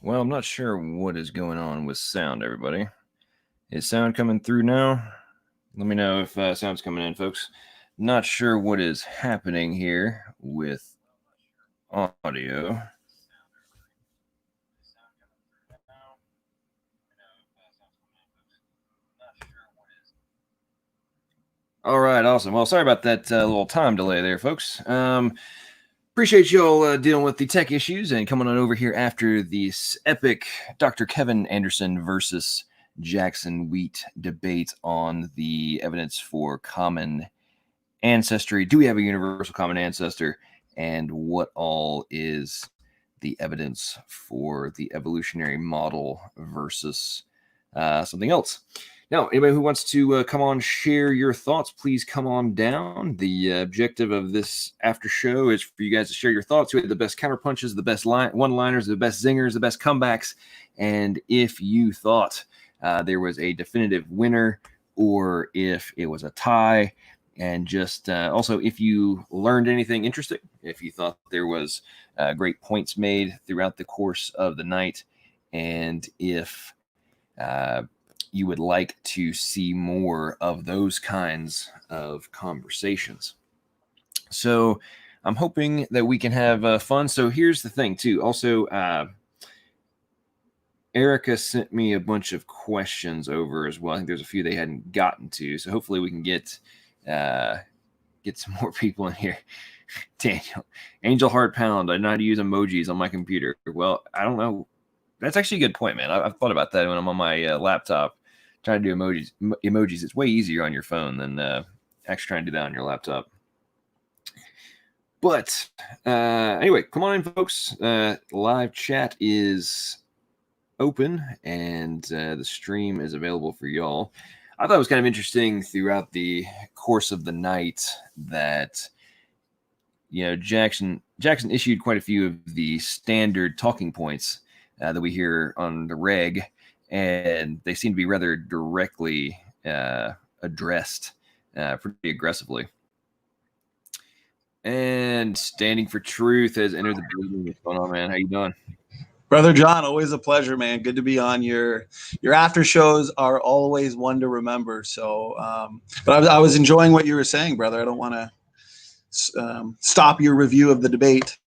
Well, I'm not sure what is going on with sound, everybody. Is sound coming through now? Let me know if sound's coming in, folks. Not sure what is happening here with audio. All right, awesome. Well, sorry about that little time delay there, folks. Appreciate y'all dealing with the tech issues and coming on over here after this epic Dr. Kevin Anderson versus Jackson Wheat debate on the evidence for common ancestry. Do we have a universal common ancestor? And what all is the evidence for the evolutionary model versus something else? Now, anybody who wants to come on, share your thoughts, please come on down. The objective of this after show is for you guys to share your thoughts. Who had the best counter punches, the best one-liners, the best zingers, the best comebacks, and if you thought there was a definitive winner or if it was a tie, and just also if you learned anything interesting, if you thought there was great points made throughout the course of the night, and if you would like to see more of those kinds of conversations. So I'm hoping that we can have fun. So here's the thing too. Also, Erica sent me a bunch of questions over as well. I think there's a few they hadn't gotten to. So hopefully we can get some more people in here. Daniel, Angel Heart Pound. I know how to use emojis on my computer. Well, I don't know. That's actually a good point, man. I've thought about that when I'm on my laptop trying to do emojis. It's way easier on your phone than actually trying to do that on your laptop. But anyway, come on in, folks. Live chat is open and the stream is available for y'all. I thought it was kind of interesting throughout the course of the night that Jackson issued quite a few of the standard talking points that we hear on the reg, and they seem to be rather directly addressed pretty aggressively. And Standing for Truth has entered the building. What's going on, man? How you doing? Brother John, always a pleasure, man. Good to be on. Your after shows are always one to remember. So, but I was enjoying what you were saying, brother. I don't want to stop your review of the debate.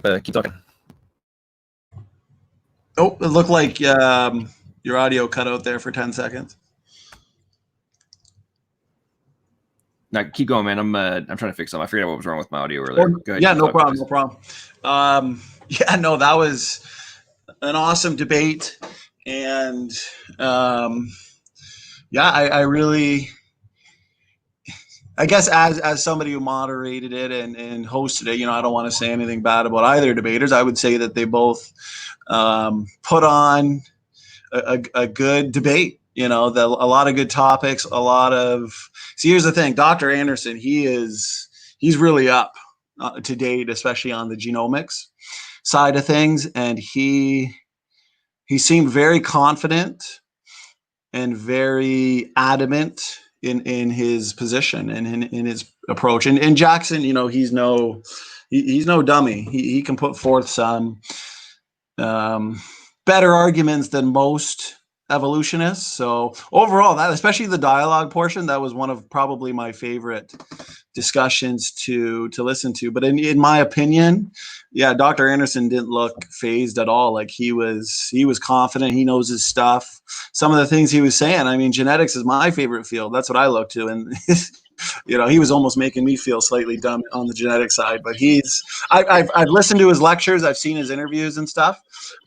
Keep talking. Oh, it looked like your audio cut out there for 10 seconds. No, keep going, man. I'm trying to fix something. I forget what was wrong with my audio earlier. Go ahead. Yeah, no problem. No problem. That was an awesome debate, and I really, I guess as somebody who moderated it and hosted it, I don't want to say anything bad about either debaters. I would say that they both put on a good debate. A lot of good topics, a lot of. See, here's the thing, Dr. Anderson, he's really up to date, especially on the genomics side of things, and he seemed very confident and very adamant in his position and in his approach. And Jackson, he's no dummy. He can put forth some better arguments than most evolutionists. So overall, that, especially the dialogue portion, that was one of probably my favorite discussions to listen to. But in my opinion, Dr. Anderson didn't look phased at all. Like he was confident. He knows his stuff. Some of the things he was saying, I mean, genetics is my favorite field. That's what I look to. And he was almost making me feel slightly dumb on the genetic side, but I've listened to his lectures. I've seen his interviews and stuff,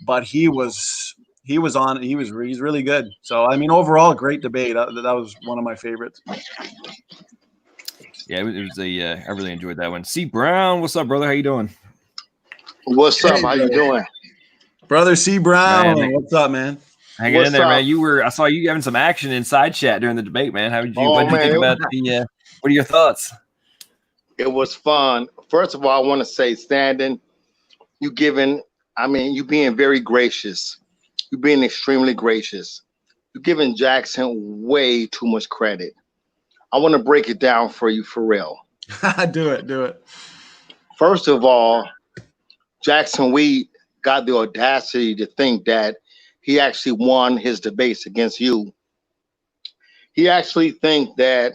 but he's really good. So, I mean, overall, great debate. That was one of my favorites. Yeah, it was I really enjoyed that one. C. Brown, what's up, brother? How you doing? What's up? How you doing? Brother C. Brown, man, what's up, man? Hanging in there, man. I saw you having some action inside chat during the debate, man. What did you think about what are your thoughts? It was fun. First of all, I want to say, Standing, you being very gracious. You're being extremely gracious. You're giving Jackson way too much credit. I want to break it down for you for real. Do it. First of all, Jackson Wade got the audacity to think that he actually won his debates against you. He actually think that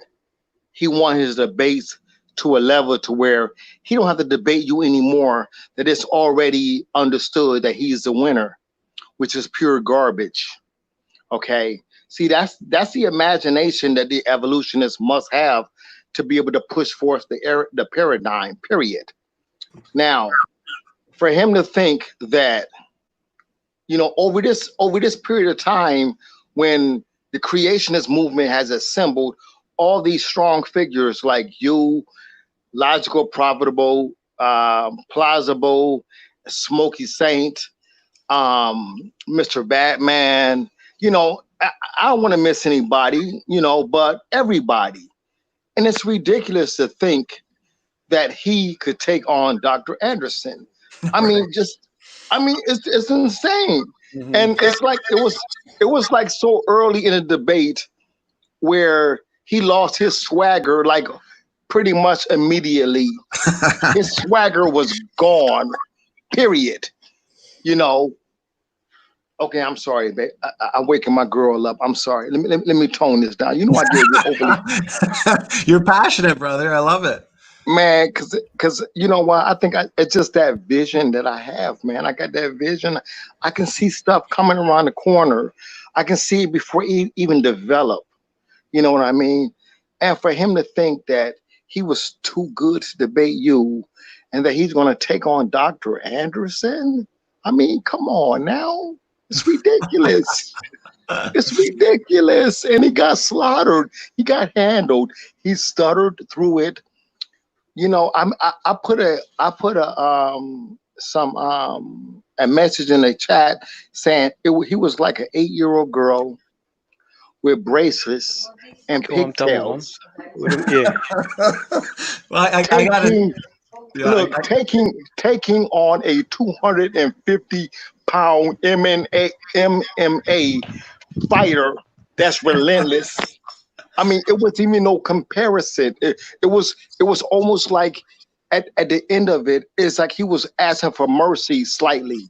he won his debates to a level to where he don't have to debate you anymore, that it's already understood that he's the winner, which is pure garbage. Okay. See, that's the imagination that the evolutionists must have to be able to push forth the paradigm, period. Now, for him to think that, over this period of time when the creationist movement has assembled all these strong figures like you, Logical, Profitable, Plausible, Smokey Saint, Mr. Batman, I don't want to miss anybody, but everybody. And it's ridiculous to think that he could take on Dr. Anderson. I mean, it's insane. Mm-hmm. And it's like it was like so early in a debate where he lost his swagger like pretty much immediately. His swagger was gone, period. Okay, I'm sorry, babe. I'm waking my girl up. I'm sorry. Let me tone this down. I get overly. You're passionate, brother. I love it, man. Because you know what? I think it's just that vision that I have, man. I got that vision. I can see stuff coming around the corner. I can see it before it even develop. You know what I mean? And for him to think that he was too good to debate you, and that he's going to take on Dr. Anderson. I mean, come on now. It's ridiculous. It's ridiculous. And he got slaughtered. He got handled. He stuttered through it. I put a message in the chat saying he was like an 8-year-old girl with bracelets and pigtails. Yeah. Well, I got it. Yeah, look, taking on a 250-pound MMA fighter that's relentless. I mean, it wasn't even no comparison. It was almost like at the end of it, it's like he was asking for mercy slightly.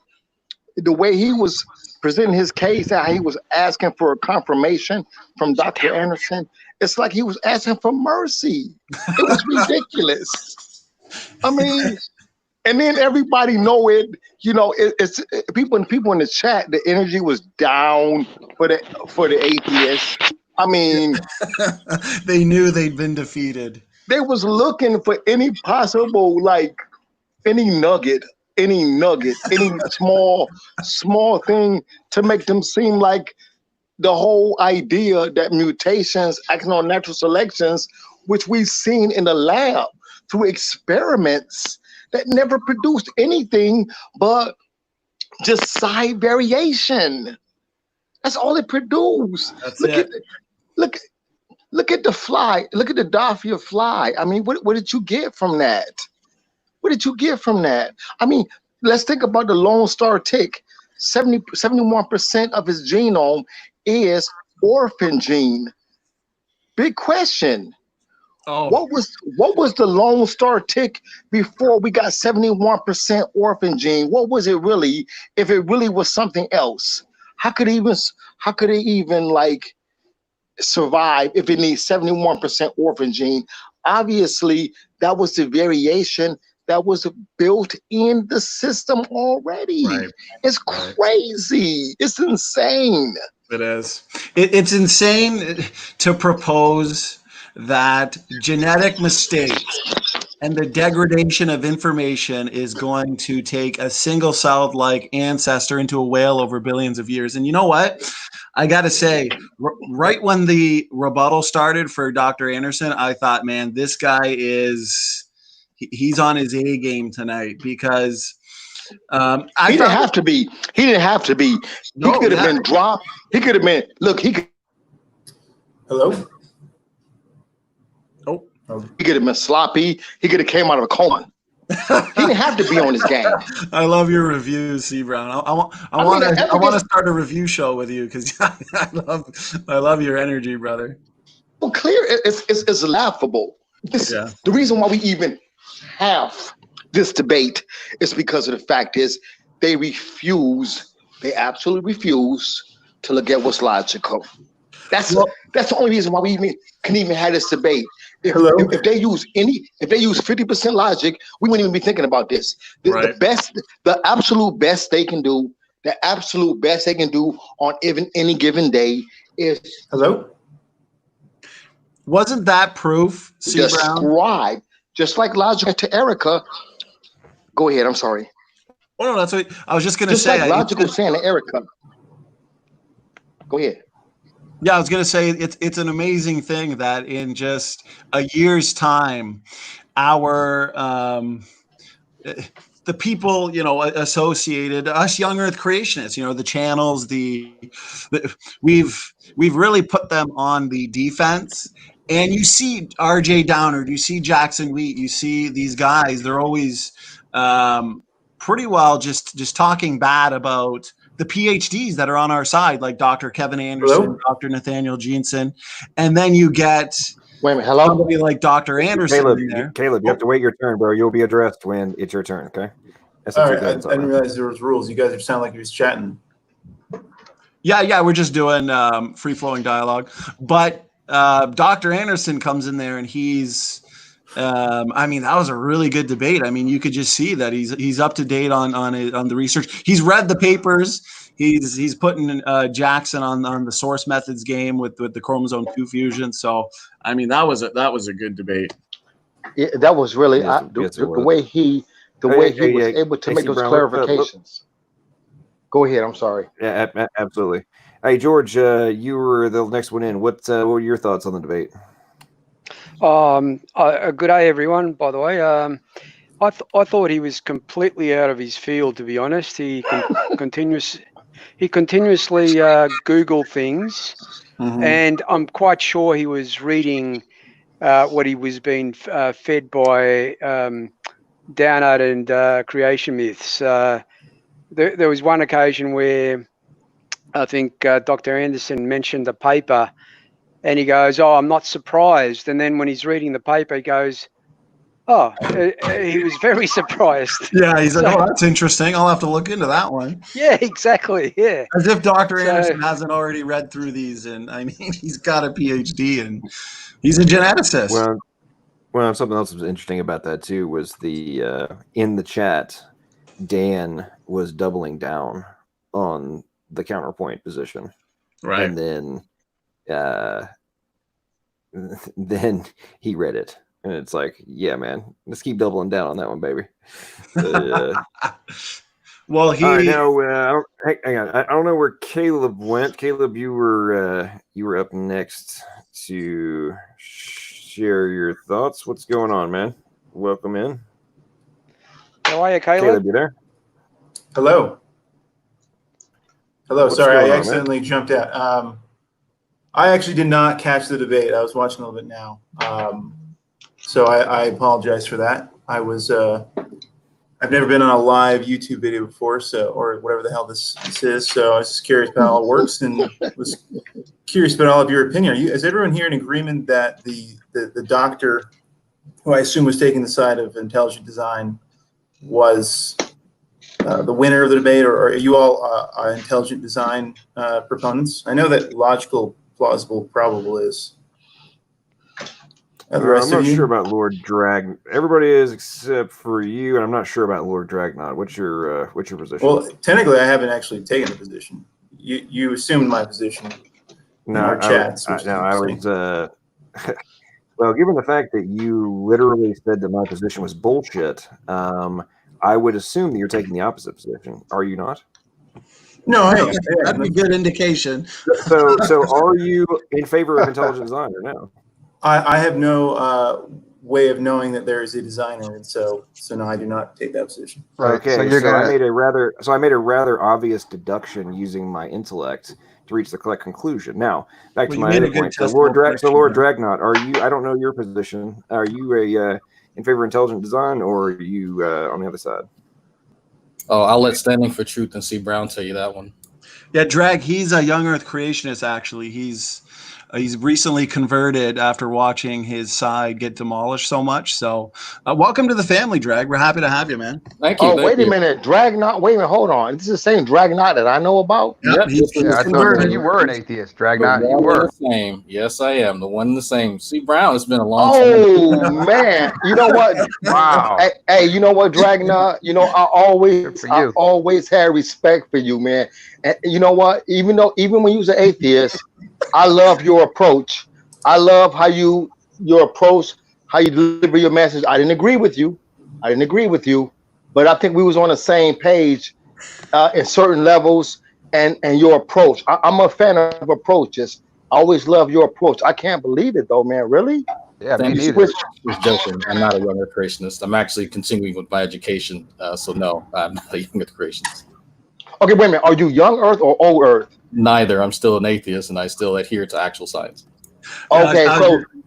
The way he was presenting his case, how he was asking for a confirmation from Dr. Anderson, it's like he was asking for mercy. It was ridiculous. I mean, and then everybody know it. It's people in the chat. The energy was down for the atheists. I mean, they knew they'd been defeated. They was looking for any possible, any nugget, any small thing to make them seem like the whole idea that mutations acting on natural selections, which we've seen in the lab through experiments that never produced anything but just side variation. That's all it produced. Look at the fly. Look at the Daphia fly. I mean, what did you get from that? What did you get from that? I mean, let's think about the Lone Star tick. 71% of his genome is orphan gene. Big question. Oh. What was the Lone Star tick before we got 71% orphan gene? What was it really? If it really was something else, how could it even survive if it needs 71% orphan gene? Obviously, that was the variation that was built in the system already. Right. It's crazy. It's insane. It is. It's insane to propose that genetic mistakes and the degradation of information is going to take a single-celled like ancestor into a whale over billions of years. And you know what? I got to say, right when the rebuttal started for Dr. Anderson, I thought, man, this guy he's on his A game tonight, because he didn't have to be. He didn't have to be. No, he could have been dropped. He could have been. Look, he could. Hello. He could have been sloppy. He could have came out of a coma. He didn't have to be on his game. I love your reviews, C. Brown. I want to start a review show with you, because I love your energy, brother. Well, clear. It's laughable. The reason why we even have this debate is because of the fact is they absolutely refuse to look at what's logical. That's the only reason why we can even have this debate. If they use 50% logic, we wouldn't even be thinking about this. The absolute best they can do on even any given day is Wasn't that proof? Describe, just like logic to Erica. Go ahead. I'm sorry. Oh no, that's what I was just going to say. Like logical saying to Erica. Go ahead. Yeah, I was going to say it's an amazing thing that in just a year's time, our the people, associated, us young Earth creationists, the channels, we've really put them on the defense. And you see RJ Downard, you see Jackson Wheat, you see these guys, they're always pretty well just talking bad about the PhDs that are on our side, like Dr. Kevin Anderson, Dr. Nathaniel Jeanson. And then you get somebody like Dr. Anderson. Caleb, you have to wait your turn, bro. You'll be addressed when it's your turn, okay? All right, I didn't realize there was rules. You guys sound like you was chatting. Yeah, we're just doing free-flowing dialogue. But Dr. Anderson comes in there and he's that was a really good debate. I mean, you could just see that he's up to date on the research. He's read the papers. He's putting Jackson on the source methods game with the chromosome 2 fusion. So I mean, that was a good debate. Yeah, that was really the way he was able to make those clarifications. Go ahead. I'm sorry. Yeah, absolutely. Hey, George, you were the next one in. What were your thoughts on the debate? Good day, everyone. By the way, I thought he was completely out of his field. To be honest, he continuously Googled things, and I'm quite sure he was reading what he was being fed by Downard and Creation Myths. There was one occasion where I think Dr. Anderson mentioned a paper. And he goes, "Oh, I'm not surprised." And then when he's reading the paper, he goes, "Oh," he was very surprised. Yeah, he's like, "Oh, that's interesting. I'll have to look into that one." Yeah, exactly. Yeah, as if Dr. Anderson hasn't already read through these, and I mean, he's got a PhD and he's a geneticist. Well, something else that was interesting about that too was the in the chat, Dan was doubling down on the counterpoint position, right? And then he read it, and it's like, yeah, man, let's keep doubling down on that one, baby. Well, hang on. I don't know where Caleb went. Caleb, you were up next to share your thoughts. What's going on, man? Welcome in. How are you, Caleb? Caleb, you there? Hello. Sorry, I accidentally jumped out. I actually did not catch the debate. I was watching a little bit now. So I apologize for that. I've never been on a live YouTube video before, or whatever the hell this is. So I was just curious about how it works and was curious about all of your opinion. Is everyone here in agreement that the doctor, who I assume was taking the side of intelligent design, was the winner of the debate, or are you all intelligent design proponents? I know that logical, plausible, probable is. I'm not sure about Lord Drag. Everybody is except for you, and I'm not sure about Lord Dragnot. What's your position? Well, technically, I haven't actually taken a position. You assumed my position in our chats. I was. Well, given the fact that you literally said that my position was bullshit, I would assume that you're taking the opposite position. Are you not? No, that'd be a good indication. So are you in favor of intelligent design or no? I have no way of knowing that there is a designer, and so no, I do not take that position. Right. Okay, I made a rather obvious deduction using my intellect to reach the correct conclusion. Now, back to my other point. So Lord Dragnot, are you? I don't know your position. Are you in favor of intelligent design, or are you on the other side? Oh, I'll let Standing for Truth and C. Brown tell you that one. Yeah, Drag. He's a young Earth creationist. Actually, he's He's recently converted after watching his side get demolished so much. So welcome to the family, Drag. We're happy to have you, man. Thank you. Oh, wait a minute. Dragnot. Wait a minute. Hold on. This is the same Dragnot that I know about? Yep. Yeah, I thought you were an atheist, Dragnot. You were. The same. Yes, I am. The one and the same. See, Brown, it's been a long time. Oh, man. You know what? Wow. Hey, you know what, Dragnot? You know, I always had respect for you, man. And you know what? Even when you was an atheist, I love your approach. I love how your approach, how you deliver your message. I didn't agree with you, but I think we was on the same page in certain levels and your approach. I'm a fan of approaches. I always love your approach. I can't believe it though, man. Really? Yeah, me neither. Just joking. I'm not a young earth creationist. I'm actually continuing with my education. So no, I'm not a young earth creationist. Okay, wait a minute. Are you young earth or old earth? Neither. I'm still an atheist, and I still adhere to actual science. Okay,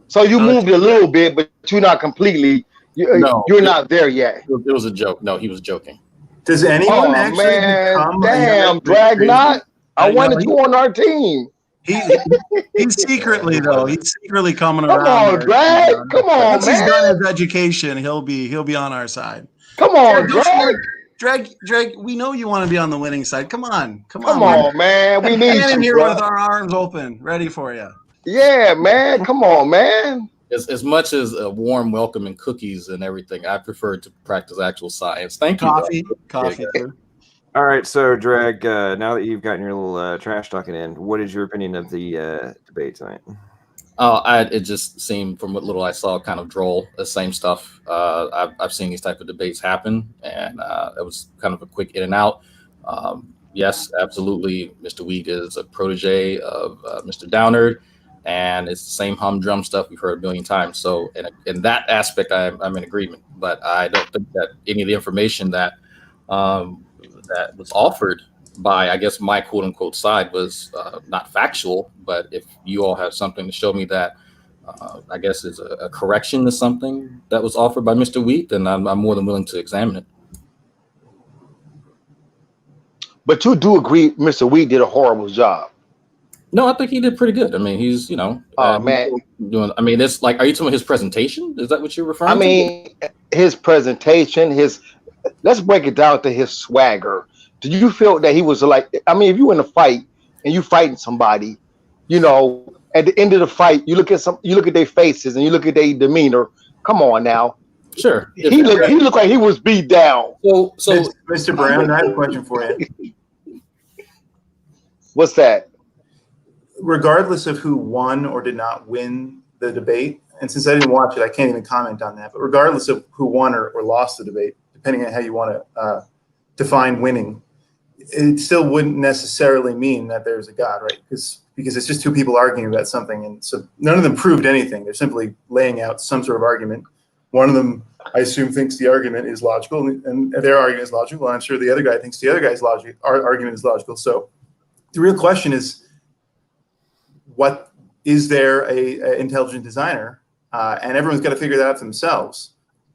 so you moved a little bit, but you're not completely. You're not there yet. It was a joke. No, he was joking. Does anyone actually become damn, Dragnot? I wanted you on our team. He's secretly though. He's secretly coming around. Come on, Drag. Come on, Once man. he's done his education, he'll be on our side. Come on, Drag. Drag, we know you want to be on the winning side. Come on, man. We need you, here bro. with our arms open, ready for you. Yeah, man. Come on, man. As much as a warm welcome and cookies and everything, I prefer to practice actual science. Thank you. Coffee. All right, so Drag, now that you've gotten your little trash talking in, what is your opinion of the debate tonight? It just seemed, from what little I saw, kind of droll. The same stuff. I've seen these type of debates happen, and it was kind of a quick in and out. Yes, absolutely. Mr. Wheat is a protege of Mr. Downard, and it's the same humdrum stuff we've heard a million times. So, in that aspect, I'm in agreement. But I don't think that any of the information that that was offered by, I guess, my quote unquote side was not factual. But if you all have something to show me that I guess is a correction to something that was offered by Mr. Wheat, then I'm more than willing to examine it. But you do agree Mr. Wheat did a horrible job. No, I think he did pretty good. I mean, he's, man, doing. I mean, it's like, are you talking about his presentation? Is that what you're referring to? I mean, his presentation, let's break it down to his swagger. Did you feel that he was like, I mean, if you in a fight and you fighting somebody, at the end of the fight, you look at their faces and you look at their demeanor. Come on now. Sure. He looked like he was beat down. So Mr. Brown, I have a question for you. What's that? Regardless of who won or did not win the debate, and since I didn't watch it, I can't even comment on that, but regardless of who won or lost the debate, depending on how you want to define winning, it still wouldn't necessarily mean that there's a God, right? Because it's just two people arguing about something, and so none of them proved anything. They're simply laying out some sort of argument. One of them, I assume, thinks the argument is logical, and their argument is logical. I'm sure the other guy thinks the other guy's argument is logical. So the real question is, what is there a intelligent designer? And everyone's got to figure that out for themselves.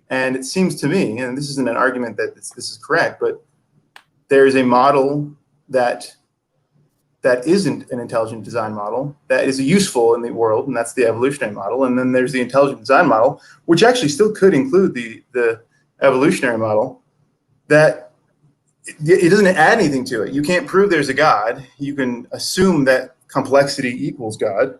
And it seems to me, and this isn't an argument that this is correct, but there is a model that isn't an intelligent design model that is useful in the world, and that's the evolutionary model. And then there's the intelligent design model, which actually still could include the evolutionary model, that it doesn't add anything to it. You can't prove there's a God. You can assume that complexity equals God.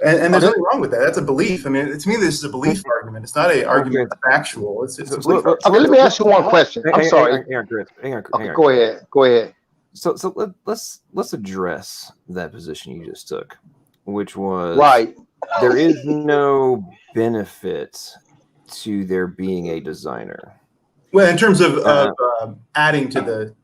And there's nothing wrong with that. That's a belief. I mean, to me, this is a belief argument. It's not an argument that's factual. It's a belief argument. Okay, let me ask you one question. I'm sorry. Hang on. Go ahead. So let's address that position you just took, which was right. There is no benefit to there being a designer. Well, in terms of adding to the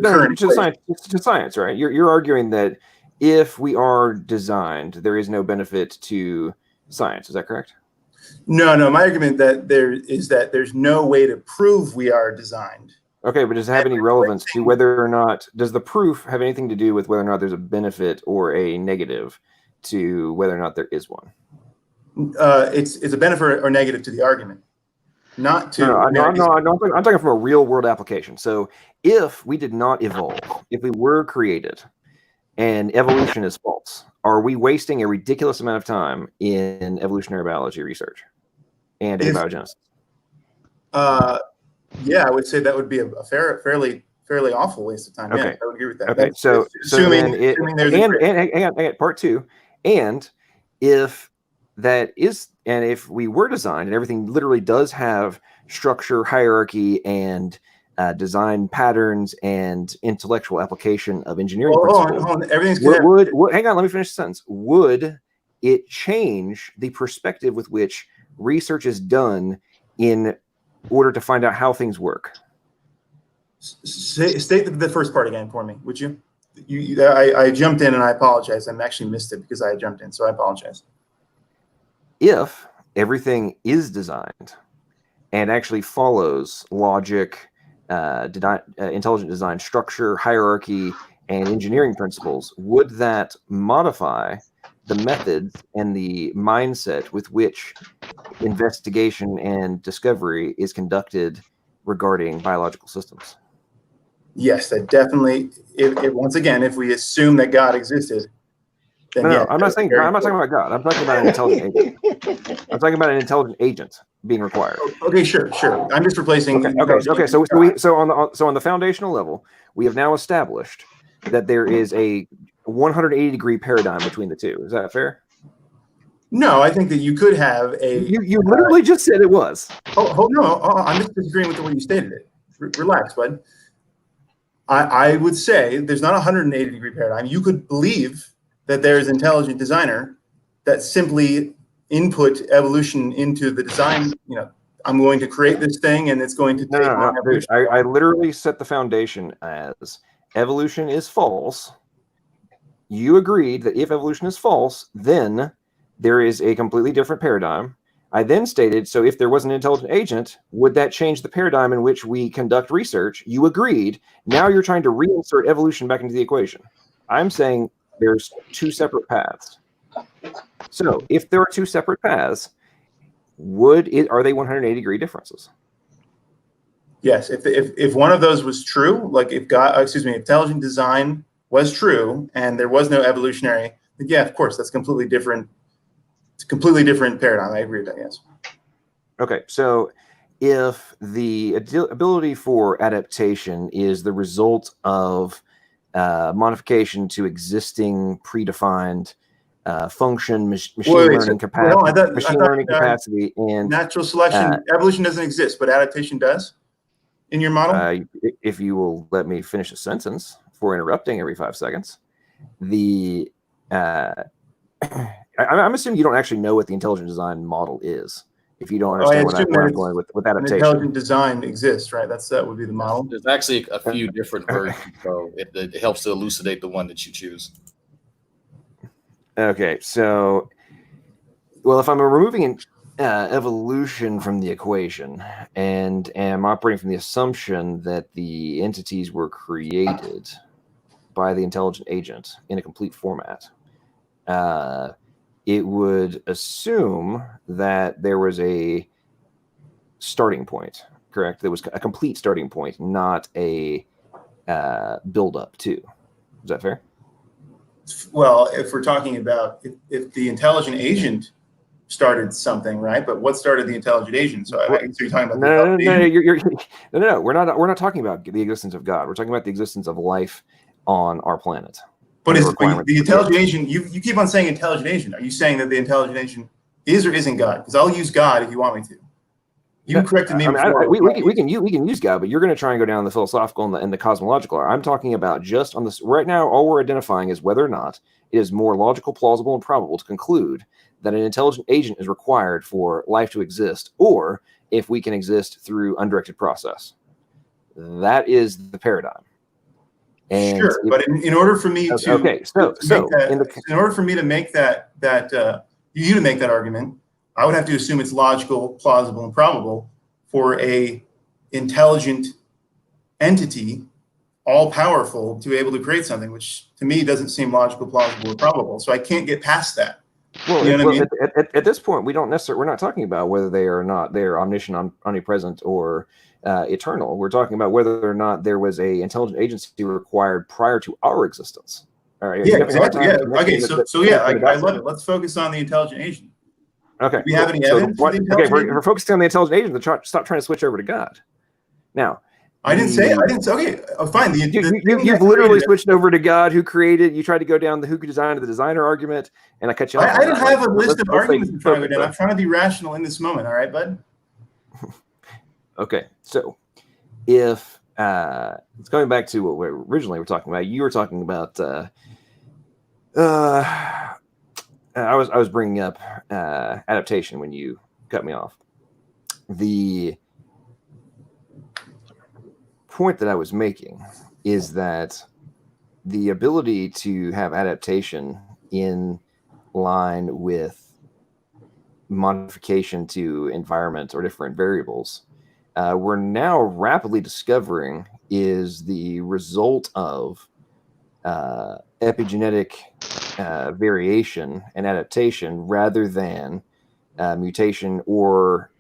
current to science, right? You're arguing that if we are designed, there is no benefit to science. Is that correct? No. My argument that there's no way to prove we are designed. Okay, but does it have any relevance to whether or not, does the proof have anything to do with whether or not there's a benefit or a negative to whether or not there is one? It's a benefit or negative to the argument, not to. No, I'm talking from a real world application. So if we did not evolve, if we were created, and evolution is false, are we wasting a ridiculous amount of time in evolutionary biology research and abiogenesis? Yeah, I would say that would be a fairly awful waste of time. Okay. Yeah, I would agree with that. Okay, so assuming there's and part two, and if that is, and if we were designed and everything literally does have structure, hierarchy, and design patterns and intellectual application of engineering principles, hold on. Everything's would hang on, let me finish the sentence. Would it change the perspective with which research is done in order to find out how things work? State the first part again for me, would you? I jumped in and I apologize. I actually missed it because I jumped in, so I apologize. If everything is designed and actually follows logic, intelligent design structure, hierarchy, and engineering principles, would that modify the methods and the mindset with which investigation and discovery is conducted regarding biological systems? Yes, that definitely. Once again, if we assume that God existed, then no, I'm not talking about God. I'm talking about an intelligent agent. I'm talking about an intelligent agent being required. Okay, sure. I'm just replacing. Okay. So on the foundational level, we have now established that there is a 180-degree paradigm between the two. Is that fair? No, I think that you could have a. You literally just said it was. No, I'm just disagreeing with the way you stated it. Relax, bud. I would say there's not a 180-degree paradigm. You could believe that there is an intelligent designer that simply input evolution into the design. I'm going to create this thing, and it's going to take on evolution. I literally set the foundation as evolution is false. You agreed that if evolution is false, then there is a completely different paradigm. I then stated, so if there was an intelligent agent, would that change the paradigm in which we conduct research? You agreed. Now you're trying to reinsert evolution back into the equation. I'm saying there's two separate paths. So if there are two separate paths, are they 180-degree differences? Yes. If one of those was true, like if intelligent design was true and there was no evolutionary, then yeah, of course, that's completely different. It's a completely different paradigm. I agree with that, yes. Okay, so if the ability for adaptation is the result of modification to existing predefined function, machine learning capacity, and natural selection, evolution doesn't exist, but adaptation does in your model? If you will let me finish a sentence for interrupting every 5 seconds, I'm assuming you don't actually know what the intelligent design model is. If you don't understand where I'm going with adaptation. Intelligent design exists, right? That would be the model. There's actually a few different versions, so it helps to elucidate the one that you choose. Okay, so, well, if I'm removing evolution from the equation and am operating from the assumption that the entities were created by the intelligent agent in a complete format, it would assume that there was a starting point, correct? There was a complete starting point, not a build-up to. Is that fair? Well, if we're talking about if the intelligent agent started something, right? But what started the intelligent agent? So you're talking about no. We're not talking about the existence of God. We're talking about the existence of life on our planet. But is the intelligent agent? You keep on saying intelligent agent. Are you saying that the intelligent agent is or isn't God? Because I'll use God if you want me to. You corrected me before. We can use God, but you're going to try and go down the philosophical and the cosmological. I'm talking about just on this right now. All we're identifying is whether or not it is more logical, plausible, and probable to conclude that an intelligent agent is required for life to exist, or if we can exist through undirected process. That is the paradigm. And sure, but in order for me to in order for me to make that argument, I would have to assume it's logical, plausible, and probable for a intelligent entity, all powerful, to be able to create something, which to me doesn't seem logical, plausible, or probable. So I can't get past that. Well, you know what I mean? At this point, we're not talking about whether they're omniscient, omnipresent, or eternal. We're talking about whether or not there was a intelligent agency required prior to our existence. All right. Yeah, exactly. Yeah. Okay. So yeah, I love it. Let's focus on the intelligent agent. Okay. Do we have any evidence? Okay, we're focusing on the intelligent agent. Stop trying to switch over to God. Now, I didn't say. Okay, fine. You've literally switched over to God, who created. You tried to go down the who designed the designer argument, and I cut you off. I didn't have a list of arguments to try to go down. I'm trying to be rational in this moment. All right, bud. Okay, so if it's going back to what we originally were talking about, you were talking about. I was bringing up adaptation when you cut me off. The point that I was making is that the ability to have adaptation in line with modification to environment or different variables, we're now rapidly discovering is the result of epigenetic variation and adaptation rather than mutation or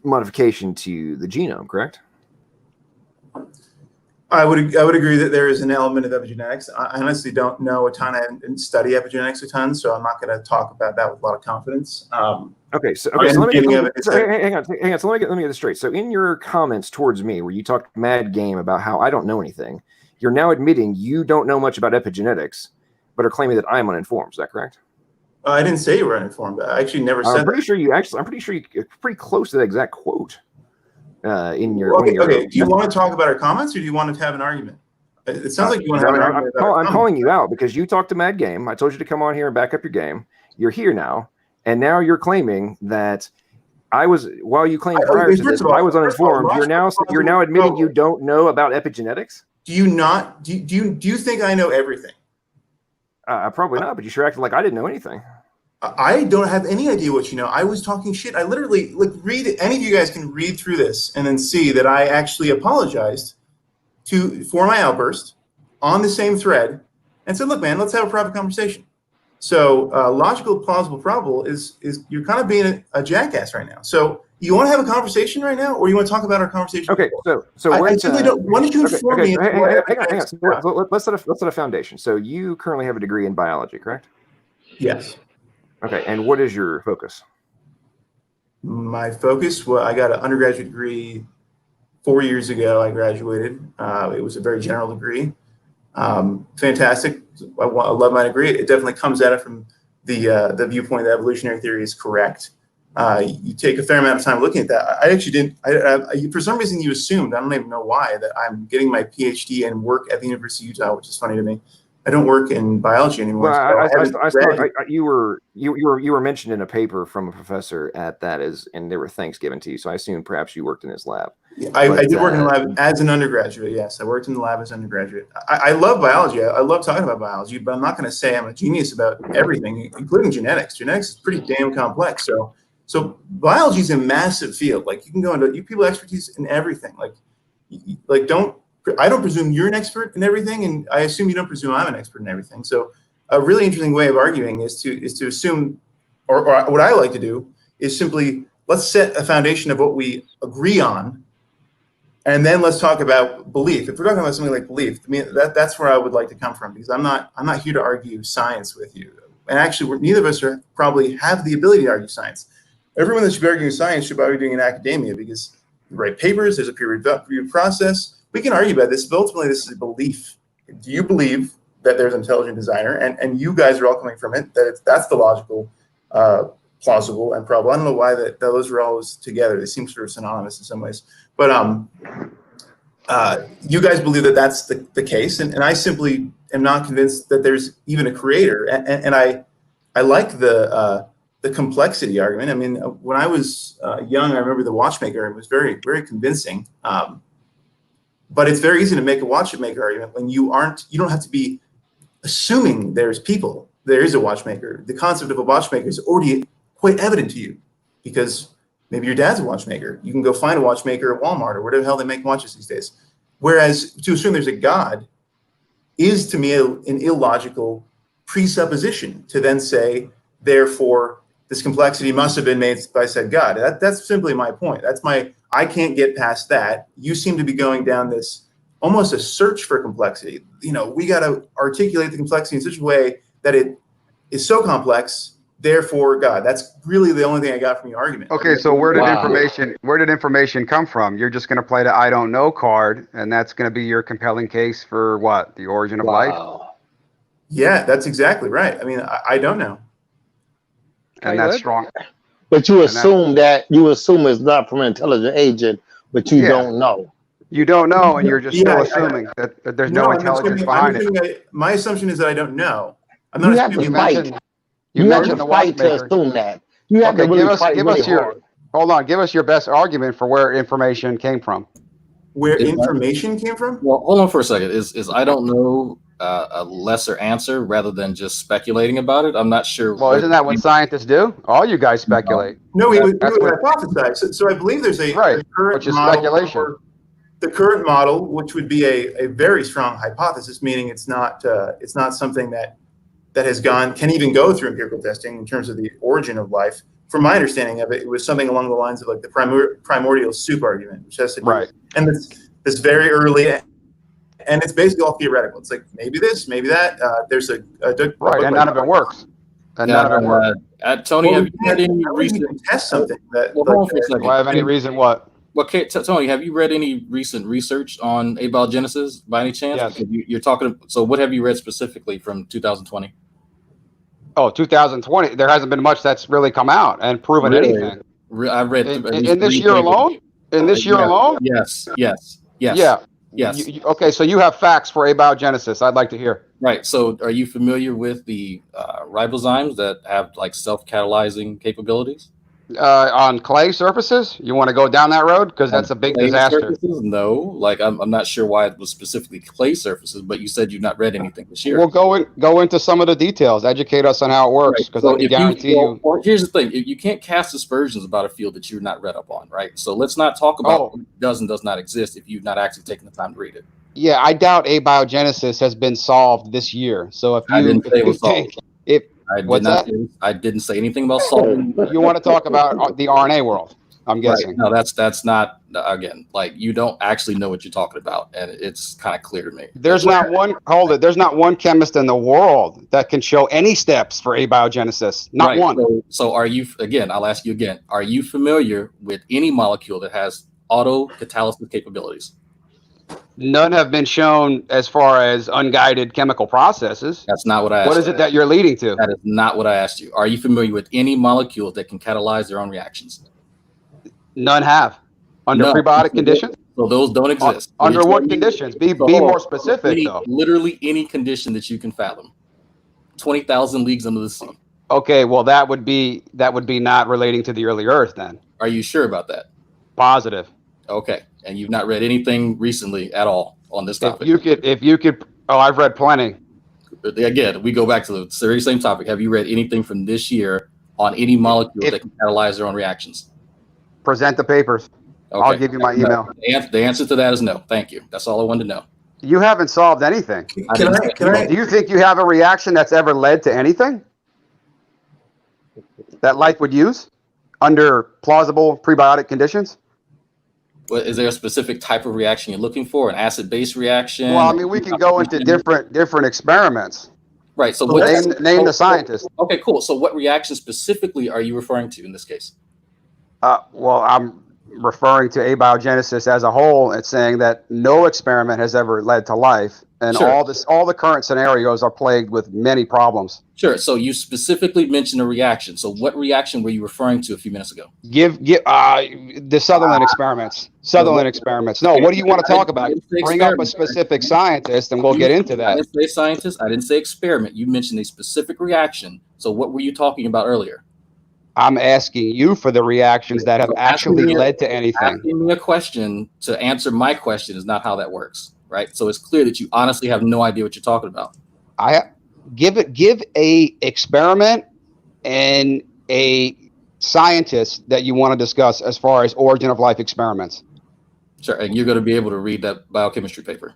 modification to the genome, correct? I would agree that there is an element of epigenetics. I honestly don't know a ton. I haven't studied epigenetics a ton, so I'm not going to talk about that with a lot of confidence. Okay, so let me hang on. So let me get this straight. So in your comments towards me, where you talked mad game about how I don't know anything, you're now admitting you don't know much about epigenetics, but are claiming that I am uninformed. Is that correct? I didn't say you were uninformed. I actually never said. I'm pretty sure you're pretty close to that exact quote. In your okay. Do you want to talk about our comments, or do you want to have an argument? It sounds like you want to have an argument. I'm calling you out because you talked to Mad Game. I told you to come on here and back up your game. You're here now, and now you're claiming that I was. While you claimed prior to this, I was uninformed. You're now admitting you don't know about epigenetics. Do you not? Do you think I know everything? Probably not. But you sure acted like I didn't know anything. I don't have any idea what you know. I was talking shit. I literally read it. Any of you guys can read through this and then see that I actually apologized for my outburst on the same thread and said, "Look, man, let's have a private conversation." So logical, plausible, probable is you're kind of being a jackass right now. So you want to have a conversation right now, or you want to talk about our conversation? Okay, so I simply don't. Why don't you inform me? Hang on. So let's set a foundation. So you currently have a degree in biology, correct? Yes. Okay, and what is your focus? My focus, well, I got an undergraduate degree 4 years ago. I graduated. It was a very general degree. Fantastic. I love my degree. It definitely comes at it from the viewpoint that evolutionary theory is correct. You take a fair amount of time looking at that. I actually didn't. For some reason, you assumed, I don't even know why, that I'm getting my PhD and work at the University of Utah, which is funny to me. I don't work in biology anymore. Well, you were mentioned in a paper from a professor at that and they were thanks given to you. So I assume perhaps you worked in his lab. Yeah, I did work in the lab as an undergraduate. Yes, I worked in the lab as an undergraduate. I love biology. I love talking about biology, but I'm not going to say I'm a genius about everything, including genetics. Genetics is pretty damn complex. So biology is a massive field. Like you can go into people expertise in everything. I don't presume you're an expert in everything, and I assume you don't presume I'm an expert in everything. So a really interesting way of arguing is to assume, or what I like to do is simply let's set a foundation of what we agree on, and then let's talk about belief. If we're talking about something like belief, I mean that's where I would like to come from, because I'm not here to argue science with you. And actually, neither of us probably have the ability to argue science. Everyone that should be arguing science should be arguing in academia, because you write papers, there's a peer review process. We can argue about this, but ultimately this is a belief. Do you believe that there's an intelligent designer? And you guys are all coming from it, that's the logical, plausible, and probable. I don't know why those are always together. They seem sort of synonymous in some ways. But you guys believe that that's the case, and I simply am not convinced that there's even a creator. And I like the complexity argument. I mean, when I was young, I remember the watchmaker argument was very, very convincing. But it's very easy to make a watchmaker argument when you don't have to be assuming there's people. There is a watchmaker. The concept of a watchmaker is already quite evident to you, because maybe your dad's a watchmaker. You can go find a watchmaker at Walmart or whatever the hell they make watches these days. Whereas to assume there's a God is, to me, an illogical presupposition to then say, therefore, this complexity must have been made by said God. That's simply my point. I can't get past that. You seem to be going down this almost a search for complexity. We got to articulate the complexity in such a way that it is so complex. Therefore, God. That's really the only thing I got from your argument. Okay, so where did information come from? You're just going to play the I don't know card, and that's going to be your compelling case for what? The origin of life? Yeah, that's exactly right. I mean, I don't know. And that's strong. But you assume it's not from an intelligent agent, but you don't know. You don't know, and you're just still assuming that there's no intelligence behind it. My assumption is that I don't know. I'm not assuming. You mentioned the fight to assume that. You have to really fight really hard. Hold on. Give us your best argument for where information came from. Where information came from? Well, hold on for a second. Is I don't know a lesser answer rather than just speculating about it? I'm not sure. Well, isn't that what scientists do? All you guys speculate. No, we would hypothesize. So I believe there's a current which is speculation. The current model, which would be a very strong hypothesis, meaning it's not something that can even go through empirical testing in terms of the origin of life. From my understanding of it, it was something along the lines of like the primordial soup argument, which has to do, and this very early, and it's basically all theoretical. It's like maybe this, maybe that. There's a and none of it works. And none of it works. Tony, have you read any recent test something that? Do I have any reason what? Well, Tony, have you read any recent research on abiogenesis by any chance? Yes. Because you're talking. So, what have you read specifically from 2020? Oh, 2020. There hasn't been much that's really come out and proven anything. I read in this year alone. In this year alone. Yes. Yeah. Yes. Okay, so you have facts for abiogenesis. I'd like to hear. Right. So, are you familiar with the ribozymes that have like self-catalyzing capabilities? On clay surfaces? You want to go down that road? Because that's a big disaster. Surfaces? No, like I'm not sure why it was specifically clay surfaces, but you said you've not read anything this year. We'll go into some of the details. Educate us on how it works, because I can guarantee you. Well, here's the thing: you can't cast aspersions about a field that you're not read up on, right? So let's not talk about what does and does not exist if you've not actually taken the time to read it. Yeah, I doubt abiogenesis has been solved this year. So if you think I didn't say anything about solving. You want to talk about the RNA world, I'm guessing. Right. No, that's not, again, like you don't actually know what you're talking about, and it's kind of clear to me. There's not one chemist in the world that can show any steps for abiogenesis. Not one. So are you, again, I'll ask you again, are you familiar with any molecule that has autocatalysis capabilities? None have been shown as far as unguided chemical processes. That's not what I asked. What is it that you're leading to? That is not what I asked you. Are you familiar with any molecules that can catalyze their own reactions? None have. Under prebiotic conditions? So those don't exist. Under what conditions? Be more specific, though. Literally any condition that you can fathom. 20,000 leagues under the sea. Okay, well, that would be not relating to the early Earth, then. Are you sure about that? Positive. Okay, and you've not read anything recently at all on this topic? If you could, I've read plenty. Again, we go back to the very same topic. Have you read anything from this year on any molecule that can catalyze their own reactions? Present the papers. Okay. I'll give you my email. The answer to that is no. Thank you. That's all I wanted to know. You haven't solved anything. Do you think you have a reaction that's ever led to anything that life would use under plausible prebiotic conditions? Is there a specific type of reaction you're looking for? An acid-base reaction? Well, I mean, we can go into different experiments. Right. So name the scientist. Okay, cool. So what reaction specifically are you referring to in this case? Well, I'm referring to abiogenesis as a whole. It's saying that no experiment has ever led to life, and all the current scenarios are plagued with many problems. Sure. So you specifically mentioned a reaction. So what reaction were you referring to a few minutes ago? Give the Sutherland experiments. Sutherland experiments. No, what do you want to talk about? Bring up a specific scientist, and we'll get into that. I didn't say scientist. I didn't say experiment. You mentioned a specific reaction. So what were you talking about earlier? I'm asking you for the reactions that have actually led to anything. Asking me a question to answer my question is not how that works, right? So it's clear that you honestly have no idea what you're talking about. Give a experiment and a scientist that you want to discuss as far as origin of life experiments. Sure, and you're going to be able to read that biochemistry paper.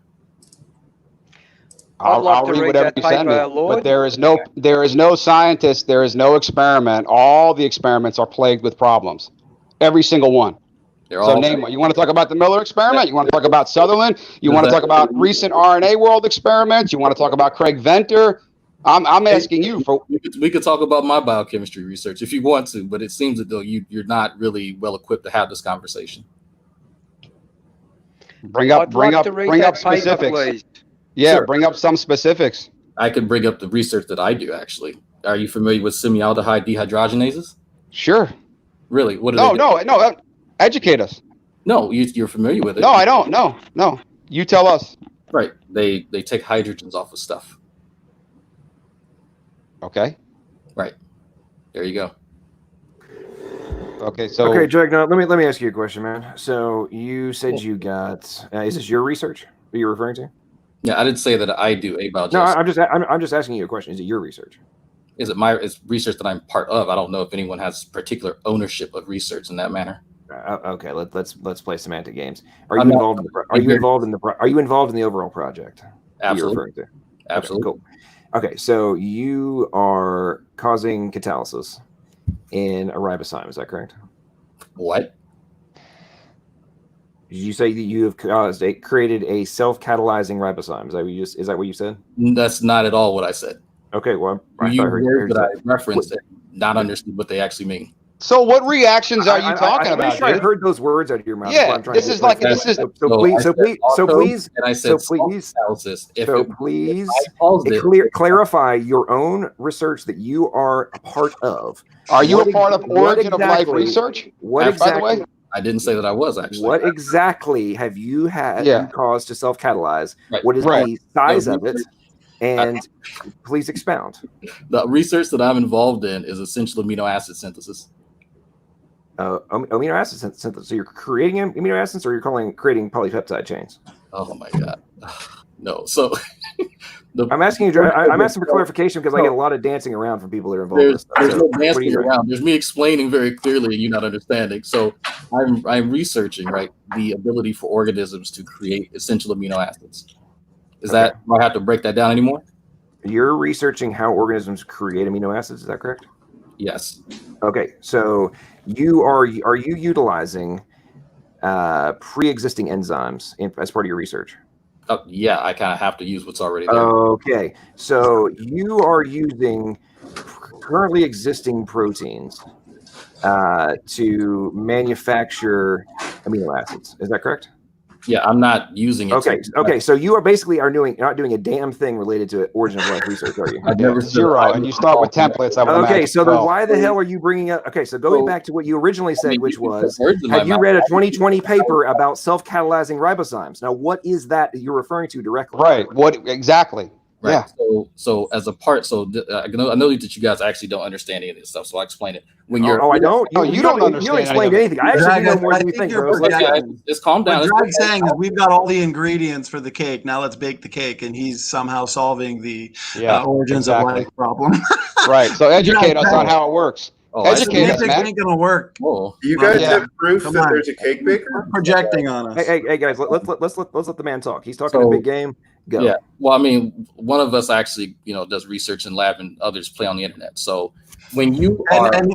I'll read whatever you send me, but there is no scientist, there is no experiment. All the experiments are plagued with problems, every single one. So name one. You want to talk about the Miller experiment? You want to talk about Sutherland? You want to talk about recent RNA world experiments? You want to talk about Craig Venter? I'm asking you for. We could talk about my biochemistry research if you want to, but it seems that though you're not really well equipped to have this conversation. Bring up specifics. Yeah, sure. Bring up some specifics. I could bring up the research that I do. Actually, are you familiar with semialdehyde dehydrogenases? Sure. Really? What? No. Educate us. No, you're familiar with it. No, I don't. No. You tell us. Right. They take hydrogens off of stuff. Okay. Right. There you go. Okay. So. Okay, Jack. Now let me ask you a question, man. So you said you got. Is this your research that you're referring to? Yeah, I didn't say that I do abiogenesis. No, I'm just asking you a question. Is it your research? It's research that I'm part of. I don't know if anyone has particular ownership of research in that manner. Okay, let's play semantic games. Are you involved in the overall project? Absolutely. You're referring to? Absolutely. Okay, cool. Okay, so you are causing catalysis in a ribozyme. Is that correct? What? Did you say that you have created a self-catalyzing ribozyme? Is that what you said? That's not at all what I said. Okay, well, I referenced and not understood what they actually mean. So what reactions are you talking about? I'm sure I heard those words out of your mouth. Yeah, this is like this is. So please clarify your own research that you are a part of. Are you a part of Origin of Life research? What exactly? By the way, I didn't say that I was actually. What exactly have you had caused to self-catalyze? Right. What is the size of it? And please expound. The research that I'm involved in is essential amino acid synthesis. Amino acid synthesis. So you're creating amino acids, or you're creating polypeptide chains? Oh my god, no. So I'm asking you. I'm asking for clarification because I get a lot of dancing around from people that are involved. There's no dancing around. There's me explaining very clearly, and you not understanding. So I'm researching the ability for organisms to create essential amino acids. Is that, do I have to break that down anymore? You're researching how organisms create amino acids. Is that correct? Yes. Okay. So are you utilizing pre-existing enzymes as part of your research? Yeah, I kind of have to use what's already there. Okay. So you are using currently existing proteins to manufacture amino acids. Is that correct? Yeah, I'm not using it. Okay. So you are basically not doing a damn thing related to Origin of Life research, are you? I've never zero, and you start with templates. Okay, so then why the hell are you bringing up? Okay, so going back to what you originally said, which was, have you read a 2020 paper about self-catalyzing ribozymes? Now, what is that you're referring to directly? Right. What exactly? Right. Yeah. So as a part, I know that you guys actually don't understand any of this stuff, so I'll explain it. When you're, I don't. You don't understand. You don't explain anything. I actually know more than you think, bro. Just calm down. What John's saying is we've got all the ingredients for the cake. Now let's bake the cake, and he's somehow solving the origins of life problem. Right. So educate us on how it works. Educate us, man. It ain't gonna work. You guys have proof that there's a cake baker? Projecting on us. Hey guys, let's let the man talk. He's talking a big game. Go. Yeah. Well, I mean, one of us actually, does research in lab, and others play on the internet. So when you are and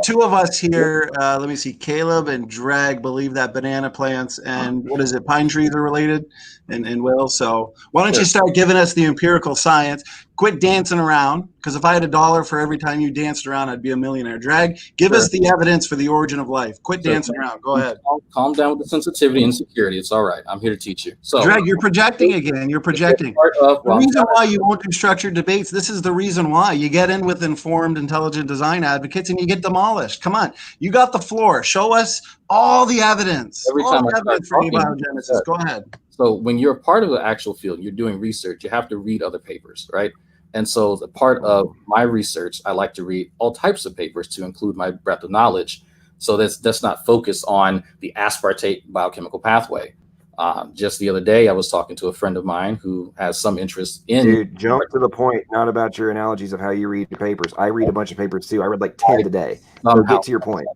two of us here, let me see, Caleb and Drag believe that banana plants and pine trees are related in Wales. So why don't you start giving us the empirical science? Quit dancing around, because if I had $1 for every time you danced around, I'd be a millionaire. Drag, give us the evidence for the origin of life. Quit dancing around. Go ahead. Calm down with the sensitivity and security. It's all right. I'm here to teach you. So, Drag, you're projecting again. You're projecting. The reason why you won't do structured debates, this is the reason why. You get in with informed, intelligent design advocates and you get demolished. Come on. You got the floor. Show us all the evidence. For abiogenesis. Go ahead. So when you're a part of the actual field, you're doing research, you have to read other papers, right? And so the part of my research, I like to read all types of papers to include my breadth of knowledge. So that's not focused on the aspartate biochemical pathway. Just the other day, I was talking to a friend of mine who has some interest in. Dude, jump to the point, not about your analogies of how you read the papers. I read a bunch of papers too. I read like 10 a day. So get to your point.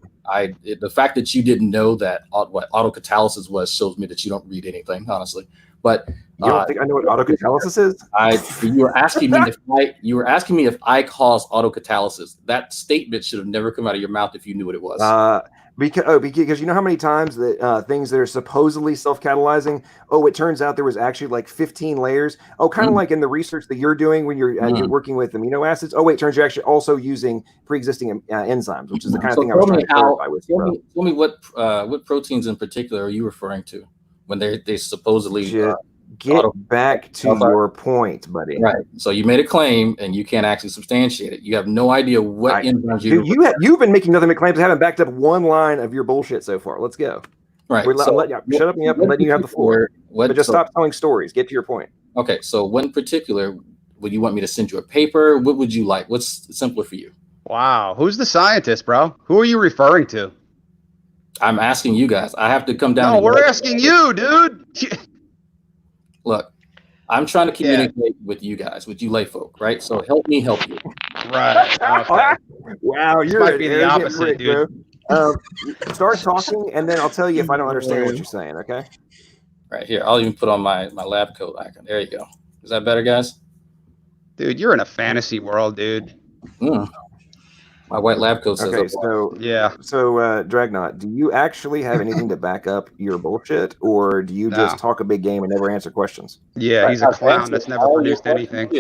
The fact that you didn't know that what autocatalysis was shows me that you don't read anything, honestly. But you don't think I know what autocatalysis is? You were asking me if I cause autocatalysis. That statement should have never come out of your mouth if you knew what it was. Because you know how many times that things that are supposedly self-catalyzing, it turns out there was actually like 15 layers. Kind of like in the research that you're doing when you're working with amino acids. It turns you're actually also using pre-existing enzymes, which is the kind of thing I was trying to clarify with you. Tell me what proteins in particular are you referring to when they supposedly get back to your point, buddy. Right. So you made a claim and you can't actually substantiate it. You have no idea what enzymes you've been making nothing but claims. I haven't backed up one line of your bullshit so far. Let's go. Right. Shut up and letting you have the floor. But just stop telling stories. Get to your point. Okay. So what in particular would you want me to send you a paper? What would you like? What's simpler for you? Wow. Who's the scientist, bro? Who are you referring to? I'm asking you guys. I have to come down. No, we're asking you, dude. Look, I'm trying to communicate with you guys, with you lay folk, right? So help me help you. Right. Okay. Wow, you might be the opposite, dude. Start talking, and then I'll tell you if I don't understand what you're saying, okay? Right here. I'll even put on my lab coat icon. There you go. Is that better, guys? Dude, you're in a fantasy world, dude. My white lab coat says okay, so Dragnot, do you actually have anything to back up your bullshit, or do you just talk a big game and never answer questions? Yeah, he's a clown that's never produced anything.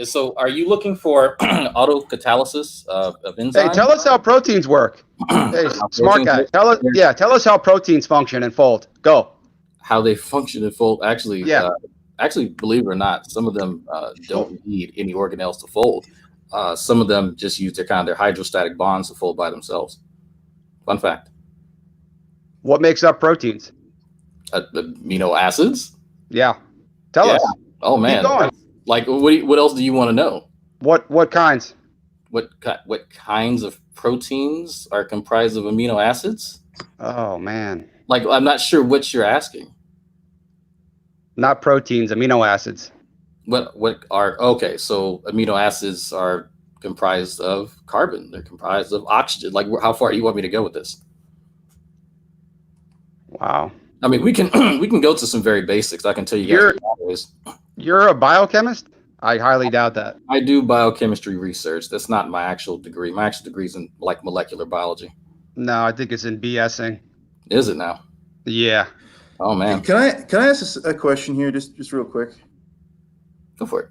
So are you looking for autocatalysis of enzymes? Hey, tell us how proteins work. Hey, smart guy. Tell us how proteins function and fold. Go. How they function and fold. Actually, believe it or not, some of them don't need any organelles to fold. Some of them just use their hydrostatic bonds to fold by themselves. Fun fact. What makes up proteins? Amino acids. Yeah. Tell us. Oh man. Keep going. Like what else do you want to know? What kinds? What kinds of proteins are comprised of amino acids? Oh man. Like I'm not sure what you're asking. Not proteins, amino acids. What are so amino acids are comprised of carbon. They're comprised of oxygen. Like how far do you want me to go with this? Wow. I mean, we can go to some very basics. I can tell you guys. You're a biochemist? I highly doubt that. I do biochemistry research. That's not my actual degree. My actual degree is in like molecular biology. No, I think it's in BSing. Is it now? Yeah. Oh man. Can I ask a question here, just real quick? Go for it.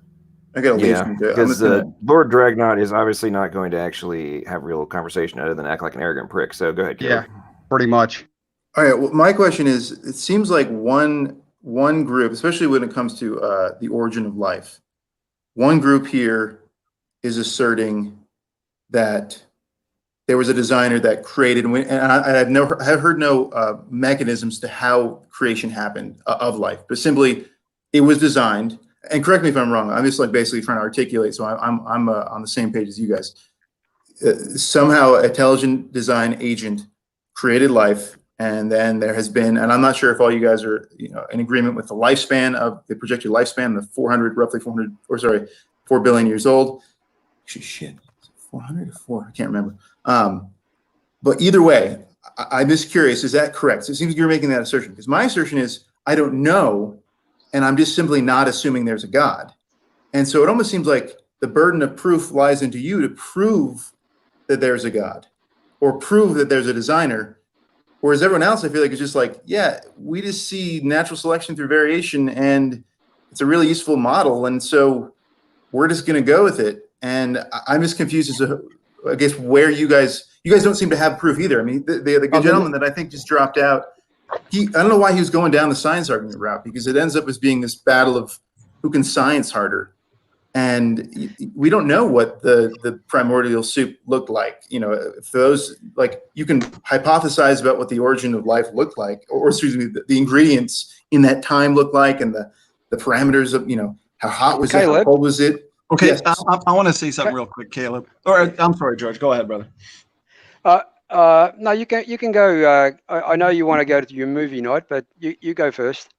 I got because Lord Dragnot is obviously not going to actually have real conversation other than act like an arrogant prick. So go ahead, Caleb. Yeah, pretty much. All right. Well, my question is: it seems like one group, especially when it comes to the origin of life, one group here is asserting that there was a designer that created, and I've heard no mechanisms to how creation happened of life, but simply it was designed. And correct me if I'm wrong. I'm just like basically trying to articulate, so I'm on the same page as you guys. Somehow, a intelligent design agent created life, and then there has been, and I'm not sure if all you guys are in agreement with the lifespan of the projected lifespan, the 4 billion years old. Actually, shit, 400 or 4? I can't remember. But either way, I'm just curious. Is that correct? So it seems like you're making that assertion, because my assertion is I don't know. And I'm just simply not assuming there's a God. And so it almost seems like the burden of proof lies into you to prove that there's a God or prove that there's a designer. Whereas everyone else, I feel like, is just like, yeah, we just see natural selection through variation and it's a really useful model. And so we're just going to go with it. And I'm just confused as to, I guess, where you guys don't seem to have proof either. I mean, the good gentleman that I think just dropped out, I don't know why he was going down the science argument route, because it ends up as being this battle of who can science harder. And we don't know what the primordial soup looked like. If those, like, you can hypothesize about what the origin of life looked like, or excuse me, the ingredients in that time looked like, and the parameters of, how hot was it, how cold was it. Okay, yes. I want to say something real quick, Caleb. Or I'm sorry, George. Go ahead, brother. No, you can go. I know you want to go to your movie night, but you go first.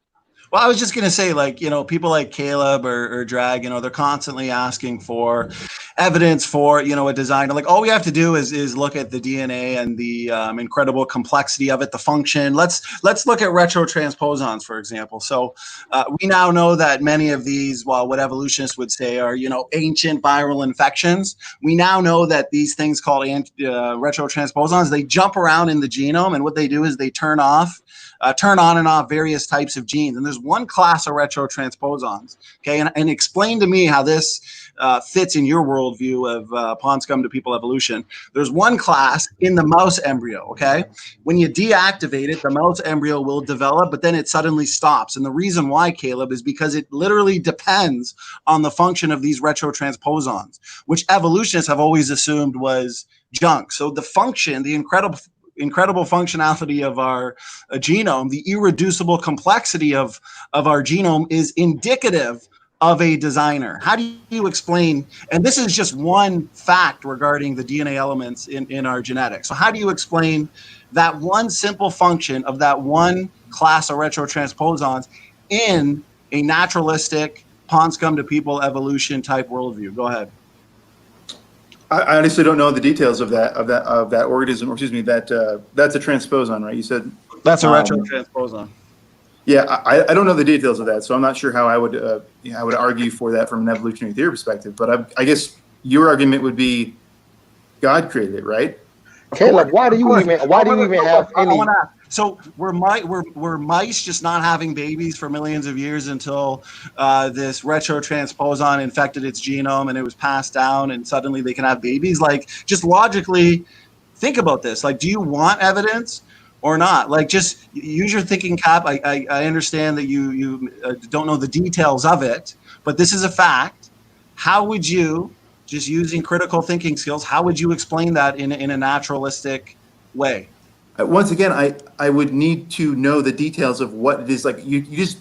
Well, I was just going to say, like, people like Caleb or Drag, they're constantly asking for evidence for, a designer. Like, all we have to do is look at the DNA and the incredible complexity of it, the function. Let's look at retrotransposons, for example. So we now know that many of these, well, what evolutionists would say are, ancient viral infections. We now know that these things called retrotransposons, they jump around in the genome, and what they do is they turn on and off various types of genes. And there's one class of retrotransposons, okay? And explain to me how this fits in your worldview of Pond Scum to People evolution. There's one class in the mouse embryo, okay? When you deactivate it, the mouse embryo will develop, but then it suddenly stops. And the reason why, Caleb, is because it literally depends on the function of these retrotransposons, which evolutionists have always assumed was junk. So the function, the incredible functionality of our genome, the irreducible complexity of our genome is indicative of a designer. How do you explain, and this is just one fact regarding the DNA elements in our genetics. So how do you explain that one simple function of that one class of retrotransposons in a naturalistic Pond Scum to People evolution type worldview? Go ahead. I honestly don't know the details of that organism, or excuse me, that's a transposon, right? You said that's a retrotransposon. Yeah, I don't know the details of that, so I'm not sure how I would argue for that from an evolutionary theory perspective. But I guess your argument would be God created it, right? Caleb, why do you even have any? So were mice just not having babies for millions of years until this retrotransposon infected its genome and it was passed down, and suddenly they can have babies? Like, just logically think about this. Like, do you want evidence or not? Like, just use your thinking cap. I understand that you don't know the details of it, but this is a fact. How would you, just using critical thinking skills, how would you explain that in a naturalistic way? Once again, I would need to know the details of what it is. Like, you just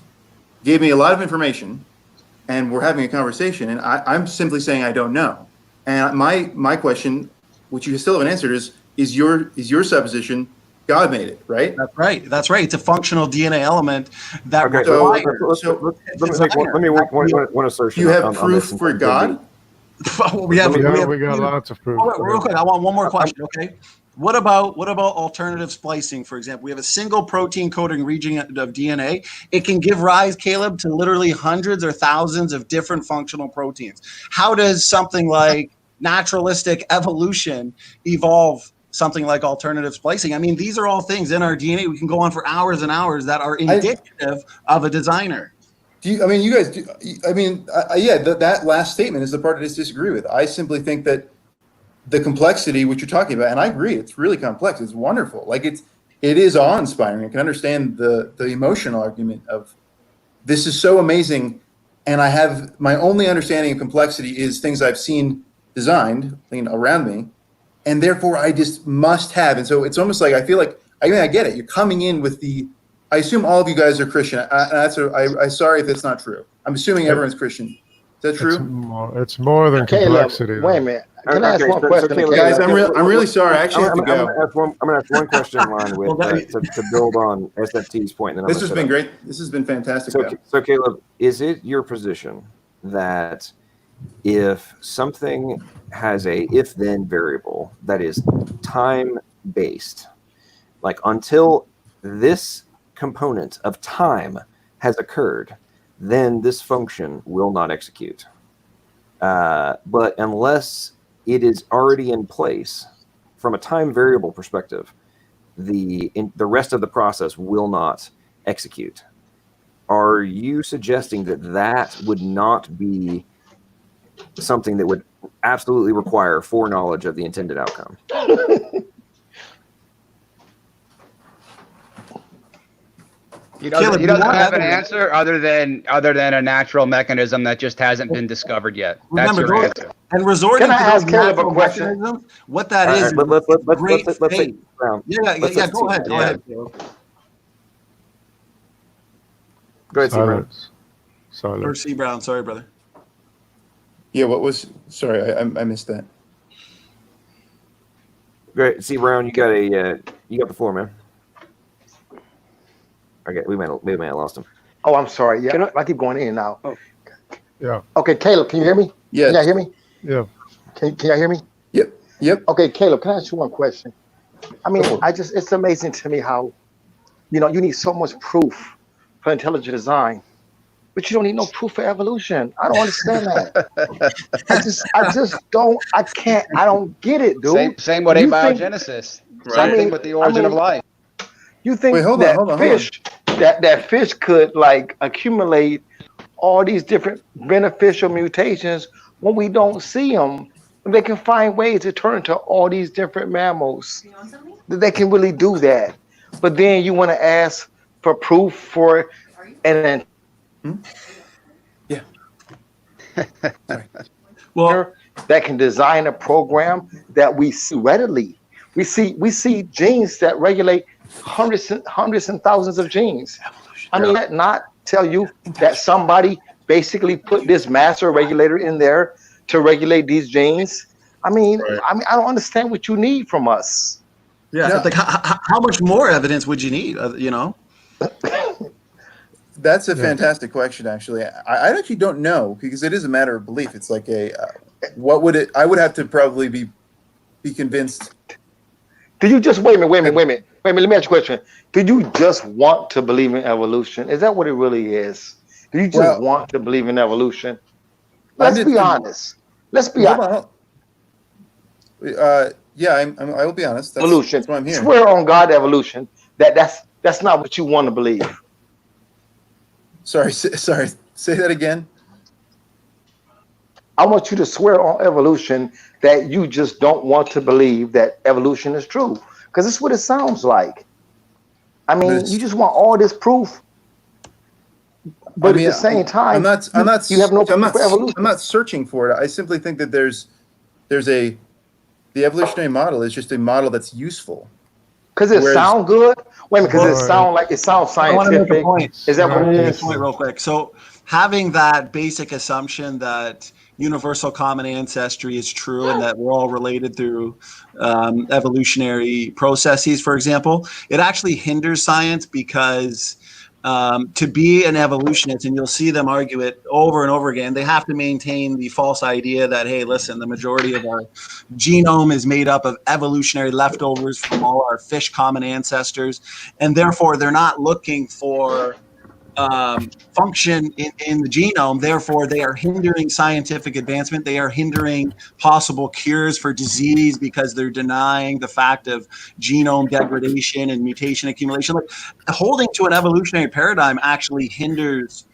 gave me a lot of information, and we're having a conversation, and I'm simply saying I don't know. And my question, which you still haven't answered, is your supposition God made it, right? That's right. It's a functional DNA element that requires. Let me one assertion. You have proof for God? we got lots of proof. Real quick, I want one more question. Okay, what about alternative splicing? For example, we have a single protein coding region of DNA. It can give rise, Caleb, to literally hundreds or thousands of different functional proteins. How does something like naturalistic evolution evolve something like alternative splicing? I mean, these are all things in our DNA. We can go on for hours and hours that are indicative of a designer. That last statement is the part I just disagree with. I simply think that the complexity, which you're talking about, and I agree, it's really complex. It's wonderful. Like, it is awe-inspiring. I can understand the emotional argument of this is so amazing, and I have my only understanding of complexity is things I've seen designed around me, and therefore I just must have. And so it's almost like I feel like I get it. You're coming in with the. I assume all of you guys are Christian. I'm sorry if that's not true. I'm assuming everyone's Christian. Is that true? It's more than complexity. Wait a minute. Can I ask one question? Guys, I'm really sorry. I actually have to go. I'm going to ask one question in line with to build on SFT's point. This has been great. This has been fantastic. So Caleb, is it your position that if something has a if-then variable that is time-based, like until this component of time has occurred, then this function will not execute. But unless it is already in place from a time variable perspective, the rest of the process will not execute. Are you suggesting that would not be something that would absolutely require foreknowledge of the intended outcome? He doesn't have an answer other than a natural mechanism that just hasn't been discovered yet. That's your answer. And resorting to those natural mechanisms, what that is. Let's take Brown. Yeah. Go ahead. Go ahead. Go ahead, C. Brown. Or C. Brown. Sorry, brother. Yeah. What was? Sorry, I missed that. Great, C. Brown. You got the floor, man. Okay, we may have lost him. Oh, I'm sorry. Yeah, I keep going in and out. Oh. Yeah. Okay, Caleb, can you hear me? Yes. Can y'all hear me? Yeah. Can y'all hear me? Yep. Okay, Caleb, can I ask you one question? I mean, it's amazing to me how, you need so much proof for intelligent design, but you don't need no proof for evolution. I don't understand that. I don't get it, dude. Same with abiogenesis. Same thing with the origin of life. You think Hold on. that fish could like accumulate all these different beneficial mutations when we don't see them? They can find ways to turn into all these different mammals. They can really do that. But then you want to ask for proof for an Yeah. well, that can design a program that we see readily. We see genes that regulate hundreds and thousands of genes. I mean, that not tell you that somebody basically put this master regulator in there to regulate these genes? I mean, I don't understand what you need from us. Yeah, no. Like how much more evidence would you need? That's a fantastic question. Actually, I actually don't know, because it is a matter of belief. It's like what would it? I would have to probably be convinced. Do you just wait a minute? Let me ask you a question. Do you just want to believe in evolution? Is that what it really is? Do you just want to believe in evolution? Let's be honest. Let's be honest. Yeah, I will be honest. Evolution. That's why I'm here. Swear on God, evolution. That's not what you want to believe. Sorry. Say that again. I want you to swear on evolution that you just don't want to believe that evolution is true, because it's what it sounds like. I mean, you just want all this proof, but at the same time, you have no proof for evolution. I'm not searching for it. I simply think that the evolutionary model is just a model that's useful. Because it sounds good. Wait a minute, because it sounds scientific. I want to make a point. Is that what it is? Point real quick. So having that basic assumption that universal common ancestry is true and that we're all related through evolutionary processes, for example, it actually hinders science, because to be an evolutionist, and you'll see them argue it over and over again, they have to maintain the false idea that, hey, listen, the majority of our genome is made up of evolutionary leftovers from all our fish common ancestors, and therefore they're not looking for function in the genome. Therefore, they are hindering scientific advancement. They are hindering possible cures for disease, because they're denying the fact of genome degradation and mutation accumulation. Like, holding to an evolutionary paradigm actually hinders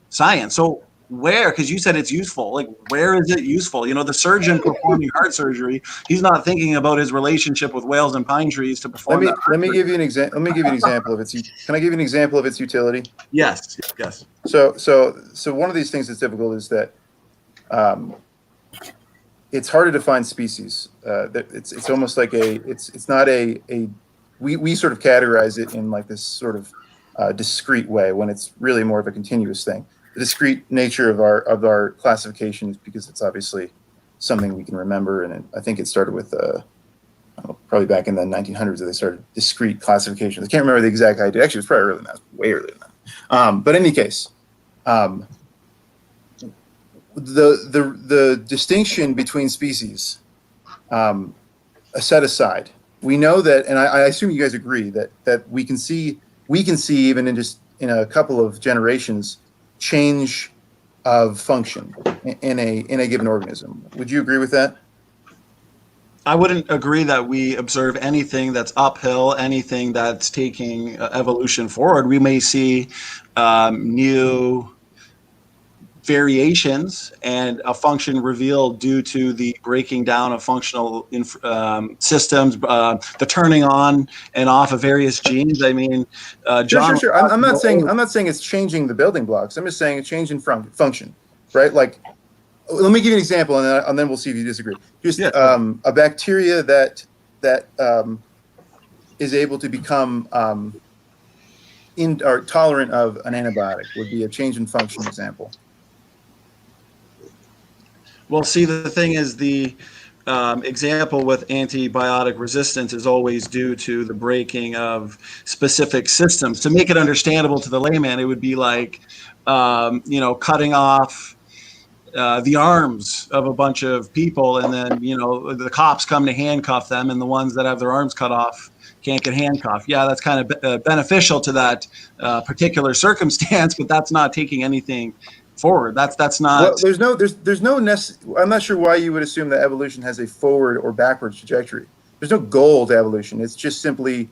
science. So because you said it's useful, like, where is it useful? The surgeon performing heart surgery, he's not thinking about his relationship with whales and pine trees to perform that. Let me give you an example. Of its. Can I give you an example of its utility? Yes. So one of these things that's difficult is that it's hard to define species. It's almost like it's not we sort of categorize it in like this sort of discrete way, when it's really more of a continuous thing. The discrete nature of our classification is because it's obviously something we can remember, and I think it started with probably back in the 1900s that they started discrete classifications. I can't remember the exact idea. Actually, it was probably earlier than that, way earlier than that. But in any case, the distinction between species set aside, we know that, and I assume you guys agree that we can see even in a couple of generations change of function in a given organism. Would you agree with that? I wouldn't agree that we observe anything that's uphill, anything that's taking evolution forward. We may see new variations and a function revealed due to the breaking down of functional systems, the turning on and off of various genes. I mean, John. Sure. I'm not saying it's changing the building blocks. I'm just saying it's changing function, right? Like, let me give you an example, and then we'll see if you disagree. Just a bacteria that is able to become or tolerant of an antibiotic would be a change in function example. Well, see, the thing is, example with antibiotic resistance is always due to the breaking of specific systems. To make it understandable to the layman, it would be like, cutting off the arms of a bunch of people, and then, the cops come to handcuff them, and the ones that have their arms cut off can't get handcuffed. Yeah, that's kind of beneficial to that particular circumstance, but that's not taking anything forward. That's not. Well, there's no I'm not sure why you would assume that evolution has a forward or backwards trajectory. There's no goal to evolution. It's just simply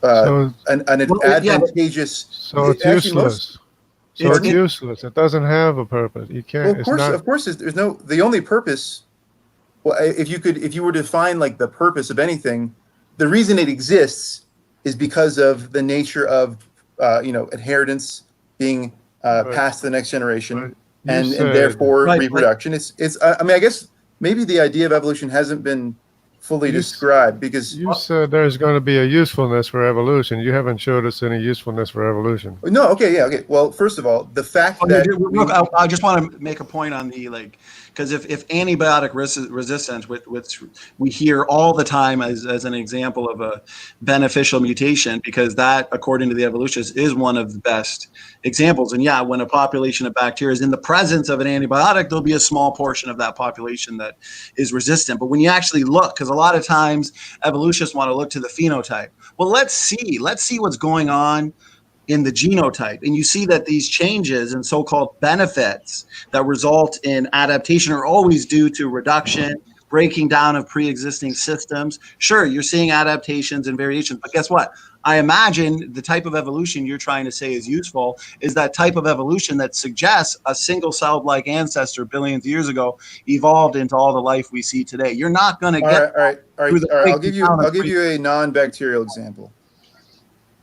an advantageous. So it's useless. It's useless. It doesn't have a purpose. You can't. Well, of course, there's no. The only purpose. Well, if you were to define like the purpose of anything, the reason it exists is because of the nature of inheritance being passed to the next generation, and therefore reproduction. It's. I mean, I guess maybe the idea of evolution hasn't been fully described, because you said there's going to be a usefulness for evolution. You haven't showed us any usefulness for evolution. No. Okay. Well, first of all, the fact that I just want to make a point on the because if antibiotic resistance, which we hear all the time as an example of a beneficial mutation, because that, according to the evolutionists, is one of the best examples. And yeah, when a population of bacteria is in the presence of an antibiotic, there'll be a small portion of that population that is resistant. But when you actually look, because a lot of times evolutionists want to look to the phenotype. Well, let's see what's going on in the genotype, and you see that these changes and so-called benefits that result in adaptation are always due to reduction, breaking down of pre-existing systems. Sure, you're seeing adaptations and variations, but guess what? I imagine the type of evolution you're trying to say is useful is that type of evolution that suggests a single-celled like ancestor billions of years ago evolved into all the life we see today. You're not going to get. All right. I'll give you a non-bacterial example.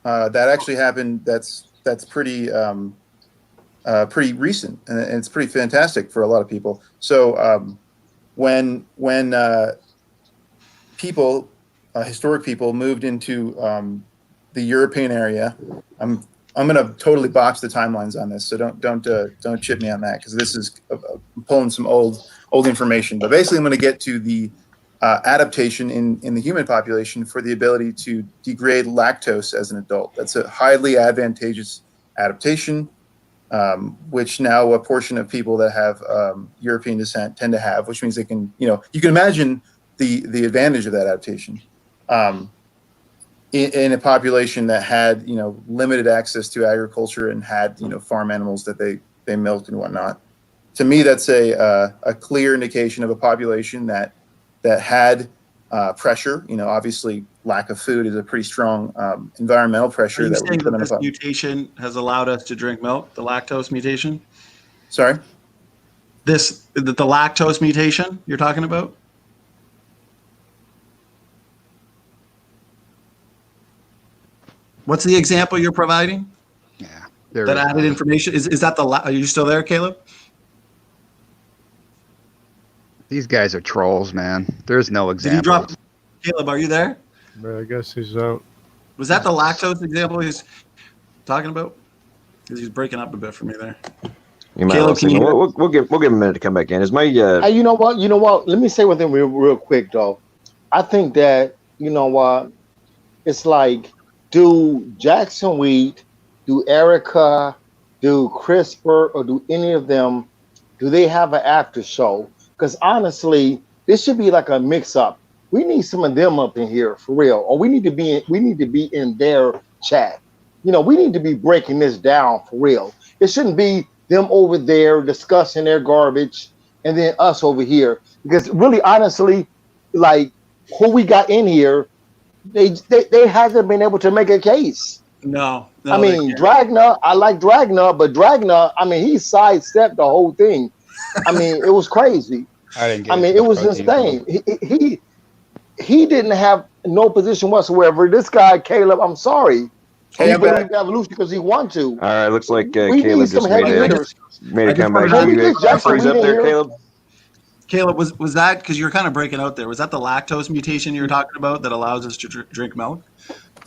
That actually happened. That's pretty pretty recent, and it's pretty fantastic for a lot of people. So when people, historic people, moved into the European area, I'm going to totally botch the timelines on this, so don't chip me on that, because this is pulling some old information. But basically, I'm going to get to the adaptation in the human population for the ability to degrade lactose as an adult. That's a highly advantageous adaptation, which now a portion of people that have European descent tend to have, which means they can, you can imagine the advantage of that adaptation in a population that had, limited access to agriculture and had, farm animals that they milked and whatnot. To me, that's a clear indication of a population that had pressure. Obviously, lack of food is a pretty strong environmental pressure. Are you saying that this mutation has allowed us to drink milk, the lactose mutation? Sorry? The lactose mutation you're talking about? What's the example you're providing? Yeah. That added information? Is that are you still there, Caleb? These guys are trolls, man. There's no example. Caleb, are you there? I guess he's out. Was that the lactose example he's talking about? Because he's breaking up a bit for me there. Caleb, we'll give him a minute to come back in. Is my Hey, you know what? Let me say one thing real quick though. I think that it's like, do Jackson Wheat, do Erica, do CRISPR, or do any of them? Do they have an after show? Because honestly, this should be like a mix-up. We need some of them up in here for real, or we need to be in their chat. We need to be breaking this down for real. It shouldn't be them over there discussing their garbage and then us over here. Because really, honestly, like who we got in here, they hasn't been able to make a case. No. I mean, Dragna, I like Dragna, but Dragna, I mean, he sidestepped the whole thing. I mean, it was crazy. It was insane. He didn't have no position whatsoever. This guy, Caleb, I'm sorry. He believed evolution because he wanted to. All right, looks like Caleb just made a comeback. Freeze up there, Caleb. Caleb, was that because you're kind of breaking out there? Was that the lactose mutation you were talking about that allows us to drink milk?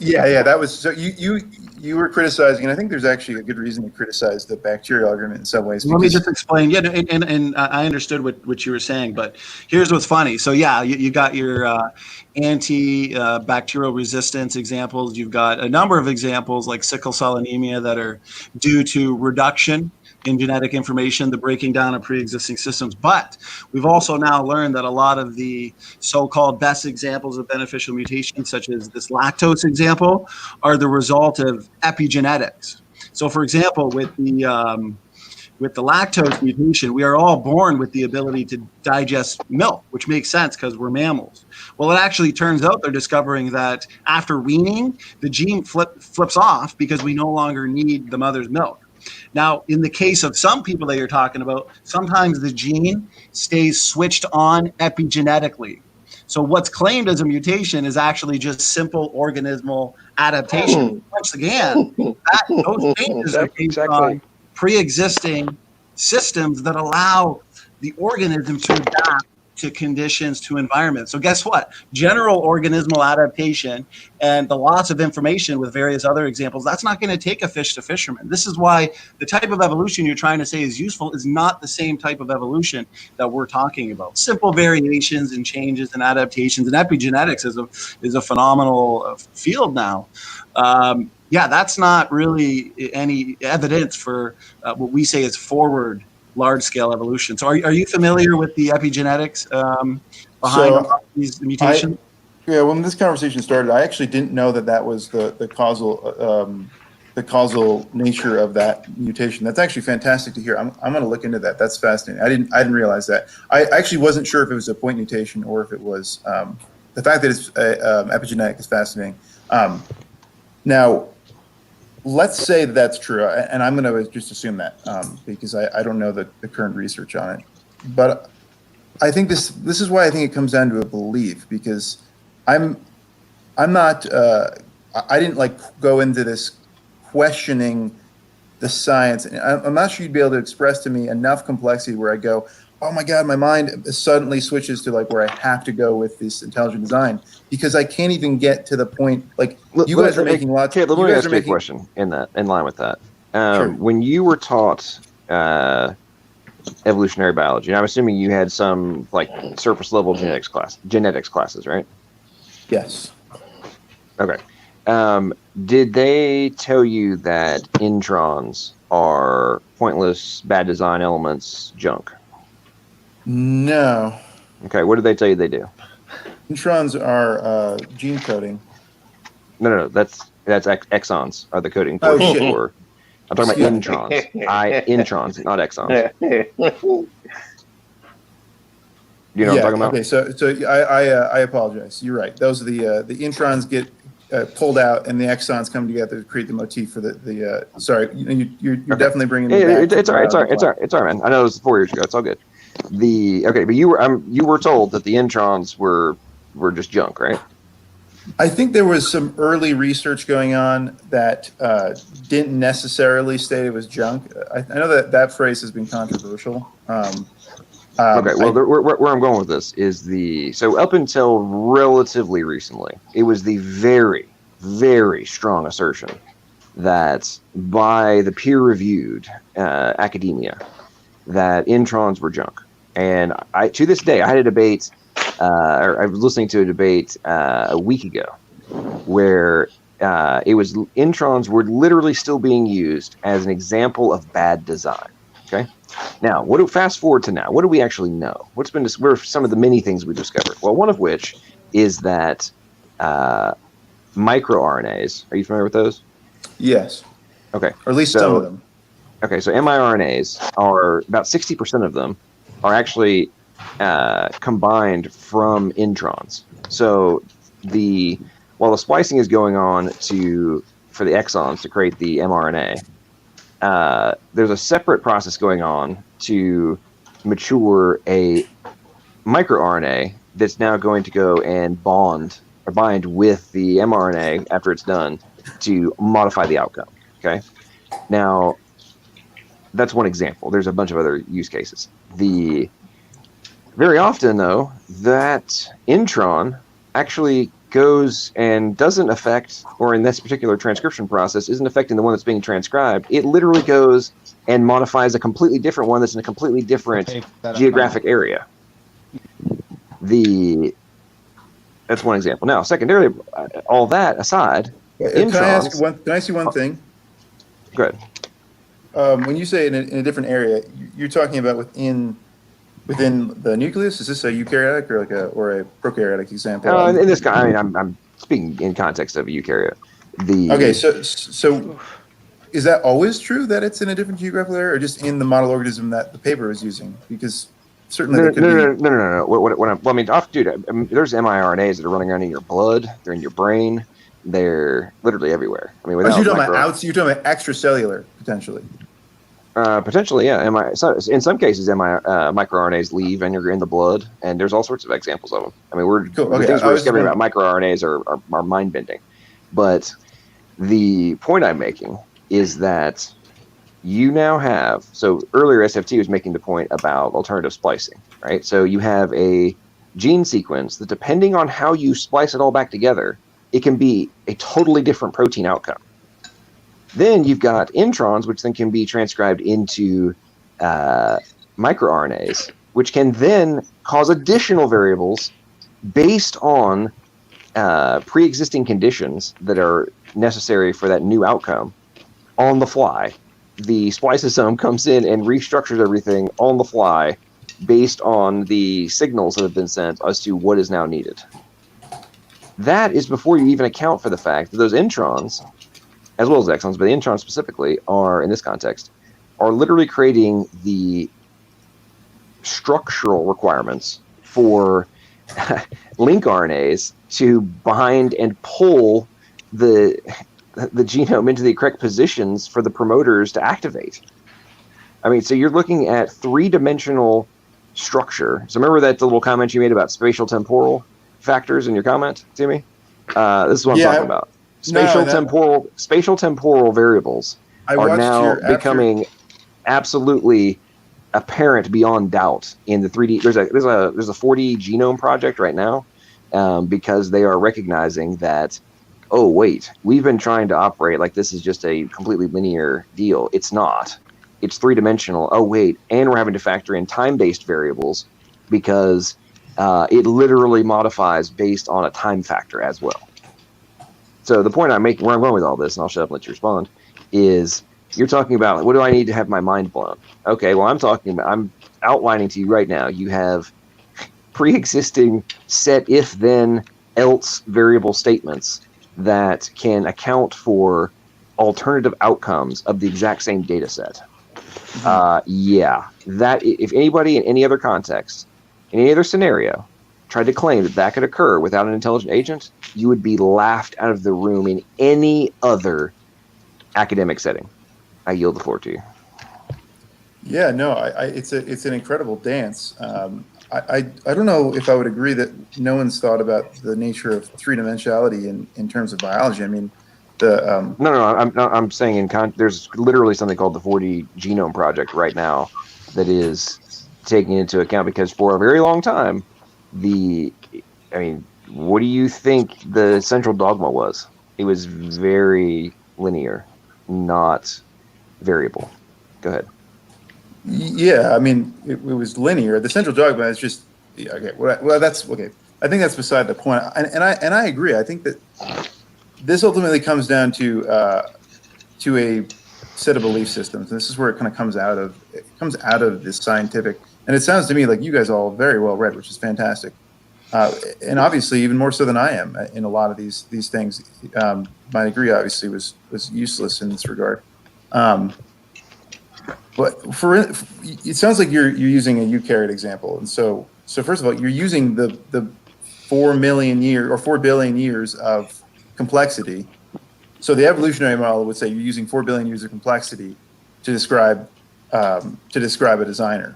Yeah. That was so you were criticizing, and I think there's actually a good reason to criticize the bacterial argument in some ways. Let me just explain. Yeah, and I understood what you were saying, but here's what's funny. So yeah, you got your anti-bacterial resistance examples. You've got a number of examples like sickle cell anemia that are due to reduction in genetic information, the breaking down of pre-existing systems. But we've also now learned that a lot of the so-called best examples of beneficial mutations, such as this lactose example, are the result of epigenetics. So, for example, with the lactose mutation, we are all born with the ability to digest milk, which makes sense because we're mammals. Well, it actually turns out they're discovering that after weaning, the gene flips off because we no longer need the mother's milk. Now, in the case of some people that you're talking about, sometimes the gene stays switched on epigenetically. So what's claimed as a mutation is actually just simple organismal adaptation. Once again, those changes are based on pre-existing systems that allow the organism to adapt to conditions, to environment. So guess what? General organismal adaptation and the loss of information with various other examples, that's not going to take a fish to fisherman. This is why the type of evolution you're trying to say is useful is not the same type of evolution that we're talking about. Simple variations and changes and adaptations, and epigenetics is a phenomenal field now. Yeah, that's not really any evidence for what we say is forward large-scale evolution. So are you familiar with the epigenetics behind these mutations? When this conversation started, I actually didn't know that was the causal nature of that mutation. That's actually fantastic to hear. I'm going to look into that. That's fascinating. I didn't realize that. I actually wasn't sure if it was a point mutation or if it was the fact that it's epigenetic is fascinating. Now, let's say that's true, and I'm going to just assume that because I don't know the current research on it. But I think this is why I think it comes down to a belief, because I'm not I didn't go into this questioning the science. I'm not sure you'd be able to express to me enough complexity where I go, oh my God, my mind suddenly switches to where I have to go with this intelligent design, because I can't even get to the point. You guys are making lots. Okay, let me ask you a question in line with that. Sure. When you were taught evolutionary biology, and I'm assuming you had some surface level genetics classes, right? Yes. Okay. Did they tell you that introns are pointless, bad design elements, junk? No. Okay, what did they tell you they do? Introns are gene coding. No, that's exons are the coding Oh, portion. shit. I'm talking about introns. Introns, not exons. You know what I'm talking about? Okay, so I apologize. You're right. Those are the introns get pulled out, and the exons come together to create the motif for the. Sorry, you're definitely bringing me back. It's all right, man. I know it was 4 years ago. It's all good. But you were told that the introns were just junk, right? I think there was some early research going on that didn't necessarily state it was junk. I know that phrase has been controversial. Okay, well, where I'm going with this is so up until relatively recently, it was the very, very strong assertion that by the peer-reviewed academia that introns were junk. And to this day, I had a debate, or I was listening to a debate a week ago where it was introns were literally still being used as an example of bad design. Okay. Now, fast forward to now? What do we actually know? What are some of the many things we discovered? Well, one of which is that microRNAs. Are you familiar with those? Yes. Okay. Or at least some of them. Okay, so miRNAs are about 60% of them are actually combined from introns. So while the splicing is going on for the exons to create the mRNA, there's a separate process going on to mature a microRNA that's now going to go and bind with the mRNA after it's done to modify the outcome. Okay. Now, that's one example. There's a bunch of other use cases. Very often, though, that intron actually goes and doesn't affect, or in this particular transcription process, isn't affecting the one that's being transcribed. It literally goes and modifies a completely different one that's in a completely different geographic area. That's one example. Now, secondarily, all that aside, can I ask you one thing? Go ahead. When you say in a different area, you're talking about within the nucleus. Is this a eukaryotic or a prokaryotic example? In this guy, I mean, I'm speaking in context of a eukaryote. Okay, so is that always true that it's in a different geographical area, or just in the model organism that the paper is using? Because certainly no. Dude, there's miRNAs that are running around in your blood. They're in your brain. They're literally everywhere. I mean, you're talking about extracellular potentially. Potentially, yeah. So in some cases, microRNAs leave and you're in the blood, and there's all sorts of examples of them. I mean, the things we're discovering about microRNAs are mind bending. But the point I'm making is that you now have. So earlier, SFT was making the point about alternative splicing, right? So you have a gene sequence that, depending on how you splice it all back together, it can be a totally different protein outcome. Then you've got introns, which then can be transcribed into microRNAs, which can then cause additional variables based on pre-existing conditions that are necessary for that new outcome on the fly. The spliceosome comes in and restructures everything on the fly based on the signals that have been sent as to what is now needed. That is before you even account for the fact that those introns, as well as exons, but the introns specifically, are, in this context, are literally creating the structural requirements for link RNAs to bind and pull the genome into the correct positions for the promoters to activate. I mean, so you're looking at three-dimensional structure. So remember that little comment you made about spatial temporal factors in your comment, Timmy? This is what I'm talking about. Spatial temporal variables are now becoming absolutely apparent beyond doubt in the 3D. There's a 4D genome project right now because they are recognizing that, oh wait, we've been trying to operate like this is just a completely linear deal. It's not. It's three-dimensional. Oh wait, and we're having to factor in time-based variables because it literally modifies based on a time factor as well. So the point I'm making, where I'm going with all this, and I'll shut up and let you respond, is you're talking about, what do I need to have my mind blown? Okay, well, I'm outlining to you right now, you have pre-existing set if then else variable statements that can account for alternative outcomes of the exact same data set. That if anybody in any other context, in any other scenario, tried to claim that could occur without an intelligent agent, you would be laughed out of the room in any other academic setting. I yield the floor to you. Yeah, no, it's an incredible dance. I don't know if I would agree that no one's thought about the nature of three-dimensionality in terms of biology. I mean, I'm saying there's literally something called the 4D Genome Project right now that is taking into account, because for a very long time, what do you think the central dogma was? It was very linear, not variable. Go ahead. Yeah, I mean, it was linear. The central dogma is just okay. Well, that's okay. I think that's beside the point. And I agree. I think that this ultimately comes down to a set of belief systems, and this is where it kind of comes out of. It comes out of this scientific. And it sounds to me like you guys are all very well read, which is fantastic. And obviously, even more so than I am in a lot of these things. My degree obviously was useless in this regard. But it sounds like you're using a eukaryote example, and so first of all, you're using the 4 billion years of complexity. So the evolutionary model would say you're using 4 billion years of complexity to describe a designer.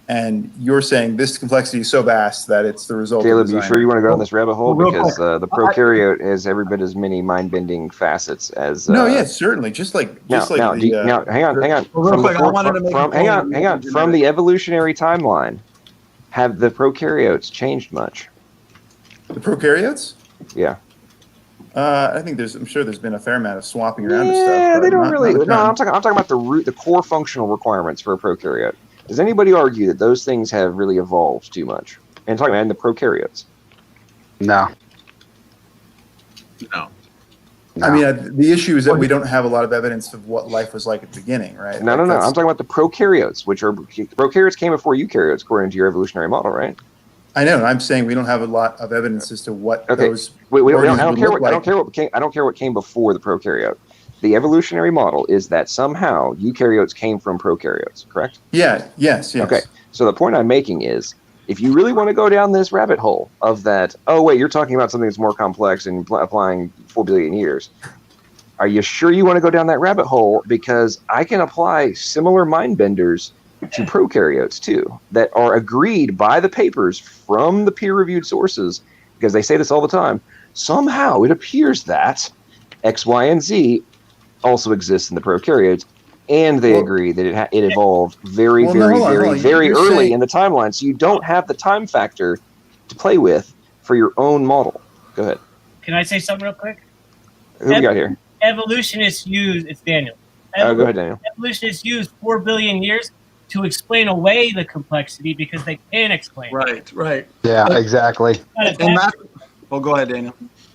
And you're saying this complexity is so vast that it's the result Caleb, of design. you sure you want to go down this rabbit hole? Because the prokaryote has every bit as many mind-bending facets as... No, yeah, certainly. Hang on. From the evolutionary timeline, have the prokaryotes changed much? The prokaryotes? Yeah. I think I'm sure there's been a fair amount of swapping around of stuff. Yeah, they don't really. Not No, I'm talking about the core functional requirements for a prokaryote. Does anybody argue that those things have really evolved too much? And talking about the prokaryotes. No. I mean, the issue is that we don't have a lot of evidence of what life was like at the beginning, right? No. I'm talking about the prokaryotes, which are prokaryotes came before eukaryotes, according to your evolutionary model, right? I know. I'm saying we don't have a lot of evidence as to what those. I don't care what came before the prokaryote. The evolutionary model is that somehow eukaryotes came from prokaryotes, correct? Yeah. Yes. Okay. So the point I'm making is, if you really want to go down this rabbit hole of that, oh wait, you're talking about something that's more complex and applying 4 billion years. Are you sure you want to go down that rabbit hole? Because I can apply similar mind benders to prokaryotes too, that are agreed by the papers from the peer-reviewed sources, because they say this all the time. Somehow it appears that X, Y, and Z also exists in the prokaryotes, and they agree that it evolved very early in the timeline. So you don't have the time factor to play with for your own model. Go ahead. Can I say something real quick? Who we got here? Evolutionists use, it's Daniel. Go ahead, Daniel. Evolutionists use 4 billion years to explain away the complexity because they can't explain it. Right. Yeah, exactly. And that's, go ahead, Daniel.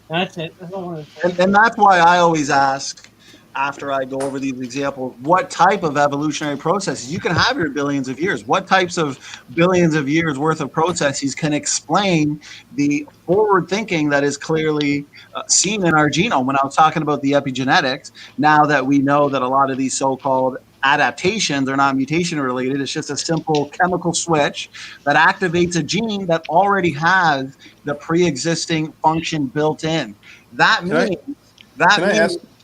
That's it. And that's why I always ask, after I go over these examples, what type of evolutionary processes? You can have your billions of years. What types of billions of years worth of processes can explain the forward thinking that is clearly seen in our genome? When I was talking about the epigenetics, now that we know that a lot of these so-called adaptations are not mutation related, it's just a simple chemical switch that activates a gene that already has the pre-existing function built in. That means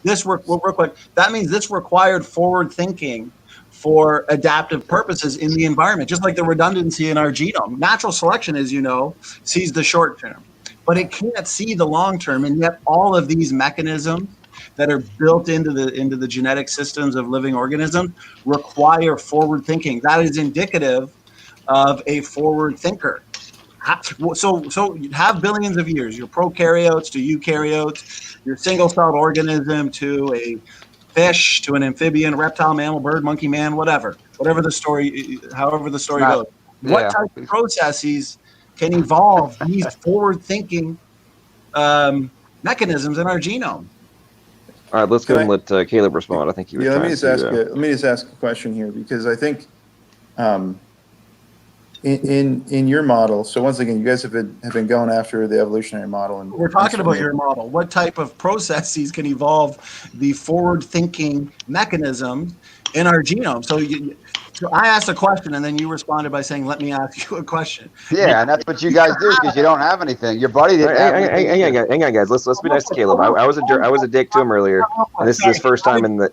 this required forward thinking for adaptive purposes in the environment, just like the redundancy in our genome. Natural selection, as you know, sees the short term, but it can't see the long term. And yet all of these mechanisms that are built into the genetic systems of living organisms require forward thinking. That is indicative of a forward thinker. So you have billions of years, your prokaryotes to eukaryotes, your single-celled organism to a fish, to an amphibian, reptile, mammal, bird, monkey, man, whatever the story, however the story goes. What type of processes can evolve these forward-thinking mechanisms in our genome? All right, let's go and let Caleb respond. I think he was let me just ask a question here, because I think in your model, so once again, you guys have been going after the evolutionary model, and we're talking about your model. What type of processes can evolve the forward-thinking mechanisms in our genome? So I asked a question, and then you responded by saying, "Let me ask you a question." Yeah, and that's what you guys do because you don't have anything. Your buddy didn't have anything. Hang on, guys. Let's be nice to Caleb. I was a dick to him earlier, and this is his first time in the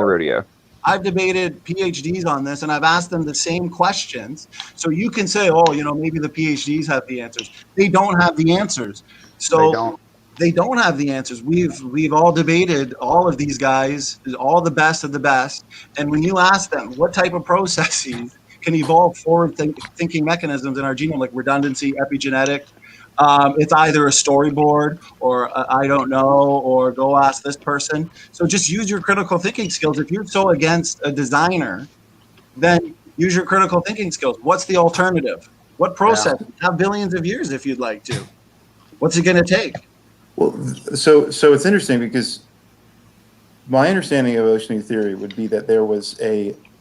rodeo. I've debated PhDs on this, and I've asked them the same questions. So you can say, "Oh, maybe the PhDs have the answers." They don't have the answers. So they don't have the answers. We've all debated all of these guys, all the best of the best. And when you ask them what type of processes can evolve forward-thinking mechanisms in our genome, like redundancy, epigenetic, it's either a storyboard or I don't know, or go ask this person. So just use your critical thinking skills. If you're so against a designer, then use your critical thinking skills. What's the alternative? What process? Have billions of years if you'd like to. What's it going to take? Well, so it's interesting because my understanding of evolutionary theory would be that there was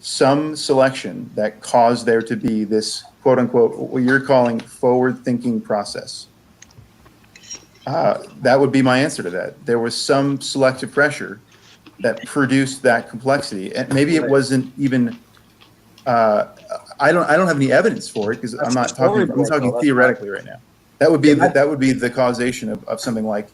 some selection that caused there to be this quote unquote what you're calling forward thinking process. That would be my answer to that. There was some selective pressure that produced that complexity, and maybe it wasn't even. I don't have any evidence for it because I'm talking theoretically right now. That would be the causation of something like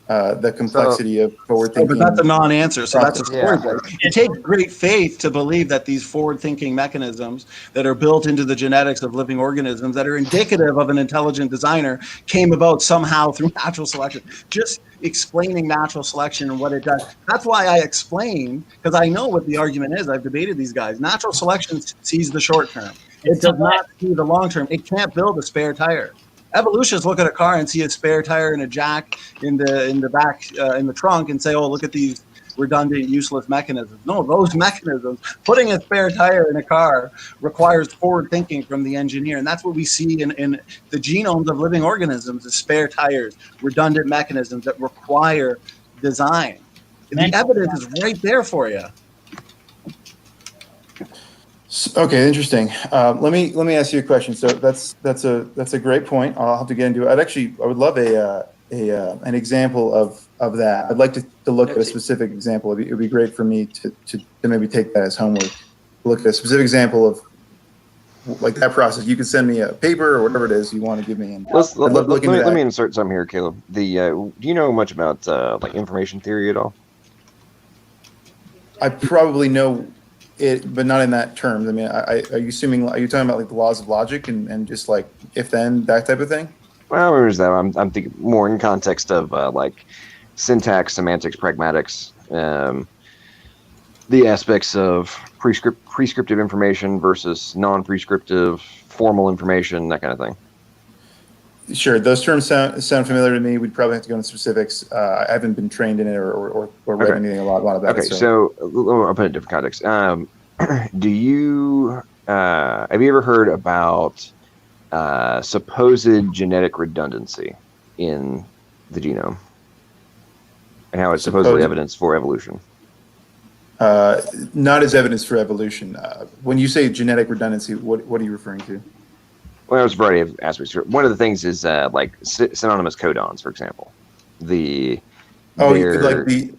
the complexity of forward thinking. But that's a non-answer. So that's a storyboard. It takes great faith to believe that these forward-thinking mechanisms that are built into the genetics of living organisms that are indicative of an intelligent designer came about somehow through natural selection. Just explaining natural selection and what it does. That's why I explain, because I know what the argument is. I've debated these guys. Natural selection sees the short term. It does not see the long term. It can't build a spare tire. Evolutionists look at a car and see a spare tire and a jack in the back in the trunk and say, "Oh, look at these redundant, useless mechanisms." No, those mechanisms, putting a spare tire in a car requires forward thinking from the engineer. And that's what we see in the genomes of living organisms, is spare tires, redundant mechanisms that require design. The evidence is right there for you. Okay, interesting. Let me ask you a question. So that's a great point. I'll have to get into it. I would love an example of that. I'd like to look at a specific example. It'd be great for me to maybe take that as homework. Look at a specific example of like that process. You can send me a paper or whatever it is you want to give me. And let me insert something here, Caleb. Do you know much about like information theory at all? I probably know it, but not in that terms. I mean, are you talking about like the laws of logic and just like if then that type of thing? Well, there's that. I'm thinking more in context of like syntax, semantics, pragmatics, the aspects of prescriptive information versus non-prescriptive formal information, that kind of thing. Sure, those terms sound familiar to me. We'd probably have to go into specifics. I haven't been trained in it or read anything a lot about it. Okay, so I'll put it in different context. Do you have you ever heard about supposed genetic redundancy in the genome and how it's supposedly evidence for evolution? Not as evidence for evolution. When you say genetic redundancy, what are you referring to? Well, there's a variety of aspects. One of the things is like synonymous codons, for example. There's the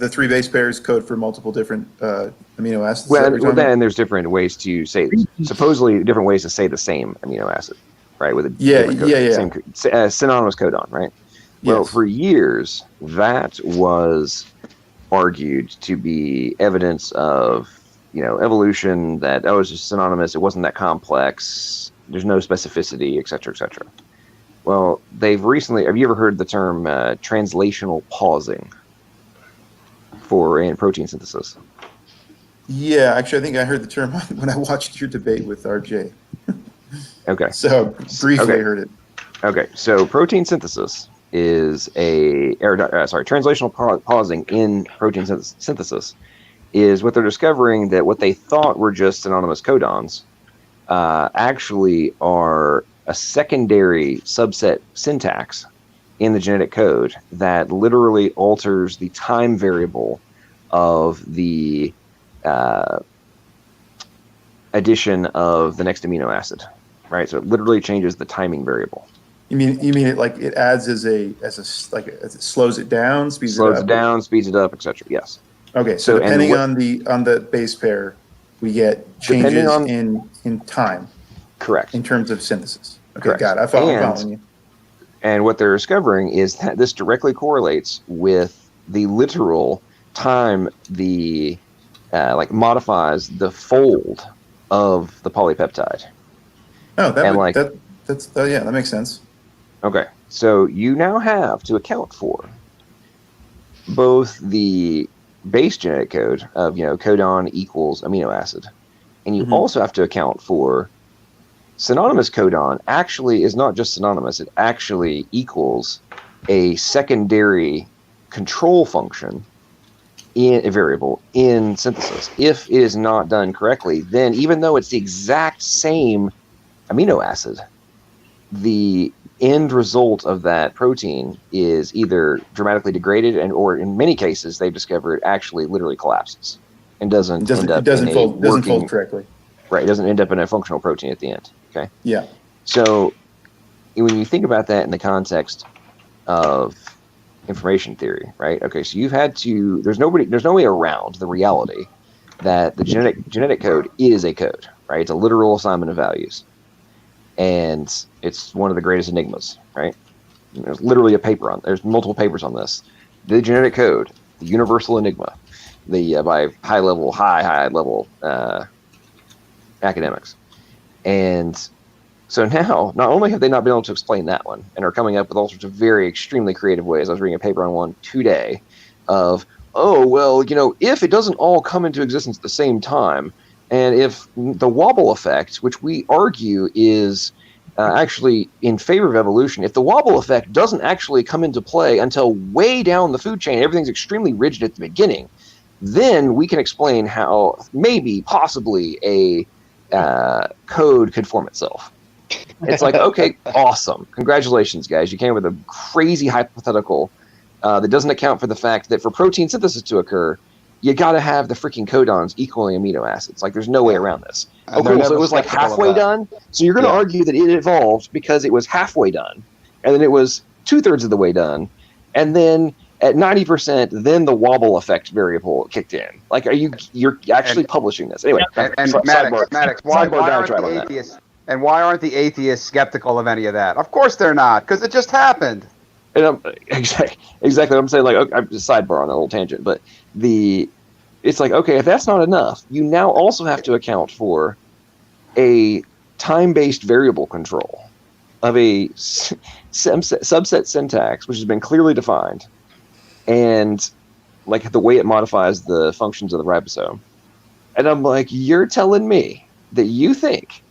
3 base pairs code for multiple different amino acids. Well, then there's different ways to say, supposedly different ways to say the same amino acid, right? With a same synonymous codon, right? Well, for years that was argued to be evidence of evolution, that it was just synonymous, it wasn't that complex, there's no specificity, etc., etc. Well, they've recently, have you ever heard the term translational pausing in protein synthesis? Yeah, actually, I think I heard the term when I watched your debate with RJ. Okay. So briefly heard it. Okay, so protein synthesis is translational pausing in protein synthesis is what they're discovering, that what they thought were just synonymous codons actually are a secondary subset syntax in the genetic code that literally alters the time variable of the addition of the next amino acid, right? So it literally changes the timing variable. You mean it like it adds as it slows it down, speeds it up, etc. Yes. Okay, so depending on the base pair, we get changes in time. Correct. In terms of synthesis. Okay, correct. Got it. I'm following you. And what they're discovering is that this directly correlates with the literal time the modifies the fold of the polypeptide. Oh, that makes sense. Okay, so you now have to account for both the base genetic code of codon equals amino acid, and you also have to account for synonymous codon actually is not just synonymous, it actually equals a secondary control function in a variable in synthesis. If it is not done correctly, then even though it's the exact same amino acid, the end result of that protein is either dramatically degraded or in many cases they've discovered actually literally collapses and doesn't fold correctly. Right, it doesn't end up in a functional protein at the end. Okay. Yeah. So when you think about that in the context of information theory, right? Okay, so you've had to. There's no way around the reality that the genetic code is a code, right? It's a literal assignment of values, and it's one of the greatest enigmas, right? There's literally there's multiple papers on this. The genetic code, the universal enigma, by high level academics. And so now, not only have they not been able to explain that one and are coming up with all sorts of very extremely creative ways. I was reading a paper on one today of, if it doesn't all come into existence at the same time, and if the wobble effect, which we argue is actually in favor of evolution. If the wobble effect doesn't actually come into play until way down the food chain, everything's extremely rigid at the beginning, then we can explain how maybe, possibly, a code could form itself. It's like, okay, awesome. Congratulations, guys. You came up with a crazy hypothetical that doesn't account for the fact that for protein synthesis to occur, you got to have the freaking codons equaling amino acids. Like, there's no way around this. Oh, cool. So it was like halfway done. So you're going to argue that it evolved because it was halfway done, and then it was 2/3 of the way done, and then at 90%, then the wobble effect variable kicked in. Like, you're actually publishing this anyway? And Maddox, why aren't the atheists skeptical of any of that? Of course they're not, because it just happened. And exactly. I'm saying, like, okay, I'm just sidebar on a little tangent, but it's like, okay, if that's not enough, you now also have to account for a time-based variable control of a subset syntax, which has been clearly defined, and like the way it modifies the functions of the ribosome. And I'm like, you're telling me that you think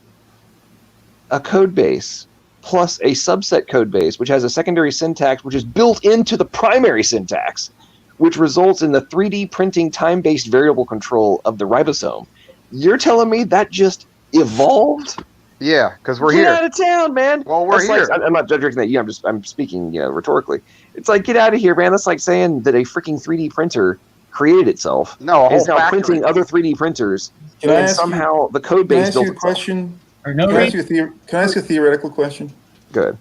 a code base plus a subset code base, which has a secondary syntax, which is built into the primary syntax, which results in the 3D printing time-based variable control of the ribosome. You're telling me that just evolved? Yeah, because we're here. Get out of town, man. Well, we're here. I'm not judging that you. I'm speaking, rhetorically. It's like, get out of here, man. That's like saying that a freaking 3D printer created itself. No, a whole is now factory. printing other 3D printers, Can somehow the code base built itself. Question? Can I ask you a theoretical question? Good.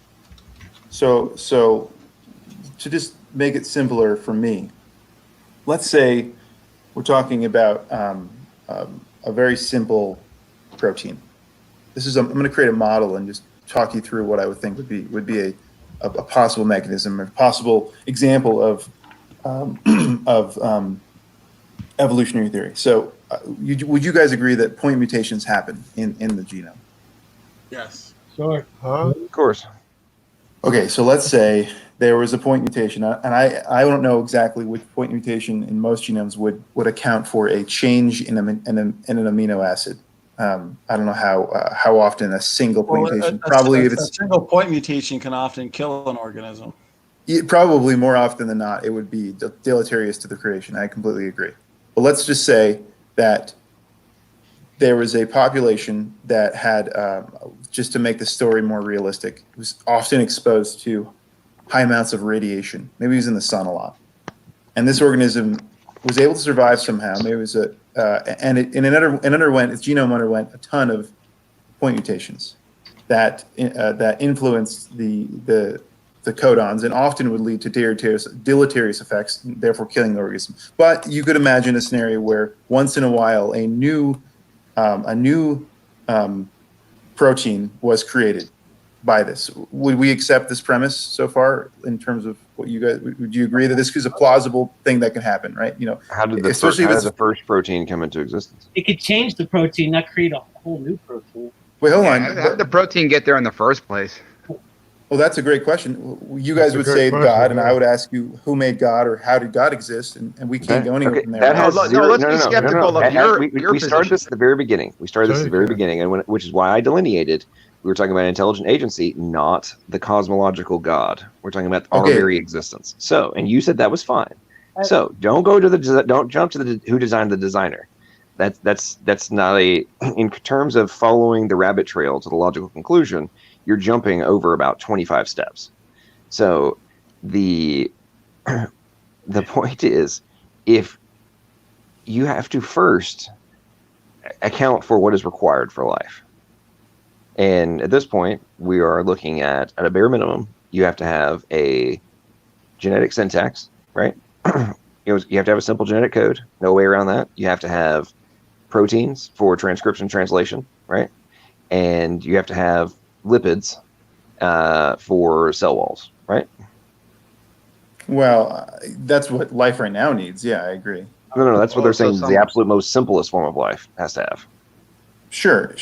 So to just make it simpler for me, let's say we're talking about a very simple protein. I'm going to create a model and just talk you through what I would think would be a possible mechanism, a possible example of evolutionary theory. So, would you guys agree that point mutations happen in the genome? Yes. Sure. Of course. Okay, so let's say there was a point mutation, and I don't know exactly which point mutation in most genomes would account for a change in an amino acid. I don't know how often a single point mutation. A single point mutation can often kill an organism. Probably more often than not, it would be deleterious to the creation. I completely agree. But let's just say that there was a population that had, just to make the story more realistic, was often exposed to high amounts of radiation. Maybe he was in the sun a lot. And this organism was able to survive somehow. Maybe it was its genome underwent a ton of point mutations that influenced the codons and often would lead to deleterious effects, therefore killing the organism. But you could imagine a scenario where once in a while a new protein was created by this. Would we accept this premise so far in terms of what you guys, would you agree that this is a plausible thing that can happen, right? How did the first protein come into existence? It could change the protein, not create a whole new protein. Wait, hold on. How did the protein get there in the first place? Well, that's a great question. You guys would say God, and I would ask you who made God or how did God exist, and we can't go anywhere from there. Let's be skeptical of your We started this at the very beginning. Which is why I delineated. We were talking about intelligent agency, not the cosmological God. We're talking about our very existence. So, and you said that was fine. So don't jump to who designed the designer. That's not in terms of following the rabbit trail to the logical conclusion. You're jumping over about 25 steps. So the point is, if you have to first account for what is required for life. And at this point, we are looking at a bare minimum, you have to have a genetic syntax, right? You have to have a simple genetic code, no way around that. You have to have proteins for transcription translation, right? And you have to have lipids for cell walls, right? Well, that's what life right now needs. Yeah, I agree. No, that's what they're saying. The absolute most simplest form of life has to have. Sure.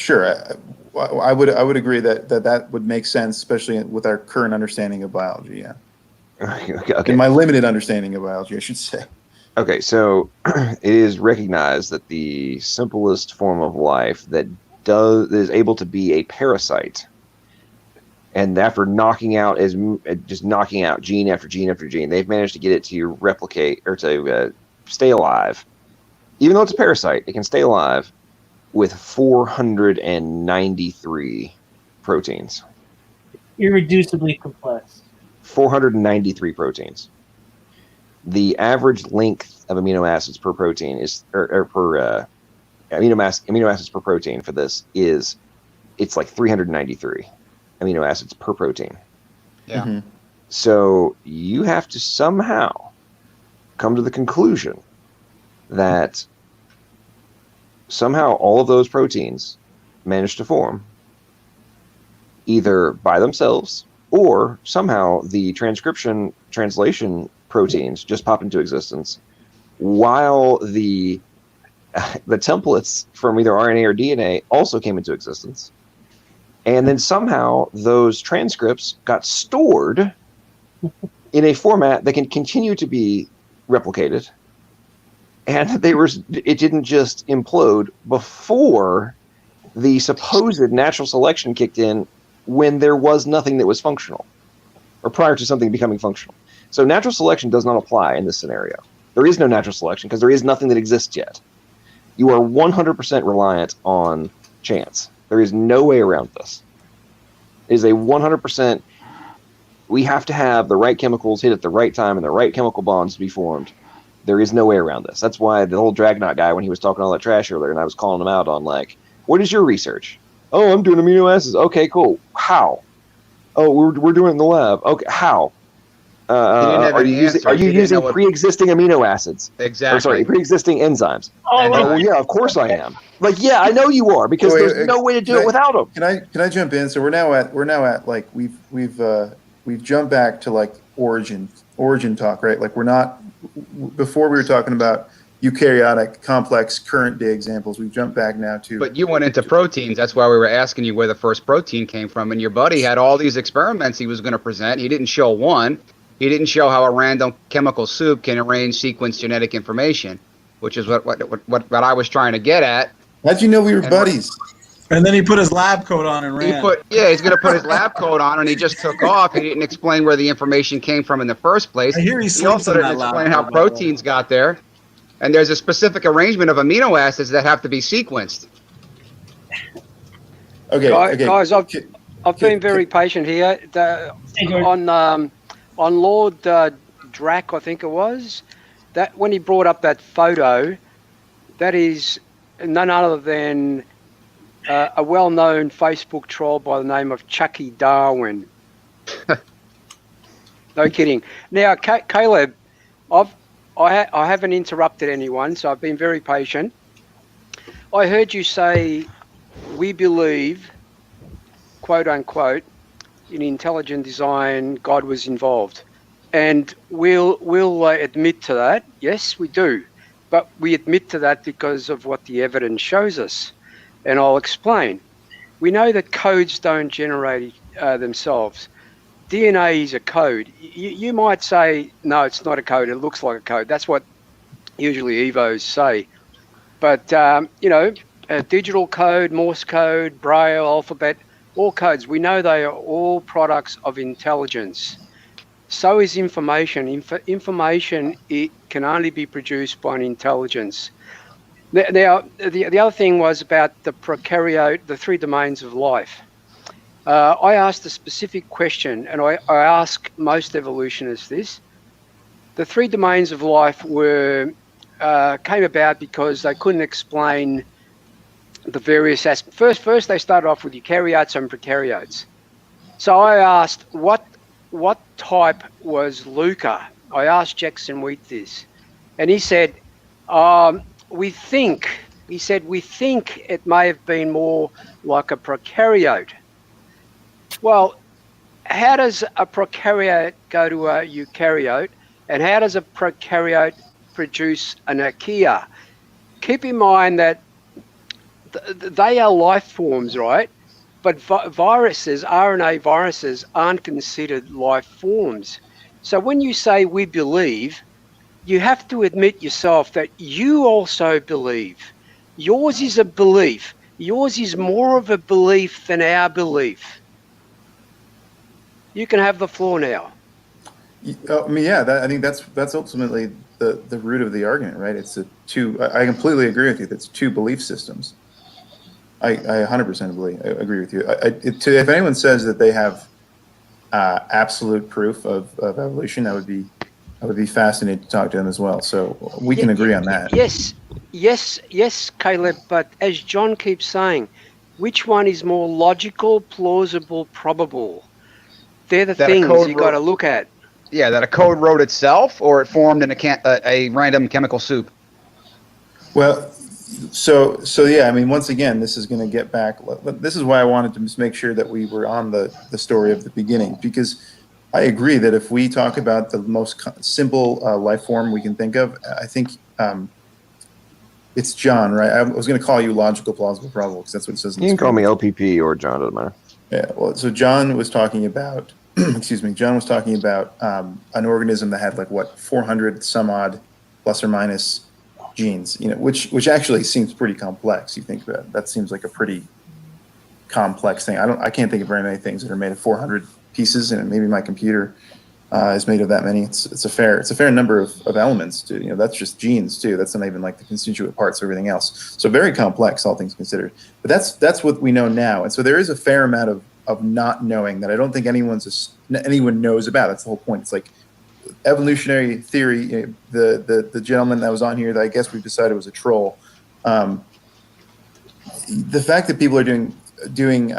I would agree that would make sense, especially with our current understanding of biology. Yeah. Okay. In my limited understanding of biology, I should say. Okay, so it is recognized that the simplest form of life that is able to be a parasite And after knocking out gene after gene after gene, they've managed to get it to replicate or to stay alive. Even though it's a parasite, it can stay alive with 493 proteins. Irreducibly complex. 493 proteins. The average length of amino acids per protein amino acids per protein for this it's like 393 amino acids per protein. Yeah. Mm-hmm. So you have to somehow come to the conclusion that somehow all of those proteins managed to form either by themselves or somehow the translation proteins just pop into existence while the templates from either RNA or DNA also came into existence. And then somehow those transcripts got stored in a format that can continue to be replicated. And it didn't just implode before the supposed natural selection kicked in when there was nothing that was functional, or prior to something becoming functional. So natural selection does not apply in this scenario. There is no natural selection because there is nothing that exists yet. You are 100% reliant on chance. There is no way around this. It is a 100%. We have to have the right chemicals hit at the right time and the right chemical bonds to be formed. There is no way around this. That's why the old Dragnot guy, when he was talking all that trash earlier, and I was calling him out on like, what is your research? Oh, I'm doing amino acids. Okay, cool. How? Oh, we're doing it in the lab. Okay, how? Are you using pre-existing amino acids? Exactly. Or sorry, pre-existing enzymes. Well, yeah, of course I am. Like, yeah, I know you are because there's no way to do it without them. Can I jump in? So we're now at like we've jumped back to like origin talk, right? Like we're not before we were talking about eukaryotic complex current day examples. We've jumped back now to. But you went into proteins. That's why we were asking you where the first protein came from. And your buddy had all these experiments he was going to present. He didn't show one. He didn't show how a random chemical soup can arrange sequence genetic information, which is what I was trying to get at. How'd you know we were buddies? And then he put his lab coat on and ran. He's going to put his lab coat on, and he just took off. He didn't explain where the information came from in the first place. I hear he also didn't explain how proteins got there. And there's a specific arrangement of amino acids that have to be sequenced. Okay, guys, I've been very patient here. On Lord Drac, I think it was, that when he brought up that photo, that is none other than a well-known Facebook troll by the name of Chucky Darwin. No kidding. Now, Caleb, I haven't interrupted anyone, so I've been very patient. I heard you say, we believe, quote unquote, in intelligent design, God was involved. And we'll admit to that. Yes, we do. But we admit to that because of what the evidence shows us. And I'll explain. We know that codes don't generate themselves. DNA is a code. You might say, no, it's not a code. It looks like a code. That's what usually EVOs say. But, digital code, Morse code, Braille, alphabet, all codes. We know they are all products of intelligence. So is information. Information, it can only be produced by an intelligence. Now, the other thing was about the prokaryote, the three domains of life. I asked a specific question, and I ask most evolutionists this. The three domains of life came about because they couldn't explain the various aspects. First, they started off with eukaryotes and prokaryotes. So I asked, what type was Luca? I asked Jackson Wheat this, and he said, we think it may have been more like a prokaryote. Well, how does a prokaryote go to a eukaryote, and how does a prokaryote produce an archaea? Keep in mind that they are life forms, right? But viruses, RNA viruses, aren't considered life forms. So when you say we believe, you have to admit yourself that you also believe. Yours is a belief. Yours is more of a belief than our belief. You can have the floor now. I mean, yeah, I think that's ultimately the root of the argument, right? It's I completely agree with you. That's two belief systems. I 100% agree with you. If anyone says that they have absolute proof of evolution, I would be fascinated to talk to them as well. So we can agree on that. Yes, Caleb. But as John keeps saying, which one is more logical, plausible, probable? They're the things you got to look at. Yeah, that a code wrote itself, or it formed in a random chemical soup. Well, so yeah. I mean, once again, this is going to get back. This is why I wanted to just make sure that we were on the story of the beginning, because I agree that if we talk about the most simple life form we can think of, I think it's John, right? I was going to call you logical, plausible, probable, because that's what it says in the You can call me LPP or John, doesn't matter. Yeah, well, so John was talking about, excuse me, John was talking about an organism that had 400 some odd plus or minus genes, which actually seems pretty complex. You think about it. That seems like a pretty complex thing. I can't think of very many things that are made of 400 pieces, and maybe my computer is made of that many. It's a fair number of elements too. That's just genes too. That's not even the constituent parts, everything else. So very complex, all things considered. But that's what we know now, and so there is a fair amount of not knowing that I don't think anyone knows about. That's the whole point. It's like evolutionary theory. The gentleman that was on here that I guess we decided was a troll. The fact that people are doing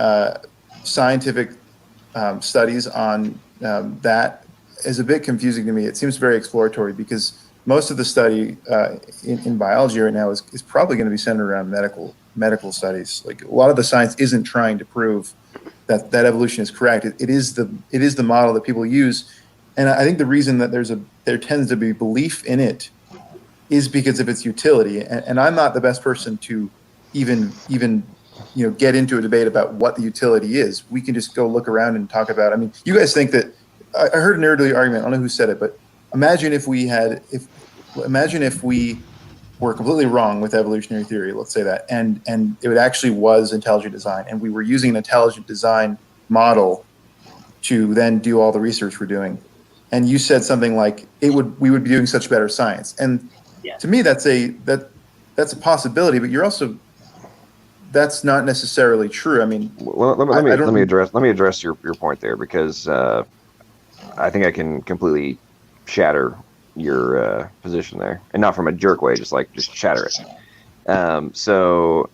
scientific studies on that is a bit confusing to me. It seems very exploratory because most of the study in biology right now is probably going to be centered around medical studies. A lot of the science isn't trying to prove that evolution is correct. It is the model that people use, and I think the reason that there tends to be belief in it is because of its utility. And I'm not the best person to even get into a debate about what the utility is. We can just go look around and talk about. I mean, you guys think that I heard an earlier argument. I don't know who said it, but imagine if we were completely wrong with evolutionary theory, let's say that, and it actually was intelligent design, and we were using an intelligent design model to then do all the research we're doing. And you said something like we would be doing such better science. And to me, that's a possibility, but that's not necessarily true. I mean, well, let me address your point there, because I think I can completely shatter your position there, and not from a jerk way, just shatter it. So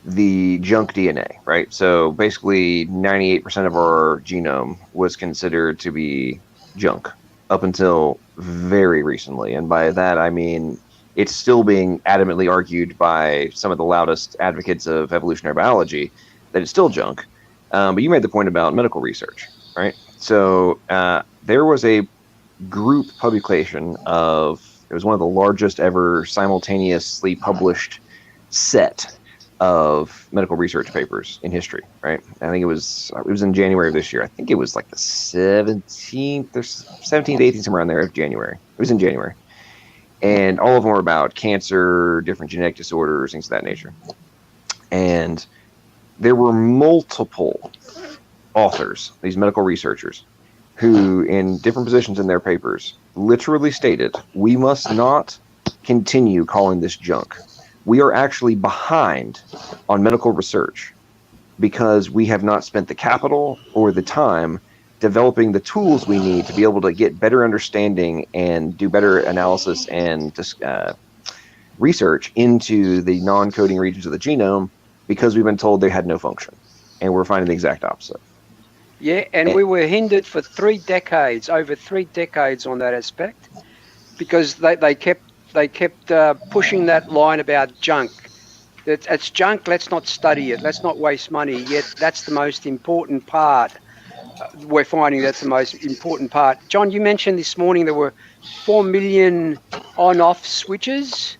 the junk DNA, right? So basically 98% of our genome was considered to be junk up until very recently. And by that, I mean, it's still being adamantly argued by some of the loudest advocates of evolutionary biology that it's still junk. But you made the point about medical research, right? So there was a group publication it was one of the largest ever simultaneously published set of medical research papers in history, right? I think it was in January of this year. I think it was the 17th or 17th, 18th, somewhere around there of January. It was in January. And all of them were about cancer, different genetic disorders, things of that nature. And there were multiple authors, these medical researchers, who in different positions in their papers literally stated, we must not continue calling this junk. We are actually behind on medical research because we have not spent the capital or the time developing the tools we need to be able to get better understanding and do better analysis and research into the non-coding regions of the genome, because we've been told they had no function. And we're finding the exact opposite. Yeah, and we were hindered for over 3 decades on that aspect, because they kept pushing that line about junk. It's junk, let's not study it, let's not waste money, yet that's the most important part. We're finding that's the most important part. John, you mentioned this morning there were 4 million on-off switches.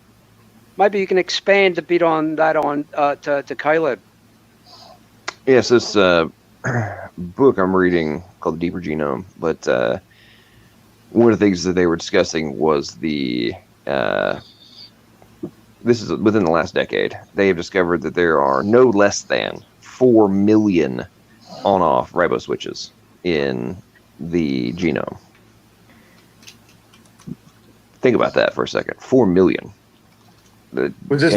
Maybe you can expand a bit on that to Caleb. Yes, this book I'm reading called The Deeper Genome, but one of the things that they were discussing was this is within the last decade, they have discovered that there are no less than 4 million on-off ribo switches in the genome. Think about that for a second. 4 million. Was this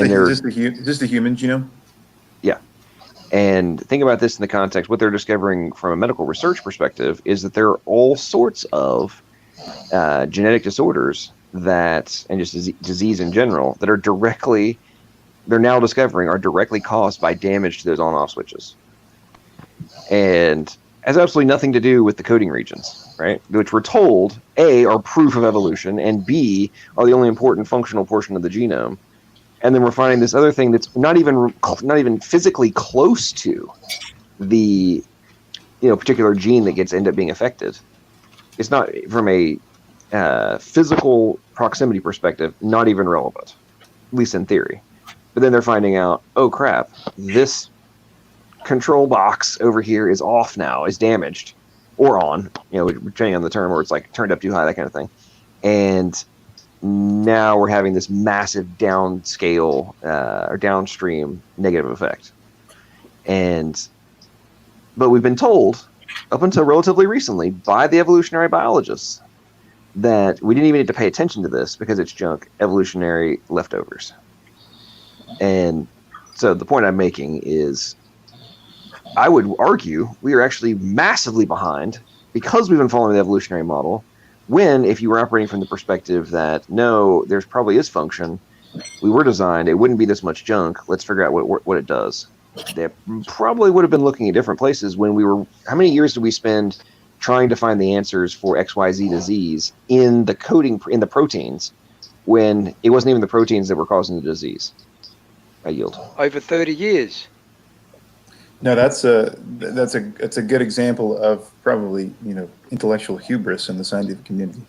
the human genome? Yeah. And think about this in the context, what they're discovering from a medical research perspective is that there are all sorts of genetic disorders that, and just disease in general, that are directly, they're now discovering are directly caused by damage to those on-off switches. And has absolutely nothing to do with the coding regions, right? Which we're told, A, are proof of evolution, and B, are the only important functional portion of the genome. And then we're finding this other thing that's not even physically close to the particular gene that end up being affected. It's not, from a physical proximity perspective, not even relevant, at least in theory. But then they're finding out, oh crap, this control box over here is off now, is damaged, or on, depending on the term, or it's like turned up too high, that kind of thing. And now we're having this massive downscale or downstream negative effect. But we've been told, up until relatively recently, by the evolutionary biologists, that we didn't even need to pay attention to this because it's junk, evolutionary leftovers. And so the point I'm making is, I would argue we are actually massively behind because we've been following the evolutionary model, when if you were operating from the perspective that, no, there's probably is function, we were designed, it wouldn't be this much junk, let's figure out what it does. They probably would have been looking at different places when we were, how many years did we spend trying to find the answers for XYZ disease in the coding, in the proteins, when it wasn't even the proteins that were causing the disease? I yield. Over 30 years. No, that's a good example of probably intellectual hubris in the scientific community.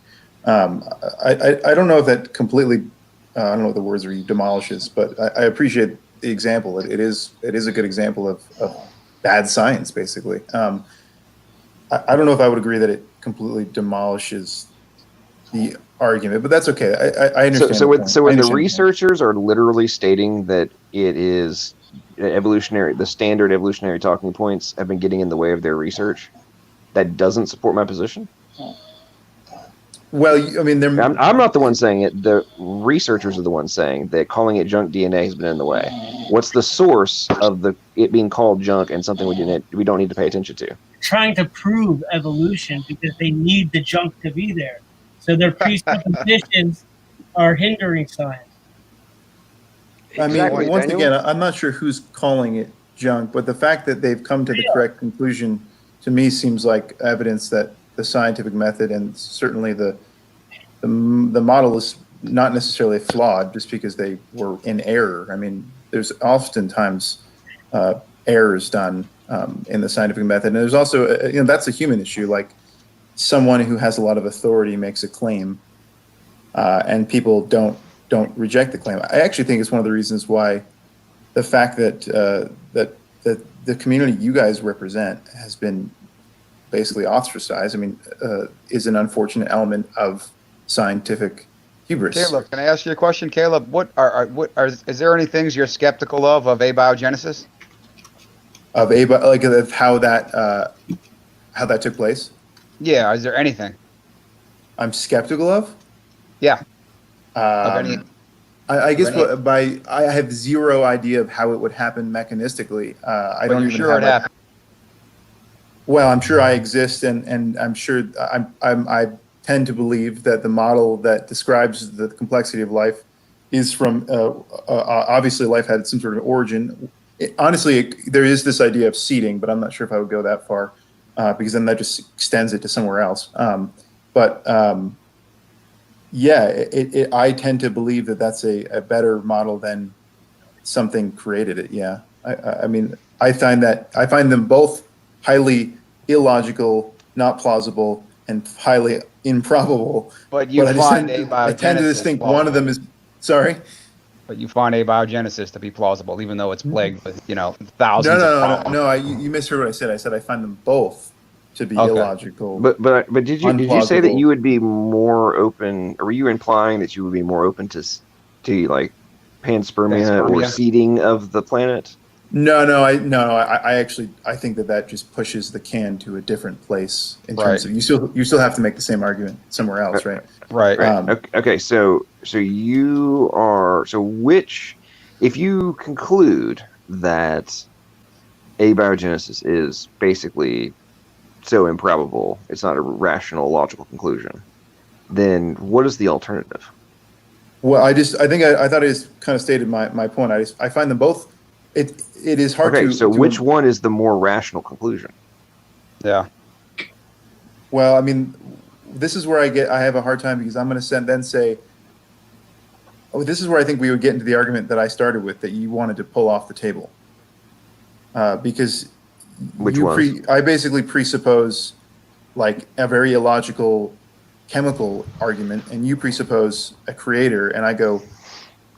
I don't know if that completely, I don't know what the words are, demolishes, but I appreciate the example. It is a good example of bad science, basically. I don't know if I would agree that it completely demolishes the argument, but that's okay. I understand. So when the researchers are literally stating that it is evolutionary, the standard evolutionary talking points have been getting in the way of their research, that doesn't support my position? Well, I mean, I'm not the one saying it. The researchers are the ones saying that calling it junk DNA has been in the way. What's the source of it being called junk and something we don't need to pay attention to? Trying to prove evolution because they need the junk to be there. So their presuppositions are hindering science. I mean, once again, I'm not sure who's calling it junk, but the fact that they've come to the correct conclusion to me seems like evidence that the scientific method and certainly the model is not necessarily flawed just because they were in error. I mean, there's oftentimes errors done in the scientific method, and there's also that's a human issue. Like someone who has a lot of authority makes a claim, and people don't reject the claim. I actually think it's one of the reasons why the fact that that the community you guys represent has been basically ostracized, I mean, is an unfortunate element of scientific hubris. Caleb, can I ask you a question, Caleb? Is there any things you're skeptical of abiogenesis? Of how that took place? Yeah, is there anything I'm skeptical of? Yeah. I guess I have zero idea of how it would happen mechanistically. I don't even sure it happened. Well, I'm sure I exist, and I'm sure I tend to believe that the model that describes the complexity of life is from obviously life had some sort of origin. Honestly, there is this idea of seeding, but I'm not sure if I would go that far because then that just extends it to somewhere else. Yeah, I tend to believe that that's a better model than something created it. Yeah, I mean, I find them both highly illogical, not plausible, and highly improbable. But I tend to just think one of them is sorry. But you find abiogenesis to be plausible, even though it's plagued with thousands of problems. No, you misheard what I said. I said I find them both to be illogical. But did you say that you would be more open, or were you implying that you would be more open to like panspermia or seeding of the planet? I actually think that just pushes the can to a different place in terms of you still have to make the same argument somewhere else, right? Right. Okay. So you are which, if you conclude that abiogenesis is basically so improbable, it's not a rational, logical conclusion, then what is the alternative? Well, I thought I just kind of stated my point. I find them both. It is hard to. Okay, so which one is the more rational conclusion? Yeah. Well, I mean, this is where I have a hard time, because I'm going to then say, oh, this is where I think we would get into the argument that I started with, that you wanted to pull off the table, because I basically presuppose like a very illogical chemical argument, and you presuppose a creator, and I go,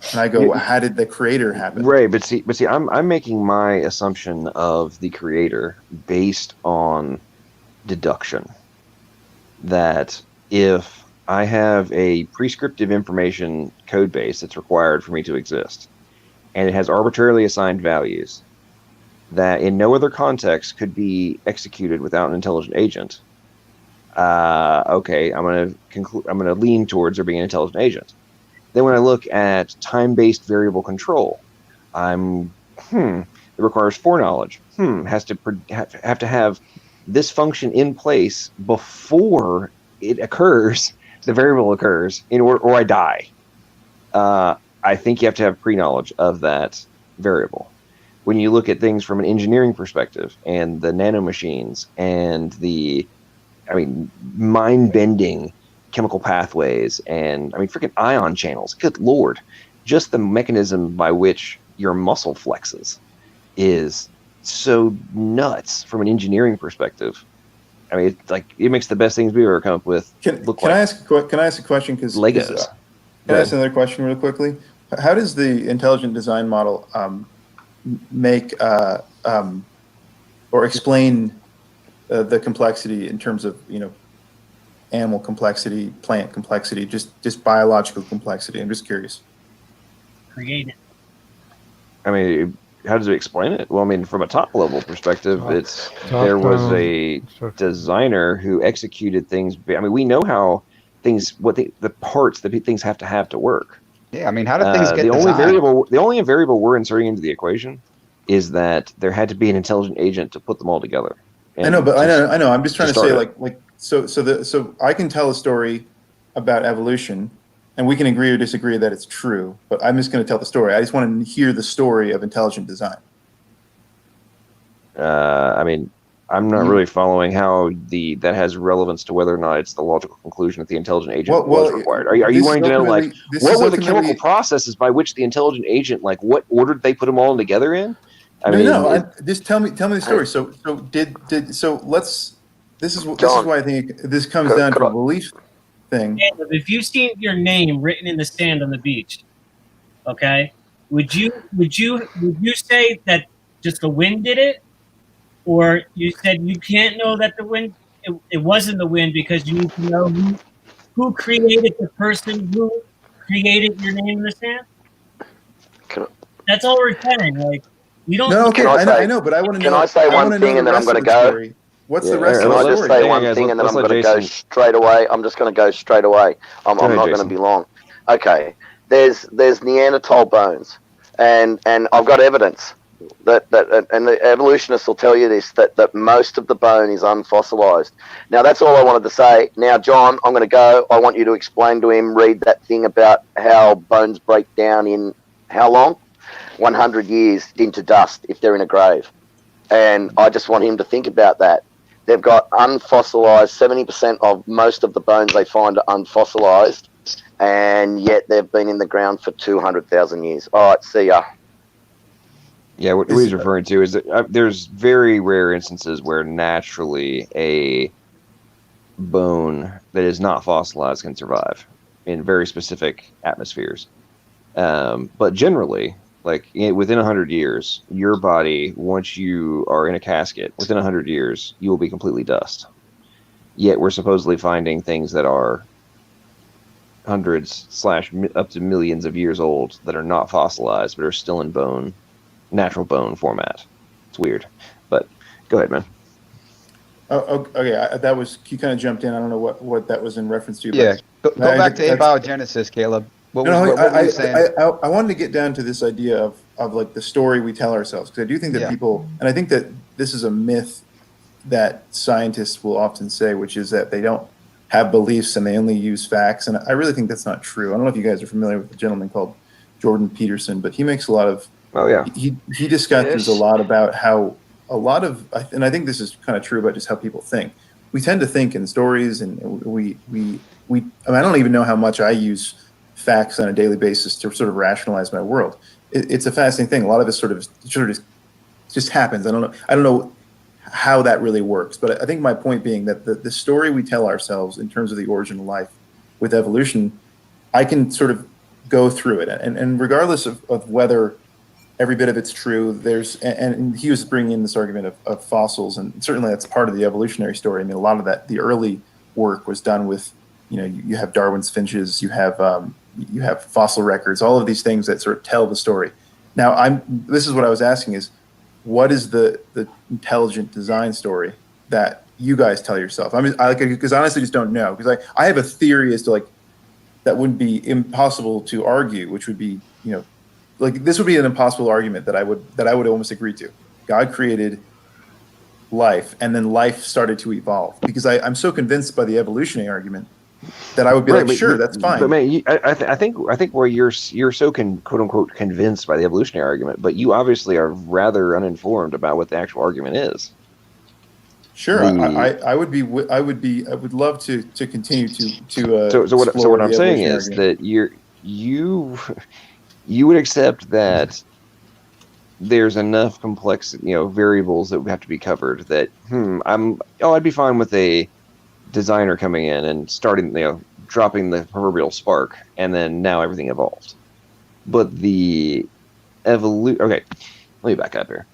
how did the creator happen? Right, but see, I'm making my assumption of the creator based on deduction. That if I have a prescriptive information code base that's required for me to exist, and it has arbitrarily assigned values that in no other context could be executed without an intelligent agent, okay, I'm going to lean towards there being an intelligent agent. Then when I look at time-based variable control, it requires foreknowledge. Have to have this function in place before it occurs, the variable occurs, or I die. I think you have to have pre-knowledge of that variable. When you look at things from an engineering perspective, and the nanomachines, and the, mind-bending chemical pathways, and freaking ion channels. Good Lord. Just the mechanism by which your muscle flexes is so nuts from an engineering perspective. It's like, it makes the best things we've ever come up with look like. Can I ask a question? Legos. Can I ask another question real quickly? How does the intelligent design model make or explain the complexity in terms of, animal complexity, plant complexity, just biological complexity? I'm just curious. Create it. How does it explain it? Well, from a top level perspective, there was a designer who executed things. We know how things, the parts that things have to work. Yeah, how do things get the designed? The only variable we're inserting into the equation is that there had to be an intelligent agent to put them all together. I know. I'm just trying to say, so I can tell a story about evolution, and we can agree or disagree that it's true, but I'm just going to tell the story. I just want to hear the story of intelligent design. I'm not really following how that has relevance to whether or not it's the logical conclusion that the intelligent agent was required. Are you wanting to know, what were the chemical processes by which the intelligent agent, what order did they put them all together in? Just tell me the story. This is why I think this comes down to a belief thing. If you've seen your name written in the sand on the beach, okay, would you say that just the wind did it, or you said you can't know that the wind it wasn't the wind because you need to know who created the person who created your name in the sand? That's all we're saying. You don't. No, okay, I know, but I want to know. Can I say one thing and then I'm going to go? What's the rest of the story? Can I just say one thing and then I'm going to go straight away? I'm just going to go straight away. I'm not going to be long. Okay, there's Neanderthal bones, and I've got evidence that and the evolutionists will tell you this, that most of the bone is unfossilized. Now that's all I wanted to say. Now, John, I'm going to go. I want you to explain to him, read that thing about how bones break down in how long? 100 years into dust if they're in a grave. And I just want him to think about that. They've got unfossilized, 70% of most of the bones they find are unfossilized, and yet they've been in the ground for 200,000 years. All right, see ya. Yeah, what he's referring to is that there's very rare instances where naturally a bone that is not fossilized can survive in very specific atmospheres. But generally, within 100 years, your body, once you are in a casket, within 100 years, you will be completely dust. Yet we're supposedly finding things that are hundreds / up to millions of years old that are not fossilized but are still in bone natural bone format. It's weird, but go ahead, man. Oh, okay. That was, you kind of jumped in. I don't know what that was in reference to. Yeah, go back to abiogenesis, Caleb. What were you saying? I wanted to get down to this idea of like the story we tell ourselves, because I do think that people, and I think that this is a myth that scientists will often say, which is that they don't have beliefs and they only use facts. And I really think that's not true. I don't know if you guys are familiar with a gentleman called Jordan Peterson, but he makes a lot of, he discusses a lot about how a lot of, and I think this is kind of true about just how people think. We tend to think in stories, and I mean, I don't even know how much I use facts on a daily basis to sort of rationalize my world. It's a fascinating thing. A lot of it sort of just happens. I don't know how that really works, but I think my point being that the story we tell ourselves in terms of the origin of life with evolution, I can sort of go through it, and regardless of whether every bit of it's true, and he was bringing in this argument of fossils, and certainly that's part of the evolutionary story. I mean, a lot of that, the early work was done with, you have Darwin's finches, you have fossil records, all of these things that sort of tell the story. Now, this is what I was asking is, what is the intelligent design story that you guys tell yourself? Because I honestly just don't know, because I have a theory as to that wouldn't be impossible to argue, which would be, this would be an impossible argument that I would almost agree to. God created life, and then life started to evolve, because I'm so convinced by the evolutionary argument that I would be sure, that's fine. But man, I think where you're so quote unquote convinced by the evolutionary argument, but you obviously are rather uninformed about what the actual argument is. Sure, I would love to continue to. So what I'm saying is that you would accept that there's enough complex, variables that would have to be covered that, I'd be fine with a designer coming in and starting, dropping the proverbial spark, and then now everything evolved. But the okay, let me back up here.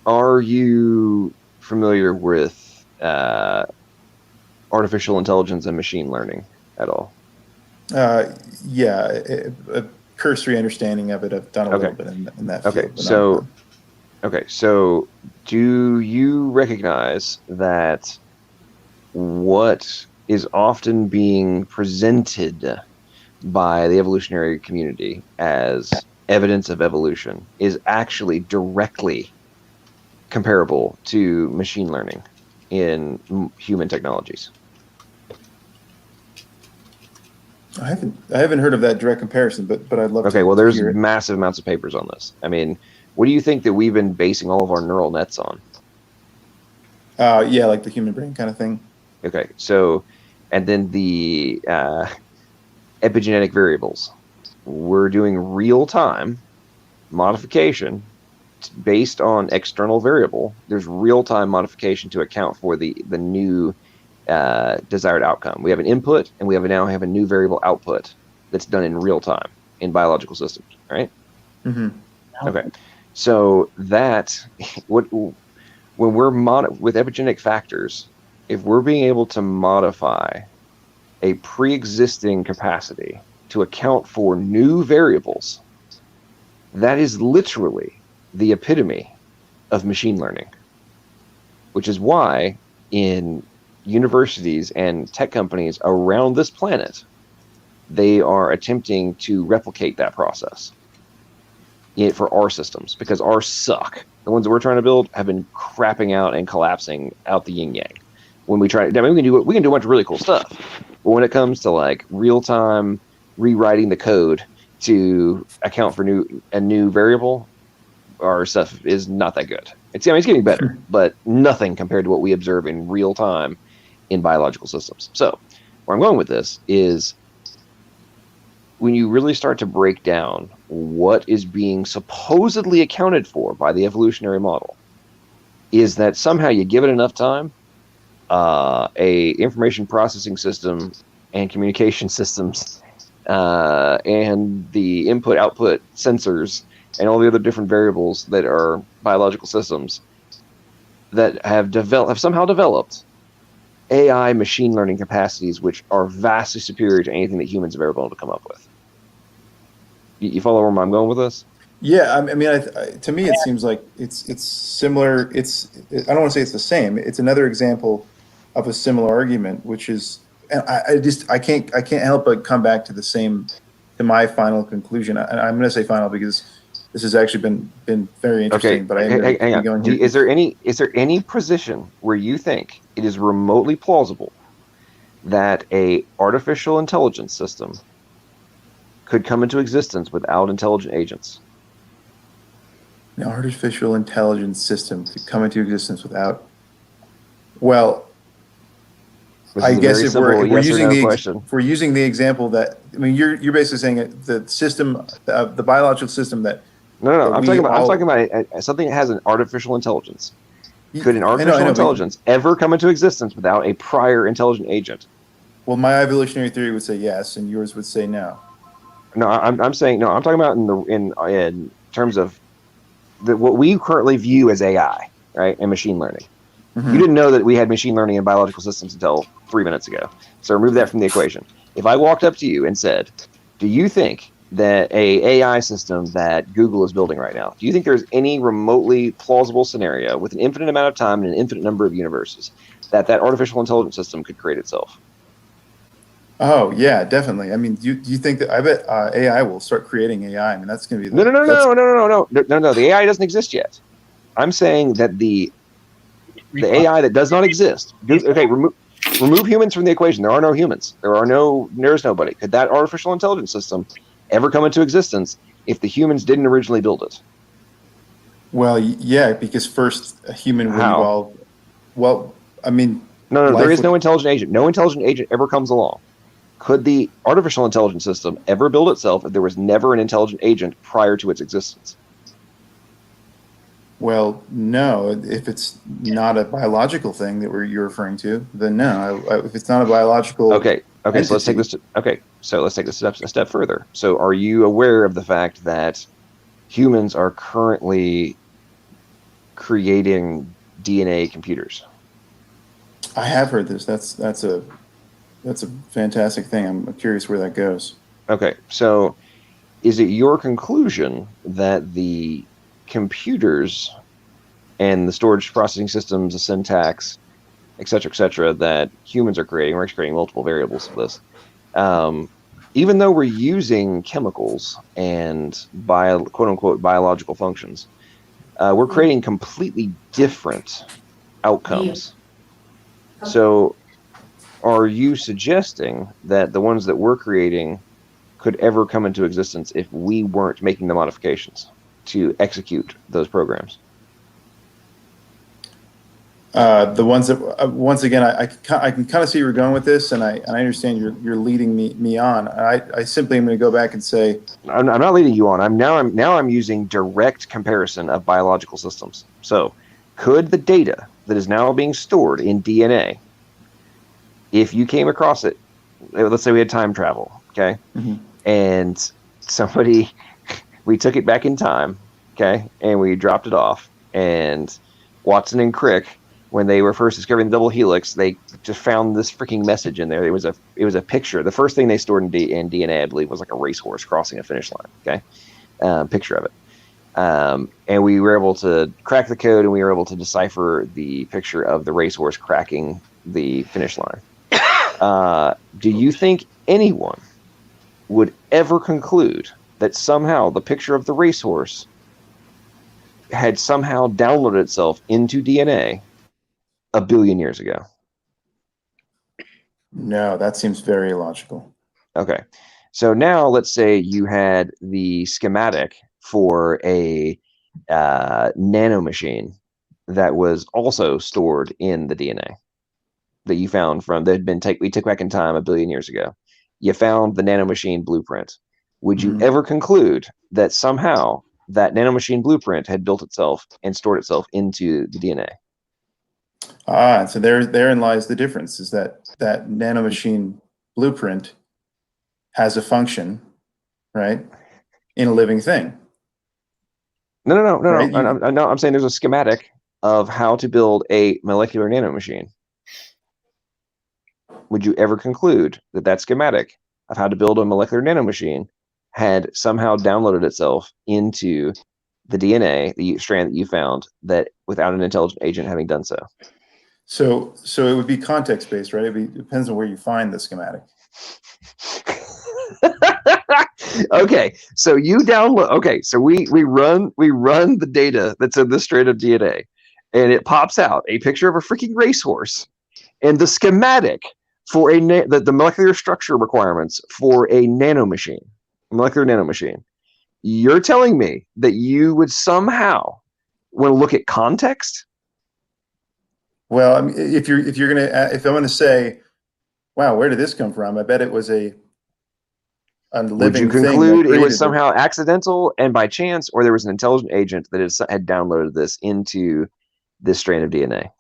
Are you familiar with artificial intelligence and machine learning at all? Yeah, a cursory understanding of it. I've done a little bit in that field. So do you recognize that what is often being presented by the evolutionary community as evidence of evolution is actually directly comparable to machine learning in human technologies? I haven't heard of that direct comparison, but I'd love to. Okay, well, there's massive amounts of papers on this. I mean, what do you think that we've been basing all of our neural nets on? Yeah, like the human brain kind of thing. Okay, so, and then the epigenetic variables. We're doing real-time modification based on external variable. There's real-time modification to account for the new desired outcome. We have an input, and we now have a new variable output that's done in real time in biological systems, right? Mm-hmm. Okay, so that when we're with epigenetic factors, if we're being able to modify a pre-existing capacity to account for new variables, that is literally the epitome of machine learning, which is why in universities and tech companies around this planet, they are attempting to replicate that process for our systems, because ours suck. The ones that we're trying to build have been crapping out and collapsing out the yin yang. When we try, we can do a bunch of really cool stuff, but when it comes to real time rewriting the code to account for a new variable, our stuff is not that good. It's getting better, but nothing compared to what we observe in real time in biological systems. So where I'm going with this is, when you really start to break down what is being supposedly accounted for by the evolutionary model, is that somehow you give it enough time, a information processing system and communication systems, and the input-output sensors and all the other different variables that are biological systems that have somehow developed AI machine learning capacities which are vastly superior to anything that humans have ever been able to come up with. You follow where I'm going with this? Yeah, I mean, to me, it seems like it's similar. I don't want to say it's the same. It's another example of a similar argument, which is, and I can't help but come back to my final conclusion. I'm going to say final because this has actually been very interesting. Okay, but I am going to keep going here. Is there any position where you think it is remotely plausible that a artificial intelligence system could come into existence without intelligent agents? An artificial intelligence system could come into existence without. Well, I guess if we're using the example that, I mean, you're basically saying the system, the biological system that. No. I'm talking about something that has an artificial intelligence. Could an artificial intelligence ever come into existence without a prior intelligent agent? Well, my evolutionary theory would say yes, and yours would say no. No, I'm saying no. I'm talking about in terms of what we currently view as AI, right, and machine learning. Mm-hmm. You didn't know that we had machine learning in biological systems until 3 minutes ago. So remove that from the equation. If I walked up to you and said, do you think that a AI system that Google is building right now, do you think there's any remotely plausible scenario with an infinite amount of time and an infinite number of universes that artificial intelligence system could create itself? Oh yeah, definitely. I mean, do you think that? I bet AI will start creating AI. I mean, that's going to be no. The AI doesn't exist yet. I'm saying that the AI that does not exist. Okay, remove humans from the equation. There are no humans. There's nobody. Could that artificial intelligence system ever come into existence if the humans didn't originally build it? Well, yeah, because first a human would evolve. Well, I mean, no. There is no intelligent agent. No intelligent agent ever comes along. Could the artificial intelligence system ever build itself if there was never an intelligent agent prior to its existence? Well, no. If it's not a biological thing that you're referring to, then no. If it's not a biological, okay. Entity, so let's take this. Let's take this a step further. So, are you aware of the fact that humans are currently creating DNA computers? I have heard this. That's a fantastic thing. I'm curious where that goes. Okay, so is it your conclusion that the computers and the storage processing systems, the syntax, et cetera, that humans are creating, we're actually creating multiple variables of this, even though we're using chemicals and quote-unquote biological functions, we're creating completely different outcomes. So are you suggesting that the ones that we're creating could ever come into existence if we weren't making the modifications to execute those programs? The ones that, once again, I can kind of see where you're going with this, and I understand you're leading me on. I simply am going to go back and say, I'm not leading you on. I'm using direct comparison of biological systems. So, could the data that is now being stored in DNA, if you came across it, let's say we had time travel, okay, and we took it back in time, okay, and we dropped it off, and Watson and Crick, when they were first discovering the double helix, they just found this freaking message in there. It was a picture. The first thing they stored in DNA, I believe, was like a racehorse crossing a finish line. Okay, picture of it, and we were able to crack the code, and we were able to decipher the picture of the racehorse cracking the finish line. Do you think anyone would ever conclude that somehow the picture of the racehorse had somehow downloaded itself into DNA a billion years ago? No, that seems very illogical. Okay. So now let's say you had the schematic for a nanomachine that was also stored in the DNA that you found we took back in time a billion years ago. You found the nanomachine blueprint. Would you ever conclude that somehow that nanomachine blueprint had built itself and stored itself into the DNA? So therein lies the difference, is that nanomachine blueprint has a function, right, in a living thing. No. Right? I'm saying there's a schematic of how to build a molecular nanomachine. Would you ever conclude that schematic of how to build a molecular nanomachine had somehow downloaded itself into the DNA, the strand that you found, that without an intelligent agent having done so. So it would be context based, right? It depends on where you find the schematic. Okay, so you download. Okay, so we run the data that's in this strand of DNA, and it pops out a picture of a freaking racehorse and the schematic for the molecular structure requirements for a molecular nanomachine. You're telling me that you would somehow want to look at context? Well, I mean, if I'm gonna say, wow, where did this come from? I bet it was a living Would you thing conclude it was somehow accidental and by chance, or there was an intelligent agent that had downloaded this into this strand of DNA?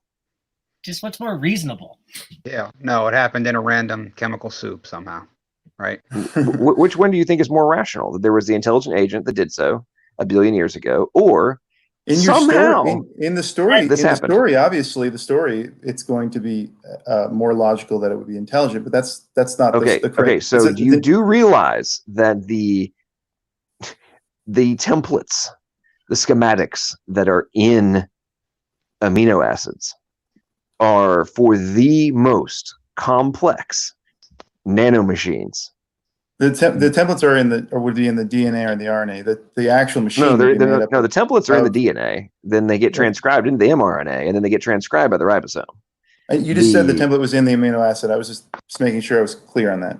Just what's more reasonable? Yeah, no, it happened in a random chemical soup somehow, right? Which one do you think is more rational? That there was the intelligent agent that did so a billion years ago, or in your story, in the story, obviously the story, it's going to be more logical that it would be intelligent, but that's not okay. the correct. Okay, so you do realize that the templates, the schematics that are in amino acids are for the most complex nanomachines. The templates are would be in the DNA or the RNA. The actual machine. No, the templates are in the DNA. Then they get transcribed into the mRNA, and then they get transcribed by the ribosome. You just said the template was in the amino acid. I was just making sure I was clear on that.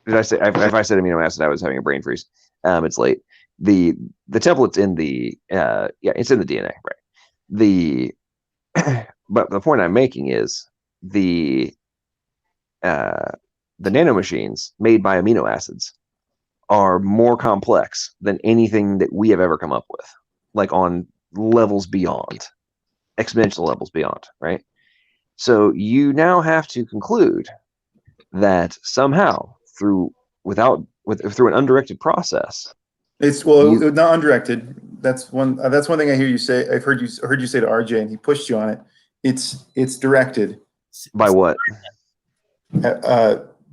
Did I say? If I said amino acid, I was having a brain freeze. It's late. The template's in the it's in the DNA, right? But the point I'm making is the nanomachines made by amino acids are more complex than anything that we have ever come up with, like on levels beyond, exponential levels beyond, right? So you now have to conclude that somehow through an undirected process. It's not undirected. That's one thing I hear you say. I've heard you say to RJ, and he pushed you on it. It's directed. By what?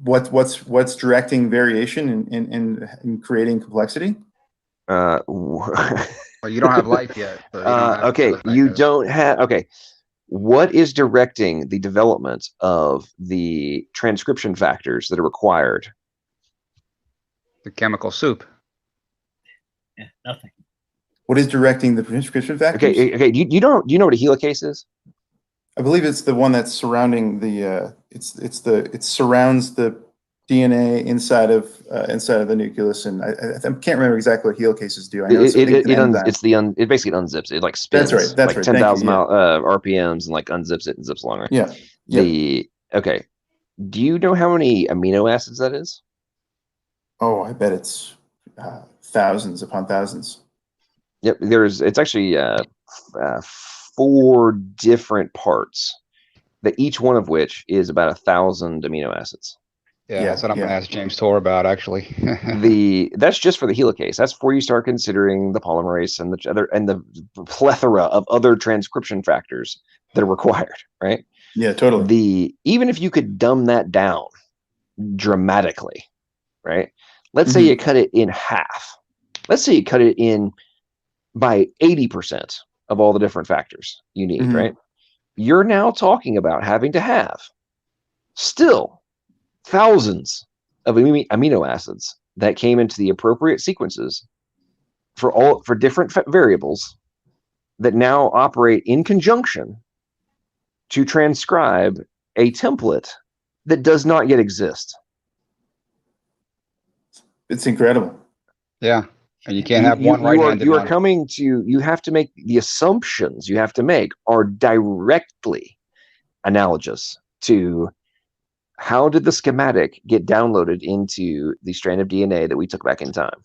What's directing variation in creating complexity? Well, you don't have life yet. You don't have. Okay, what is directing the development of the transcription factors that are required? The chemical soup. Yeah, nothing. What is directing the transcription factors? Okay. Do you know what a helicase is? I believe it's the one that's surrounding the it surrounds the DNA inside of the nucleus, and I can't remember exactly what helicases do. I know it basically unzips it. It like spins. That's right. 10,000 RPMs and like unzips it and zips along. Right? Yeah. Okay. Do you know how many amino acids that is? Oh, I bet it's thousands upon thousands. Yep. It's actually 4 different parts, that each one of which is about 1,000 amino acids. Yeah, that's what I'm going to ask James Tor about, actually. That's just for the helicase. That's before you start considering the polymerase and the plethora of other transcription factors that are required, right? Yeah, totally. Even if you could dumb that down dramatically, right? Let's say you cut it in half. Let's say you cut it in by 80% of all the different factors you need, right? You're now talking about having to have still thousands of amino acids that came into the appropriate sequences for different variables that now operate in conjunction to transcribe a template that does not yet exist. It's incredible. Yeah. And you can't have one right-handed. You have to make the assumptions you have to make are directly analogous to how did the schematic get downloaded into the strand of DNA that we took back in time.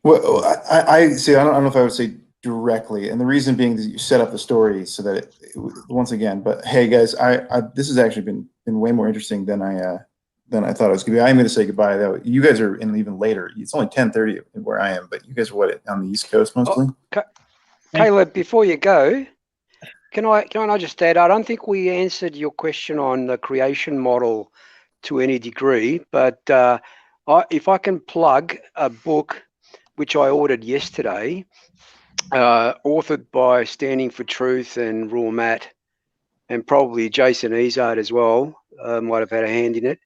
Well, I see. I don't know if I would say directly, and the reason being that you set up the story so that once again. But hey, guys, this has actually been way more interesting than I thought it was going to be. I'm going to say goodbye, though. You guys are in even later. It's only 10:30 where I am, but you guys are on the East Coast mostly? Caleb, before you go, can I just add, I don't think we answered your question on the creation model to any degree, but if I can plug a book which I ordered yesterday, authored by Standing for Truth and Raw Matt, and probably Jason Izard as well. Might have had a hand in it.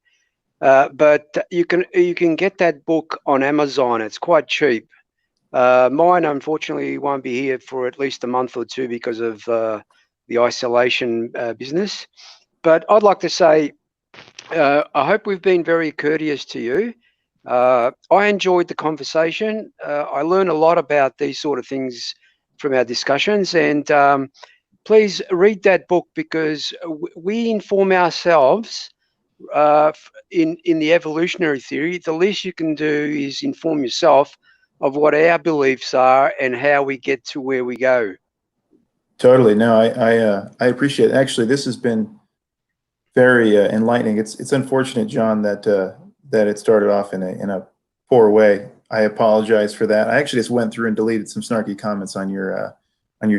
But you can get that book on Amazon. It's quite cheap. Mine, unfortunately, won't be here for at least a month or two because of the isolation business. But I'd like to say, I hope we've been very courteous to you. I enjoyed the conversation. I learned a lot about these sort of things from our discussions, and please read that book, because we inform ourselves in the evolutionary theory. The least you can do is inform yourself of what our beliefs are and how we get to where we go. Totally. No, I appreciate it. Actually, this has been very enlightening. It's unfortunate, John, that it started off in a poor way. I apologize for that. I actually just went through and deleted some snarky comments on your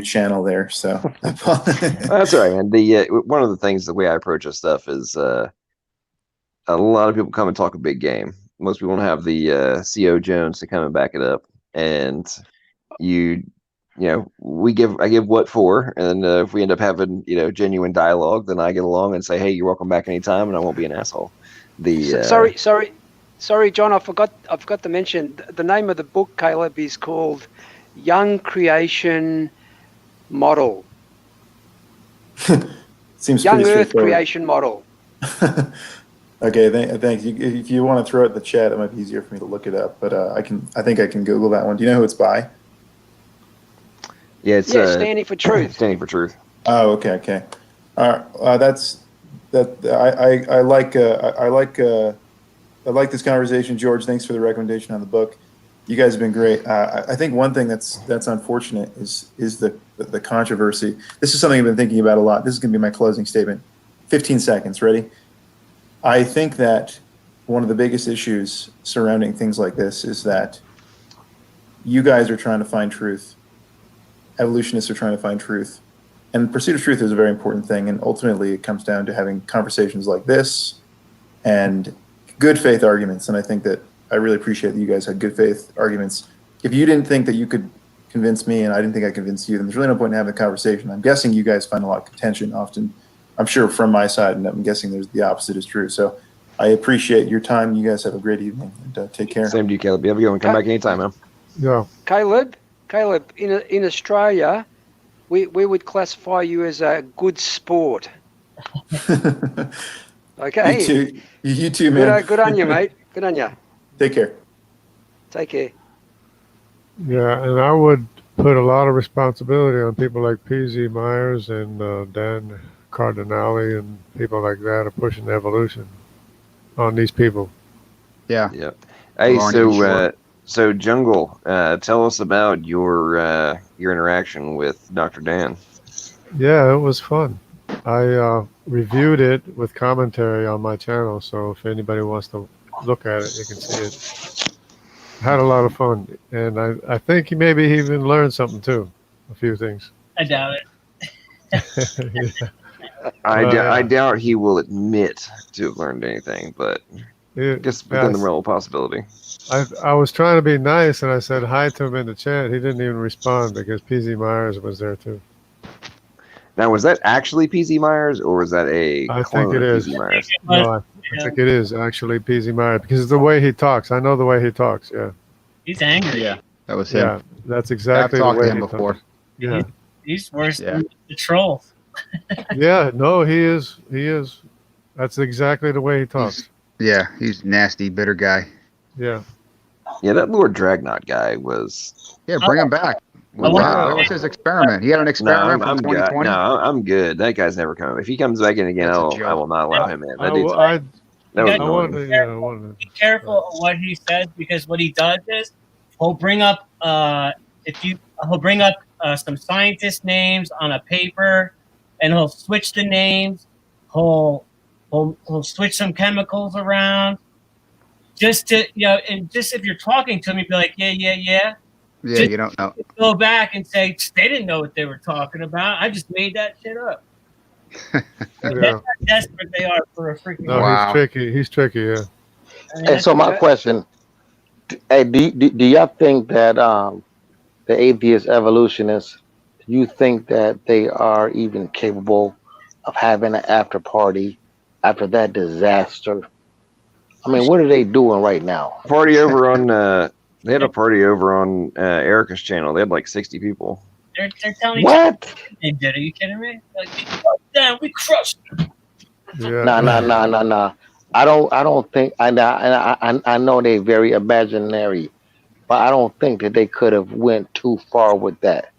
channel there. So that's all right, man. The one of the things, the way I approach this stuff is a lot of people come and talk a big game. Most people don't have the CO Jones to come and back it up, and I give what for, and if we end up having genuine dialogue, then I get along and say, hey, you're welcome back anytime, and I won't be an asshole. Sorry, John, I forgot to mention the name of the book, Caleb, is called Young Creation Model. Seems Young pretty Earth Creation Model. Okay, thanks. If you want to throw it in the chat, it might be easier for me to look it up. But I think I can Google that one. Do you know who it's by? Yeah, it's Standing for Truth. Standing for Truth. Oh, okay. That's that. I like this conversation, George. Thanks for the recommendation on the book. You guys have been great. I think one thing that's unfortunate is the controversy. This is something I've been thinking about a lot. This is going to be my closing statement. 15 seconds. Ready? I think that one of the biggest issues surrounding things like this is that you guys are trying to find truth. Evolutionists are trying to find truth. And pursuit of truth is a very important thing. And ultimately, it comes down to having conversations like this and good faith arguments. And I think that I really appreciate that you guys had good faith arguments. If you didn't think that you could convince me and I didn't think I convinced you, then there's really no point in having a conversation. I'm guessing you guys find a lot of contention often. I'm sure from my side, and I'm guessing there's the opposite is true. So I appreciate your time. You guys have a great evening, and take care. Same to you, Caleb. You have a good one. Come back anytime, man. Yeah. Caleb, in Australia, we would classify you as a good sport. Okay. You too, man. Good on you, mate. Good on you. Take care. Take care. Yeah, and I would put a lot of responsibility on people like P.Z. Myers and Dan Cardinale and people like that are pushing evolution on these people. Yeah. Hey, so Jungle, tell us about your interaction with Dr. Dan. Yeah, it was fun. I reviewed it with commentary on my channel, so if anybody wants to look at it, you can see it. Had a lot of fun, and I think maybe he even learned something too, a few things. I doubt it. Yeah. I doubt he will admit to have learned anything, but just within the realm of possibility. I was trying to be nice, and I said hi to him in the chat. He didn't even respond because PZ Myers was there too. Now, was that actually PZ Myers, or was that a I think it is. PZ Myers? No, I think it is actually PZ Myers because the way he talks. I know the way he talks. Yeah. He's angry. Yeah, that was him. Yeah, that's exactly the way I've talked to him he before. talks. Yeah. He's worse than the trolls. Yeah, no, he is. That's exactly the way he talks. He's nasty, bitter guy. Yeah. Yeah, that Lord Dragnot guy was. Yeah, bring him back. What was his experiment? He had an experiment from 2020. No, I'm good. That guy's never coming. If he comes back in again, I will not allow him in. That dude's be careful of what he says, because what he does is he'll bring up some scientist names on a paper, and he'll switch the names. He'll switch some chemicals around, just to and just if you're talking to him, you'd be like, yeah. Yeah, just you don't know. Go back and say they didn't know what they were talking about. I just made that shit up. That's how desperate they are for a freaking. No, he's tricky. He's tricky. Yeah. And so my question, Hey, do y'all think that the atheist evolutionists, do you think that they are even capable of having an after party after that disaster? I mean, what are they doing right now? Party over on they had a party over on Erica's channel. They had like 60 people. They're telling What? they did. Are you kidding me? Like, damn, we crushed them. Yeah. Nah. I don't think. I know they're very imaginary, but I don't think that they could have went too far with that.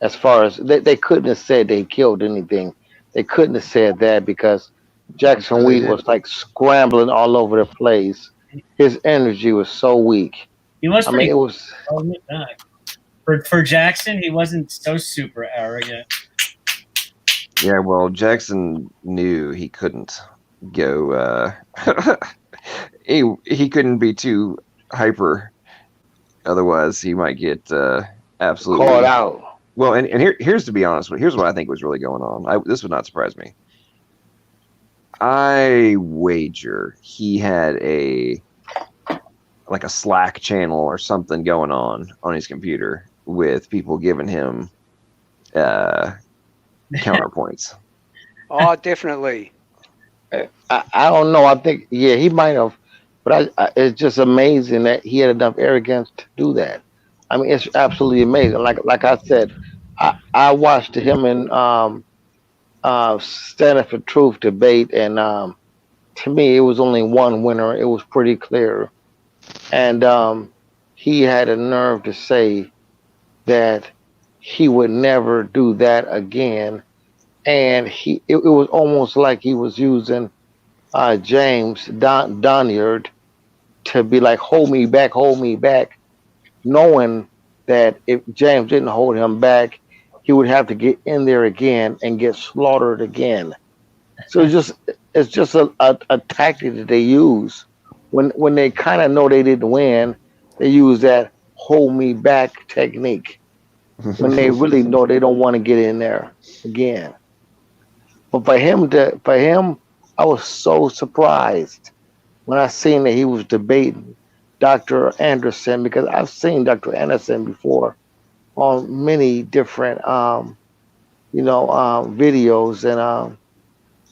As far as they couldn't have said they killed anything. They couldn't have said that because Jackson Wheat was like scrambling all over the place. His energy was so weak. He was. I mean, it was. I'll admit that. For Jackson, he wasn't so super arrogant. Yeah, well, Jackson knew he couldn't go. He couldn't be too hyper, otherwise he might get absolutely caught out. Well, and here's to be honest with you, here's what I think was really going on. This would not surprise me. I wager he had a Slack channel or something going on his computer with people giving him counterpoints. Oh, definitely. I don't know. I think he might have, but it's just amazing that he had enough arrogance to do that. I mean, it's absolutely amazing. Like I said, I watched him in Stand Up for Truth debate, and to me, it was only one winner. It was pretty clear, and he had a nerve to say that he would never do that again, and it was almost like he was using James Donyard to be like, hold me back, knowing that if James didn't hold him back, he would have to get in there again and get slaughtered again. So it's just a tactic that they use when they kind of know they didn't win. They use that hold me back technique when they really know they don't want to get in there again. But for him, I was so surprised when I seen that he was debating Dr. Anderson, because I've seen Dr. Anderson before on many different videos, and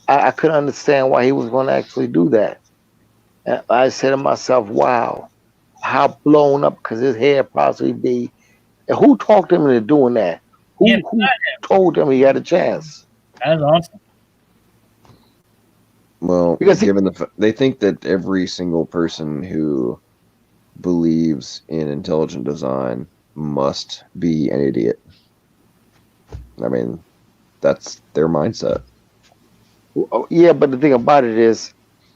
I couldn't understand why he was going to actually do that. And I said to myself, wow, how blown up could his head possibly be? And who talked him into doing that? Who told him he had a chance? That was awesome. Well, because they think that every single person who believes in intelligent design must be an idiot. I mean, that's their mindset. Yeah, but the thing about it is,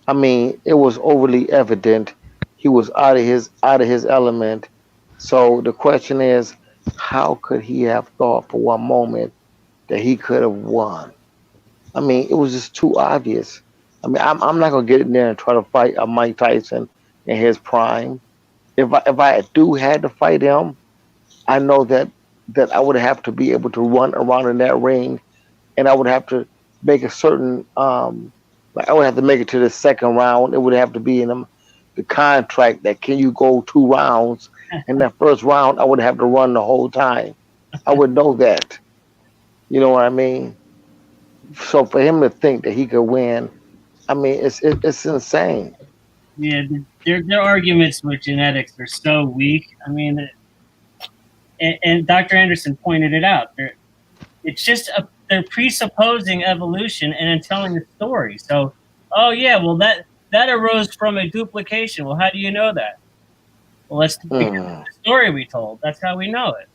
I mean, it was overly evident he was out of his element. So the question is, how could he have thought for one moment that he could have won? I mean, it was just too obvious. I mean, I'm not gonna get in there and try to fight a Mike Tyson in his prime. If I do had to fight him, I know that I would have to be able to run around in that ring, and I would have to make a certain like I would have to make it to the second round. It would have to be in the contract that can you go 2 rounds, and that first round I would have to run the whole time. I would know that. You know what I mean? So for him to think that he could win, I mean, it's insane. Yeah, their arguments with genetics are so weak. I mean, and Dr. Anderson pointed it out. It's just they're presupposing evolution and then telling a story. So, oh yeah, well that arose from a duplication. Well, how do you know that? Well, that's the story we told. That's how we know it.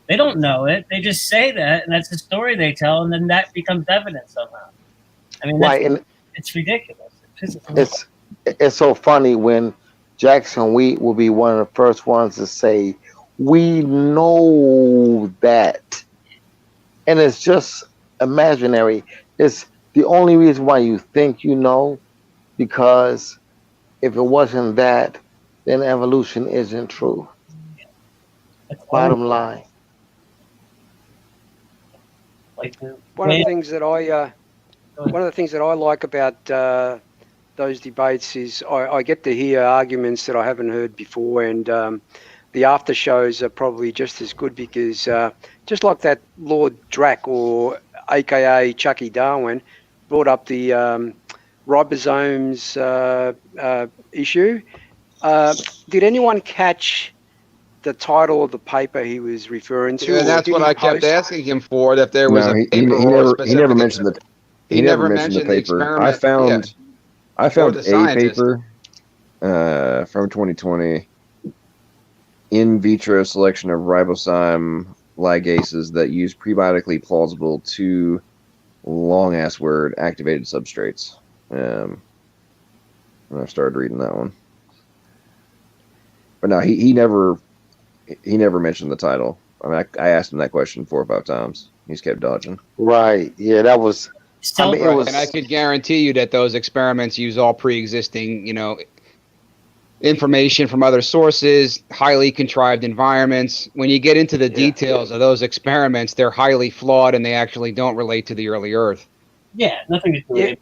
They don't know it. They just say that, and that's the story they tell, and then that becomes evidence somehow. I mean, it's ridiculous. It's so funny when Jackson Wheat will be one of the first ones to say, "We know that," and it's just imaginary. It's the only reason why you think you know, because if it wasn't that, then evolution isn't true. Bottom line. One of the things that I like about those debates is I get to hear arguments that I haven't heard before, and the after shows are probably just as good because just like that Lord Drac, or AKA Chucky Darwin, brought up the ribosomes issue. Did anyone catch the title of the paper he was referring to? Yeah, that's what I kept asking him for. That there was a paper he never mentioned the he never mentioned the paper. I found a paper from 2020, in vitro selection of ribosome ligases that use prebiotically plausible to long ass word activated substrates. And I started reading that one, but no, he never mentioned the title. I mean, I asked him that question 4 or 5 times. He's kept dodging. Right. Yeah, that was. I mean, it was, and I could guarantee you that those experiments use all pre-existing, information from other sources, highly contrived environments. When you get into the details of those experiments, they're highly flawed and they actually don't relate to the early Earth. Yeah, nothing to do with it.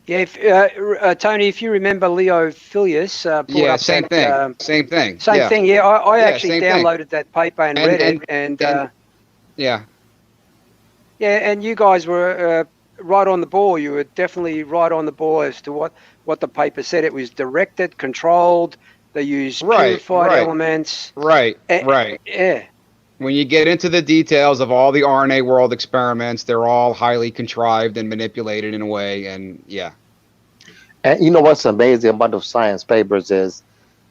Yeah, Tony, if you remember Leo Filius, same thing. Same thing. Same thing. Yeah, I actually downloaded that paper and read it, and yeah, and you guys were right on the ball. You were definitely right on the ball as to what the paper said. It was directed, controlled. They used purified elements. Right. Yeah. When you get into the details of all the RNA world experiments, they're all highly contrived and manipulated in a way, and And you know what's amazing about those science papers is,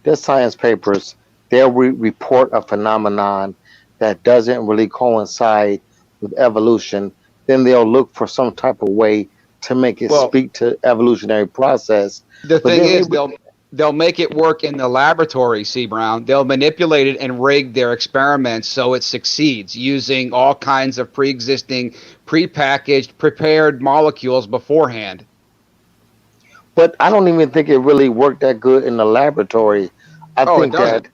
their science papers, they'll report a phenomenon that doesn't really coincide with evolution. Then they'll look for some type of way to make it speak to evolutionary process. The thing is, they'll make it work in the laboratory, C. Brown. They'll manipulate it and rig their experiments so it succeeds using all kinds of pre-existing, prepackaged, prepared molecules beforehand. But I don't even think it really worked that good in the laboratory. I think that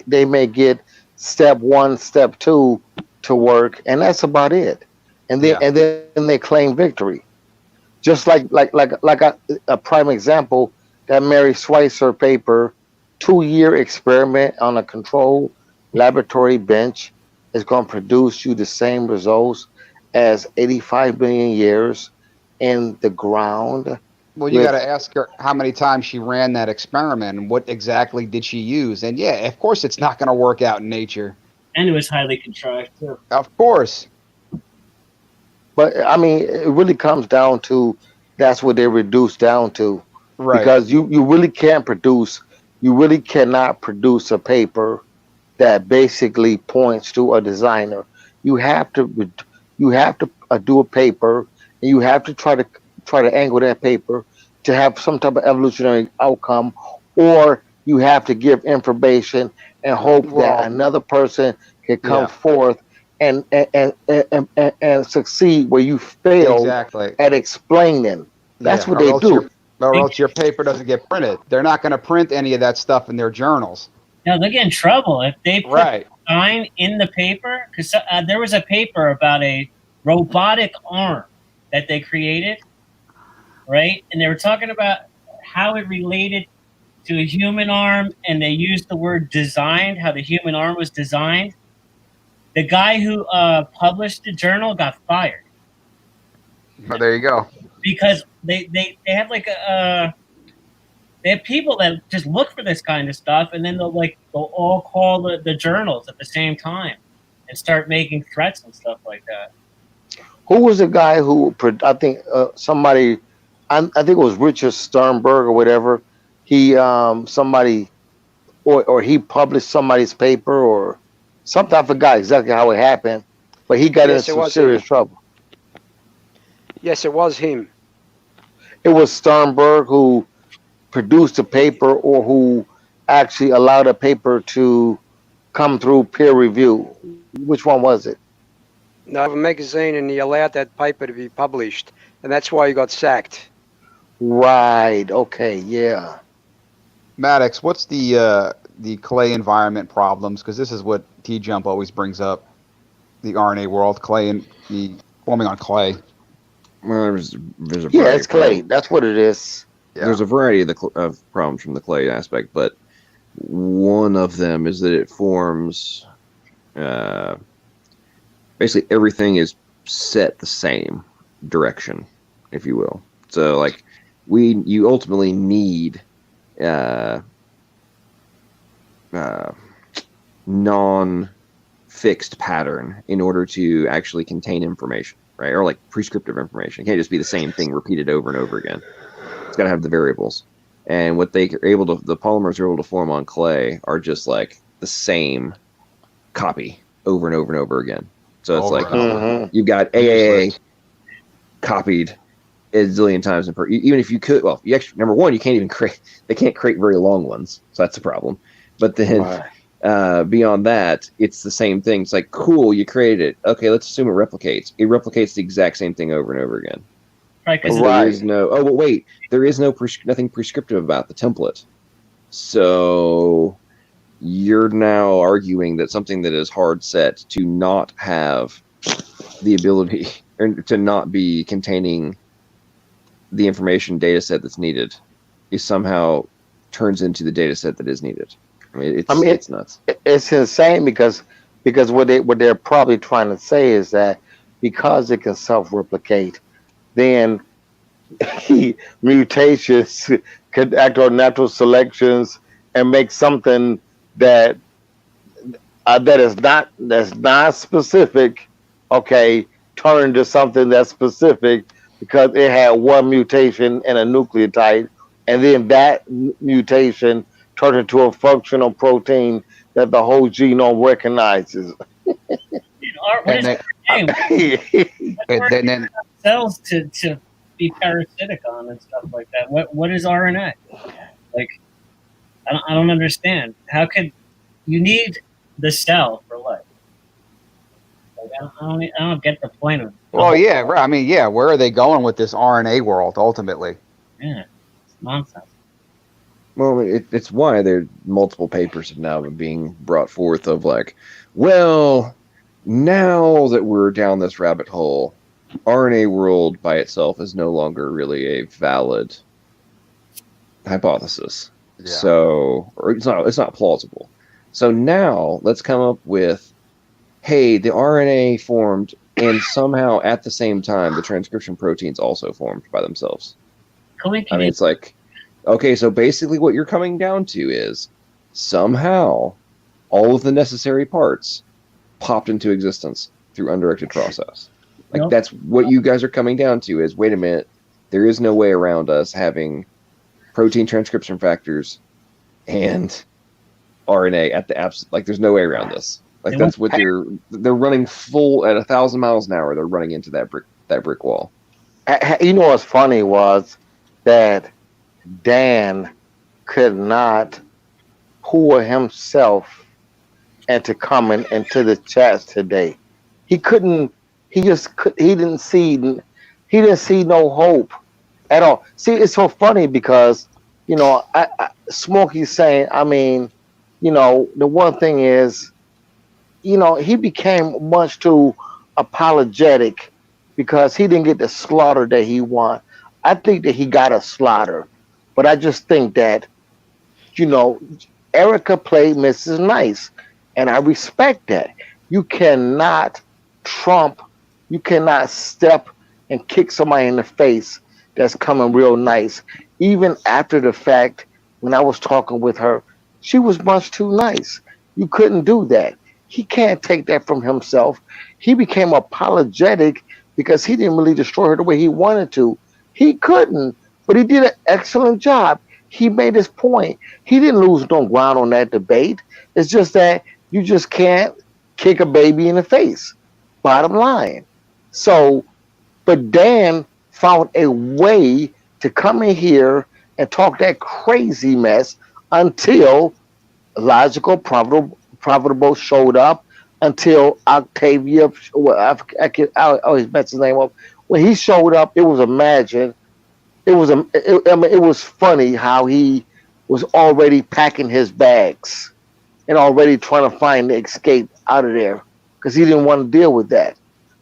they may get step 1, step 2 to work, and that's about it. And then they claim victory. Just like a prime example, that Mary Schweitzer paper, 2-year experiment on a controlled laboratory bench is going to produce you the same results as 85 million years in the ground. Well, you got to ask her how many times she ran that experiment and what exactly did she use. And yeah, of course, it's not going to work out in nature. And it was highly contrived too. Of course. But I mean, it really comes down to, that's what they reduce down to. Right. Because you really cannot produce a paper that basically points to a designer. You have to do a paper, and you have to try to angle that paper to have some type of evolutionary outcome, or you have to give information and hope that another person can come forth and succeed where you failed at explaining. That's what they do. Or else your paper doesn't get printed. They're not going to print any of that stuff in their journals. No, they get in trouble if they put design in the paper. Because there was a paper about a robotic arm that they created, right? And they were talking about how it related to a human arm, and they used the word designed, how the human arm was designed. The guy who published the journal got fired. Oh, there you go. Because they have like they have people that just look for this kind of stuff, and then they'll all call the journals at the same time and start making threats and stuff like that. Who was the guy who, I think somebody, I think it was Richard Sternberg or whatever. He somebody or he published somebody's paper or something. I forgot exactly how it happened, but he got into some serious trouble. Yes, it was him. It was Sternberg who produced the paper, or who actually allowed a paper to come through peer review. Which one was it? No, a magazine, and he allowed that paper to be published, and that's why he got sacked. Right. Okay. Yeah. Maddox, what's the clay environment problems? Because this is what T-Jump always brings up: the RNA world, clay, and the forming on clay. Well, there's a yeah, it's clay. That's what it is. Yeah. There's a variety of problems from the clay aspect, but one of them is that it forms. Basically, everything is set the same direction, if you will. So, like, you ultimately need non-fixed pattern in order to actually contain information, right? Or like prescriptive information. It can't just be the same thing repeated over and over again. It's got to have the variables. And what the polymers are able to form on clay are just like the same copy over and over and over again. So it's you've got AAA copied a zillion times even if you could, well, you actually, number one, you can't even create. They can't create very long ones, so that's a problem. But then beyond that, it's the same thing. It's like, cool, you created it. Okay, let's assume it replicates. It replicates the exact same thing over and over again. Right. There is no. Oh, but wait, there is nothing prescriptive about the template. So you're now arguing that something that is hard set to not have the ability, or to not be containing the information data set that's needed, is somehow turns into the data set that is needed. I mean, it's nuts. It's insane because what they're probably trying to say is that because it can self-replicate, then mutations could act on natural selections and make something that's not specific, okay, turn into something that's specific because it had one mutation in a nucleotide, and then that mutation turned into a functional protein that the whole genome recognizes. Then cells to be parasitic on and stuff like that. What is RNA? Like, I don't understand. How could you need the cell for life? Like, I don't get the point of it. Well, yeah, right. I mean, yeah, where are they going with this RNA world ultimately? Yeah, it's nonsense. Well, it's why there multiple papers have now been being brought forth of like, well, now that we're down this rabbit hole, RNA world by itself is no longer really a valid hypothesis. Yeah. So, or it's not plausible. So now let's come up with, hey, the RNA formed, and somehow at the same time the transcription proteins also formed by themselves. I mean, it's like, okay, so basically what you're coming down to is somehow all of the necessary parts popped into existence through undirected process. Like, that's what you guys are coming down to is, wait a minute, there is no way around us having protein transcription factors and RNA at the like, there's no way around this. Like, that's what they're running full at 1,000 miles an hour. They're running into that brick wall. You know what's funny was that Dan could not pour himself into coming into the chats today. He couldn't. He didn't see no hope at all. See, it's so funny because, you know, Smokey's saying, I mean, you know, the one thing is, you know, he became much too apologetic because he didn't get the slaughter that he wanted. I think that he got a slaughter, but I just think that, you know, Erica played Mrs. Nice, and I respect that. You cannot trump. You cannot step and kick somebody in the face that's coming real nice. Even after the fact, when I was talking with her, she was much too nice. You couldn't do that. He can't take that from himself. He became apologetic because he didn't really destroy her the way he wanted to. He couldn't, but he did an excellent job. He made his point. He didn't lose no ground on that debate. It's just that you just can't kick a baby in the face. Bottom line. So, but Dan found a way to come in here and talk that crazy mess until Logical Profitable showed up, until Octavia, I always mess his name up. When he showed up, it was imagined. It was funny how he was already packing his bags and already trying to find the escape out of there because he didn't want to deal with that.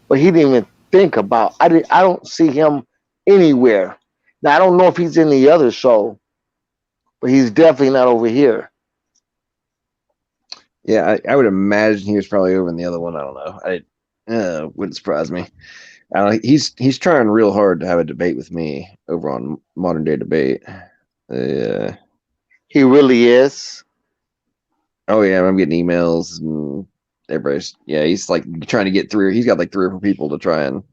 But he didn't even think about. I don't see him anywhere. Now I don't know if he's in the other show, but he's definitely not over here. Yeah, I would imagine he was probably over in the other one. I don't know. Wouldn't surprise me. He's trying real hard to have a debate with me over on Modern Day Debate. He really is. Oh yeah, I'm getting emails and everybody's he's like trying to get through. He's got like 3 or 4 people to try and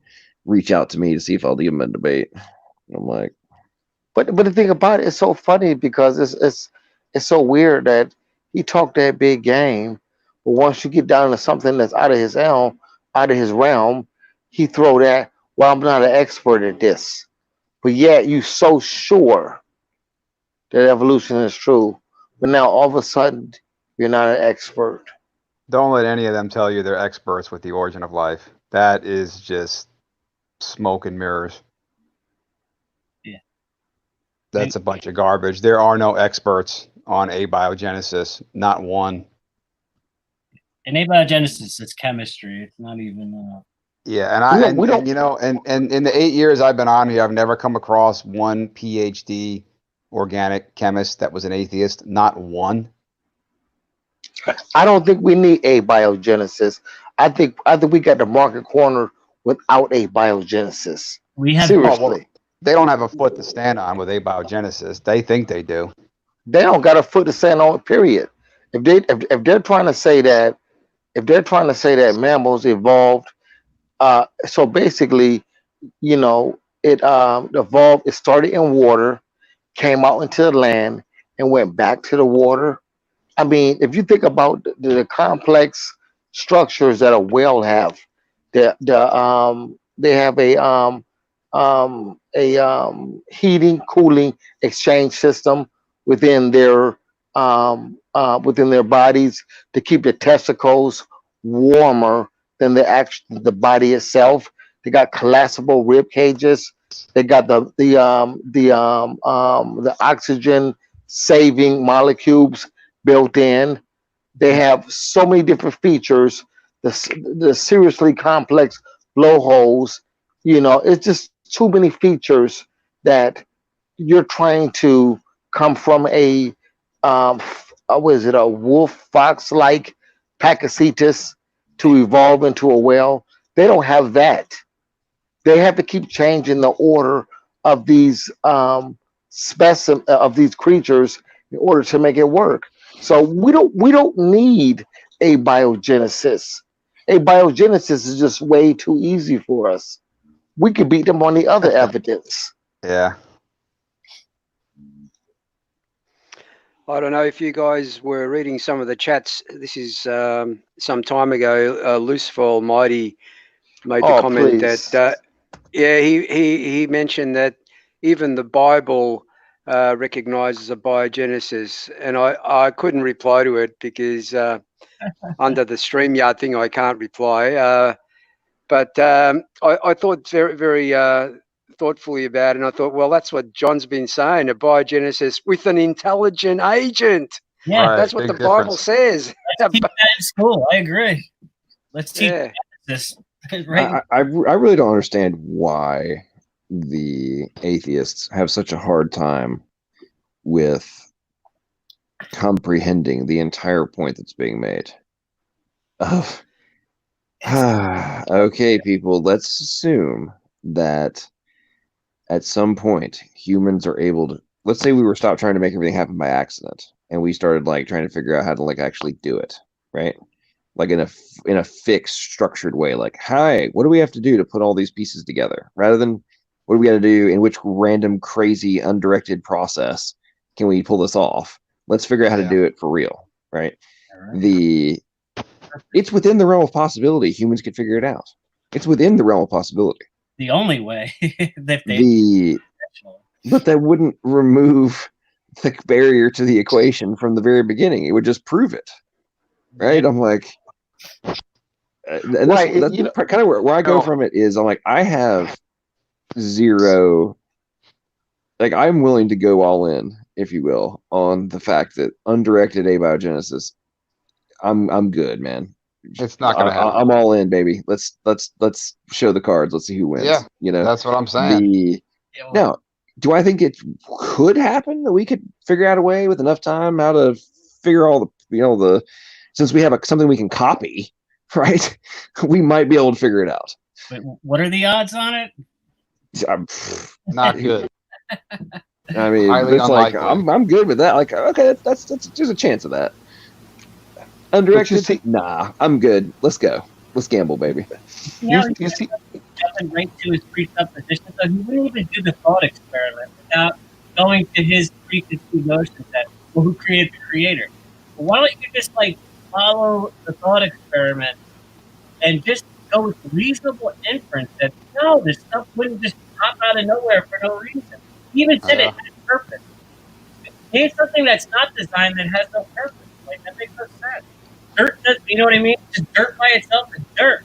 reach out to me to see if I'll give him a debate. And I'm like, but the thing about it, it's so funny because it's so weird that he talked that big game, but once you get down to something that's out of his realm, he throw that. Well, I'm not an expert at this, but yet you so sure that evolution is true, but now all of a sudden you're not an expert. Don't let any of them tell you they're experts with the origin of life. That is just smoke and mirrors. Yeah. That's a bunch of garbage. There are no experts on abiogenesis, not one. In abiogenesis, it's chemistry. It's not even. Yeah, and in the 8 years I've been on here, I've never come across one PhD organic chemist that was an atheist. Not one. I don't think we need abiogenesis. I think we got the market corner without abiogenesis. We have seriously. They don't have a foot to stand on with abiogenesis. They think they do. They don't got a foot to stand on. Period. If they're trying to say that mammals evolved, so basically, it evolved. It started in water, came out into the land, and went back to the water. I mean, if you think about the complex structures that a whale have, they have a heating, cooling exchange system within their bodies to keep the testicles warmer than the body itself. They got collapsible rib cages. They got the oxygen saving molecules built in. They have so many different features. The seriously complex blowholes. It's just too many features that you're trying to come from a wolf fox like Pakicetus to evolve into a whale. They don't have that. They have to keep changing the order of these of these creatures in order to make it work. So we don't need abiogenesis. Abiogenesis is just way too easy for us. We could beat them on the other evidence. Yeah. I don't know if you guys were reading some of the chats. This is some time ago. Lucifer Almighty made the comment that he mentioned that even the Bible recognizes abiogenesis, and I couldn't reply to it because under the StreamYard thing I can't reply. But I thought very, very thoughtfully about it, and I thought, well, that's what John's been saying, abiogenesis with an intelligent agent. Yeah, right, that's what the Bible says. Let's teach that in school. I agree. Let's teach this. Right? I really don't understand why the atheists have such a hard time with comprehending the entire point that's being made. Okay, people, let's assume that at some point humans are able to, let's say we were stopped trying to make everything happen by accident and we started like trying to figure out how to like actually do it, right? Like in a fixed, structured way. Like, hi, what do we have to do to put all these pieces together? Rather than what do we got to do in which random, crazy, undirected process can we pull this off? Let's figure out how to do it for real, right? It's within the realm of possibility. Humans could figure it out. It's within the realm of possibility. The only way. But that wouldn't remove the barrier to the equation from the very beginning. It would just prove it, right? I'm like, and that's kind of where I go from it is I'm like, I have zero, like I'm willing to go all in, if you will, on the fact that undirected abiogenesis, I'm good, man. It's not going to happen. I'm all in, baby. Let's show the cards. Let's see who wins. Yeah, that's what I'm saying. Now, do I think it could happen that we could figure out a way with enough time how to figure all the since we have something we can copy, right? We might be able to figure it out. Wait, what are the odds on it? Not good. I mean, Highly it's like unlikely. I'm good with that. Like, okay, that's there's a chance of that. Undirected? Nah, I'm good. Let's go. Let's gamble, baby. You see, jumping right to his presupposition, so he wouldn't even do the thought experiment without going to his preconceived notions that, well, who created the creator? Well, why don't you just like follow the thought experiment and just go with reasonable inference that no, this stuff wouldn't just pop out of nowhere for no reason. He even said it had purpose. Name something that's not designed that has no purpose. Like, that makes no sense. Dirt does, you know what I mean? Just dirt by itself is dirt.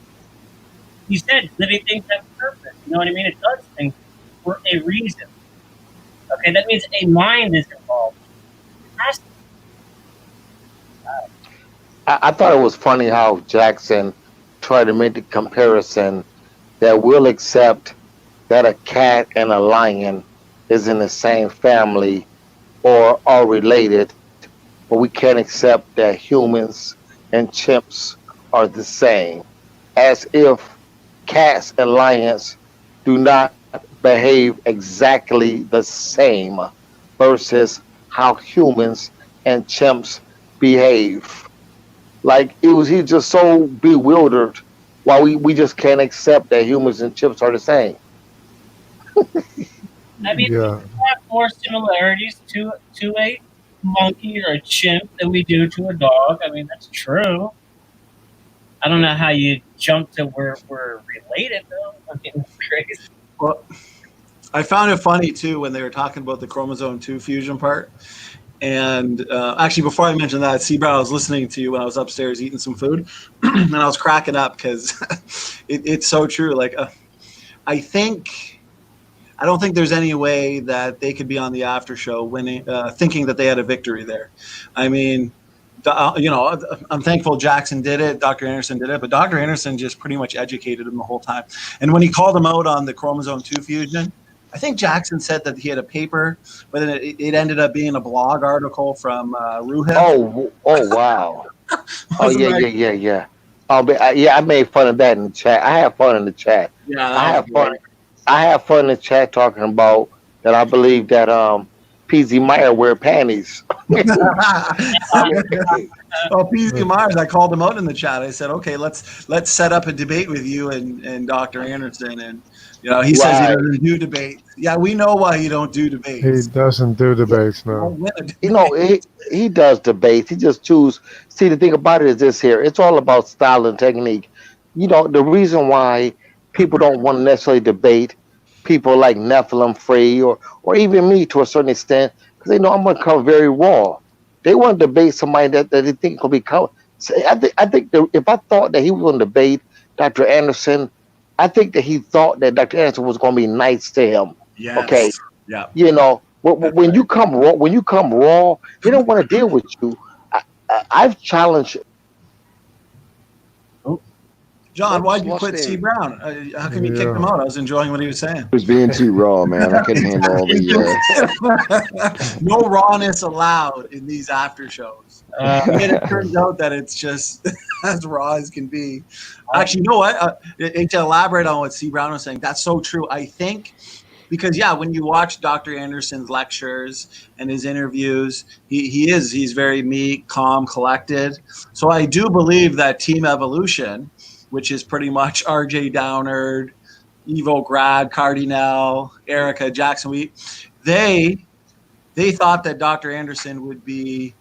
He said living things have purpose. You know what I mean? It does things for a reason. Okay, that means a mind is involved. It has to. I thought it was funny how Jackson tried to make the comparison that we'll accept that a cat and a lion is in the same family or are related, but we can't accept that humans and chimps are the same, as if cats and lions do not behave exactly the same versus how humans and chimps behave. Like he's just so bewildered why we just can't accept that humans and chimps are the same. I mean, we have more similarities to a monkey or a chimp than we do to a dog. I mean, that's true. I don't know how you jump to where we're related, though. I mean, it's crazy. Well, I found it funny, too, when they were talking about the chromosome 2 fusion part. And actually, before I mentioned that, Seabrow, I was listening to you when I was upstairs eating some food, and I was cracking up because it's so true. Like, I don't think there's any way that they could be on the after show winning, thinking that they had a victory there. I mean, I'm thankful Jackson did it, Dr. Anderson did it, but Dr. Anderson just pretty much educated him the whole time. And when he called him out on the chromosome 2 fusion, I think Jackson said that he had a paper, but then it ended up being a blog article from Ruhif. Oh, wow. Oh, yeah. I made fun of that in the chat. I have fun in the chat. Yeah, I have fun in the chat talking about that. I believe that PZ Meyer wear panties. Well, PZ Myers, I called him out in the chat. I said, okay, let's set up a debate with you and Dr. Anderson. And he says he doesn't do debates. Yeah, we know why you don't do debates. He doesn't do debates, no. He does debates. He just chooses. See, the thing about it is this here. It's all about style and technique. The reason why people don't want to necessarily debate people like Nephilim Free or even me to a certain extent, because they know I'm going to come very raw. They want to debate somebody that they think will be covered. So I think if I thought that he was going to debate Dr. Anderson, I think that he thought that Dr. Anderson was going to be nice to him. Yes. Okay. Yeah. When you come raw, they don't want to deal with you. I've challenged. John, why'd you quit C. Brown? How come you kicked him out? I was enjoying what he was saying. He was being too raw, man. I couldn't handle all the. No rawness allowed in these after shows. And it turns out that it's just as raw as can be. Actually, you know what? To elaborate on what C. Brown was saying, that's so true. I think because, when you watch Dr. Anderson's lectures and his interviews, he's very meek, calm, collected. So I do believe that Team Evolution, which is pretty much RJ Downard, Evo Grad, Cardinal, Erica, Jackson Wheat, they thought that Dr. Anderson would be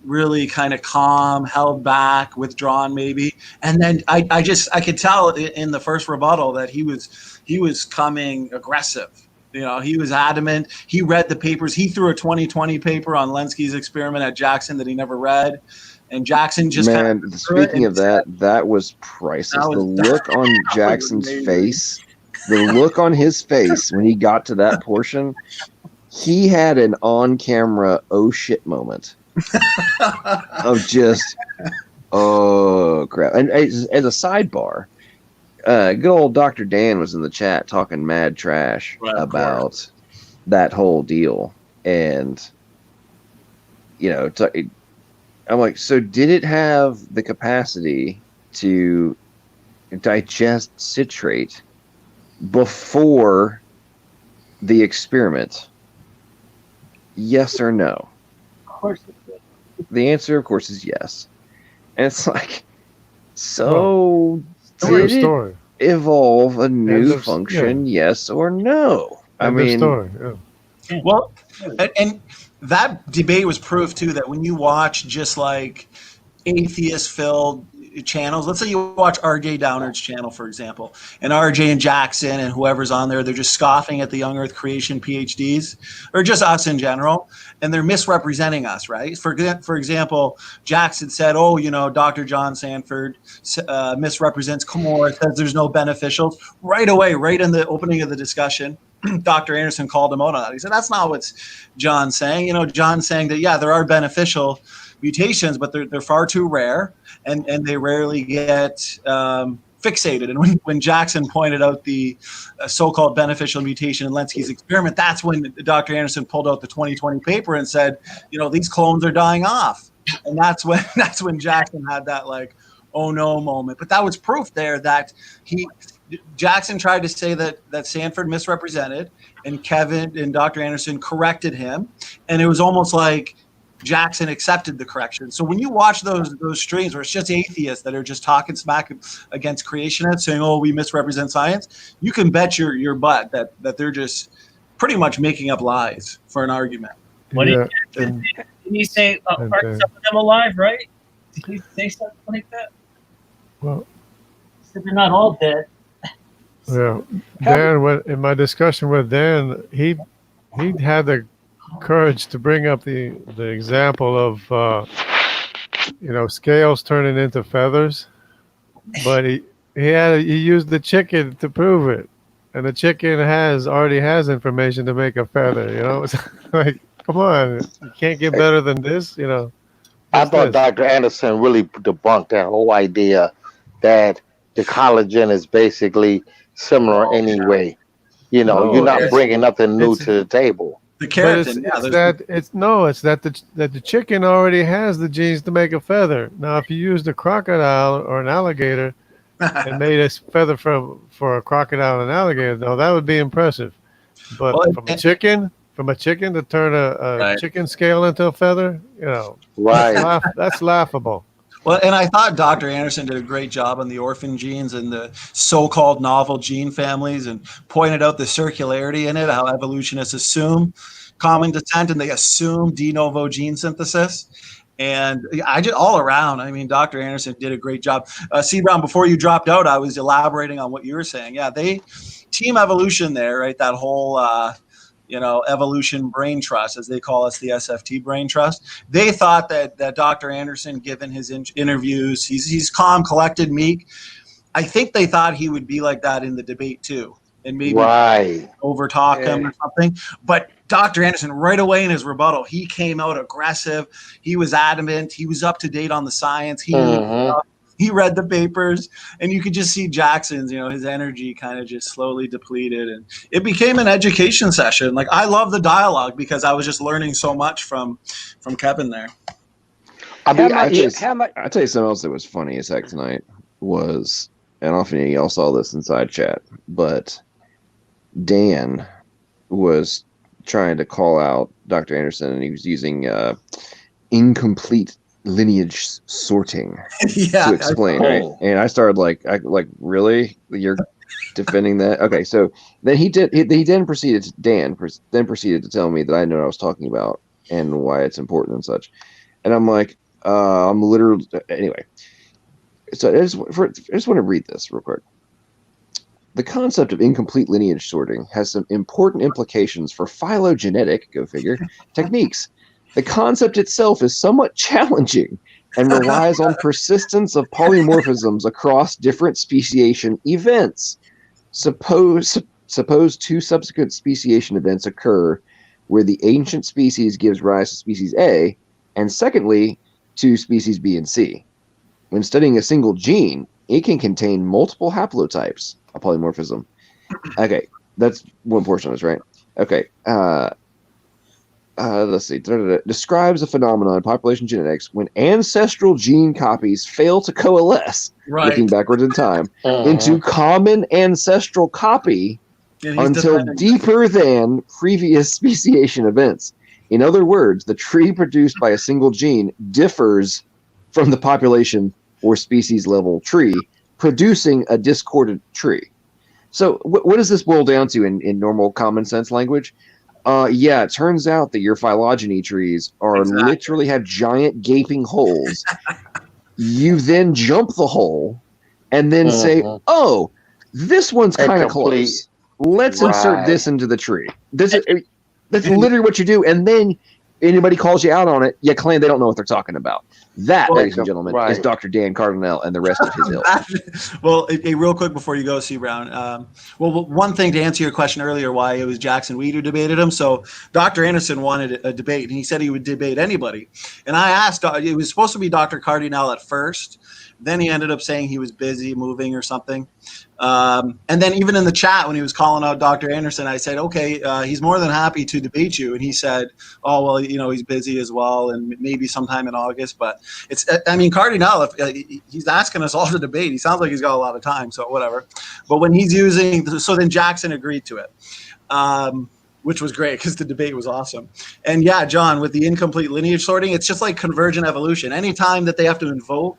really kind of calm, held back, withdrawn maybe. And then I could tell in the first rebuttal that he was coming aggressive. He was adamant. He read the papers. He threw a 2020 paper on Lenski's experiment at Jackson that he never read. And Jackson just speaking of that was priceless. The look on Jackson's face, the look on his face when he got to that portion, he had an on-camera oh shit moment of just Oh crap! And as a sidebar, good old Dr. Dan was in the chat talking mad trash about that whole deal, and I'm like, so did it have the capacity to digest citrate before the experiment? Yes or no? Of course it did. The answer, of course, is yes. And it's like, so did it evolve a new function, yes or no? I mean, well, and that debate was proof too that when you watch just like atheist-filled channels, let's say you watch RJ Downard's channel, for example, and RJ and Jackson and whoever's on there, they're just scoffing at the young earth creation PhDs or just us in general, and they're misrepresenting us, right? For example, Jackson said, oh, Dr. John Sanford misrepresents Camorra, says there's no beneficials. Right away, right in the opening of the discussion, Dr. Anderson called him out on that. He said, that's not what John's saying. John's saying that, yeah, there are beneficial mutations, but they're far too rare, and they rarely get fixated. And when Jackson pointed out the so-called beneficial mutation in Lenski's experiment, that's when Dr. Anderson pulled out the 2020 paper and said, these clones are dying off. And that's when Jackson had that like, oh no moment. But that was proof there that Jackson tried to say that Sanford misrepresented, and Kevin and Dr. Anderson corrected him, and it was almost like Jackson accepted the correction. So when you watch those streams where it's just atheists that are just talking smack against creationists, saying, "Oh, we misrepresent science," you can bet your butt that they're just pretty much making up lies for an argument. What did he say? Are some of them alive? Right? Did he say something like that? Well, he said they're not all dead. Yeah, Dan. In my discussion with Dan, he had the courage to bring up the example of scales turning into feathers, but he used the chicken to prove it, and the chicken already has information to make a feather. It's like, come on, you can't get better than this. I thought Dr. Anderson really debunked that whole idea that the collagen is basically similar anyway. You're not bringing nothing new to the table. The keratin, it's that the chicken already has the genes to make a feather. Now, if you used a crocodile or an alligator and made a feather for a crocodile and alligator, no, that would be impressive. But from a chicken to turn a chicken scale into a feather, right? That's laughable. Well, and I thought Dr. Anderson did a great job on the orphan genes and the so-called novel gene families, and pointed out the circularity in it, how evolutionists assume common descent and they assume de novo gene synthesis. And all around, Dr. Anderson did a great job. C. Brown, before you dropped out, I was elaborating on what you were saying. Yeah, team evolution there, right? That whole evolution brain trust, as they call us, the SFT brain trust. They thought that Dr. Anderson, given his interviews, he's calm, collected, meek. I think they thought he would be like that in the debate too, and maybe over-talk him or something. But Dr. Anderson, right away in his rebuttal, he came out aggressive. He was adamant. He was up to date on the science. He read the papers, and you could just see Jackson's, his energy kind of just slowly depleted, and it became an education session. Like, I love the dialogue because I was just learning so much from Kevin there. I'll tell you something else that was funny as heck tonight was, and I don't know if any of y'all saw this inside chat, but Dan was trying to call out Dr. Anderson, and he was using incomplete lineage sorting to explain, right? And I started like, really? You're defending that? Okay, so then he then proceeded to tell me that I know what I was talking about and why it's important and such. And I'm like, I'm literally, anyway. So I just want to read this real quick. The concept of incomplete lineage sorting has some important implications for phylogenetic, go figure, techniques. The concept itself is somewhat challenging and relies on persistence of polymorphisms across different speciation events. Suppose two subsequent speciation events occur where the ancient species gives rise to species A, and secondly, to species B and C. When studying a single gene, it can contain multiple haplotypes, a polymorphism. Okay, that's one portion of this, right? Okay. Let's see. Describes a phenomenon in population genetics when ancestral gene copies fail to coalesce, looking backwards in time, into common ancestral copy until deeper than previous speciation events. In other words, the tree produced by a single gene differs from the population or species level tree, producing a discordant tree. So what does this boil down to in normal common sense language? Yeah, it turns out that your phylogeny trees are literally have giant gaping holes. You then jump the hole and then say, oh, this one's kind of close. Let's insert this into the tree. That's literally what you do. And then anybody calls you out on it, you claim they don't know what they're talking about. That, ladies and gentlemen, is Dr. Dan Cardinal and the rest of his ilk. Well, real quick before you go, C. Brown. One thing to answer your question earlier, why it was Jackson Wheat who debated him. So Dr. Anderson wanted a debate, and he said he would debate anybody. And I asked, it was supposed to be Dr. Cardinal at first. Then he ended up saying he was busy moving or something. And then even in the chat, when he was calling out Dr. Anderson, I said, okay, he's more than happy to debate you. And he said, oh, well, he's busy as well, and maybe sometime in August. But Cardinal, if he's asking us all to debate, he sounds like he's got a lot of time, so whatever. But when he's so then Jackson agreed to it. Which was great because the debate was awesome. And yeah, John, with the incomplete lineage sorting, it's just like convergent evolution. Anytime that they have to invoke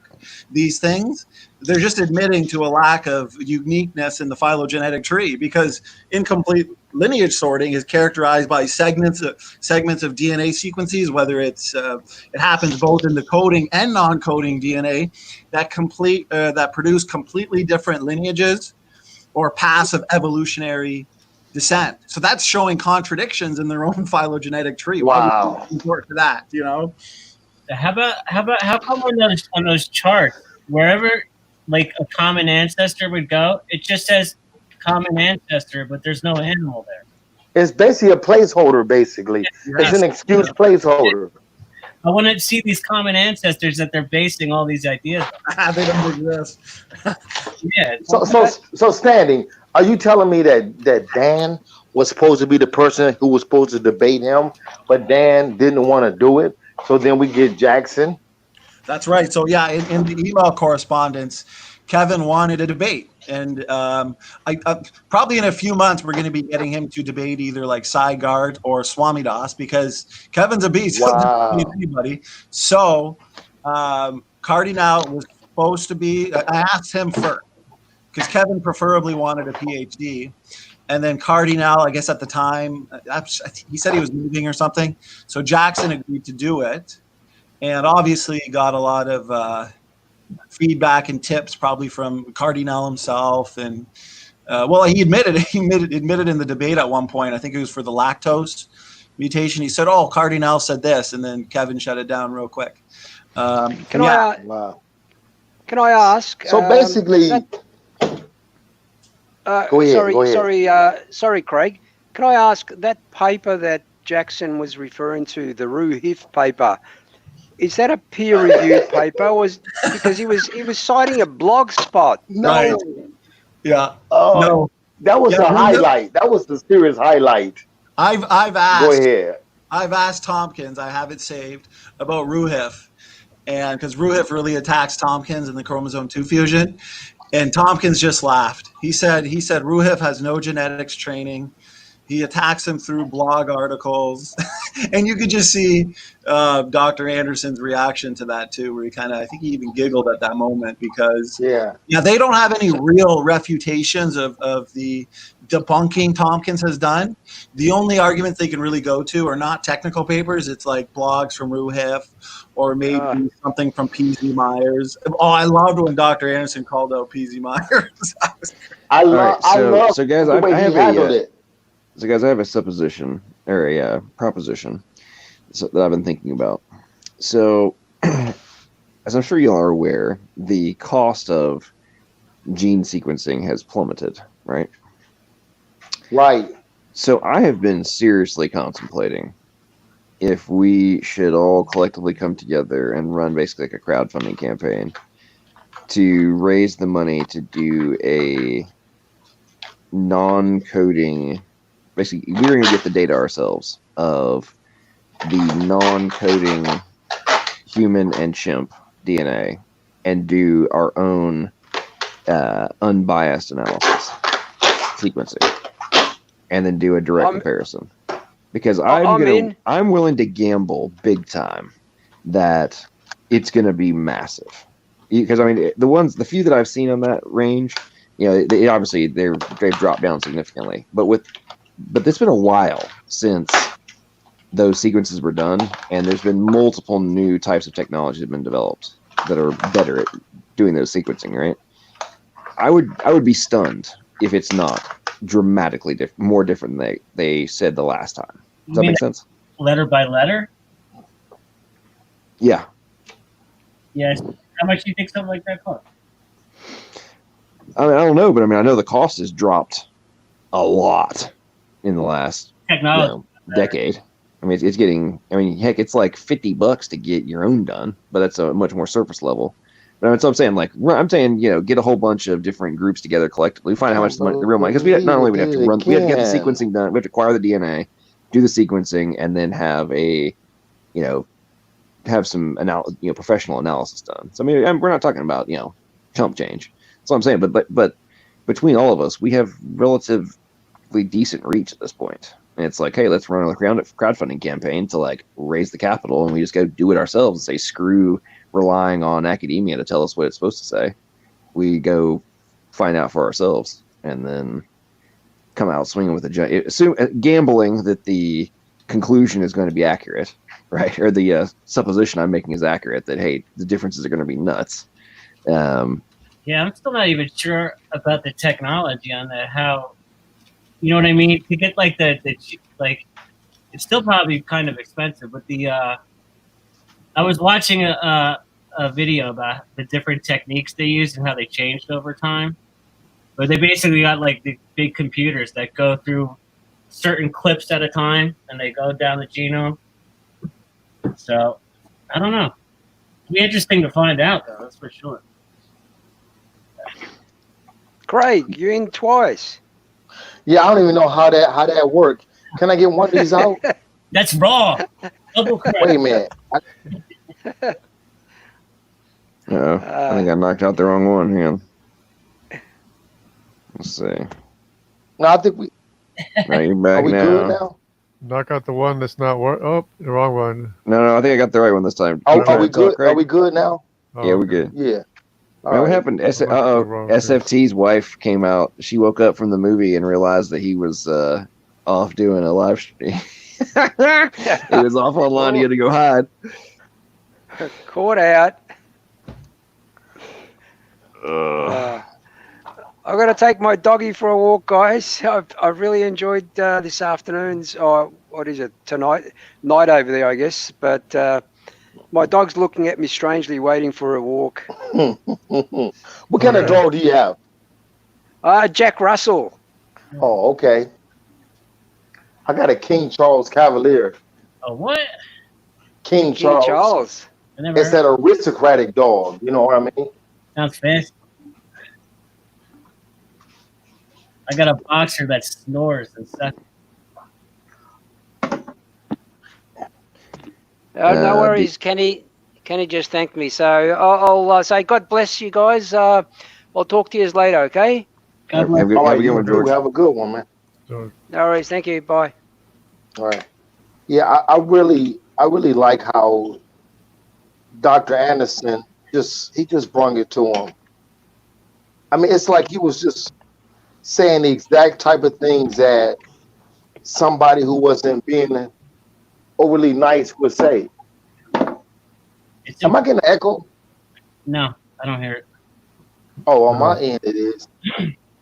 these things, they're just admitting to a lack of uniqueness in the phylogenetic tree, because incomplete lineage sorting is characterized by segments of DNA sequences, whether it happens both in the coding and non-coding DNA that produce completely different lineages or paths of evolutionary descent. So that's showing contradictions in their own phylogenetic tree. Wow. Important to that, How come on those charts, wherever like a common ancestor would go, it just says common ancestor, but there's no animal there. It's basically a placeholder, basically. Yes. It's an excuse placeholder. I want to see these common ancestors that they're basing all these ideas on. They don't exist. Yeah. So standing, are you telling me that Dan was supposed to be the person who was supposed to debate him, but Dan didn't want to do it? So then we get Jackson? That's right. So yeah, in the email correspondence, Kevin wanted a debate. And I probably in a few months, we're going to be getting him to debate either like Sai Gart or Swami Das, because Kevin's a beast. Wow. Anybody. So Cardinal was supposed to be, I asked him first, because Kevin preferably wanted a PhD. And then Cardinal, I guess at the time, he said he was moving or something. So Jackson agreed to do it. And obviously he got a lot of feedback and tips probably from Cardinal himself. And he admitted in the debate at one point, I think it was for the lactose mutation. He said, oh, Cardinal said this. And then Kevin shut it down real quick. Can I ask? So basically... Go ahead. Sorry, Craig. Can I ask, that paper that Jackson was referring to, the Ruhif paper, is that a peer-reviewed paper? Because he was citing a blog spot? No. Right. Yeah. No. That was the highlight. That was the serious highlight. I've asked. Go ahead. I've asked Tompkins. I have it saved about Ruhif, and because Ruhif really attacks Tompkins in the chromosome 2 fusion. And Tompkins just laughed. He said Ruhif has no genetics training. He attacks him through blog articles. And you could just see Dr. Anderson's reaction to that too, where I think he even giggled at that moment, because they don't have any real refutations of the debunking Tompkins has done. The only arguments they can really go to are not technical papers. It's like blogs from Ruhif, or maybe something from P.Z. Myers. Oh, I loved when Dr. Anderson called out P.Z. Myers. I love. So guys, I have a supposition or a proposition that I've been thinking about. So, as I'm sure you all are aware, the cost of gene sequencing has plummeted, right? Right. So I have been seriously contemplating if we should all collectively come together and run basically like a crowdfunding campaign to raise the money to do a non-coding. Basically, we're going to get the data ourselves of the non-coding human and chimp DNA and do our own unbiased analysis, sequencing, and then do a direct comparison. Because I'm willing to gamble big time that it's going to be massive. Because I mean, the few that I've seen on that range, you know, they obviously they've dropped down significantly. But it's been a while since those sequences were done, and there's been multiple new types of technology that have been developed that are better at doing those sequencing. Right? I would be stunned if it's not dramatically more different than they said the last time. Does that make sense? Letter by letter? Yeah. Yes. How much do you think something like that costs? I mean, I don't know, but I mean, I know the cost has dropped a lot in the last decade. I mean, it's getting. I mean, heck, it's like $50 to get your own done, but that's a much more surface level. But I mean, so I'm saying, get a whole bunch of different groups together collectively, find out how much the real money. Because we have to get the sequencing done. We have to acquire the DNA, do the sequencing, and then have some professional analysis done. So I mean, we're not talking about chump change. That's what I'm saying. But between all of us, we have relatively decent reach at this point. And it's like, hey, let's run a crowdfunding campaign to raise the capital, and we just go do it ourselves and say screw relying on academia to tell us what it's supposed to say. We go find out for ourselves and then come out swinging with gambling that the conclusion is going to be accurate, right? Or the supposition I'm making is accurate that, hey, the differences are going to be nuts. Yeah, I'm still not even sure about the technology on that. How, you know what I mean? To get it's still probably kind of expensive. But I was watching a video about the different techniques they used and how they changed over time. But they basically got the big computers that go through certain clips at a time, and they go down the genome. So, I don't know. It'll be interesting to find out, though. That's for sure. Craig, you're in twice. Yeah, I don't even know how that worked. Can I get one of these out? That's raw. Double credit. Wait a minute. I think I knocked out the wrong one. Hang on. Let's see. No, I think we. No, you're back Are we now. good now? Knock out the one that's not working. Oh, the wrong one. No, I think I got the right one this time. Are we good? Are we good now? Yeah, we're good. Yeah. What happened? SFT's wife came out. She woke up from the movie and realized that he was off doing a live stream. He was off online. He had to go hide. Caught out. I've got to take my doggy for a walk, guys. I really enjoyed this afternoon's, what is it, night over there, I guess. But my dog's looking at me strangely, waiting for a walk. What kind of dog do you have? Jack Russell. Oh, okay. I got a King Charles Cavalier. Oh, what? King Charles. It's that aristocratic dog. You know what I mean? Sounds fancy. I got a boxer that snores and stuff. No worries, Kenny. Kenny just thanked me. So I'll say God bless you guys. I'll talk to you later, okay? Have a good one, George. Have a good one, man. No worries. Thank you. Bye. All right. Yeah, I really like how Dr. Anderson just brung it to him. I mean, it's like he was just saying the exact type of things that somebody who wasn't being overly nice would say. Am I getting an echo? No, I don't hear it. Oh, on my end it is.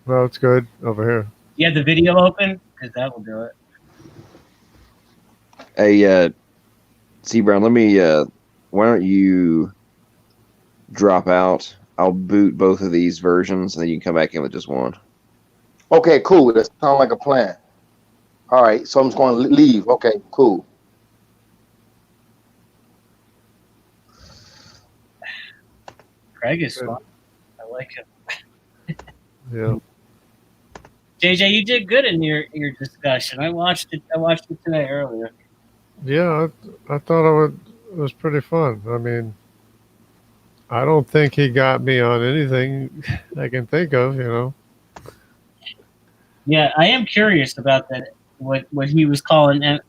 No, it's good over here. You have the video open? Because that will do it. Hey, C. Brown, let me, why don't you drop out? I'll boot both of these versions, and then you can come back in with just one. Okay, cool. That sounds like a plan. All right, so I'm just going to leave. Okay, cool. Craig is fun. like him. Yeah. JJ, you did good in your discussion. I watched it today earlier. Yeah, I thought it was pretty fun. I mean, I don't think he got me on anything I can think of, you know. Yeah, I am curious about that. What he was calling the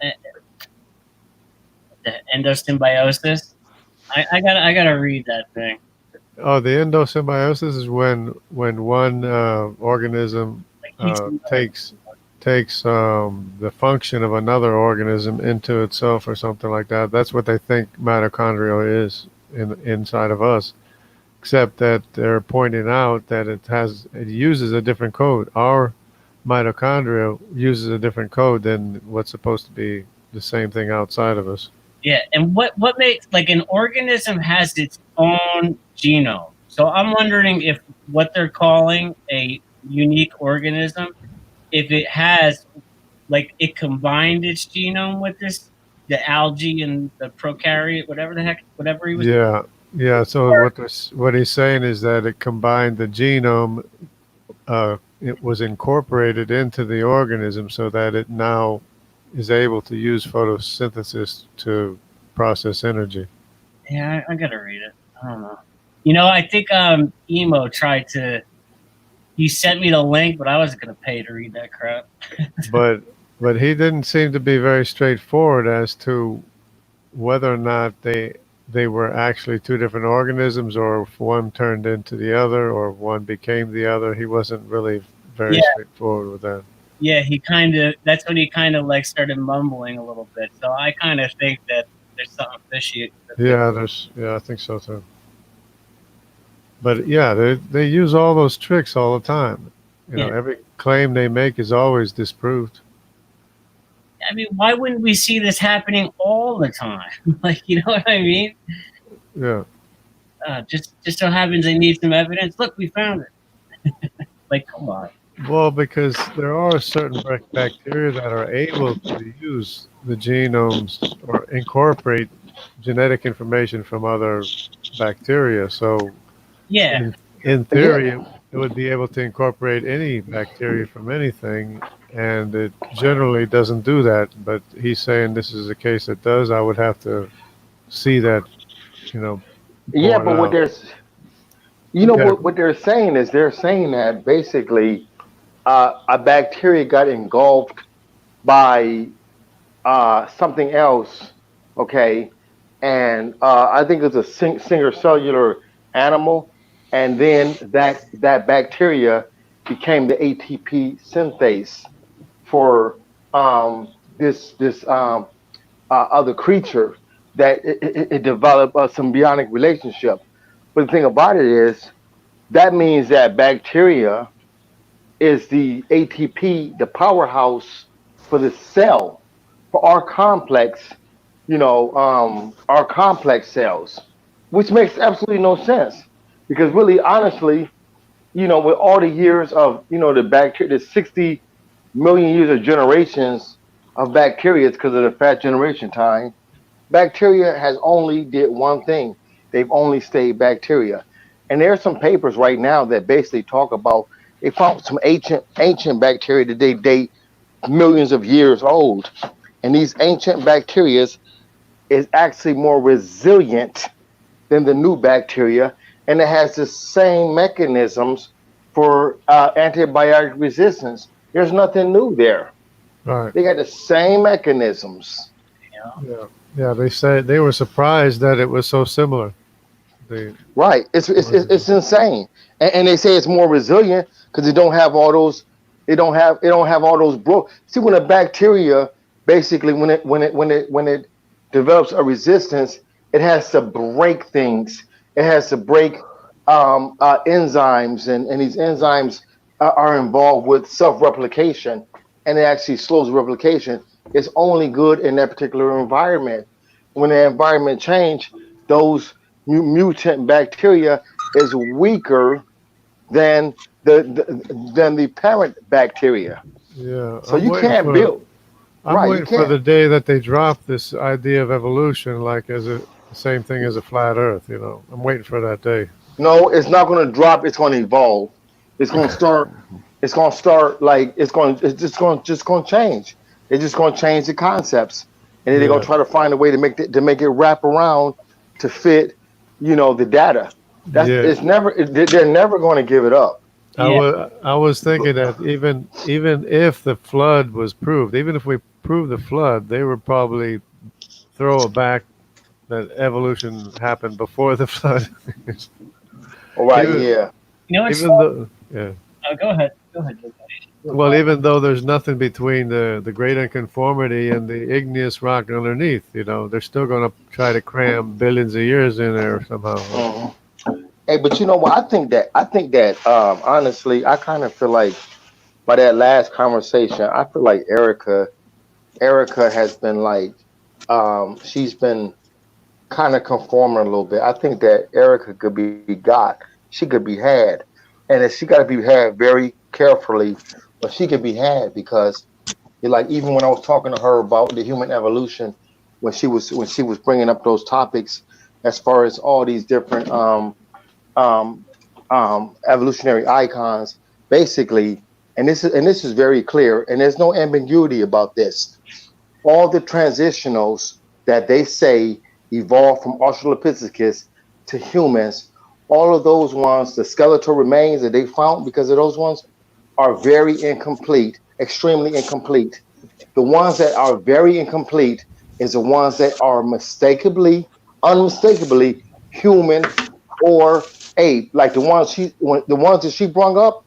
endosymbiosis. I gotta read that thing. Oh, the endosymbiosis is when one organism takes the function of another organism into itself or something like that. That's what they think mitochondria is inside of us. Except that they're pointing out that it uses a different code. Our mitochondria uses a different code than what's supposed to be the same thing outside of us. Yeah, and what makes, like, an organism has its own genome. So I'm wondering if what they're calling a unique organism, if it has, like, it combined its genome with the algae and the prokaryote, whatever he was. Yeah. So what he's saying is that it combined the genome. It was incorporated into the organism so that it now is able to use photosynthesis to process energy. Yeah, I gotta read it. I don't know. You know, I think Emo tried to. He sent me the link, but I wasn't gonna pay to read that crap. but he didn't seem to be very straightforward as to whether or not they were actually two different organisms, or if one turned into the other, or one became the other. He wasn't really very straightforward with that. Yeah, that's when he kind of like started mumbling a little bit. So I kind of think that there's something fishy. Yeah, I think so too. But yeah, they use all those tricks all the time. You know, every claim they make is always disproved. I mean, why wouldn't we see this happening all the time? Like, you know what I mean? Yeah. Just so happens they need some evidence. Look, we found it. Like, come on. Well, because there are certain bacteria that are able to use the genomes or incorporate genetic information from other bacteria. So, in theory, it would be able to incorporate any bacteria from anything, and it generally doesn't do that. But he's saying this is a case that does. I would have to see that, you know. Yeah, but what they're saying is they're saying that basically a bacteria got engulfed by something else, okay, and I think it's a single cellular animal, and then that bacteria became the ATP synthase for this other creature that it developed a symbiotic relationship. But the thing about it is that means that bacteria is the ATP, the powerhouse for the cell, for our complex, our complex cells, which makes absolutely no sense. Because really, honestly, with all the years of, the bacteria, the 60 million years of generations of bacteria, it's because of the fat generation time, bacteria has only did one thing. They've only stayed bacteria. And there are some papers right now that basically talk about, they found some ancient bacteria that they date millions of years old. And these ancient bacteria is actually more resilient than the new bacteria. And it has the same mechanisms for antibiotic resistance. There's nothing new there. Right. They got the same mechanisms. Yeah. They say they were surprised that it was so similar. Right. It's insane. And they say it's more resilient because it don't have all those. It don't have all those See, when a bacteria basically when it develops a resistance, it has to break things. It has to break enzymes, and these enzymes are involved with self-replication, and it actually slows replication. It's only good in that particular environment. When the environment change, those mutant bacteria is weaker than the parent bacteria. Yeah. So you can't build. I'm waiting for the day that they drop this idea of evolution, like as the same thing as a flat Earth. I'm waiting for that day. No, it's not going to drop. It's going to evolve. It's going to start. It's going to start like it's going. It's just going to change. It's just going to change the concepts, and then they're going to try to find a way to make it wrap around to fit, the data. It's never. They're never going to give it up. I was thinking that even if the flood was proved, even if we prove the flood, they would probably throw it back that evolution happened before the flood. Right. Yeah. It's even though, yeah. Go ahead. Well, even though there's nothing between the great unconformity and the igneous rock underneath, they're still going to try to cram billions of years in there somehow. Mm-hmm. Hey, but you know what? I think that honestly, I kind of feel like by that last conversation, I feel like Erica has been like, she's been kind of conforming a little bit. I think that Erica could be got. She could be had, and she got to be had very carefully. But she could be had because, like, even when I was talking to her about the human evolution, when she was bringing up those topics, as far as all these different evolutionary icons, basically, and this is very clear, and there's no ambiguity about this. All the transitionals that they say evolved from Australopithecus to humans, all of those ones, the skeletal remains that they found because of those ones, are very incomplete, extremely incomplete. The ones that are very incomplete is the ones that are unmistakably human or ape, like the ones that she brought up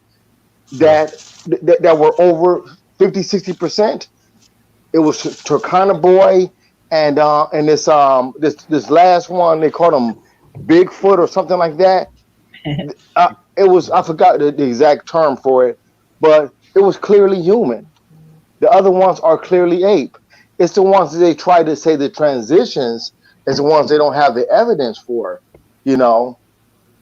that were over 50-60%. It was Turkana Boy and this last one, they called him Bigfoot or something like that. It was, I forgot the exact term for it, but it was clearly human. The other ones are clearly ape. It's the ones that they try to say the transitions is the ones they don't have the evidence for, and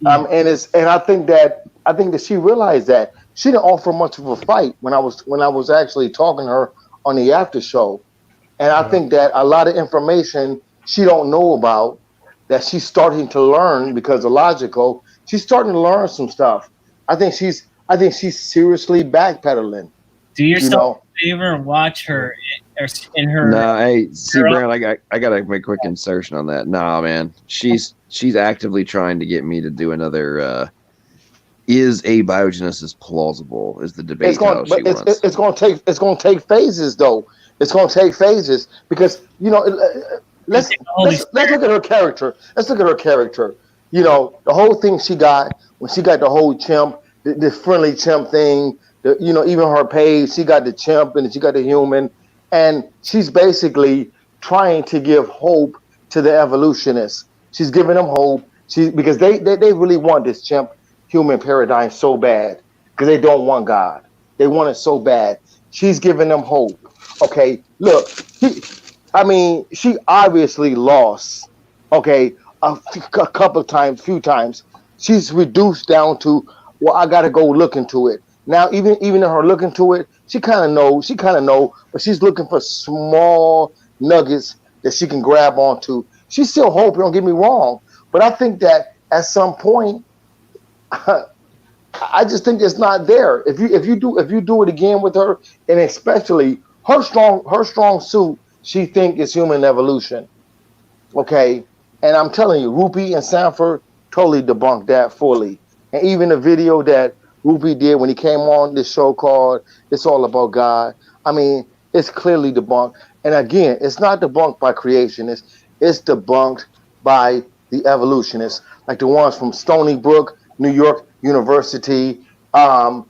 I think that she realized that she didn't offer much of a fight when I was actually talking to her on the after show, and I think that a lot of information she don't know about that she's starting to learn because of logical. She's starting to learn some stuff. I think she's seriously backpedaling. Do yourself a favor and watch her in her. No, hey, see, Brown, I gotta make a quick insertion on that. Nah, man, she's actively trying to get me to do another. Is abiogenesis plausible? Is the debate? It's going to take phases, though. It's going to take phases because let's look at her character. Let's look at her character. The whole thing she got when she got the whole chimp, the friendly chimp thing. Even her page, she got the chimp and she got the human, and she's basically trying to give hope to the evolutionists. She's giving them hope. Because they really want this chimp human paradigm so bad because they don't want God. They want it so bad. She's giving them hope. Okay, look, she obviously lost. Okay, a few times. She's reduced down to, well, I got to go look into it. Now, even in her look into it, she kind of know, but she's looking for small nuggets that she can grab onto. She's still hoping, don't get me wrong, but I think that at some point, I just think it's not there. If you do it again with her, and especially her strong suit, she think is human evolution. Okay, and I'm telling you, Rupi and Sanford totally debunked that fully. And even the video that Rupi did when he came on this show called "It's All About God," it's clearly debunked. And again, it's not debunked by creationists; it's debunked by the evolutionists, like the ones from Stony Brook, New York University, the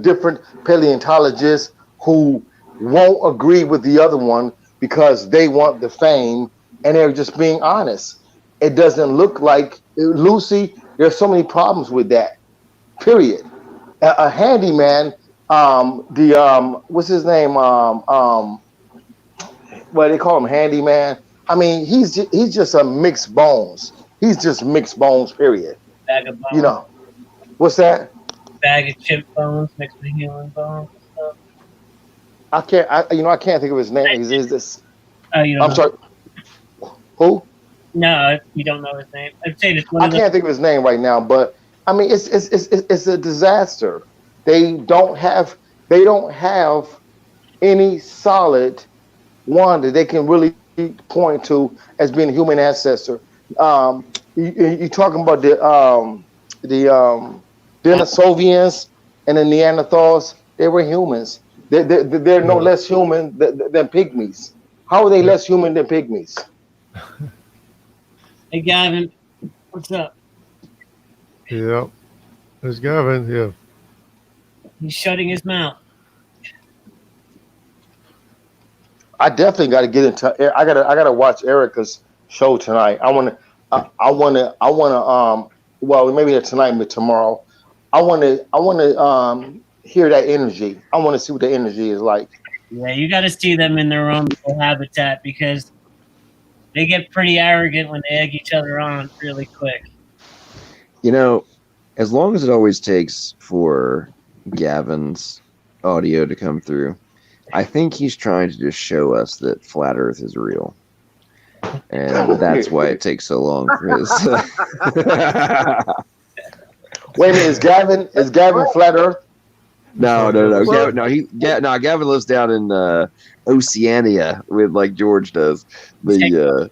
different paleontologists who won't agree with the other one because they want the fame and they're just being honest. It doesn't look like Lucy. There's so many problems with that. Period. A handyman. What's his name? What they call him, handyman. He's just a mixed bones. He's just mixed bones. Period. Bag of bones. What's that? Bag of chimp bones mixed with human bones and stuff. I can't think of his name. He's this. I'm sorry. Who? No, you don't know his name. I'd say it's one I of can't think of his name right now, but I mean, it's a disaster. They don't have any solid one that they can really point to as being a human ancestor. You talking about the Denisovians and the Neanderthals? They were humans. They're no less human than pygmies. How are they less human than pygmies? Hey, Gavin, what's up? Yeah, there's Gavin. Yeah, He's shutting his mouth. I definitely got to get into. I gotta watch Erica's show tonight. I wanna. Well, maybe not tonight, but tomorrow. I wanna hear that energy. I wanna see what the energy is like. Yeah, you got to see them in their own little habitat because they get pretty arrogant when they egg each other on really quick. You know, as long as it always takes for Gavin's audio to come through, I think he's trying to just show us that flat Earth is real. And that's why it takes so long for his. Wait a minute, is Gavin flat Earth? No. Gavin lives down in Oceania with like George does. So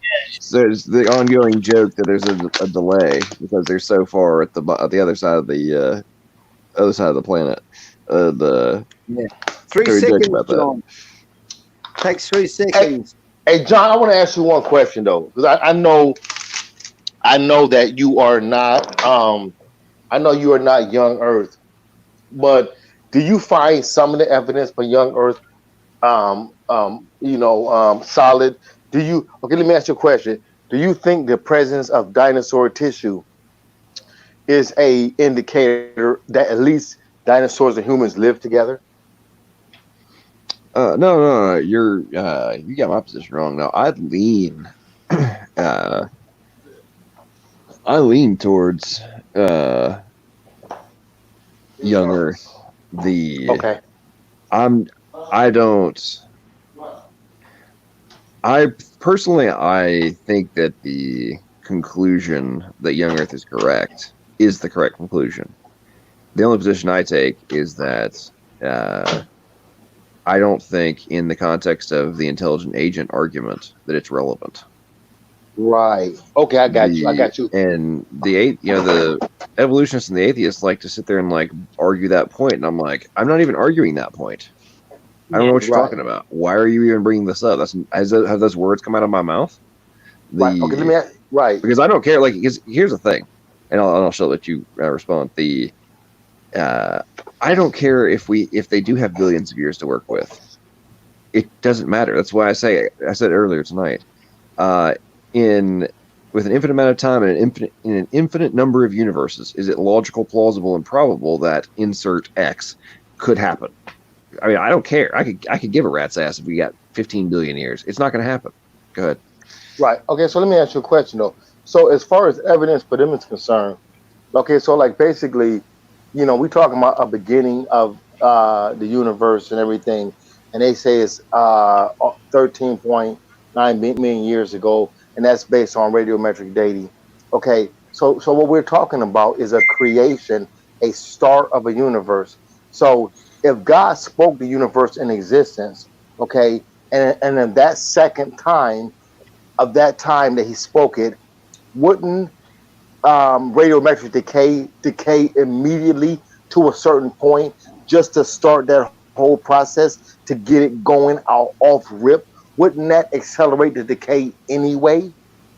it's the ongoing joke that there's a delay because they're so far at the other side of the planet. 3 seconds, John. Takes 3 seconds. Hey, John, I want to ask you one question though, because I know that you are not. I know you are not young Earth, but do you find some of the evidence for young Earth, solid? Do you? Okay, let me ask you a question. Do you think the presence of dinosaur tissue is a indicator that at least dinosaurs and humans live together? No. You got my position wrong. No, I lean towards young Earth. I think that the conclusion that young Earth is correct is the correct conclusion. The only position I take is that I don't think, in the context of the intelligent agent argument, that it's relevant. Right. Okay, I got you. And the evolutionists and the atheists like to sit there and like argue that point, and I'm like, I'm not even arguing that point. I don't know what you're talking about. Why are you even bringing this up? Have those words come out of my mouth? Right. Okay. Because I don't care. Like, here's the thing, and I'll let you respond. I don't care if they do have billions of years to work with. It doesn't matter. That's why I said earlier tonight. With an infinite amount of time and an infinite number of universes, is it logical, plausible, and probable that insert X could happen? I mean, I don't care. I could give a rat's ass if we got 15 billion years. It's not going to happen. Go ahead. Right. Okay. So let me ask you a question though. So as far as evidence for them is concerned, okay. So like basically, we talking about a beginning of the universe and everything, and they say it's 13.9 million years ago, and that's based on radiometric dating. Okay. So what we're talking about is a creation, a start of a universe. So if God spoke the universe in existence, okay, and in that second time of that time that he spoke it, wouldn't radiometric decay immediately to a certain point just to start that whole process to get it going off rip? Wouldn't that accelerate the decay anyway?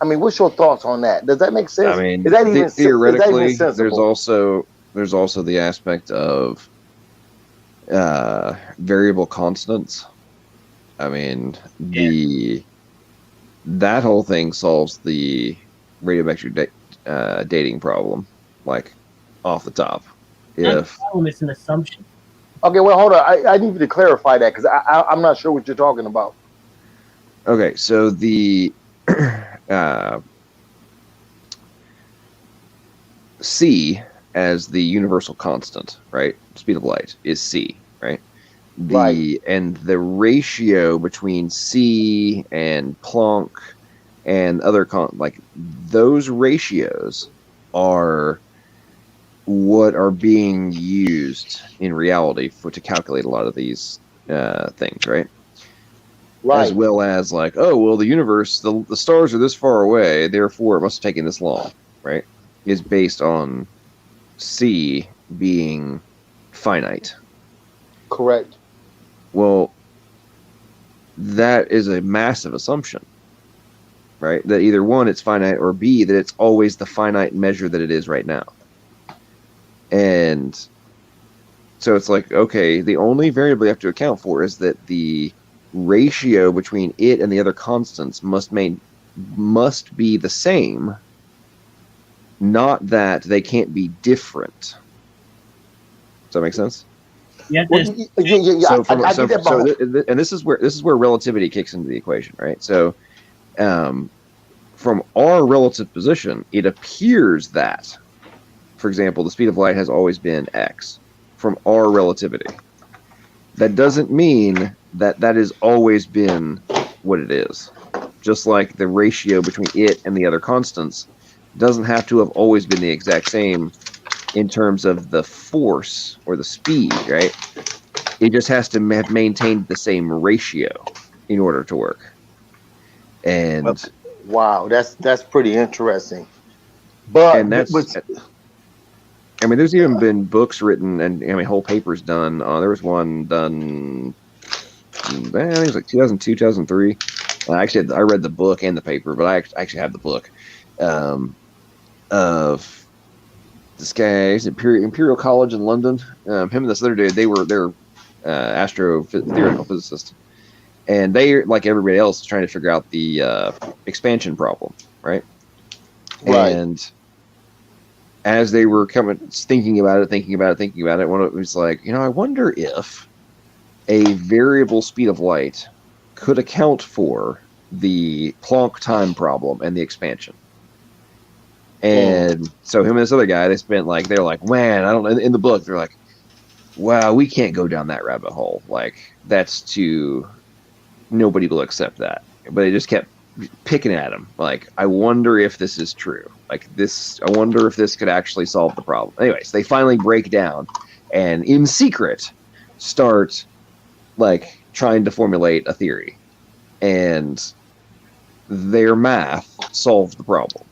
I mean, what's your thoughts on that? Does that make sense? I mean, is that even theoretically, is that even there's also the aspect of variable constants. I mean, that whole thing solves the radiometric dating problem, like off the top. It's an assumption. Okay, well, hold on. I need you to clarify that because I'm not sure what you're talking about. Okay, so the c as the universal constant, right? Speed of light is c, right? And the ratio between c and Planck and other like those ratios are what are being used in reality to calculate a lot of these things, right? Right. As well as like, oh, well, the universe, the stars are this far away, therefore it must have taken this long, right? Is based on C being finite. Correct. Well, that is a massive assumption, right? That either one, it's finite, or B, that it's always the finite measure that it is right now. And so it's like, okay, the only variable you have to account for is that the ratio between it and the other constants must be the same, not that they can't be different. Does that make sense? Yeah. And this is where relativity kicks into the equation, right? So, from our relative position, it appears that, for example, the speed of light has always been x from our relativity. That doesn't mean that has always been what it is. Just like the ratio between it and the other constants doesn't have to have always been the exact same in terms of the force or the speed, right? It just has to have maintained the same ratio in order to work. And wow, that's pretty interesting. But I mean, there's even been books written and whole papers done. There was one done, I think it was like 2002, 2003. Actually, I read the book and the paper, but I actually have the book of this guy. He's at Imperial College in London. Him and this other dude, they're theoretical physicists, and they, like everybody else, is trying to figure out the expansion problem, right? And as they were thinking about it, one of them was like, I wonder if a variable speed of light could account for the Planck time problem and the expansion. And so him and this other guy, they're like, man, I don't know. In the book, they're like, wow, we can't go down that rabbit hole. Like, nobody will accept that. But they just kept picking at him. Like, I wonder if this is true. I wonder if this could actually solve the problem. Anyways, they finally break down and in secret start trying to formulate a theory. And their math solved the problem.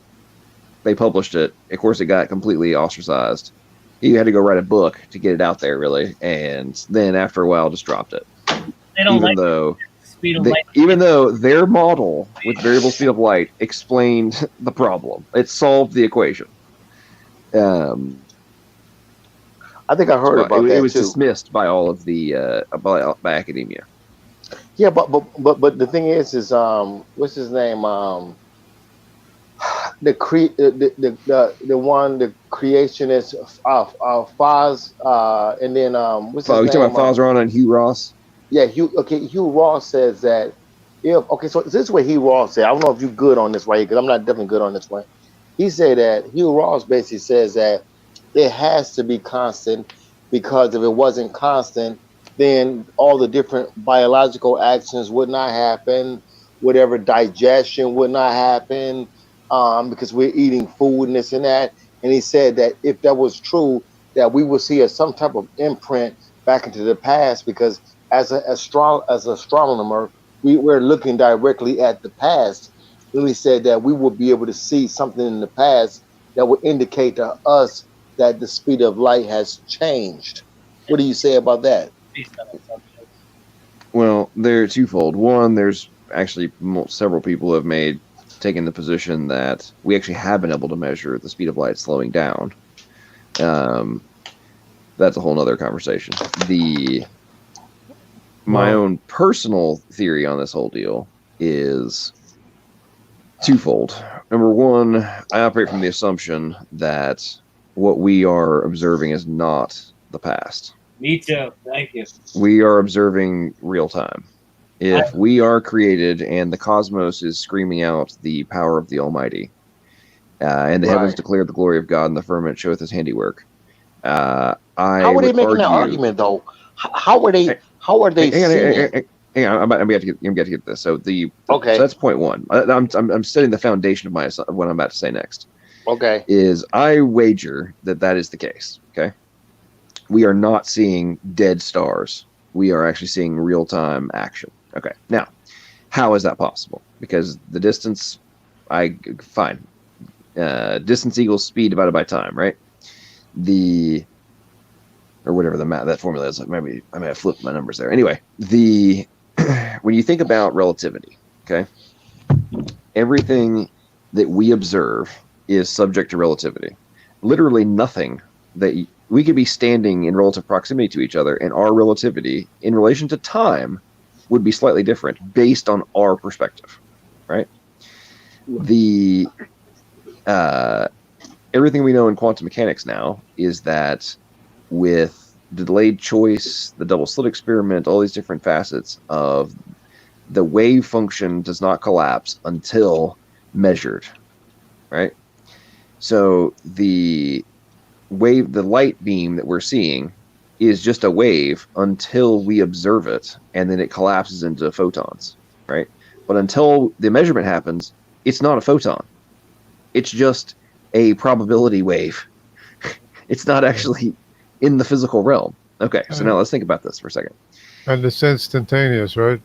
They published it. Of course, it got completely ostracized. You had to go write a book to get it out there, really. And then after a while, just dropped it. They don't even though their model with variable speed of light explained the problem, it solved the equation. I think I heard about that. It was dismissed by all of the by academia. Yeah, but the thing is what's his name? The creationist Foz, and then what's his name? You talking about Fozron and Hugh Ross? Yeah, Hugh Ross says that so this is what Hugh Ross said. I don't know if you're good on this right here, because I'm not definitely good on this one. He said that Hugh Ross basically says that it has to be constant, because if it wasn't constant, then all the different biological actions would not happen, whatever digestion would not happen, because we're eating food and this and that. And he said that if that was true, that we would see some type of imprint back into the past, because as an astronomer, we're looking directly at the past. And he said that we will be able to see something in the past that would indicate to us that the speed of light has changed. What do you say about that? Well, they're twofold. One, there's actually several people who have taken the position that we actually have been able to measure the speed of light slowing down. That's a whole nother conversation. My own personal theory on this whole deal is twofold. Number one, I operate from the assumption that what we are observing is not the past. Me too. Thank you. We are observing real time. If we are created and the cosmos is screaming out the power of the Almighty, and the heavens declare the glory of God, and the firmament showeth his handiwork, how are they making that argument, though? How are they? Hang Hang on, I'm going to get this. So so that's point one. I'm setting the foundation of what I'm about to say next. Okay. Is I wager that is the case. Okay. We are not seeing dead stars. We are actually seeing real-time action. Okay. Now, how is that possible? Because the distance, fine. Distance equals speed divided by time, right? Or whatever that formula is. Maybe I may have flipped my numbers there. Anyway, when you think about relativity, okay, everything that we observe is subject to relativity. Literally nothing that we could be standing in relative proximity to each other, and our relativity in relation to time would be slightly different based on our perspective, right? Everything we know in quantum mechanics now is that with the delayed choice, the double slit experiment, all these different facets of the wave function does not collapse until measured, right? So the light beam that we're seeing is just a wave until we observe it, and then it collapses into photons, right? But until the measurement happens, it's not a photon. It's just a probability wave. It's not actually in the physical realm. Okay, so now let's think about this for a second. And it's instantaneous, right?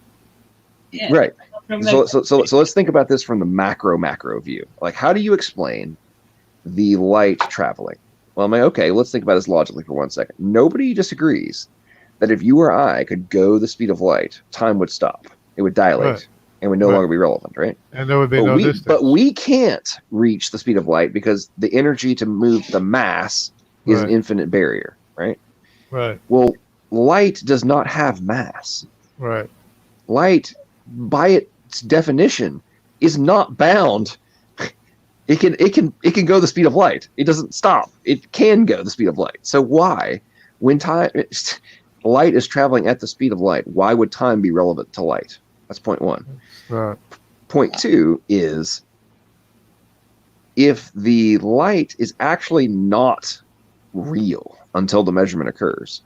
Yeah. Right. So let's think about this from the macro view. Like, how do you explain the light traveling? Well, let's think about this logically for 1 second. Nobody disagrees that if you or I could go the speed of light, time would stop. It would dilate. Right. And would no longer be relevant, right? And there would be no distance. But we can't reach the speed of light because the energy to move the mass is an infinite barrier, right? Right. Well, light does not have mass. Right. Light, by its definition, is not bound. It can go the speed of light. It doesn't stop. It can go the speed of light. So why, when light is traveling at the speed of light, why would time be relevant to light? That's point one. Right. Point two is, if the light is actually not real until the measurement occurs,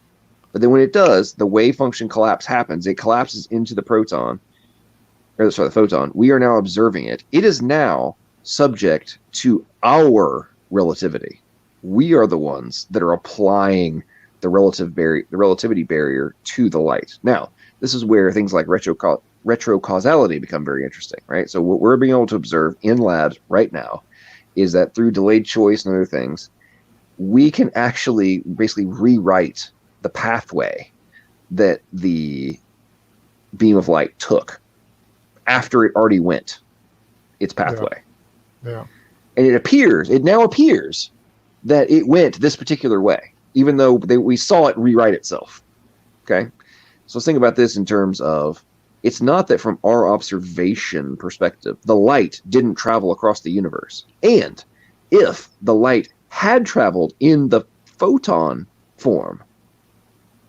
but then when it does, the wave function collapse happens. It collapses into the the photon. We are now observing it. It is now subject to our relativity. We are the ones that are applying the relativity barrier to the light. Now, this is where things like retrocausality become very interesting, right? So what we're being able to observe in labs right now is that through delayed choice and other things, we can actually basically rewrite the pathway that the beam of light took after it already went its pathway. Yeah. And it now appears that it went this particular way, even though we saw it rewrite itself. Okay? So let's think about this in terms of, it's not that from our observation perspective, the light didn't travel across the universe. And if the light had traveled in the photon form,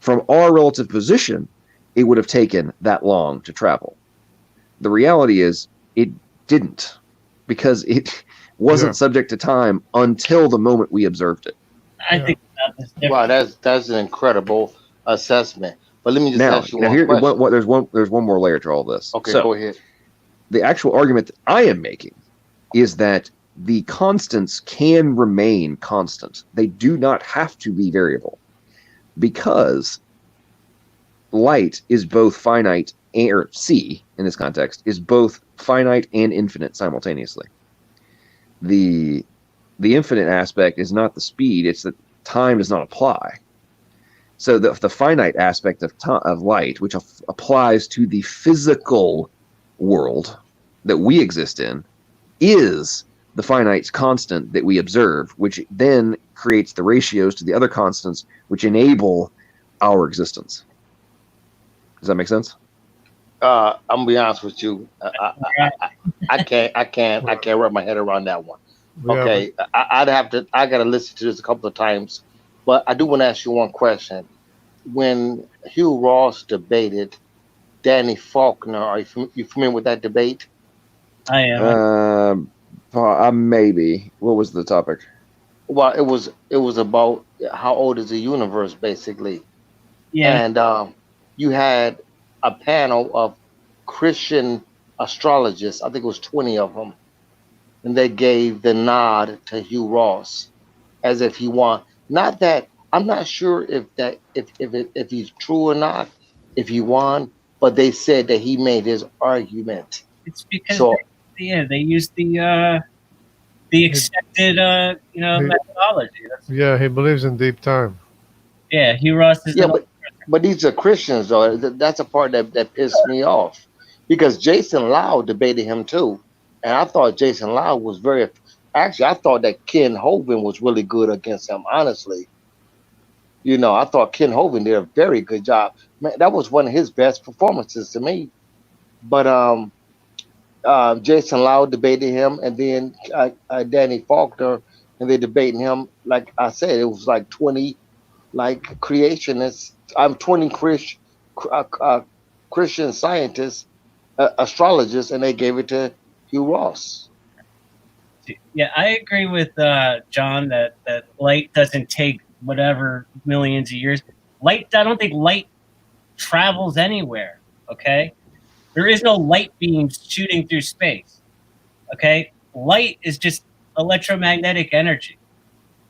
from our relative position, it would have taken that long to travel. The reality is it didn't, because it wasn't subject to time until the moment we observed it. I think that's different. Wow, that's an incredible assessment. But let me just ask you one question. There's one more layer to all this. Okay, so, go ahead. The actual argument that I am making is that the constants can remain constant. They do not have to be variable, because light is both finite, or C in this context is both finite and infinite simultaneously. The infinite aspect is not the speed; it's that time does not apply. So the finite aspect of light, which applies to the physical world that we exist in, is the finite constant that we observe, which then creates the ratios to the other constants which enable our existence. Does that make sense? I'm gonna be honest with you. I can't wrap my head around that one. Okay, I gotta listen to this a couple of times, but I do want to ask you one question. When Hugh Ross debated Danny Faulkner, are you familiar with that debate? I am. Maybe. What was the topic? Well, it was about how old is the universe, basically. Yeah. And you had a panel of Christian astrologists. I think it was 20 of them, and they gave the nod to Hugh Ross as if he won. Not that I'm not sure if he's true or not, if he won, but they said that he made his argument. It's because they used the accepted methodology. He believes in deep time. Yeah, Hugh Ross is. But these are Christians, though. That's a part that pissed me off, because Jason Lau debated him too, and I thought Jason Lau was very. Actually, I thought that Ken Hovind was really good against him. Honestly, I thought Ken Hovind did a very good job. Man, that was one of his best performances to me. But Jason Lau debated him, and then Danny Faulkner, and they debating him. Like I said, it was like 20, like creationists. 20 Christian scientists, astrologists, and they gave it to Hugh Ross. Yeah, I agree with John that light doesn't take whatever millions of years. I don't think light travels anywhere. Okay, there is no light beams shooting through space. Okay, light is just electromagnetic energy.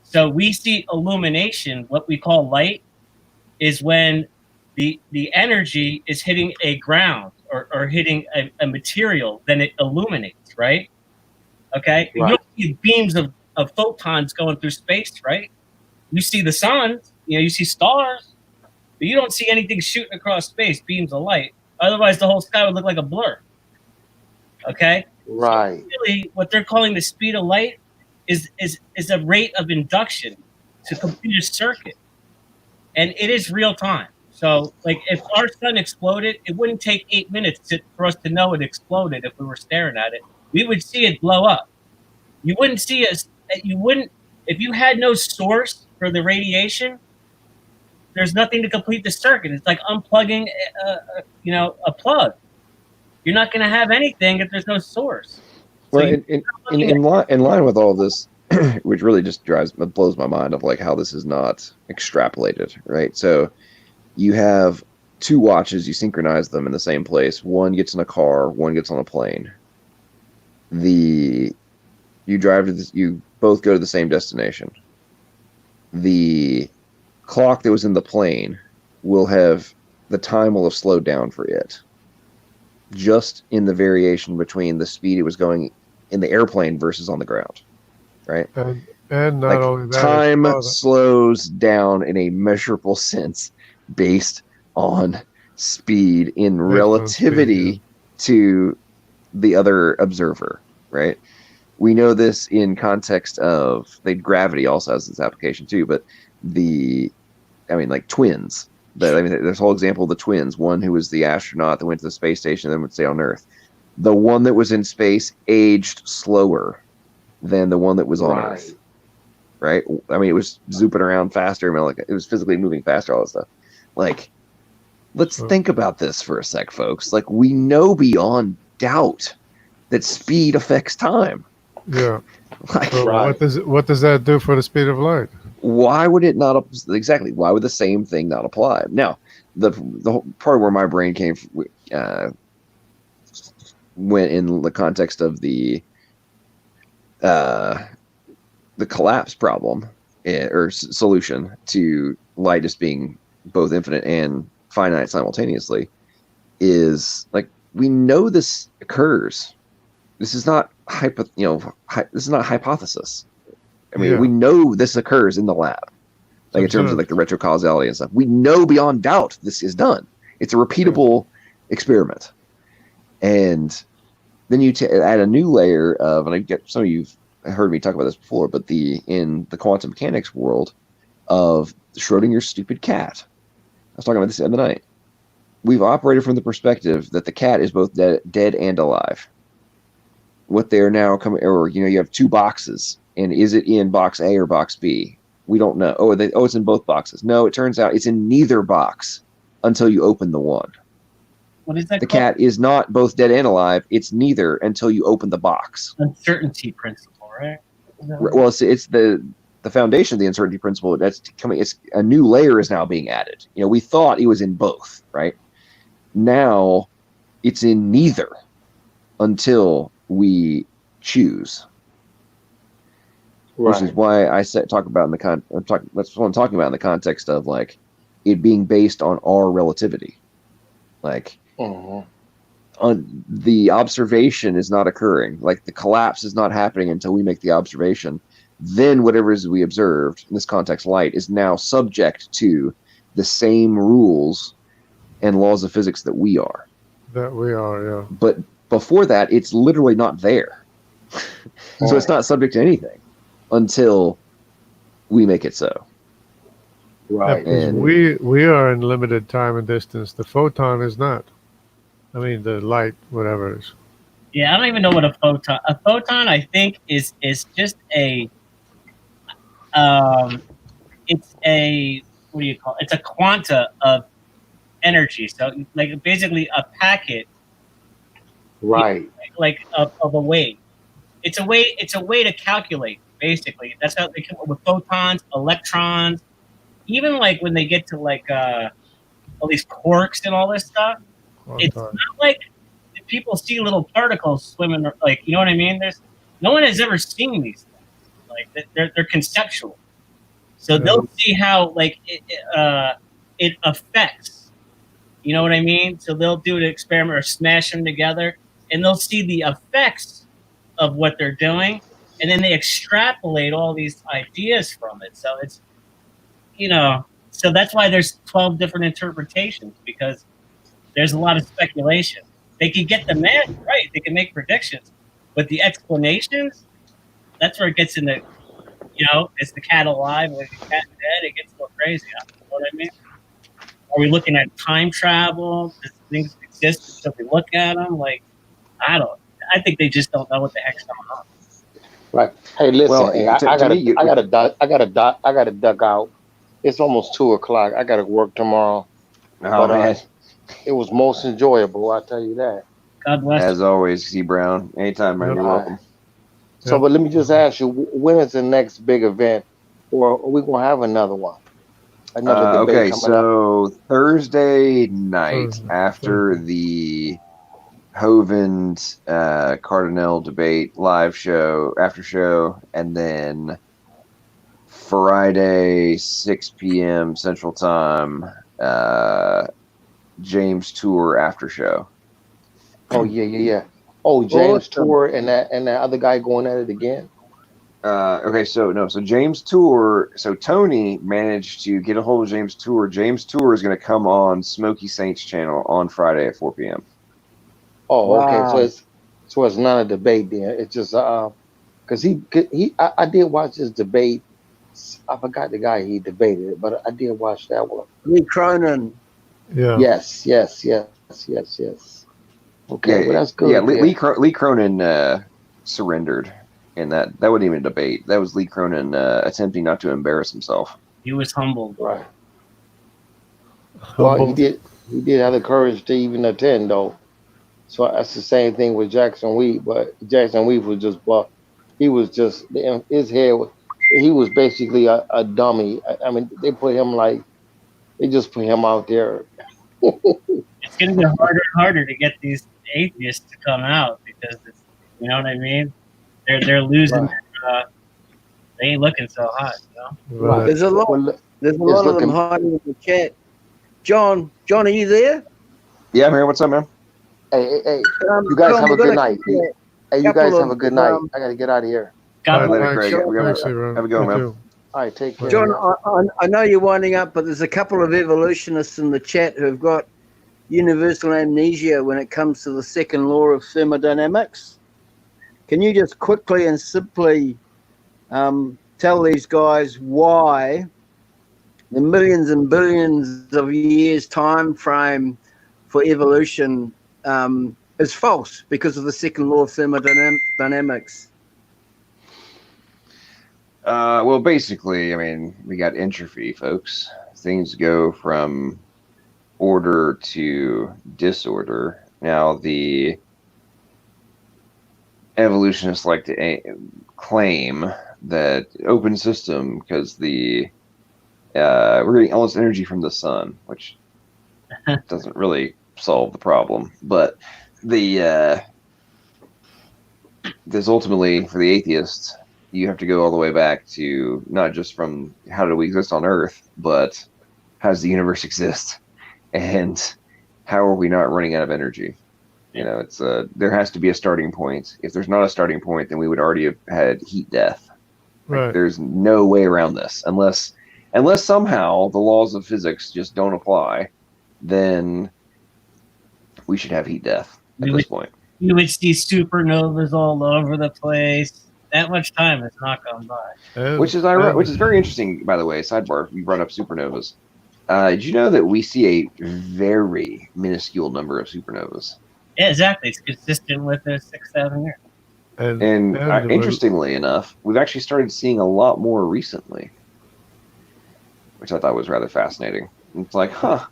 So we see illumination. What we call light is when the energy is hitting a ground or hitting a material, then it illuminates, right? Okay, right. You don't see beams of photons going through space, right? You see the sun, you see stars, but you don't see anything shooting across space, beams of light. Otherwise, the whole sky would look like a blur. Okay, right. So really, what they're calling the speed of light is a rate of induction to complete a circuit, and it is real time. So, like, if our sun exploded, it wouldn't take 8 minutes for us to know it exploded if we were staring at it. We would see it blow up. You wouldn't see us. You wouldn't if you had no source for the radiation. There's nothing to complete the circuit. It's like unplugging, a plug. You're not going to have anything if there's no source. Well, in line with all this, which really just blows my mind of like how this is not extrapolated, right? So you have two watches, you synchronize them in the same place. One gets in a car, one gets on a plane. You drive to this, you both go to the same destination. The clock that was in the plane the time will have slowed down for it, just in the variation between the speed it was going in the airplane versus on the ground, right? And not only that, time slows down in a measurable sense based on speed in relativity to the other observer, right? We know this in context of gravity also has this application too, but like twins. There's a whole example of the twins. One who was the astronaut that went to the space station and then would stay on Earth. The one that was in space aged slower than the one that was on Earth, right? It was zooping around faster. It was physically moving faster, all that stuff. Let's think about this for a sec, folks. We know beyond doubt that speed affects time. Yeah. What does that do for the speed of light? Why would it not exactly? Why would the same thing not apply? Now, the part where my brain came went in the context of the collapse problem or solution to light just being both infinite and finite simultaneously is we know this occurs. This is not this is not hypothesis. We know this occurs in the lab, in terms of the retrocausality and stuff. We know beyond doubt this is done. It's a repeatable experiment, and then you add a new layer of, and I get some of you've heard me talk about this before, but in the quantum mechanics world of Schrodinger's stupid cat. I was talking about this the other night. We've operated from the perspective that the cat is both dead and alive. What they're now coming, or you have two boxes, and is it in box A or box B? We don't know. It's in both boxes. No, it turns out it's in neither box until you open the one. What is that? The cat is not both dead and alive. It's neither until you open the box. Uncertainty principle, right? Well, it's the foundation of the uncertainty principle. That's coming. It's a new layer is now being added. We thought it was in both, right? Now it's in neither until we choose. Right. Which is why I talk about in the that's what I'm talking about in the context of like it being based on our relativity. Like the observation is not occurring. Like the collapse is not happening until we make the observation. Then whatever is we observed, in this context light, is now subject to the same rules and laws of physics that we are. That we are, yeah. But before that, it's literally not there. So it's not subject to anything until we make it so. Right. Yeah, and we are in limited time and distance. The photon is not. I mean, the light, whatever it is. Yeah, I don't even know what a photon. A photon, I think, is just a. It's a, what do you call it? It's a quanta of energy. So, like, basically a packet. Right. Like of a wave. It's a way to calculate. Basically, that's how they come up with photons, electrons. Even like when they get to like all these quarks and all this stuff, it's not like people see little particles swimming, like, you know what I mean? No one has ever seen these things. Like they're conceptual, so they'll see how like it affects. You know what I mean? So they'll do an experiment or smash them together, and they'll see the effects of what they're doing, and then they extrapolate all these ideas from it. So it's, so that's why there's 12 different interpretations, because there's a lot of speculation. They can get the math right, they can make predictions, but the explanations, that's where it gets into, it's the cat alive or the cat dead. It gets a little crazy. You know what I mean? Are we looking at time travel? Does things exist until we look at them? Like, I think they just don't know what the heck's going on. Right. Hey, listen. I gotta duck out. It's almost 2:00. I gotta work tomorrow. Oh, man. It was most enjoyable. I'll tell you that. God bless. As always, C. Brown. Anytime, man. You're welcome. So, but let me just ask you, when is the next big event, or are we gonna have another one? Another debate okay, so up? Thursday night after the Hovind Cardinal debate live show, after show, and then Friday 6 p.m. Central Time, James Tour after show. Oh yeah. Oh, James Tour and that other guy going at it again. Okay, so James Tour. So Tony managed to get a hold of James Tour. James Tour is going to come on Smoky Saints channel on Friday at 4 p.m. Oh, okay. So it's not a debate then. It's just because I did watch this debate. I forgot the guy he debated, but I did watch that one. Lee Cronin. Yeah. Yes. Okay, well, that's good. Yeah, Lee Cronin surrendered. And that wasn't even a debate. That was Lee Cronin attempting not to embarrass himself. He was humbled. Right. Well, he did have the courage to even attend, though. So that's the same thing with Jackson Wheat, but Jackson Wheat was just buff. He was just, his head, he was basically a dummy. I mean, they just put him out there. It's going to get harder and harder to get these atheists to come out because, you know what I mean? They're losing. Right. They ain't looking so hot, Right. There's a lot of them hiding in the chat. John, are you there? Yeah, I'm here. What's up, man? Hey, you guys have a good night. Hey, you guys have a good night. I got to get out of here. God bless. Have a good one, man. All right, take care. John, I know you're winding up, but there's a couple of evolutionists in the chat who've got universal amnesia when it comes to the second law of thermodynamics. Can you just quickly and simply tell these guys why the millions and billions of years time frame for evolution is false because of the second law of thermodynamics? Well, basically, I mean, we got entropy, folks. Things go from order to disorder. Now, the evolutionists like to claim that open system because we're getting all this energy from the sun, which doesn't really solve the problem. But there's ultimately, for the atheists, you have to go all the way back to not just from how do we exist on Earth, but how does the universe exist, and how are we not running out of energy? You know, it's there has to be a starting point. If there's not a starting point, then we would already have had heat death. Like, Right. there's no way around this unless somehow the laws of physics just don't apply. Then we should have heat death at this point. You would see supernovas all over the place. That much time has not gone by. Which is very interesting, by the way. Sidebar: you brought up supernovas. Did you know that we see a very minuscule number of supernovas? Yeah, exactly. It's consistent with the 6-7 years. And interestingly enough, we've actually started seeing a lot more recently, which I thought was rather fascinating. It's like, huh,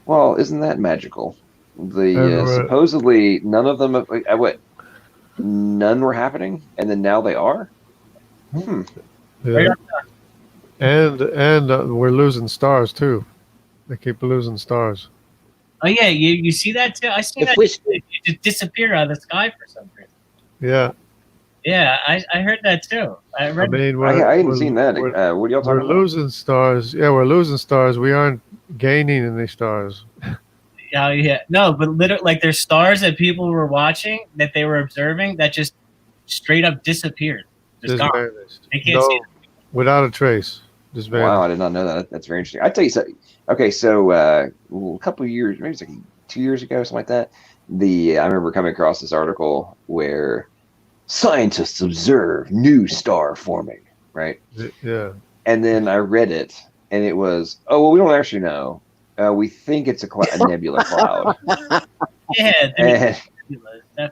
well, isn't that magical? Supposedly none of them, none were happening, and then now they are? Yeah. And we're losing stars, too. They keep losing stars. Oh, yeah, you see that, too? I see that. It just disappeared out of the sky for some reason. Yeah. Yeah, I heard that, too. I hadn't seen that. What are y'all talking about? We're losing stars. Yeah, we're losing stars. We aren't gaining any stars. Oh, yeah. No, but literally, like, there's stars that people were watching, that they were observing, that just straight up disappeared. Just gone. Vanished. They can't see it. Without a trace. Just vanished. Wow, I did not know that. That's very interesting. I tell you something. Okay, so a couple of years, maybe it's like 2 years ago, something like that. I remember coming across this article where scientists observe new star forming, right? Yeah. And then I read it, and it was, oh, well, we don't actually know. We think it's a nebula cloud. Yeah.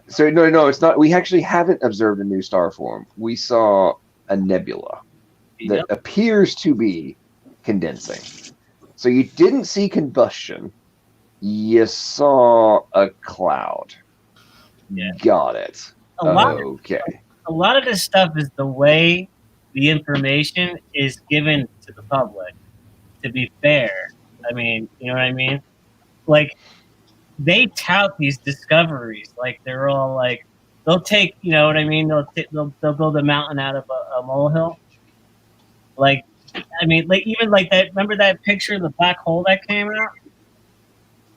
So no, it's not. We actually haven't observed a new star form. We saw a nebula that appears to be condensing. So you didn't see combustion. You saw a cloud. Yeah. Got it. A lot of this stuff is the way the information is given to the public. To be fair, I mean, you know what I mean? Like, they tout these discoveries like they're all like, they'll take, you know what I mean? They'll build a mountain out of a molehill. Like, I mean, like, even like that. Remember that picture of the black hole that came out?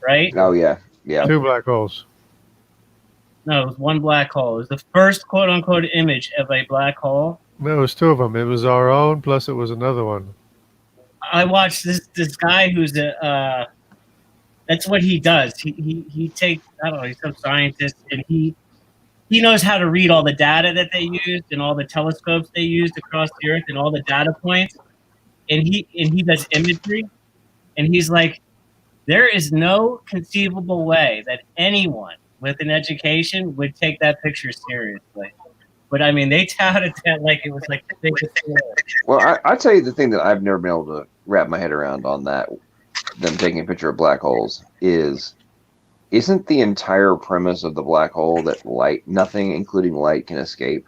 Right? Oh yeah. 2 black holes. No, it was one black hole. It was the first quote unquote image of a black hole. No, it was 2 of them. It was our own, plus it was another one. I watched this guy who's that's what he does. He takes, I don't know, he's some scientist, and he knows how to read all the data that they used and all the telescopes they used across the earth and all the data points. And he does imagery, and he's like, there is no conceivable way that anyone with an education would take that picture seriously. But I mean, they touted that like it was like the biggest thing. Well, I'll tell you the thing that I've never been able to wrap my head around on that, them taking a picture of black holes, isn't the entire premise of the black hole that nothing, including light, can escape?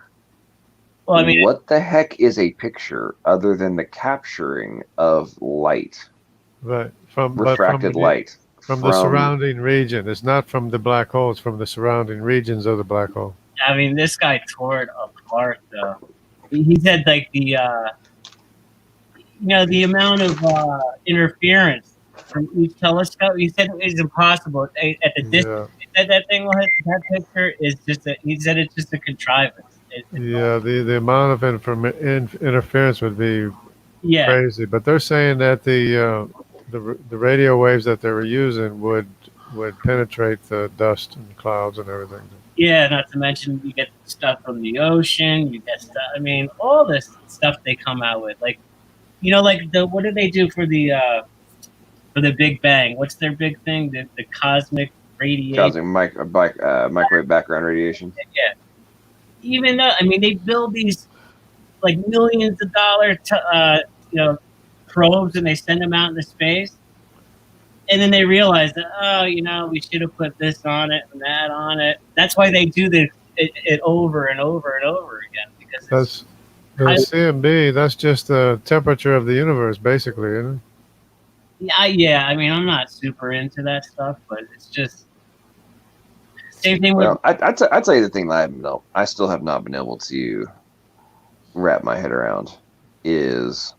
Well, I mean, what the heck is a picture other than the capturing of light? Right. Refracted light. From the surrounding region. It's not from the black hole, it's from the surrounding regions of the black hole. I mean, this guy tore it apart, though. He said, like, the amount of interference from each telescope, he said it was impossible at the distance. He said that thing will hit, that picture is just he said it's just a contrivance. The amount of interference would be crazy. But they're saying that the radio waves that they were using would penetrate the dust and clouds and everything. Yeah, not to mention you get stuff from the ocean. You get stuff. I mean, all this stuff they come out with, like, like what did they do for the Big Bang? What's their big thing? The cosmic radiation. Microwave background radiation. Yeah. Even though, I mean, they build these like millions of dollar probes, and they send them out into space. And then they realize that, we should have put this on it and that on it. That's why they do it over and over and over again. Because that's the CMB. That's just the temperature of the universe, basically, isn't it? Yeah. I mean, I'm not super into that stuff, but it's just Same thing with. Well, I'd tell you the thing that I still have not been able to wrap my head around is,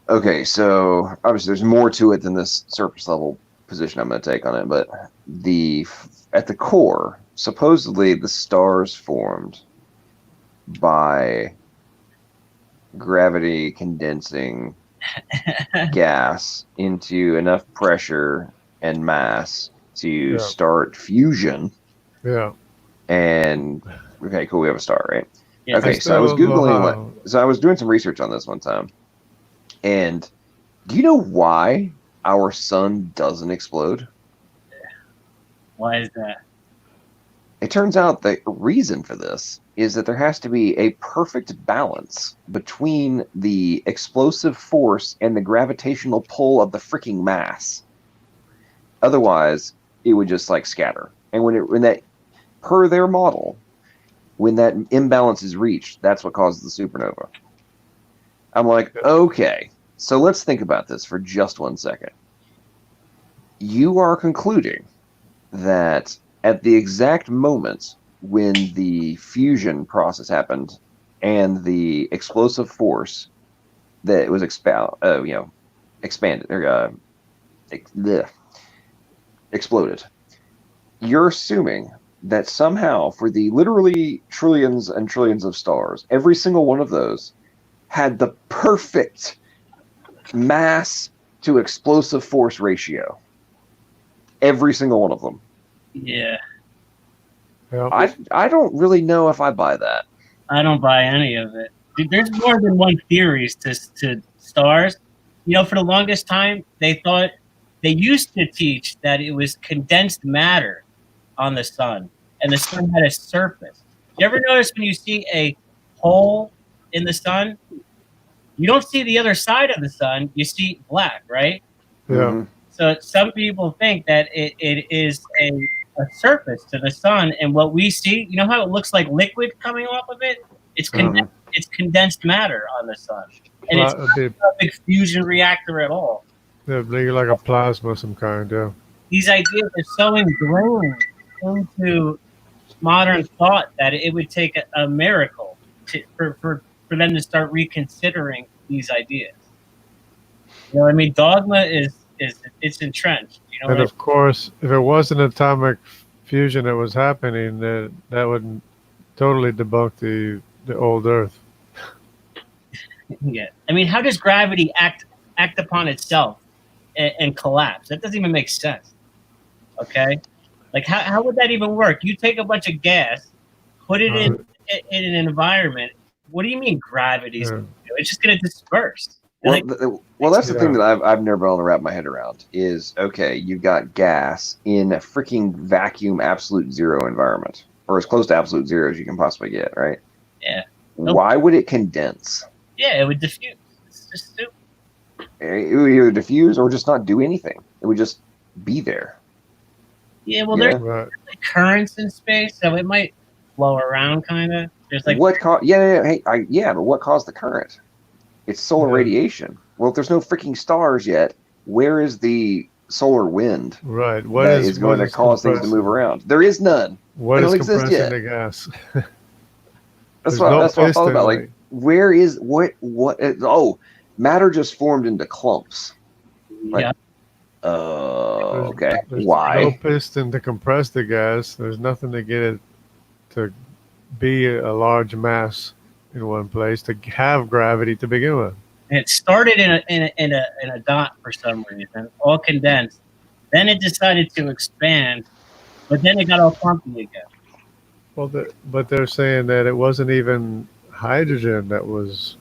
okay, so obviously there's more to it than this surface level position I'm going to take on it, but at the core, supposedly the stars formed by gravity condensing gas into enough pressure and mass to start fusion. Yeah. And okay, cool, we have a star, right? Yeah. Okay, so I was Googling so I was doing some research on this one time. And do you know why our sun doesn't explode? Why is that? It turns out the reason for this is that there has to be a perfect balance between the explosive force and the gravitational pull of the freaking mass. Otherwise, it would just like scatter. And when that, per their model, when that imbalance is reached, that's what causes the supernova. I'm like, okay, so let's think about this for just 1 second. You are concluding that at the exact moment when the fusion process happened and the explosive force that was expanded or exploded, you're assuming that somehow for the literally trillions and trillions of stars, every single one of those had the perfect mass to explosive force ratio. Every single one of them. Yeah. I don't really know if I buy that. I don't buy any of it. There's more than one theories to stars. You know, for the longest time, they used to teach that it was condensed matter on the sun, and the sun had a surface. You ever notice when you see a hole in the sun, you don't see the other side of the sun, you see black, right? Yeah. Mm-hmm. So some people think that it is a surface to the sun, and what we see, you know how it looks like liquid coming off of it? It's condensed matter on the sun, and it's not a big fusion reactor at all. Yeah, like a plasma of some kind. Yeah. These ideas are so ingrained into modern thought that it would take a miracle for them to start reconsidering these ideas. You know what I mean? Dogma is it's entrenched. You know, and of course, if it wasn't atomic fusion that was happening, that would totally debunk the old Earth. Yeah, I mean, how does gravity act upon itself and collapse? That doesn't even make sense. Okay, like how would that even work? You take a bunch of gas, put it in an environment. What do you mean gravity's? It's just going to disperse. Well, that's the thing that I've never been able to wrap my head around is, okay, you've got gas in a freaking vacuum absolute zero environment, or as close to absolute zero as you can possibly get, right? Yeah. Why would it condense? Yeah, it would diffuse. It's just stupid. It would either diffuse or just not do anything. It would just be there. Yeah, well, there's like currents in space, so it might flow around, kind of. There's like but what caused the current? It's solar radiation. Well, if there's no freaking stars yet, where is the solar wind? Right. That is going to cause things to move around? There is none. What is compressing the gas? That's what I thought about. Like, where is what? Oh, matter just formed into clumps. Like, yeah. Okay. There's Why? no piston to compress the gas. There's nothing to get it to be a large mass in one place to have gravity to begin with. It started in a dot for some reason, all condensed. Then it decided to expand, but then it got all clumpy again. Well, but they're saying that it wasn't even hydrogen that was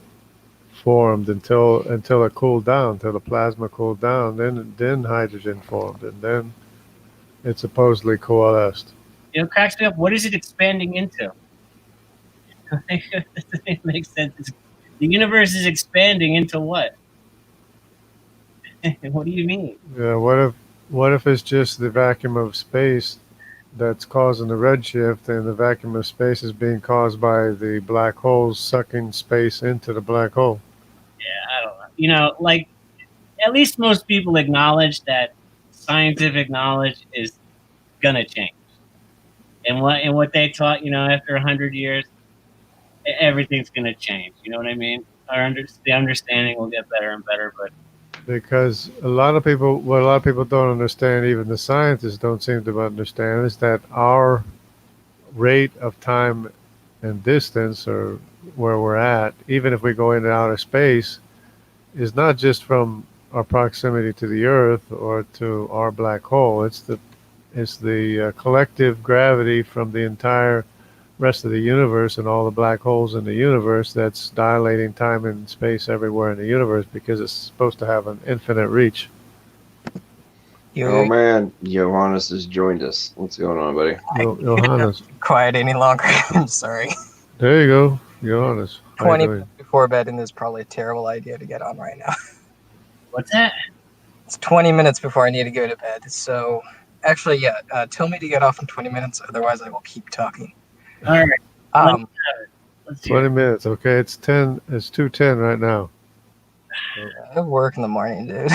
formed until it cooled down, until the plasma cooled down. Then hydrogen formed, and then it supposedly coalesced. It cracks me up. What is it expanding into? That doesn't make sense. The universe is expanding into what? What do you mean? Yeah. What if it's just the vacuum of space that's causing the redshift, and the vacuum of space is being caused by the black holes sucking space into the black hole? Yeah, I don't know. You know, like, at least most people acknowledge that scientific knowledge is gonna change. And what they taught, after 100 years, everything's going to change. You know what I mean? The understanding will get better and better, but because what a lot of people don't understand, even the scientists don't seem to understand, is that our rate of time and distance, or where we're at, even if we go into outer space, is not just from our proximity to the Earth or to our black hole. It's the collective gravity from the entire rest of the universe and all the black holes in the universe that's dilating time and space everywhere in the universe, because it's supposed to have an infinite reach. Oh man, Johannes has joined us. What's going on, buddy? Johannes. Quiet any longer. I'm sorry. There you go, Johannes. 20 minutes before bed, and it's probably a terrible idea to get on right now. What's that? It's 20 minutes before I need to go to bed. So, actually, yeah, tell me to get off in 20 minutes. Otherwise, I will keep talking. All right. Let's 20 minutes. Okay, it's 10. It's 2:10 right now. I have work in the morning, dude.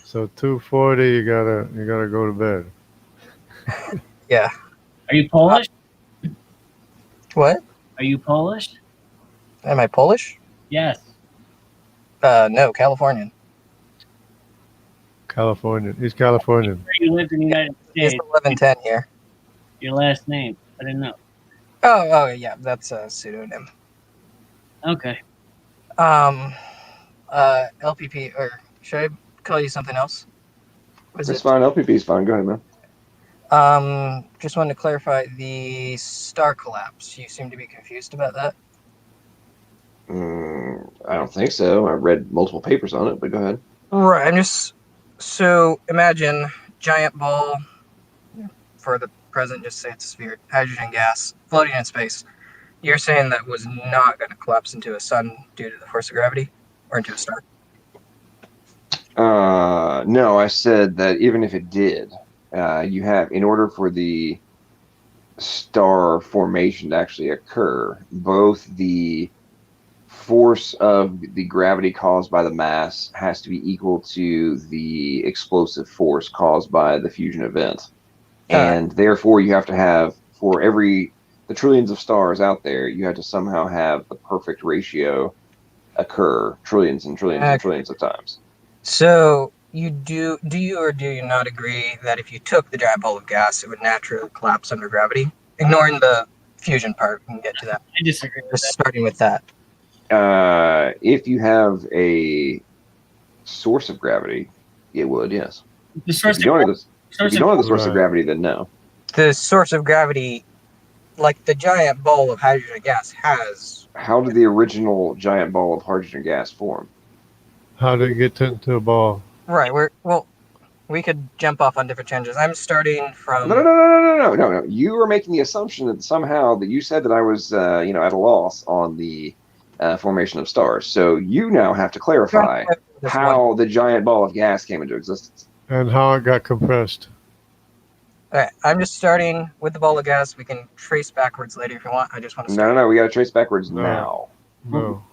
So 2:40, you gotta go to bed. Yeah. Are you Polish? What? Are you Polish? Am I Polish? Yes. No, Californian. Californian. He's Californian. You lived in the United States. It's 11:10 here. Your last name? I didn't know. Oh, yeah, that's a pseudonym. Okay. LPP, or should I call you something else? It's fine. LPP is fine. Go ahead, man. Just wanted to clarify the star collapse. You seem to be confused about that. I don't think so. I read multiple papers on it, but go ahead. Right. So imagine giant ball, for the present, just say it's a sphere, hydrogen gas floating in space. You're saying that was not going to collapse into a sun due to the force of gravity, or into a star? No, I said that even if it did, you have, in order for the star formation to actually occur, both the force of the gravity caused by the mass has to be equal to the explosive force caused by the fusion event. And therefore you have to have, for the trillions of stars out there, you have to somehow have the perfect ratio occur trillions and trillions and trillions of times. So do you or do you not agree that if you took the giant ball of gas, it would naturally collapse under gravity? Ignoring the fusion part, we can get to that. I disagree with that. Starting with that. If you have a source of gravity, it would, yes. The source if you don't have the source of gravity, then no. The source of gravity, like the giant ball of hydrogen gas, has. How did the original giant ball of hydrogen gas form? How did it get into a ball? Right. We could jump off on different tangents. I'm starting from. No. You were making the assumption that somehow that you said that I was, at a loss on the formation of stars. So you now have to clarify how the giant ball of gas came into existence. And how it got compressed. All right. I'm just starting with the ball of gas. We can trace backwards later if you want. I just want to start. No. We got to trace backwards now. No.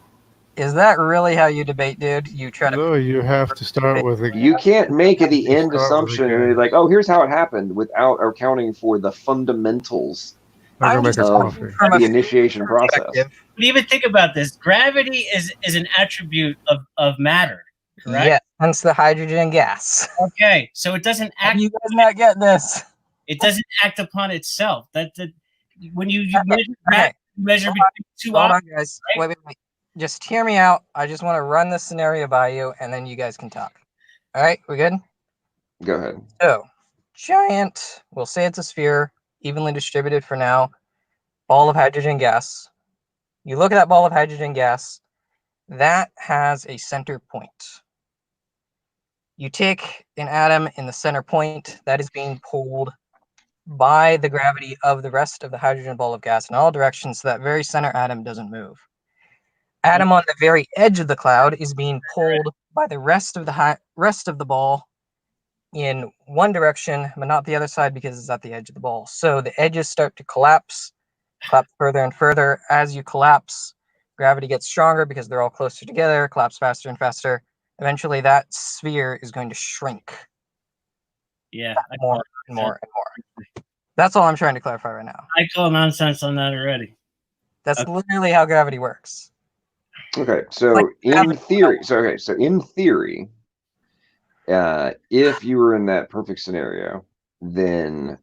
Is that really how you debate, dude? You try to. No, you have to start with. You can't make the end assumption and be like, oh, here's how it happened, without accounting for the fundamentals of the initiation process. But even think about this: gravity is an attribute of matter, correct? Yeah, hence the hydrogen gas. Okay, so it doesn't act. You guys not get this? It doesn't act upon itself. When you measure between two Hold objects. on, guys. Right? Wait. Just hear me out. I just want to run this scenario by you, and then you guys can talk. All right, we good? Go ahead. So, giant, we'll say it's a sphere, evenly distributed for now, ball of hydrogen gas. You look at that ball of hydrogen gas, that has a center point. You take an atom in the center point that is being pulled by the gravity of the rest of the hydrogen ball of gas in all directions, so that very center atom doesn't move. Atom on the very edge of the cloud is being pulled by the rest of the ball in one direction, but not the other side because it's at the edge of the ball. So the edges start to collapse further and further. As you collapse, gravity gets stronger because they're all closer together, collapse faster and faster. Eventually, that sphere is going to shrink. Yeah. More and more and more. That's all I'm trying to clarify right now. I call nonsense on that already. That's literally how gravity works. Okay, so in theory, if you were in that perfect scenario, then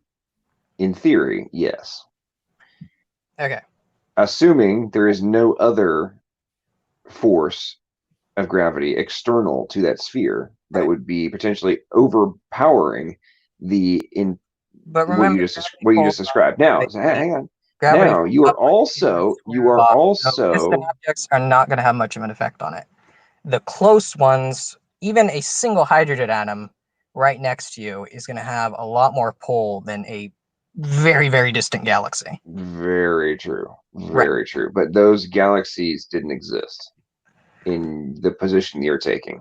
in theory, yes. Okay. Assuming there is no other force of gravity external to that sphere that would be potentially overpowering But remember, what you just described. Now, so hang on. Gravity now you are also distant objects are not going to have much of an effect on it. The close ones, even a single hydrogen atom right next to you, is going to have a lot more pull than a very, very distant galaxy. Very true. Very true. But those galaxies didn't exist in the position you're taking.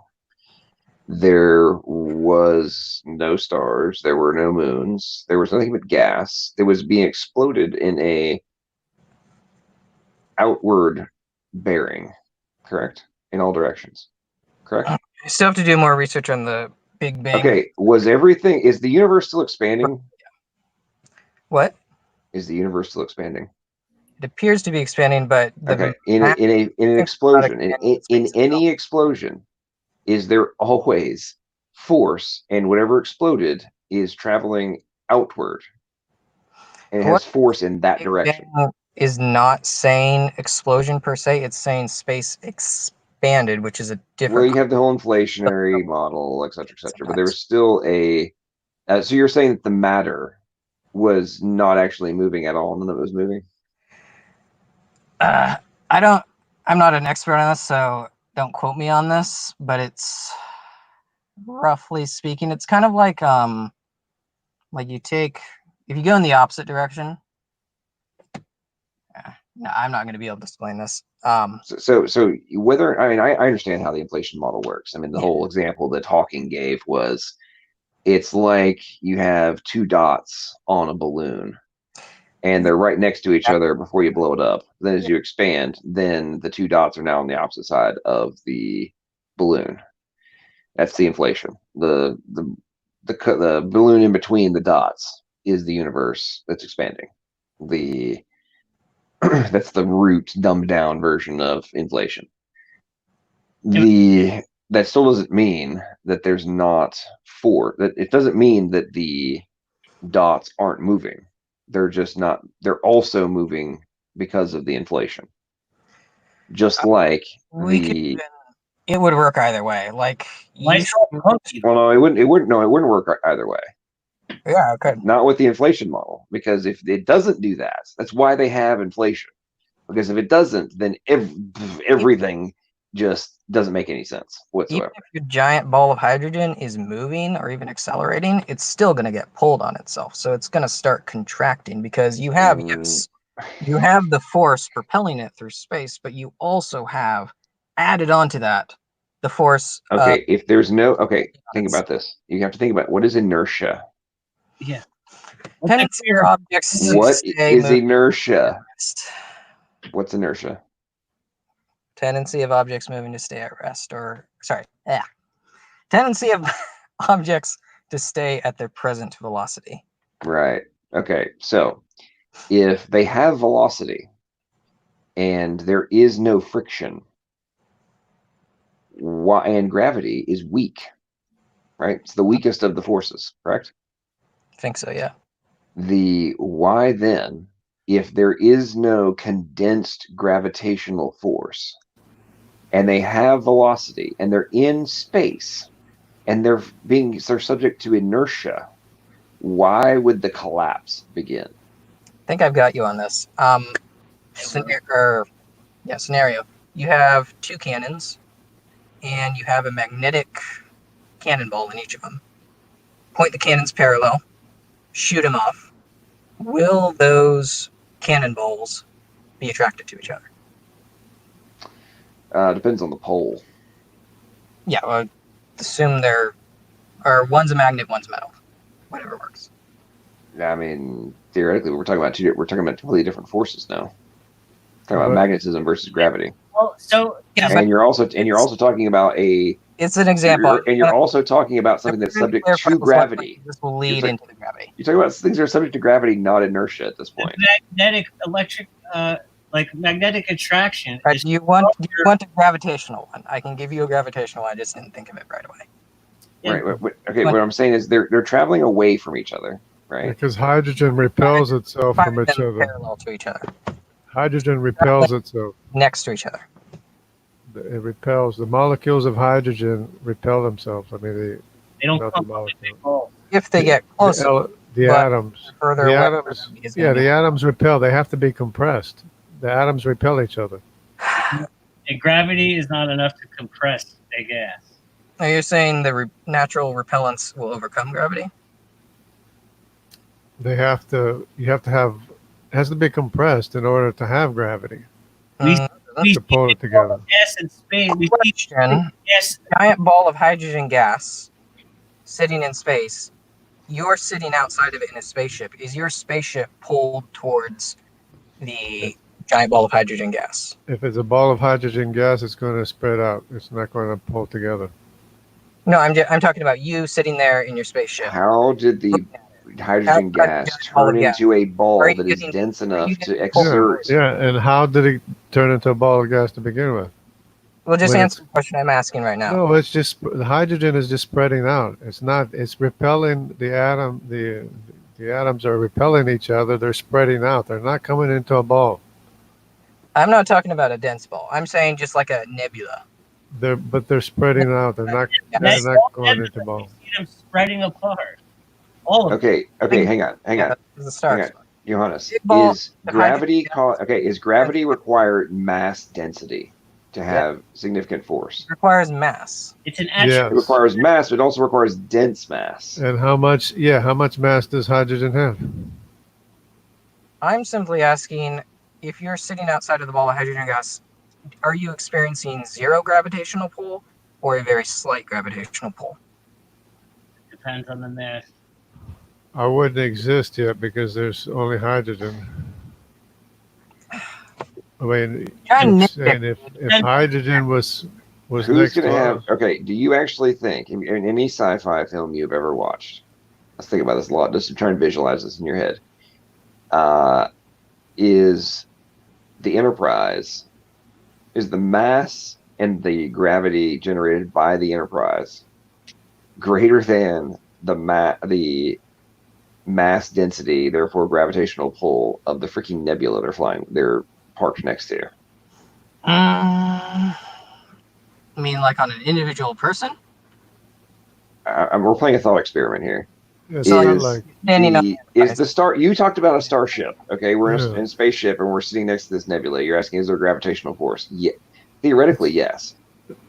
There was no stars. There were no moons. There was nothing but gas that was being exploded in a outward bearing, correct? In all directions, correct? I still have to do more research on the Big Bang. Okay, is the universe still expanding? What? Is the universe still expanding? It appears to be expanding, but okay, in an explosion, in any explosion, is there always force, and whatever exploded is traveling outward, and it has force in that direction? Is not saying explosion per se; it's saying space expanded, which is a different. Well, you have the whole inflationary model, et cetera, but there was still a. So you're saying that the matter was not actually moving at all, none of it was moving? I'm not an expert on this, so don't quote me on this, but it's roughly speaking, it's kind of like you take, if you go in the opposite direction. No, I'm not going to be able to explain this. So whether, I understand how the inflation model works. I mean, the whole example that Hawking gave was, it's like you have two dots on a balloon, and they're right next to each other before you blow it up. Then as you expand, then the two dots are now on the opposite side of the balloon. That's the inflation. The balloon in between the dots is the universe that's expanding. That's the root dumbed down version of inflation. That still doesn't mean that there's not that it doesn't mean that the dots aren't moving. They're just not, they're also moving because of the inflation. Just like it would work either way. Like well, no, it wouldn't work either way. Yeah, okay. Not with the inflation model, because if it doesn't do that, that's why they have inflation. Because if it doesn't, then everything just doesn't make any sense whatsoever. Even if your giant ball of hydrogen is moving or even accelerating, it's still going to get pulled on itself. So it's going to start contracting because you have, you have the force propelling it through space, but you also have added onto that the force. Okay, if there's no, think about this. You have to think about what is inertia. Yeah. Tendency of objects. What is inertia? What's inertia? Tendency of objects moving to stay at rest, or tendency of objects to stay at their present velocity. Right. Okay. So if they have velocity and there is no friction, and gravity is weak, right? It's the weakest of the forces, correct? I think so, yeah. Why then, if there is no condensed gravitational force and they have velocity and they're in space and they're subject to inertia, why would the collapse begin? I think I've got you on this. Scenario. You have two cannons and you have a magnetic cannonball in each of them. Point the cannons parallel, shoot them off. Will those cannonballs be attracted to each other? Depends on the pole. Yeah, well, assume one's a magnet, one's metal. Whatever works. I mean, theoretically, we're talking about completely different forces now. We're talking about magnetism versus gravity. Well, so and you're also talking about a It's an example. And you're also talking about something that's subject to gravity. This will lead into the gravity. You're talking about things that are subject to gravity, not inertia at this point. Magnetic, electric, like magnetic attraction. Right, do you want a gravitational one? I can give you a gravitational one. I just didn't think of it right away. Right. Okay. What I'm saying is they're traveling away from each other, right? Because hydrogen repels itself from each other. Parallel to each other. Hydrogen repels itself. Next to each other. It repels. The molecules of hydrogen repel themselves. I mean, they don't come molecules. If they get closer. The atoms. The atoms. Yeah, the atoms repel. They have to be compressed. The atoms repel each other. And gravity is not enough to compress a gas. Are you saying the natural repellents will overcome gravity? They have to. You have to have. It has to be compressed in order to have gravity. To pull it together. Gas in space. Yes. Giant ball of hydrogen gas sitting in space. You're sitting outside of it in a spaceship. Is your spaceship pulled towards the giant ball of hydrogen gas? If it's a ball of hydrogen gas, it's going to spread out. It's not going to pull together. No, I'm talking about you sitting there in your spaceship. How did the hydrogen gas turn into a ball that is dense enough to exert? Yeah, and how did it turn into a ball of gas to begin with? Well, just answer the question I'm asking right now. No, it's just the hydrogen is just spreading out. It's not. It's repelling the atom. The atoms are repelling each other. They're spreading out. They're not coming into a ball. I'm not talking about a dense ball. I'm saying just like a nebula. They're spreading out. They're not going into balls. You see them spreading apart. All of them. Okay, hang on. Johannes, is gravity require mass density to have significant force? It requires mass. It's an actual. It requires mass, but it also requires dense mass. And how much mass does hydrogen have? I'm simply asking, if you're sitting outside of the ball of hydrogen gas, are you experiencing zero gravitational pull or a very slight gravitational pull? Depends on the mass. I wouldn't exist yet because there's only hydrogen. I mean, if hydrogen was who's next going to have? us. Okay, do you actually think in any sci-fi film you've ever watched? Let's think about this a lot. Just to try and visualize this in your head. Is the Enterprise, is the mass and the gravity generated by the Enterprise greater than the mass density, therefore gravitational pull of the freaking nebula they're parked next to? I mean, like on an individual person? We're playing a thought experiment here. Yeah, is the star? You talked about a starship. Okay, we're in a spaceship and we're sitting next to this nebula. You're asking, is there gravitational force? Yeah, theoretically, yes.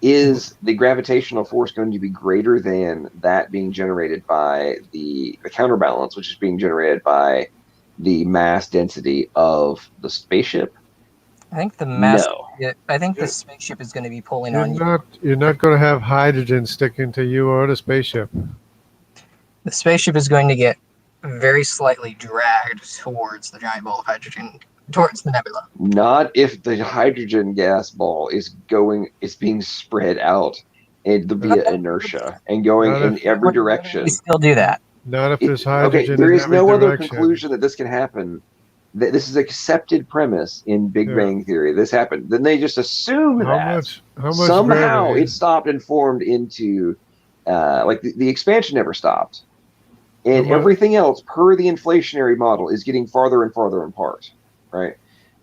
Is the gravitational force going to be greater than that being generated by the counterbalance, which is being generated by the mass density of the spaceship? I think the mass. No. I think the spaceship is going to be pulling on you. You're not going to have hydrogen sticking to you or the spaceship. The spaceship is going to get very slightly dragged towards the giant ball of hydrogen, towards the nebula. Not if the hydrogen gas ball is being spread out and via inertia and going in every direction. We still do that. Not if there's hydrogen. Okay, there is no other conclusion that this can happen. This is accepted premise in Big Bang Theory. This happened. Then they just assume that somehow it stopped and formed into the expansion never stopped. And everything else, per the inflationary model, is getting farther and farther apart, right?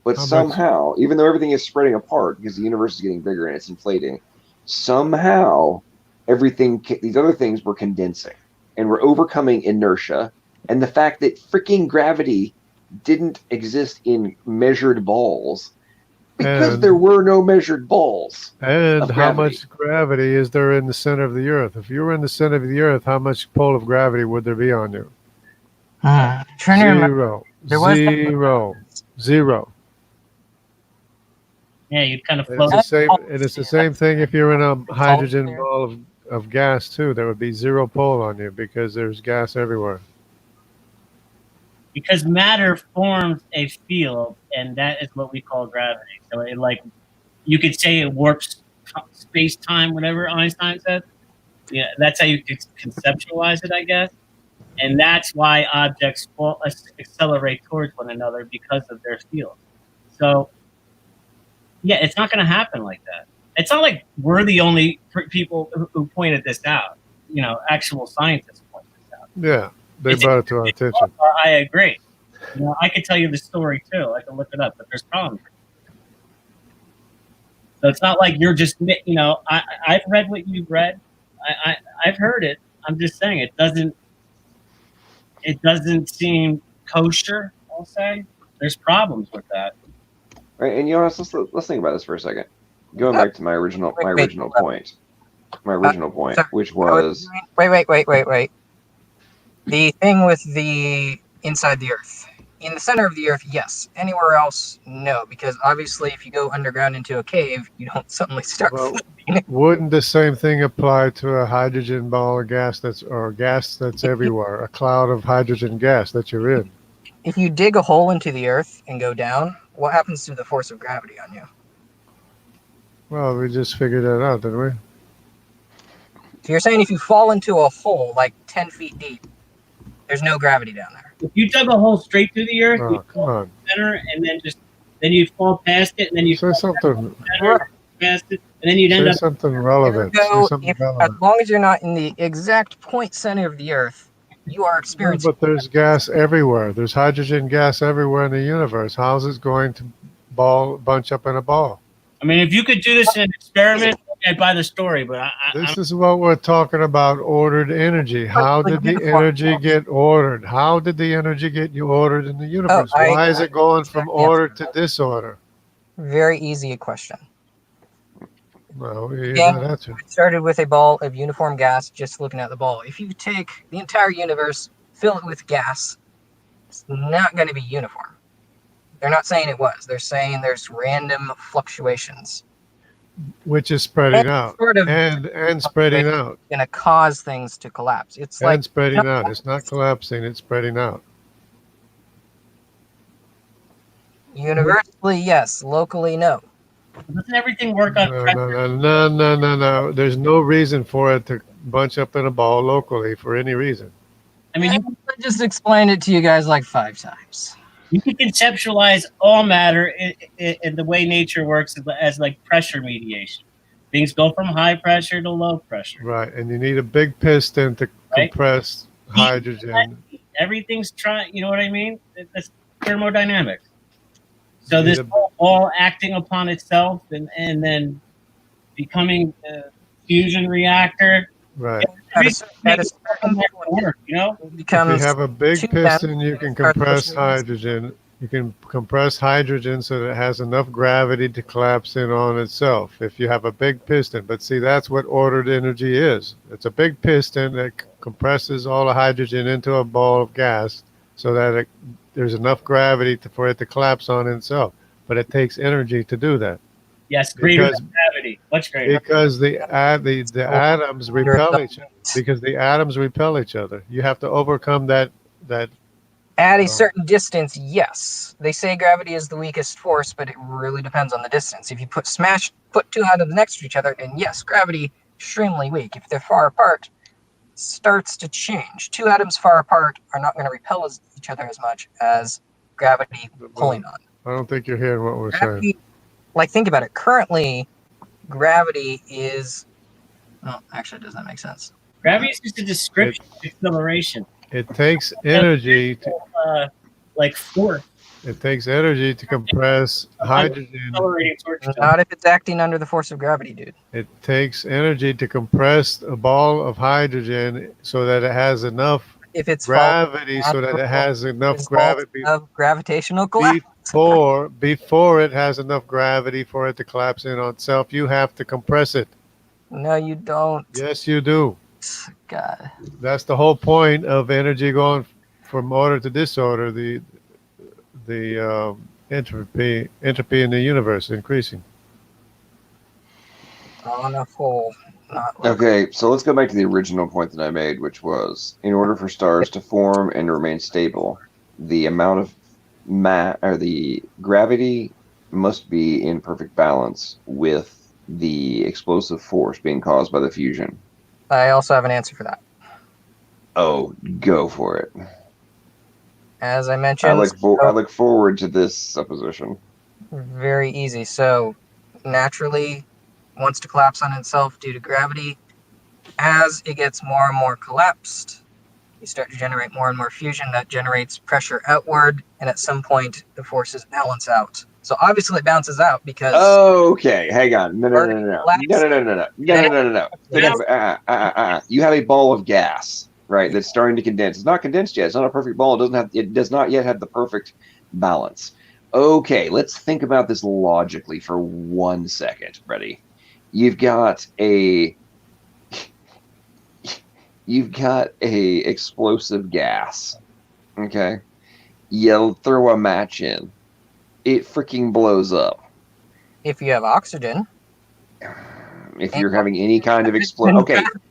But somehow, even though everything is spreading apart because the universe is getting bigger and it's inflating, somehow these other things were condensing and we're overcoming inertia and the fact that freaking gravity didn't exist in measured balls because there were no measured balls. And how much gravity is there in the center of the Earth? If you were in the center of the Earth, how much pull of gravity would there be on you? Zero. Yeah, you'd kind of float. It's the same thing if you're in a hydrogen ball of gas too. There would be zero pull on you because there's gas everywhere. Because matter forms a field, and that is what we call gravity. So, you could say it warps space time, whatever Einstein said. Yeah, that's how you conceptualize it, I guess. And that's why objects accelerate towards one another because of their field. So, yeah, it's not going to happen like that. It's not like we're the only people who pointed this out. You know, actual scientists point this out. Yeah, they brought it to our attention. I agree. You know, I could tell you the story too. I can look it up, but there's problems. So it's not like you're just, you know, I've read what you've read. I've heard it. I'm just saying it doesn't seem kosher, I'll say. There's problems with that. Right, and you know, let's think about this for a second. Going back to my original point, which was wait. The thing with the inside the Earth. In the center of the Earth, yes. Anywhere else, no. Because obviously, if you go underground into a cave, you don't suddenly start floating. Wouldn't the same thing apply to a hydrogen ball of gas that's everywhere? A cloud of hydrogen gas that you're in. If you dig a hole into the Earth and go down, what happens to the force of gravity on you? Well, we just figured that out, didn't we? So you're saying if you fall into a hole like 10 feet deep, there's no gravity down there? If you dug a hole straight through the Earth, you fall to the center, and then you fall past it, and then you say something past it, and then you'd end up something relevant. As long as you're not in the exact point center of the Earth, you are experiencing. But there's gas everywhere. There's hydrogen gas everywhere in the universe. How's it going to bunch up in a ball? I mean, if you could do this in an experiment, I'd buy the story. But this is what we're talking about: ordered energy. How did the energy get ordered? How did the energy get ordered in the universe? Why is it going from order to disorder? Very easy question. Well, It started with a ball of uniform gas, just looking at the ball. If you take the entire universe, fill it with gas, it's not going to be uniform. They're not saying it was. They're saying there's random fluctuations. Which is spreading out. And spreading out. Going to cause things to collapse. It's like spreading out. It's not collapsing, it's spreading out. Universally, yes. Locally, no. Doesn't everything work on pressure? No. There's no reason for it to bunch up in a ball locally for any reason. I mean, I just explained it to you guys like 5 times. You can conceptualize all matter in the way nature works as like pressure mediation. Things go from high pressure to low pressure. Right, and you need a big piston to compress hydrogen. Everything's trying, you know what I mean? That's thermodynamics. So this all acting upon itself and then becoming a fusion reactor. Right. You know? If you have a big piston, you can compress hydrogen. You can compress hydrogen so that it has enough gravity to collapse in on itself. If you have a big piston, but see, that's what ordered energy is. It's a big piston that compresses all the hydrogen into a ball of gas so that there's enough gravity for it to collapse on itself. But it takes energy to do that. Yes, greater gravity, much greater. Because the atoms repel each other. Because the atoms repel each other. You have to overcome that. At a certain distance, yes. They say gravity is the weakest force, but it really depends on the distance. If you put 2 atoms next to each other, then yes, gravity extremely weak. If they're far apart, it starts to change. 2 atoms far apart are not going to repel each other as much as gravity pulling on. I don't think you're hearing what we're saying. Like, think about it. Currently, gravity is... Oh, actually, does that make sense? Gravity is just a description of acceleration. It takes energy to... like force. It takes energy to compress hydrogen. Not if it's acting under the force of gravity, dude. It takes energy to compress a ball of hydrogen so that it has enough gravity, so that it has enough gravity of gravitational collapse. Before it has enough gravity for it to collapse in on itself, you have to compress it. No, you don't. Yes, you do. God. That's the whole point of energy going from order to disorder. The entropy in the universe increasing. On a whole. Okay, so let's go back to the original point that I made, which was in order for stars to form and remain stable, the amount of the gravity must be in perfect balance with the explosive force being caused by the fusion? I also have an answer for that. Oh, go for it. As I mentioned, I look forward to this supposition. Very easy. So naturally wants to collapse on itself due to gravity. As it gets more and more collapsed, you start to generate more and more fusion that generates pressure outward, and at some point the forces balance out. So obviously it bounces out because okay, hang on. No. You have a ball of gas, right? That's starting to condense. It's not condensed yet. It's not a perfect ball. It does not yet have the perfect balance. Okay, let's think about this logically for 1 second. Ready? You've got a explosive gas. Okay, you throw a match in, it freaking blows up. If you have oxygen, if you're having any kind of explosion,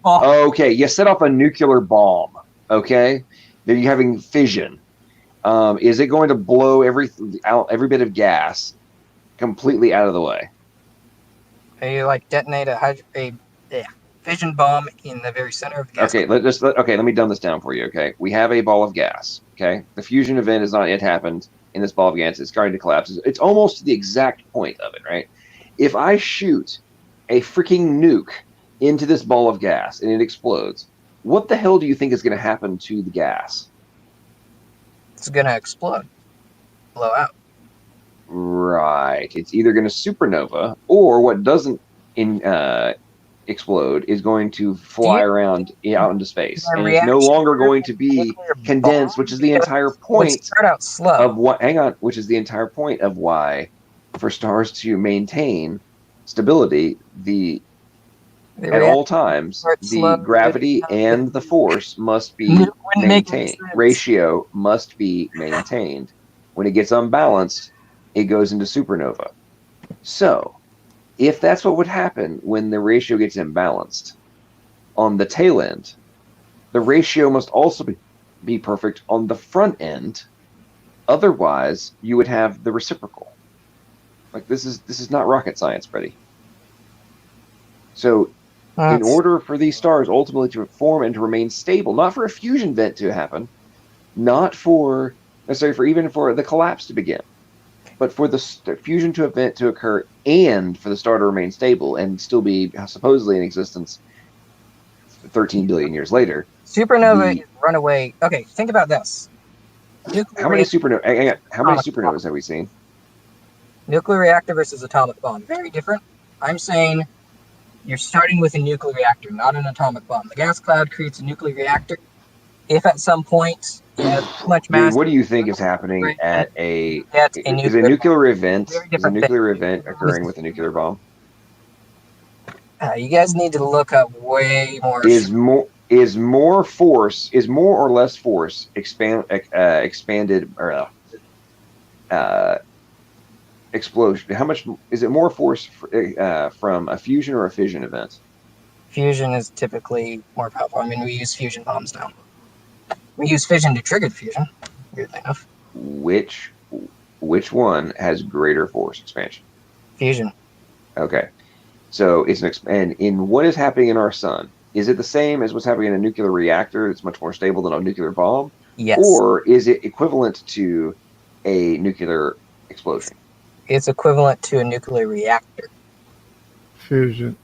okay, you set off a nuclear bomb. Okay, then you're having fission. Is it going to blow every bit of gas completely out of the way? You like detonate a fission bomb in the very center of the gas. Okay, let me dumb this down for you. Okay, we have a ball of gas. Okay, the fusion event has not yet happened in this ball of gas. It's starting to collapse. It's almost the exact point of it, right? If I shoot a freaking nuke into this ball of gas and it explodes, what the hell do you think is going to happen to the gas? It's going to explode, blow out. Right. It's either going to supernova, or what doesn't explode is going to fly around out into space, and it's no longer going to be condensed, which is the entire point of what. Hang on, which is the entire point of why, for stars to maintain stability, at all times, the gravity and the force must be maintained. Ratio must be maintained. When it gets unbalanced, it goes into supernova. So, if that's what would happen when the ratio gets imbalanced, on the tail end, the ratio must also be perfect on the front end. Otherwise, you would have the reciprocal. Like, this is not rocket science, Freddie. So, in order for these stars ultimately to form and to remain stable, not for a fusion event to happen, not for necessarily for the collapse to begin, but for the fusion event to occur and for the star to remain stable and still be supposedly in existence 13 billion years later. Supernova is runaway. Okay, think about this. How many supernovas have we seen? Nuclear reactor versus atomic bomb. Very different. I'm saying you're starting with a nuclear reactor, not an atomic bomb. The gas cloud creates a nuclear reactor. If at some point you have too much mass, what do you think is happening at a nuclear event? Is a nuclear event occurring with a nuclear bomb? You guys need to look up way more. Is more or less force expanded or explosion? How much is it more force from a fusion or a fission event? Fusion is typically more powerful. I mean, we use fusion bombs now. We use fission to trigger the fusion, weirdly enough. Which one has greater force expansion? Fusion. Okay. So it's and in what is happening in our sun, is it the same as what's happening in a nuclear reactor? It's much more stable than a nuclear bomb? Yes. Or is it equivalent to a nuclear explosion? It's equivalent to a nuclear reactor. Fusion.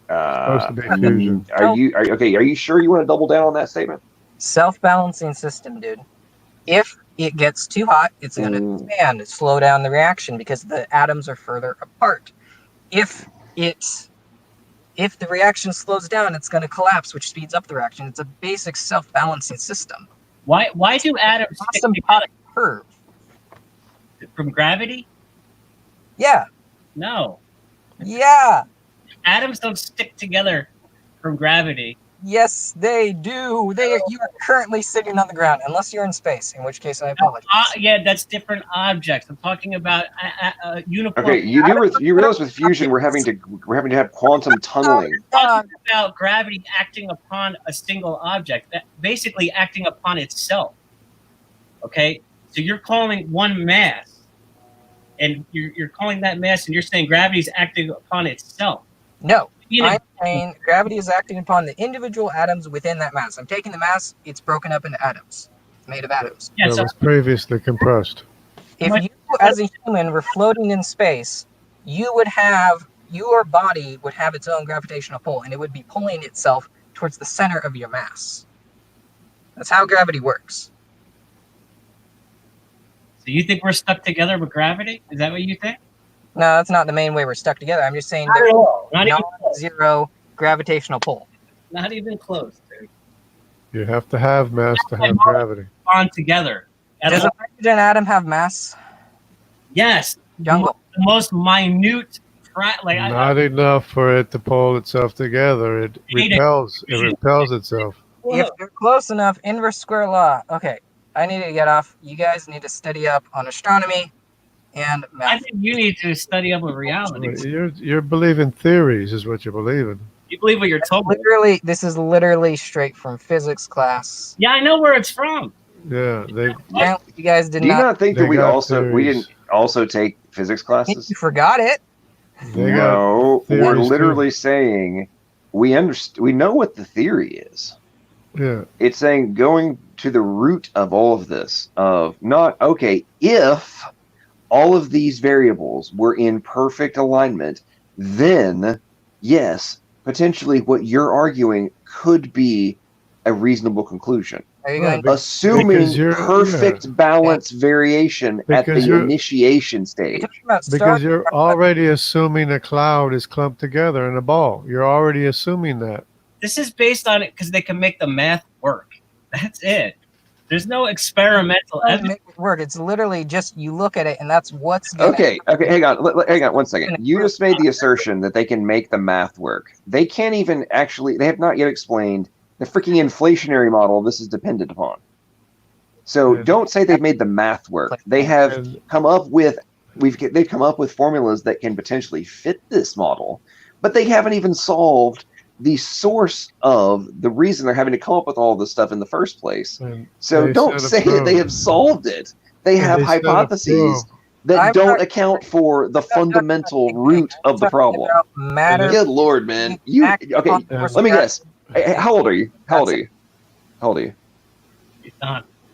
Supposed to be fusion. Are you sure you want to double down on that statement? Self-balancing system, dude. If it gets too hot, it's going to expand, slow down the reaction because the atoms are further apart. If the reaction slows down, it's going to collapse, which speeds up the reaction. It's a basic self-balancing system. Why do atoms stick together? Curve. From gravity? Yeah. No. Yeah. Atoms don't stick together from gravity. Yes, they do. You are currently sitting on the ground, unless you're in space, in which case I apologize. Yeah, that's different objects. I'm talking about uniform. Okay, you realize with fusion we're having to have quantum tunneling. I'm talking about gravity acting upon a single object, basically acting upon itself. Okay, so you're calling one mass, and you're calling that mass, and you're saying gravity is acting upon itself. No, I'm saying gravity is acting upon the individual atoms within that mass. I'm taking the mass, it's broken up into atoms. It's made of atoms. That was previously compressed. If you, as a human, were floating in space, your body would have its own gravitational pull, and it would be pulling itself towards the center of your mass. That's how gravity works. So you think we're stuck together with gravity? Is that what you think? No, that's not the main way we're stuck together. I'm just saying there's non-zero gravitational pull. Not even close, dude. You have to have mass to have gravity. On together. Does a hydrogen atom have mass? Yes. Jungle. The most minute. Not enough for it to pull itself together. It repels. It repels itself. If you're close enough, inverse square law. Okay, I need to get off. You guys need to study up on astronomy and math. I think you need to study up on reality. You're believing theories, is what you're believing. You believe what you're told. This is literally straight from physics class. Yeah, I know where it's from. Yeah, you guys did Do you not think that we theories. didn't also take physics classes? You forgot it. No, we're literally saying we know what the theory is. Yeah. It's saying going to the root of all of this, of not, okay, if all of these variables were in perfect alignment, then yes, potentially what you're arguing could be a reasonable conclusion. Assuming perfect balance variation at the initiation stage. Because you're already assuming a cloud is clumped together in a ball. You're already assuming that. This is based on it because they can make the math work. That's it. There's no experimental evidence. Make it work. It's literally just you look at it and that's what's Okay, hang on 1 second. You just made the assertion that they can make the math work. They can't even actually, they have not yet explained the freaking inflationary model this is dependent upon. So don't say they've made the math work. They have come up with they've come up with formulas that can potentially fit this model, but they haven't even solved the source of the reason they're having to come up with all this stuff in the first place. So don't say that they have solved it. They have hypotheses that don't account for the fundamental root of the problem. Good Lord, man. Okay, let me guess. How old are you? How old are you?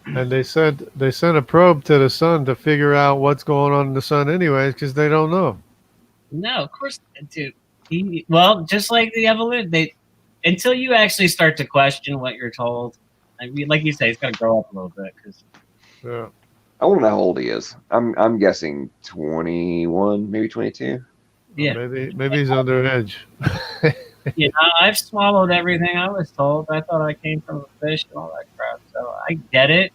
And they sent a probe to the sun to figure out what's going on in the sun anyways, because they don't know. No, of course, dude. Well, just like the evolution, until you actually start to question what you're told. I mean, like you say, it's got to grow up a little bit. Yeah. I want to know how old he is. I'm guessing 21, maybe 22. Yeah. Maybe he's underage. I've swallowed everything I was told. I thought I came from a fish and all that crap. So I get it.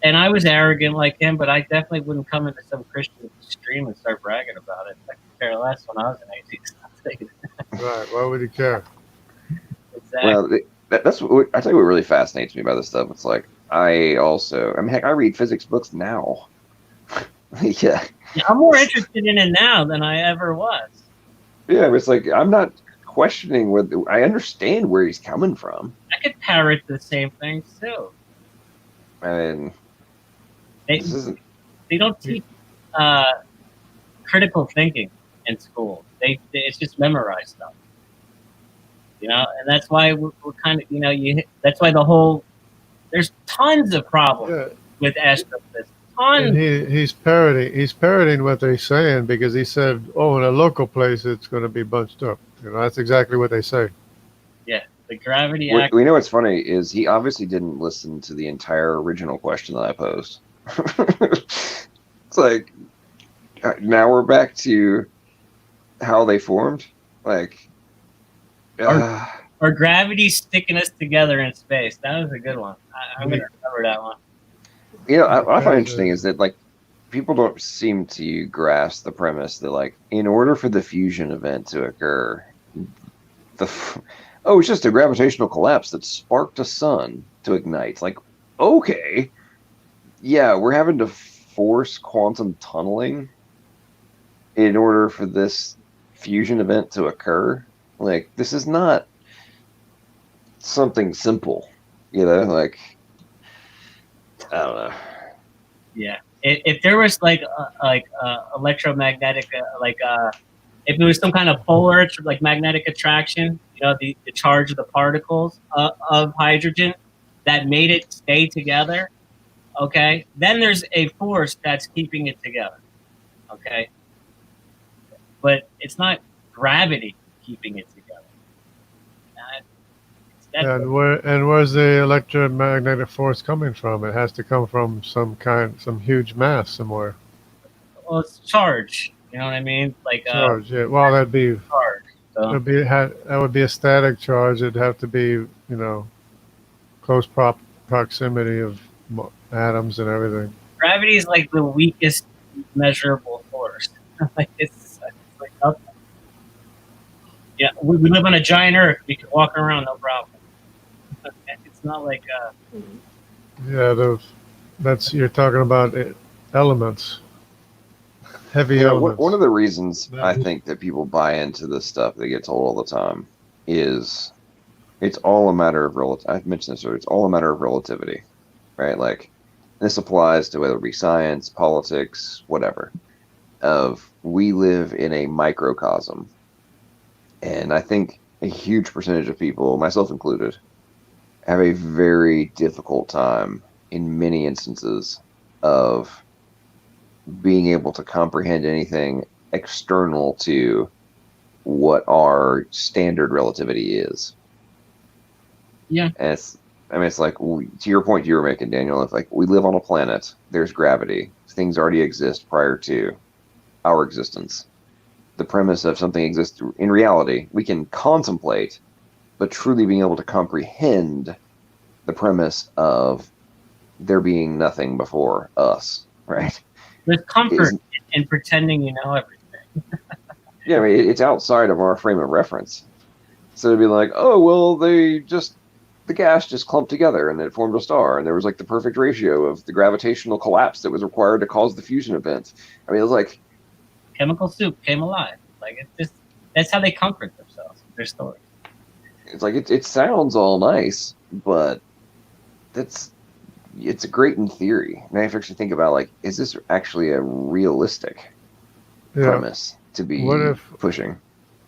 And I was arrogant like him, but I definitely wouldn't come into some Christian stream and start bragging about it. I could care less when I was an 18. Right. Why would he care? Exactly. Well, that's what I tell you what really fascinates me about this stuff. It's like heck, I read physics books now. Yeah, I'm more interested in it now than I ever was. Yeah, it's like I'm not questioning whether I understand where he's coming from. I could parrot the same things too. And they don't teach critical thinking in school. It's just memorized stuff. And that's why we're kind of that's why there's tons of problems with astrophysics. And he's parroting what they're saying because he said, in a local place it's going to be bunched up. That's exactly what they say. Yeah, the gravity. We know what's funny is he obviously didn't listen to the entire original question that I posed. It's like now we're back to how they formed. Like, or gravity sticking us together in space. That was a good one. I'm going to remember that one. What I find interesting is that people don't seem to grasp the premise that in order for the fusion event to occur, it's just a gravitational collapse that sparked a sun to ignite. Okay, yeah, we're having to force quantum tunneling in order for this fusion event to occur. This is not something simple, I don't know. Yeah, if there was electromagnetic if it was some kind of polar, like magnetic attraction, the charge of the particles of hydrogen that made it stay together, okay, then there's a force that's keeping it together, okay? But it's not gravity keeping it together. And where's the electromagnetic force coming from? It has to come from some huge mass somewhere. Well, it's charge. You know what I mean? Like charge. Yeah. Well, that'd be charge. So. That would be a static charge. It'd have to be, close proximity of atoms and everything. Gravity is like the weakest measurable force. Like it's like nothing. Yeah, we live on a giant Earth. We can walk around, no problem. It's not like. Yeah, you're talking about elements. Heavy elements. One of the reasons I think that people buy into this stuff they get told all the time is it's all a matter of I've mentioned this earlier. It's all a matter of relativity, right? Like this applies to whether it be science, politics, whatever. We live in a microcosm, and I think a huge percentage of people, myself included, have a very difficult time in many instances of being able to comprehend anything external to what our standard relativity is. Yeah. And it's like, to your point you were making, Daniel, if like we live on a planet, there's gravity. Things already exist prior to our existence. The premise of something exists in reality, we can contemplate, but truly being able to comprehend the premise of there being nothing before us, right? There's comfort in pretending you know everything. Yeah, I mean, it's outside of our frame of reference. So to be like, oh, well, the gas just clumped together and it formed a star, and there was like the perfect ratio of the gravitational collapse that was required to cause the fusion event. I mean, it was like chemical soup came alive. Like that's how they comfort themselves with their stories. It's like it sounds all nice, but it's great in theory. Now you have to actually think about, like, is this actually a realistic premise to be pushing?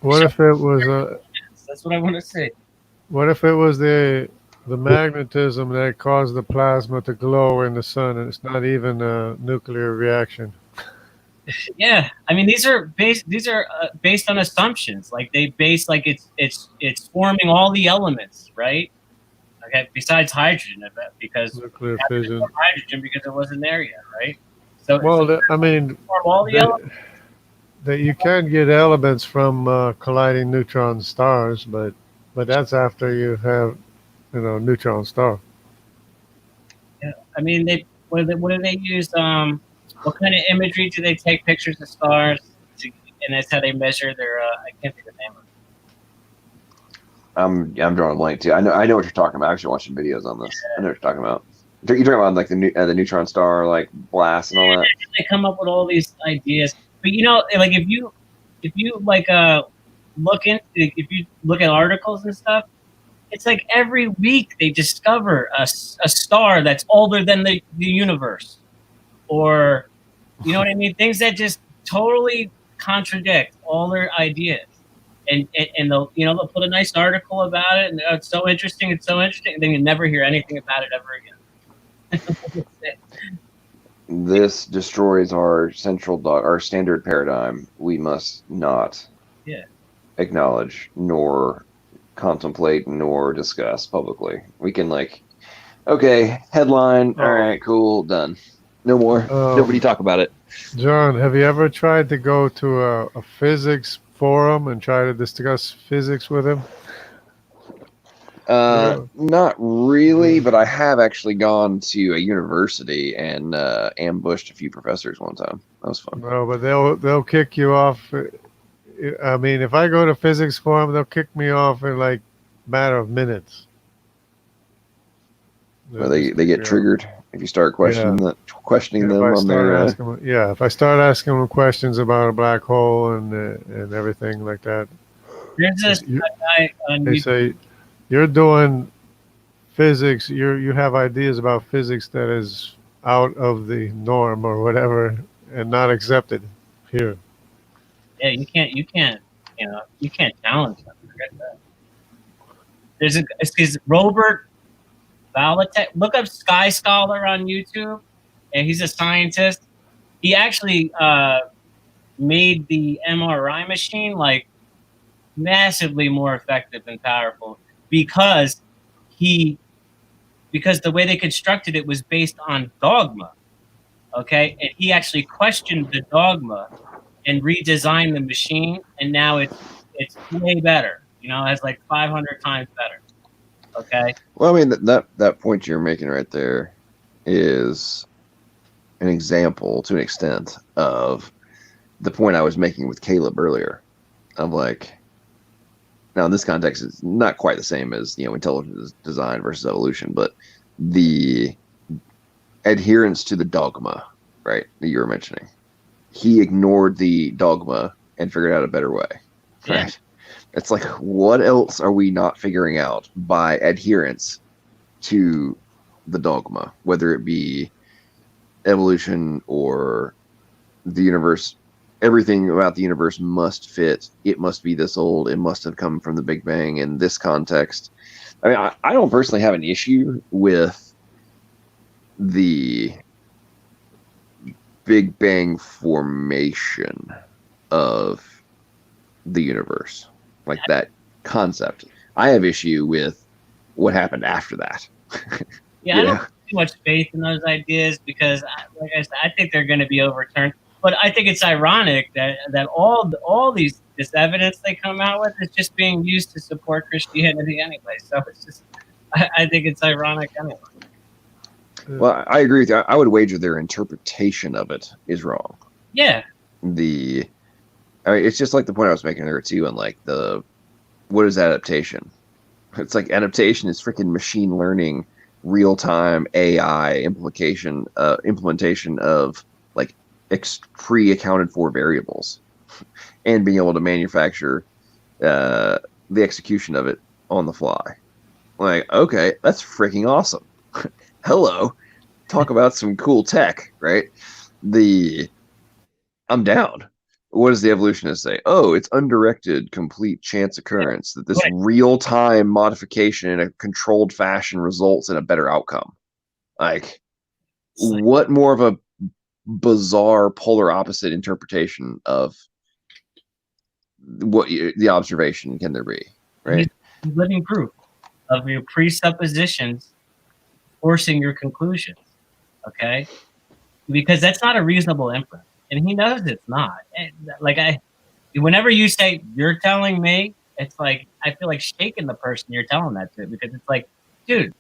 What if it was that's what I want to say. What if it was the magnetism that caused the plasma to glow in the sun, and it's not even a nuclear reaction? Yeah, I mean these are based on assumptions. Like they base like it's forming all the elements, right? Okay, besides hydrogen, because nuclear fission. Hydrogen because it wasn't there yet, right? So I mean, all the elements. That you can get elements from colliding neutron stars, but that's after you have neutron star. Yeah, I mean what do they use? What kind of imagery do they take pictures of stars? And that's how they measure their. I can't think of the name of it. I'm drawing a blank too. I know what you're talking about. I actually watched some videos on this. Yeah. I know what you're talking about. You're talking about like the neutron star like blast and all that. They come up with all these ideas, but like if you like if you look at articles and stuff, it's like every week they discover a star that's older than the universe, or you know what I mean? Things that just totally contradict all their ideas. And they'll put a nice article about it, and it's so interesting, and then you never hear anything about it ever again. This destroys our standard paradigm. We must not acknowledge, nor contemplate, nor discuss publicly. We can okay, headline, all right, cool, done. No more. Nobody talk about it. John, have you ever tried to go to a physics forum and try to discuss physics with him? Not really, but I have actually gone to a university and ambushed a few professors one time. That was fun. No, but they'll kick you off. I mean, if I go to physics forum, they'll kick me off in like a matter of minutes. Well, they get triggered if you start questioning them on their. If I start asking them questions about a black hole and everything like that, there's guy they say you're doing physics. You have ideas about physics that is out of the norm or whatever, and not accepted here. Yeah, you can't, you can't challenge them. Forget that. It's Robert Valatek. Look up Sky Scholar on YouTube, and he's a scientist. He actually made the MRI machine like massively more effective and powerful because the way they constructed it was based on dogma. Okay, and he actually questioned the dogma and redesigned the machine, and now it's way better. It has like 500 times better. Okay. Well, I mean that point you're making right there is an example, to an extent, of the point I was making with Caleb earlier. Of like, now in this context, it's not quite the same as intelligent design versus evolution, but the adherence to the dogma, right, that you were mentioning. He ignored the dogma and figured out a better way. Right? Yeah. It's like, what else are we not figuring out by adherence to the dogma, whether it be evolution or the universe? Everything about the universe must fit. It must be this old. It must have come from the Big Bang in this context. I mean, I don't personally have an issue with the Big Bang formation of the universe, like that concept. I have issue with what happened after that. Yeah, I don't have too much faith in those ideas because, like I said, I think they're going to be overturned. But I think it's ironic that all this evidence they come out with is just being used to support Christianity anyway. So it's just, I think it's ironic anyway. Well, I agree with you. I would wager their interpretation of it is wrong. Yeah. It's just like the point I was making earlier too, and like what is adaptation? It's like adaptation is freaking machine learning, real time AI implementation of like pre-accounted for variables, and being able to manufacture the execution of it on the fly. Like, okay, that's freaking awesome. Hello, talk about some cool tech, right? I'm down. What does the evolutionist say? Oh, it's undirected, complete chance occurrence that this real-time modification in a controlled fashion results in a better outcome. Like, what more of a bizarre polar opposite interpretation of what the observation can there be, right? Living proof of your presuppositions forcing your conclusions, okay? Because that's not a reasonable inference, and he knows it's not. Whenever you say you're telling me, it's like I feel like shaking the person you're telling that to, because it's like, dude,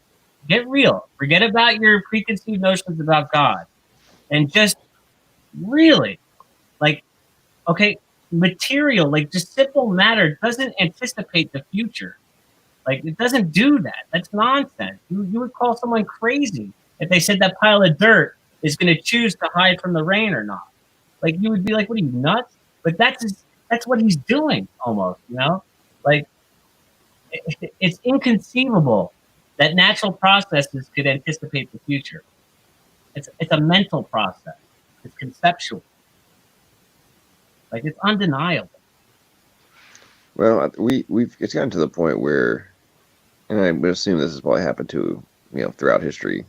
get real. Forget about your preconceived notions about God, and just really, material, just simple matter doesn't anticipate the future. It doesn't do that. That's nonsense. You would call someone crazy if they said that pile of dirt is going to choose to hide from the rain or not. You would be like, what are you, nuts? But that's what he's doing almost, it's inconceivable that natural processes could anticipate the future. It's a mental process. It's conceptual. It's undeniable. Well, it's gotten to the point where, and I would assume this has probably happened to, throughout history,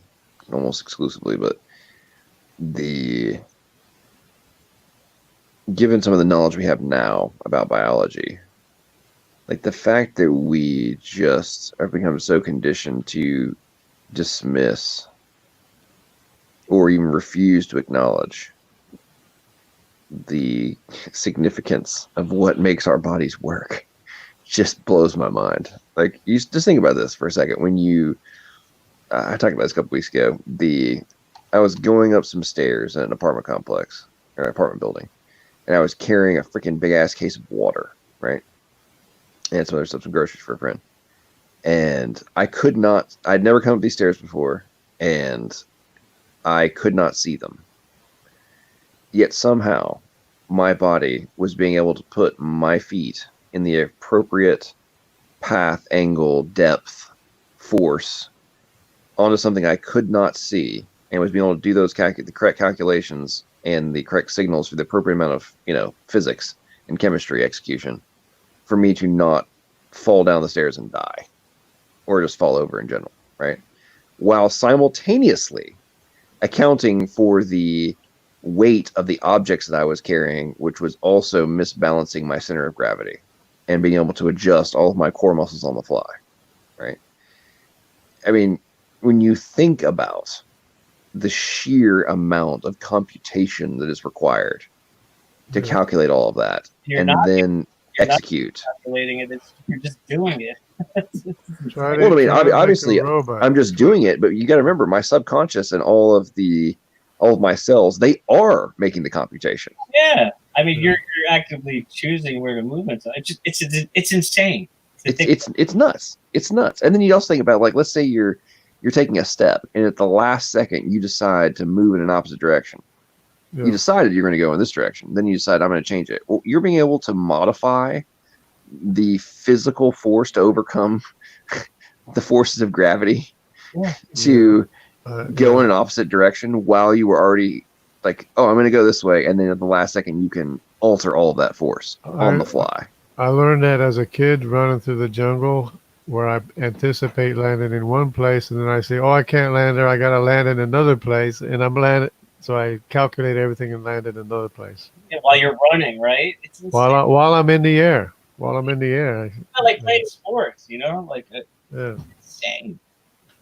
almost exclusively, but given some of the knowledge we have now about biology, the fact that we just have become so conditioned to dismiss or even refuse to acknowledge the significance of what makes our bodies work just blows my mind. You just think about this for a second. When I talked about this a couple weeks ago, I was going up some stairs in an apartment complex or an apartment building, and I was carrying a freaking big ass case of water, right? And some other stuff, some groceries for a friend. And I'd never come up these stairs before, and I could not see them. Yet somehow my body was being able to put my feet in the appropriate path, angle, depth, force onto something I could not see, and was being able to do those the correct calculations and the correct signals for the appropriate amount of physics and chemistry execution for me to not fall down the stairs and die, or just fall over in general, right? While simultaneously accounting for the weight of the objects that I was carrying, which was also misbalancing my center of gravity and being able to adjust all of my core muscles on the fly, right? I mean, when you think about the sheer amount of computation that is required to calculate all of that then execute. Not calculating it, you're just doing it. Well, I mean, obviously, I'm just doing it, but you got to remember, my subconscious and all of my cells, they are making the computation. Yeah, I mean, you're actively choosing where to move it. So it's insane. It's nuts. It's nuts. And then you also think about, like, let's say you're taking a step, and at the last second you decide to move in an opposite direction. Yeah. You decided you're going to go in this direction. Then you decide, I'm going to change it. Well, you're being able to modify the physical force to overcome the forces of gravity to go in an opposite direction while you were already like, oh, I'm going to go this way. And then at the last second, you can alter all of that force on the fly. I learned that as a kid running through the jungle, where I anticipate landing in one place, and then I say, oh, I can't land there. I got to land in another place. And I'm landing. So I calculate everything and land in another place. Yeah, while you're running, right? It's while I'm in the air. While I'm in the air. It's not like playing sports, you know? Like, it's insane.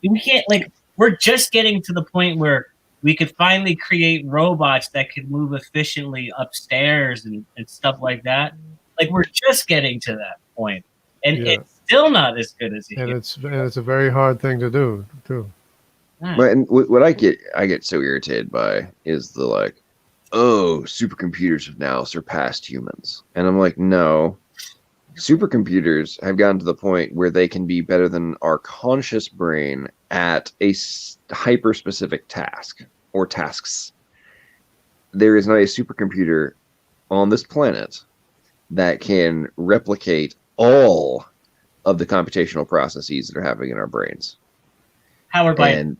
We can't, like, we're just getting to the point where we could finally create robots that could move efficiently upstairs and stuff like that. Like, we're just getting to that point. And it's still not as good as it is. And it's a very hard thing to do, too. But and what I get so irritated by is the, like, oh, supercomputers have now surpassed humans. And I'm like, no. Supercomputers have gotten to the point where they can be better than our conscious brain at a hyper-specific task or tasks. There is not a supercomputer on this planet that can replicate all of the computational processes that are happening in our brains. And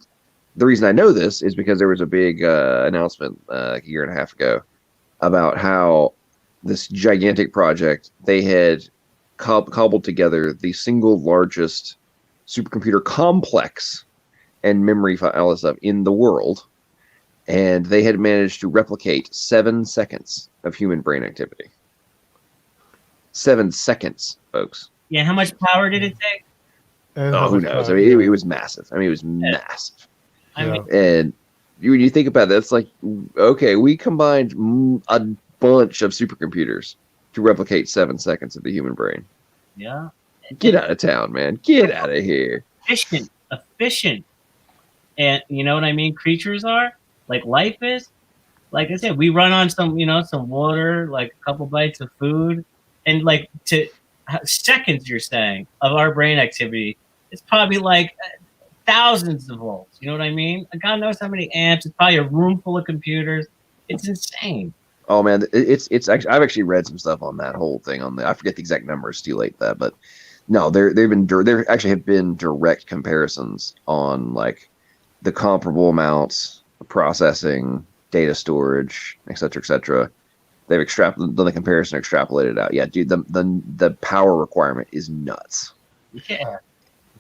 the reason I know this is because there was a big announcement like a year and a half ago about how this gigantic project, they had cobbled together the single largest supercomputer complex and memory file stuff in the world, and they had managed to replicate 7 seconds of human brain activity. 7 seconds, folks. Yeah, how much power did it take? Who knows? I mean, it was massive. I mean, it was massive. And when you think about that, it's like, okay, we combined a bunch of supercomputers to replicate 7 seconds of the human brain. Yeah. Get out of town, man. Get out of here. Efficient. And you know what I mean? Creatures are, like life is. Like I said, we run on some water, like a couple bites of food, and like to seconds, you're saying, of our brain activity, it's probably like thousands of volts. You know what I mean? God knows how many amps. It's probably a room full of computers. It's insane. Oh man, it's actually, I've actually read some stuff on that whole thing. I forget the exact numbers. It's too late that, but no, there actually have been direct comparisons on like the comparable amounts of processing, data storage, et cetera. They've done the comparison, extrapolated out. Yeah, dude, the power requirement is nuts. Yeah.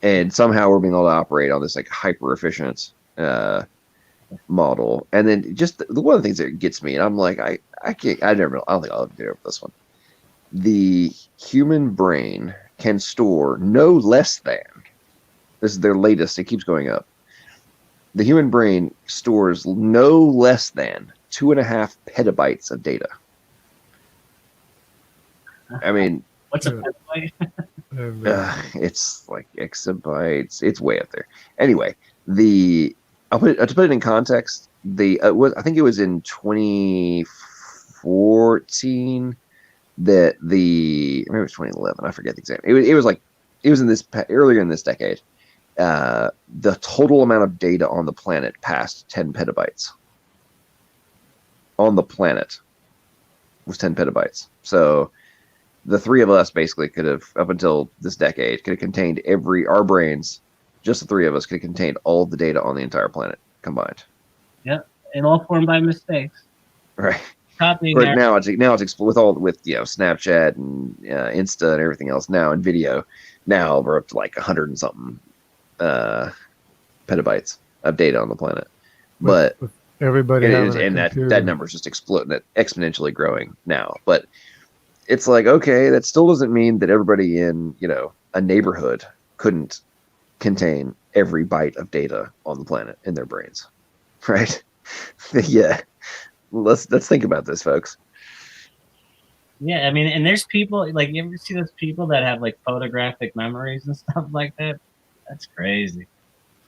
And somehow we're being able to operate on this like hyper efficient model. And then just one of the things that gets me, and I'm like, I don't think I'll ever get over this one. The human brain can store no less than, this is their latest, it keeps going up. The human brain stores no less than 2.5 petabytes of data. I mean, what's a petabyte? It's like exabytes. It's way up there. Anyway, to put it in context, I think it was in 2014 that maybe it was 2011. I forget the exact. It was in this earlier in this decade. The total amount of data on the planet passed 10 petabytes. On the planet was 10 petabytes. So the three of us basically could have, up until this decade, could have contained our brains, just the three of us could have contained all of the data on the entire planet combined. Yep. And all formed by mistakes. Right. copying. But now it's with Snapchat and Insta and everything else now, and video. Now we're up to like 100 and something petabytes of data on the planet. But everybody that number is just exploding, exponentially growing now. But it's like, okay, that still doesn't mean that everybody in a neighborhood couldn't contain every byte of data on the planet in their brains, right? Yeah, let's think about this, folks. Yeah, I mean, and there's people like, you ever see those people that have like photographic memories and stuff like that? That's crazy.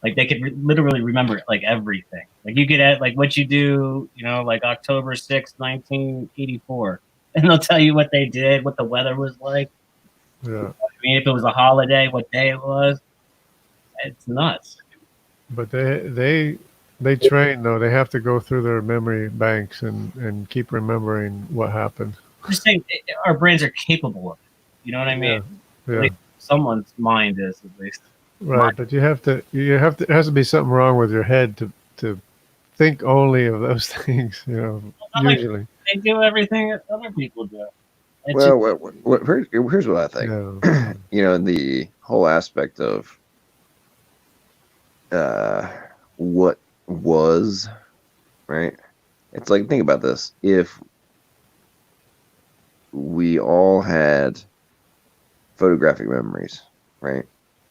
Like they could literally remember like everything. Like you could add like what you do, like October 6th, 1984, and they'll tell you what they did, what the weather was like. Yeah. I mean, if it was a holiday, what day it was. It's nuts. But they train though. They have to go through their memory banks and keep remembering what happened. I'm just saying, our brains are capable of it. You know what I mean? Yeah. At least someone's mind is, at least. Right, but you have to. There has to be something wrong with your head to think only of those things. Usually like they do everything that other people do. Here's what I think. The whole aspect of what was, right? It's like, think about this. If we all had photographic memories, right?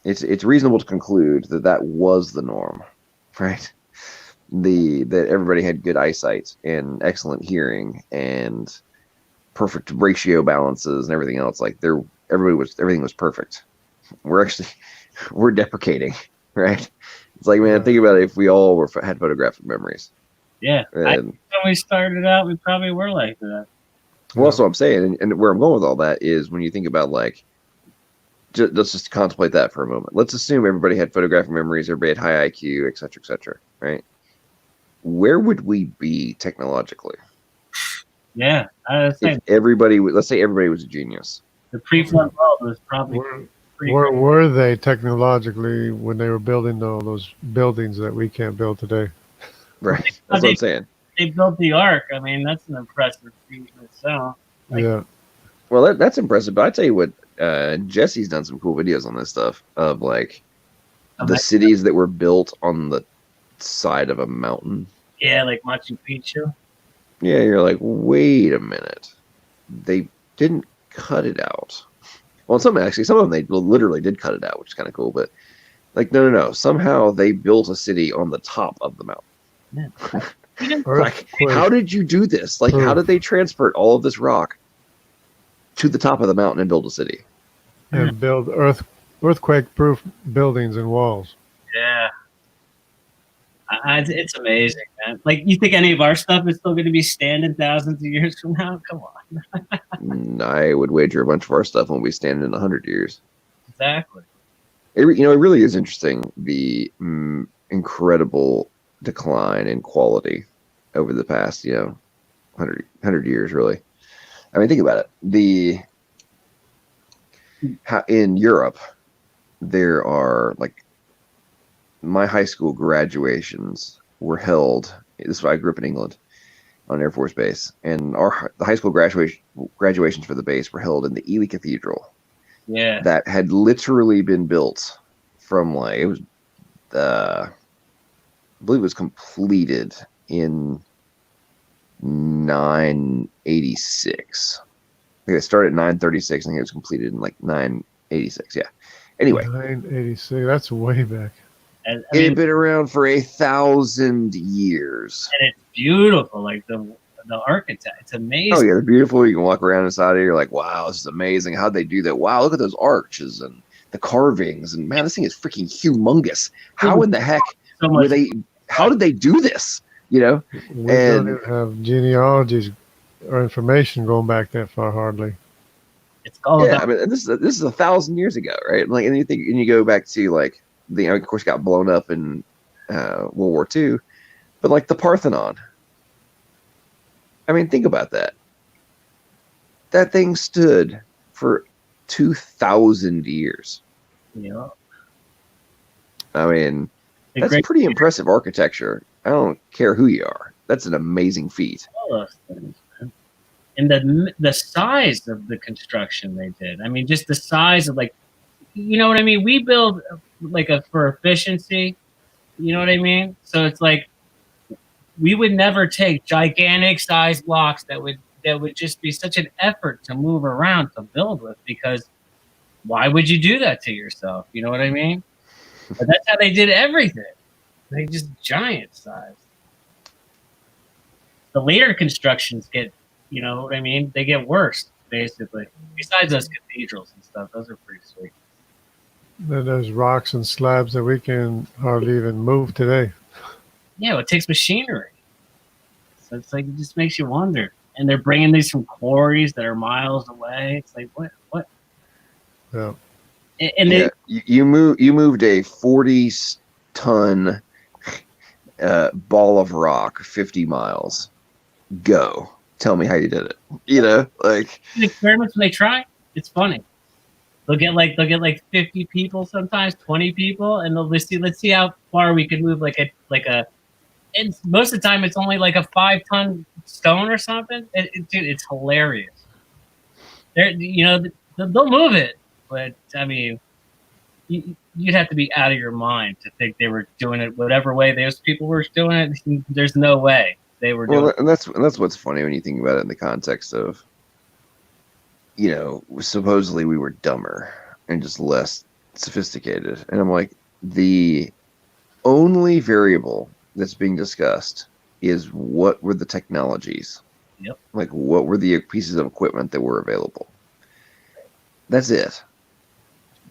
It's reasonable to conclude that was the norm, right? That everybody had good eyesight and excellent hearing and perfect ratio balances and everything else. Like everything was perfect. We're deprecating, right? It's like, man, think about it. If we all had photographic memories. Yeah. When we started out, we probably were like that. Well, that's what I'm saying. And where I'm going with all that is when you think about like, let's just contemplate that for a moment. Let's assume everybody had photographic memories, everybody had high IQ, et cetera, right? Where would we be technologically? Yeah. If let's say everybody was a genius. The pre-flood world was probably... Where were they technologically when they were building all those buildings that we can't build today? Right. That's what I'm saying. They built the Ark. I mean, that's an impressive feat in itself. Yeah. Well, that's impressive. But I tell you what, Jesse's done some cool videos on this stuff of like the cities that were built on the side of a mountain. Yeah, like Machu Picchu. Yeah, you're like, wait a minute. They didn't cut it out. Well, some of them they literally did cut it out, which is kind of cool. But like, no. Somehow they built a city on the top of the mountain. Yeah. Like, how did you do this? Like, how did they transport all of this rock to the top of the mountain and build a city? And build earthquake-proof buildings and walls. Yeah. It's amazing, man. Like, you think any of our stuff is still going to be standing thousands of years from now? Come on. I would wager a bunch of our stuff won't be standing in 100 years. Exactly. It really is interesting, the incredible decline in quality over the past, 100 years, really. I mean, think about it. In Europe, there are like, my high school graduations were held. I grew up in England on Air Force Base, and the high school graduations for the base were held in the Ely Cathedral. Yeah. That had literally been built from I believe it was completed in 986. I think it started at 936. I think it was completed in like 986. Yeah. Anyway. 986. That's way back. It had been around for 1,000 years. And it's beautiful. Like the architect. It's amazing. Oh, yeah. They're beautiful. You can walk around inside it. You're like, wow, this is amazing. How'd they do that? Wow, look at those arches and the carvings. And man, this thing is freaking humongous. How in the heck how did they do this? We don't even have genealogies or information going back that far, hardly. It's all about. I mean, this is 1,000 years ago, right? Like, and you go back to like of course, got blown up in World War II, but like the Parthenon. I mean, think about that. That thing stood for 2,000 years. Yeah. I mean, that's pretty impressive architecture. I don't care who you are. That's an amazing feat. All those things, man. And the size of the construction they did. I mean, just the size of, like, you know what I mean? We build like for efficiency, you know what I mean? So it's like we would never take gigantic size blocks that would just be such an effort to move around to build with, because why would you do that to yourself? You know what I mean? But that's how they did everything. They just giant size. The later constructions get, you know what I mean? They get worse, basically. Besides those cathedrals and stuff, those are pretty sweet. Then there's rocks and slabs that we can hardly even move today. Yeah, well, it takes machinery. So it's like, it just makes you wonder. And they're bringing these from quarries that are miles away. It's like, what? Yeah. And yeah, you moved a 40-ton ball of rock 50 miles. Go. Tell me how you did it. You know, like the experiments when they try, it's funny. They'll get like 50 people, sometimes 20 people, and let's see how far we can move like a. And most of the time, it's only like a 5-ton stone or something. Dude, it's hilarious. They'll move it, but I mean, you'd have to be out of your mind to think they were doing it whatever way those people were doing it. There's no way they were doing it. And that's what's funny when you think about it in the context of, you know, supposedly we were dumber and just less sophisticated. And I'm like, the only variable that's being discussed is what were the technologies. Yep. Like, what were the pieces of equipment that were available? That's it.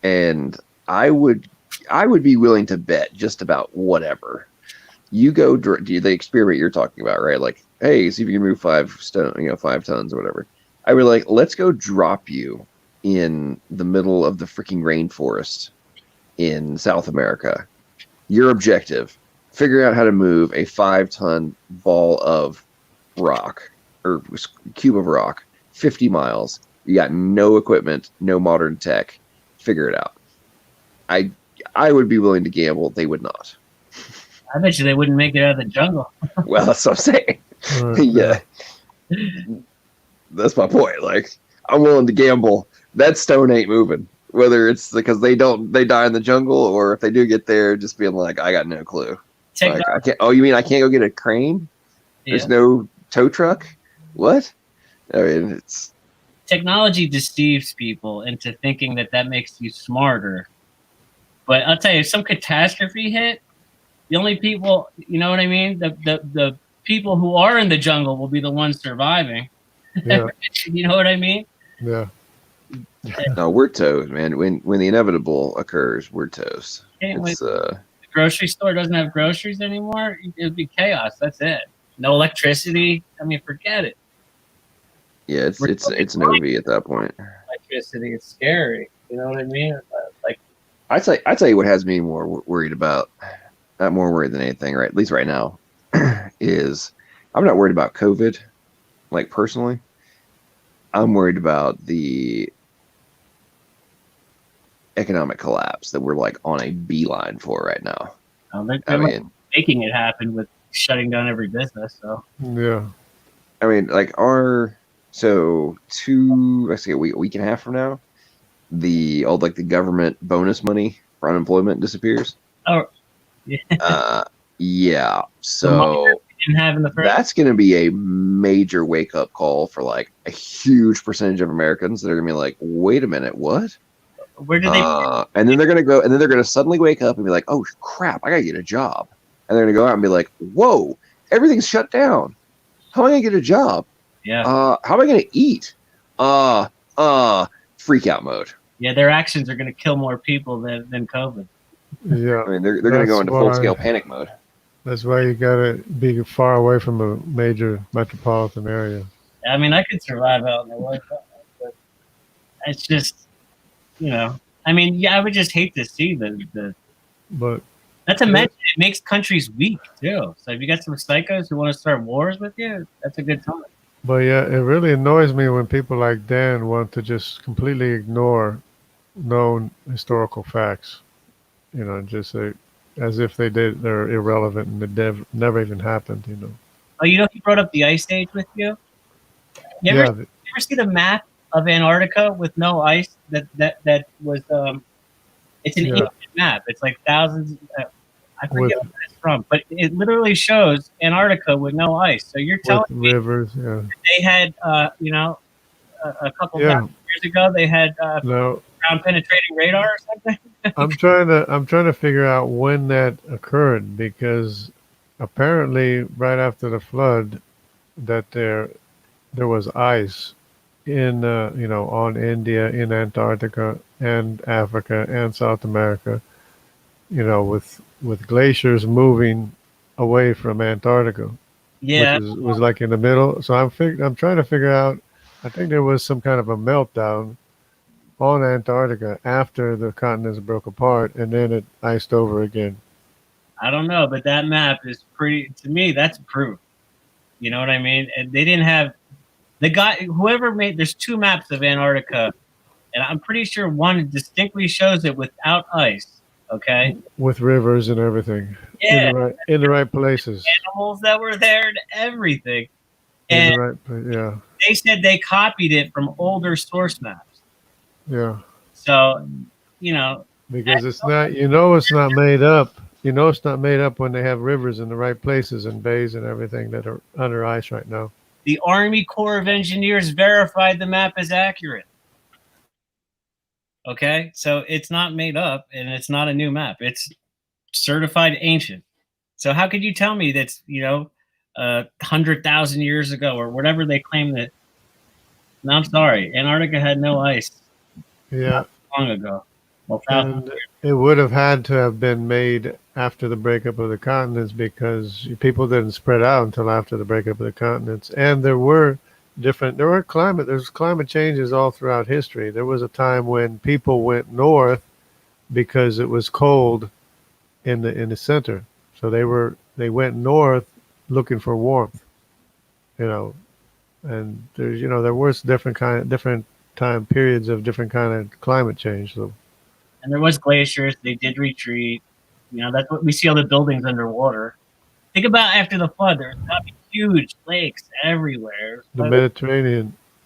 And I would be willing to bet just about whatever. You go do the experiment you're talking about, right? Like, hey, see if you can move 5 tons or whatever. I would like, let's go drop you in the middle of the freaking rainforest in South America. Your objective: figure out how to move a 5-ton ball of rock or cube of rock 50 miles. You got no equipment, no modern tech. Figure it out. I would be willing to gamble they would not. I bet you they wouldn't make it out of the jungle. Well, that's what I'm saying. Yeah. That's my point. Like, I'm willing to gamble that stone ain't moving. Whether it's because they die in the jungle, or if they do get there, just being like, I got no clue. Like, I can't. Oh, you mean I can't go get a crane? Yeah. There's no tow truck? What? I mean, it's technology deceives people into thinking that makes you smarter. But I'll tell you, if some catastrophe hit, the only people, you know what I mean? The people who are in the jungle will be the ones surviving. Yeah. You know what I mean? Yeah. No, we're toast, man. When the inevitable occurs, we're toast. The grocery store doesn't have groceries anymore. It'd be chaos. That's it. No electricity. I mean, forget it. Yeah, it's an OV at that point. Electricity is scary. You know what I mean? Like, I tell you what has me more worried about. Not more worried than anything, right? At least right now, is I'm not worried about COVID, like personally. I'm worried about the economic collapse that we're like on a beeline for right now. They're making it happen with shutting down every business. So yeah, I mean, like a week and a half from now, the government bonus money for unemployment disappears. Oh, yeah. Yeah. So that's going to be a major wake up call for like a huge percentage of Americans that are going to be like, wait a minute, what? Where do they? And then they're going to suddenly wake up and be like, oh crap, I got to get a job. And they're going to go out and be like, whoa, everything's shut down. How am I going to get a job? Yeah. How am I going to eat? Freak out mode. Yeah, their actions are going to kill more people than COVID. Yeah. I mean, they're going to go into full scale panic mode. That's why you got to be far away from a major metropolitan area. I mean, I could survive out in the woods, but it's just, you know, I mean, yeah, I would just hate to see But not to mention, it makes countries weak too. So if you got some psychos who want to start wars with you, that's a good time. But yeah, it really annoys me when people like Dan want to just completely ignore known historical facts. You know, just as if they're irrelevant and it never even happened. You know. Oh, you know, he brought up the Ice Age with you. You ever see the map of Antarctica with no ice? That was it's an ancient map. It's like thousands. I forget where it's from, but it literally shows Antarctica with no ice. So you're telling me rivers, they had, you know, a couple thousand years ago they had ground penetrating radar or something. I'm trying to figure out when that occurred, because apparently right after the flood that there was ice in you know, on India, in Antarctica and Africa and South America, you know, with glaciers moving away from Antarctica, which was like in the middle. So I'm trying to figure out. I think there was some kind of a meltdown on Antarctica after the continents broke apart, and then it iced over again. I don't know, but that map is pretty. To me, that's proof. You know what I mean? And they didn't have the guy. Whoever made there's two maps of Antarctica, and I'm pretty sure one distinctly shows it without ice. Okay. With rivers and everything. Yeah. In the right places. Animals that were there and everything. And in the right place, yeah. They said they copied it from older source maps. Yeah. So, you know. Because it's not, you know, it's not made up. You know, it's not made up when they have rivers in the right places and bays and everything that are under ice right now. The Army Corps of Engineers verified the map as accurate. Okay, so it's not made up and it's not a new map. It's certified ancient. So how could you tell me that's, you know, 100,000 years ago or whatever they claim that? No, I'm sorry. Antarctica had no ice. Yeah. Long ago. Well, and it would have had to have been made after the breakup of the continents, because people didn't spread out until after the breakup of the continents. And there's climate changes all throughout history. There was a time when people went north because it was cold in the center. So they went north looking for warmth, you know, and there's, you know, there was different time periods of different kind of climate change. So. And there was glaciers. They did retreat. You know, that's what we see all the buildings underwater. Think about after the flood, there's huge lakes everywhere. The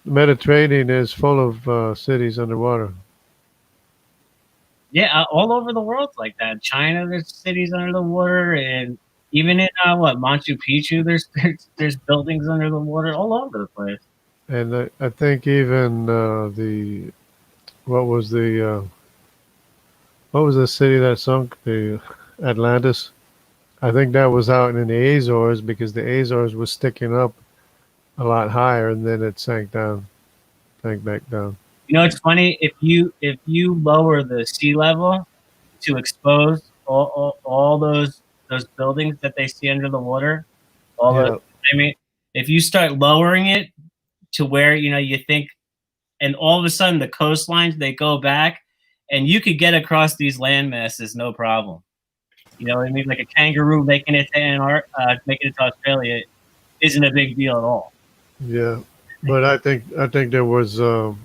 Mediterranean is full of cities underwater. Yeah, all over the world like that. China, there's cities under the water, and even in Machu Picchu, there's buildings under the water all over the place. And I think even what was the city that sunk? The Atlantis. I think that was out in the Azores, because the Azores was sticking up a lot higher, and then it sank back down. You know, it's funny, if you lower the sea level to expose all those buildings that they see under the water, I mean, if you start lowering it to where, you know, you think, and all of a sudden the coastlines, they go back, and you could get across these land masses no problem. You know what I mean? Like a kangaroo making it to Australia isn't a big deal at all. Yeah, but I think there was the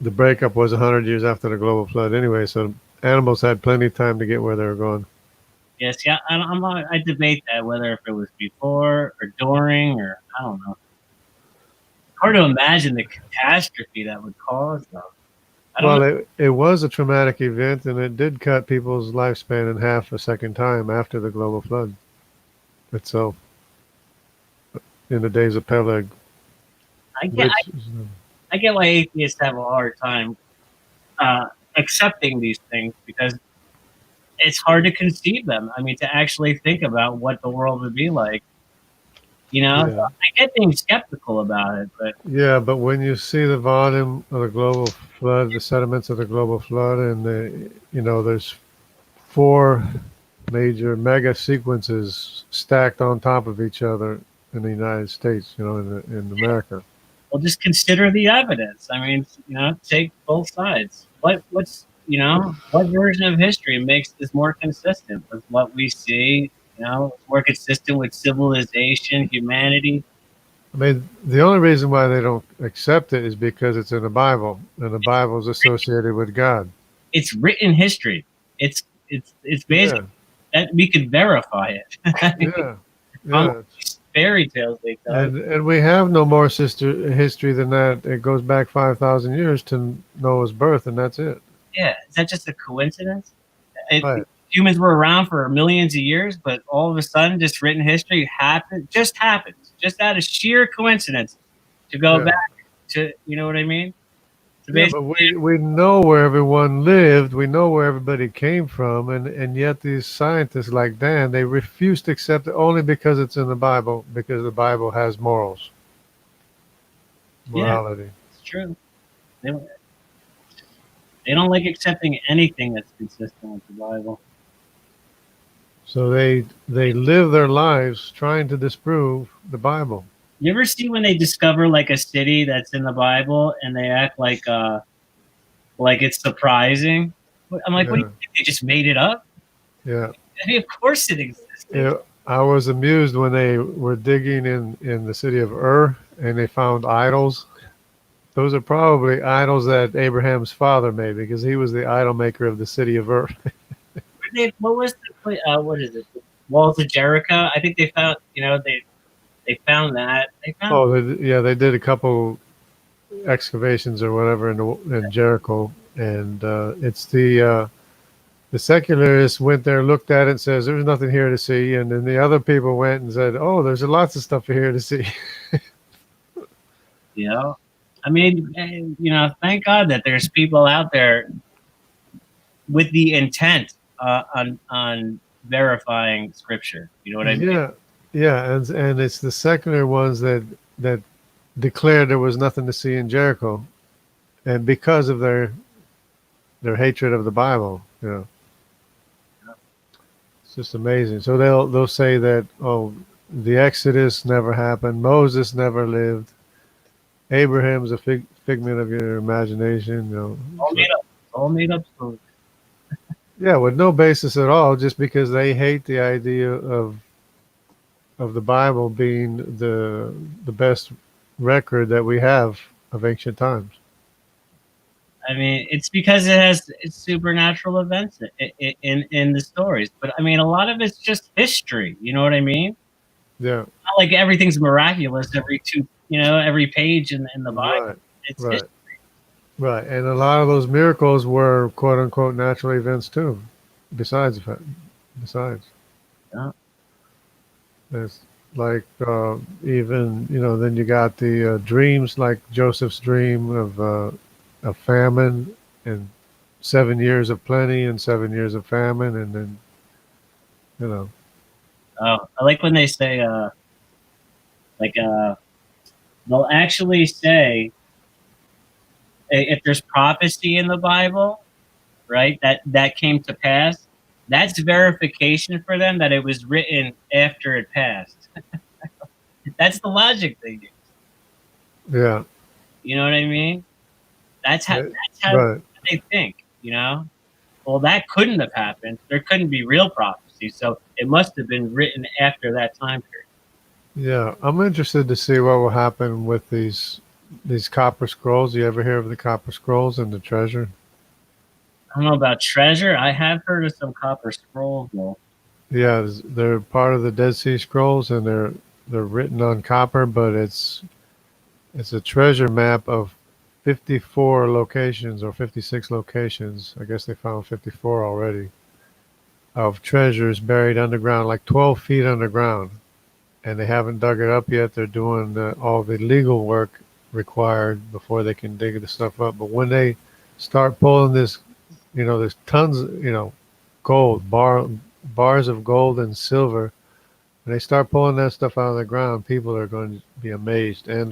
breakup was 100 years after the global flood anyway, so animals had plenty of time to get where they were going. Yes, yeah, I debate that, whether if it was before or during, or I don't know. Hard to imagine the catastrophe that would cause, though. Well, it was a traumatic event, and it did cut people's lifespan in half a second time after the global flood itself, in the days of Peleg. I get why atheists have a hard time accepting these things, because it's hard to conceive them. I mean, to actually think about what the world would be like. You know, Yeah. I get being skeptical about it, but Yeah, but when you see the volume of the global flood, the sediments of the global flood, and there's 4 major mega sequences stacked on top of each other in the United States, you know, in America. well, just consider the evidence. I mean, you know, take both sides. What's what version of history makes this more consistent with what we see? You know, more consistent with civilization, humanity. I mean, the only reason why they don't accept it is because it's in the Bible, and the Bible is associated with God. It's written history. It's basically that we could verify it. Yeah. fairy tales they tell. And we have no more history than that. It goes back 5,000 years to Noah's birth, and that's it. Yeah, is that just a coincidence? Right. Humans were around for millions of years, but all of a sudden, just written history happens just out of sheer coincidence to go back to, you know what I mean? Yeah, but we know where everyone lived. We know where everybody came from. And yet these scientists like Dan, they refuse to accept it only because it's in the Bible, because the Bible has morals. Morality. Yeah, it's true. They don't like accepting anything that's consistent with the Bible. So they live their lives trying to disprove the Bible. You ever see when they discover like a city that's in the Bible and they act like it's surprising? I'm like, what do you think? They just made it up? Yeah. I mean, of course it exists. Yeah, I was amused when they were digging in the city of Ur and they found idols. Those are probably idols that Abraham's father made, because he was the idol maker of the city of Ur. What was what is it? The Walls of Jericho? I think they found, they found that. They did a couple excavations or whatever in Jericho, and it's the secularists went there, looked at it, and says there's nothing here to see, and then the other people went and said, oh, there's lots of stuff here to see. I mean, thank God that there's people out there with the intent on verifying scripture. You know what I mean? Yeah, and it's the secular ones that declared there was nothing to see in Jericho, and because of their hatred of the Bible, it's just amazing. So they'll say that, oh, the Exodus never happened, Moses never lived, Abraham's a figment of your imagination. All made up stories. Yeah, with no basis at all, just because they hate the idea of the Bible being the best record that we have of ancient times. I mean, it's because it's supernatural events in the stories. But I mean, a lot of it's just history. You know what I mean? Yeah. Not like everything's miraculous every page in the Bible. Right. It's right. history. Right, and a lot of those miracles were quote unquote natural events too. Besides. Yeah. There's like even then you got the dreams, like Joseph's dream of famine and 7 years of plenty and 7 years of famine, and then Oh, I like when they say they'll actually say if there's prophecy in the Bible, right, that came to pass, that's verification for them that it was written after it passed. That's the logic they use. Yeah. You know what I mean? That's how right. they think, Well, that couldn't have happened. There couldn't be real prophecy, so it must have been written after that time period. Yeah, I'm interested to see what will happen with these copper scrolls. You ever hear of the copper scrolls and the treasure? I don't know about treasure. I have heard of some copper scrolls, though. Yeah, they're part of the Dead Sea Scrolls, and they're written on copper, but it's a treasure map of 54 locations or 56 locations. I guess they found 54 already of treasures buried underground, like 12 feet underground. And they haven't dug it up yet. They're doing all the legal work required before they can dig the stuff up. But when they start pulling this, there's tons, gold, bars of gold and silver. When they start pulling that stuff out of the ground, people are going to be amazed. And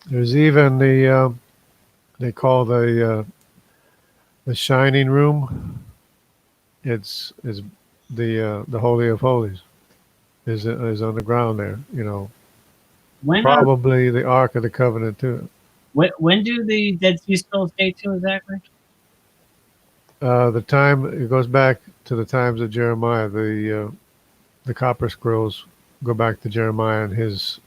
there's even they call the Shining Room. Is the Holy of Holies. Is on the ground there, probably the Ark of the Covenant too. When do the Dead Sea Scrolls date to exactly? The time, it goes back to the times of Jeremiah. The copper scrolls go back to Jeremiah and his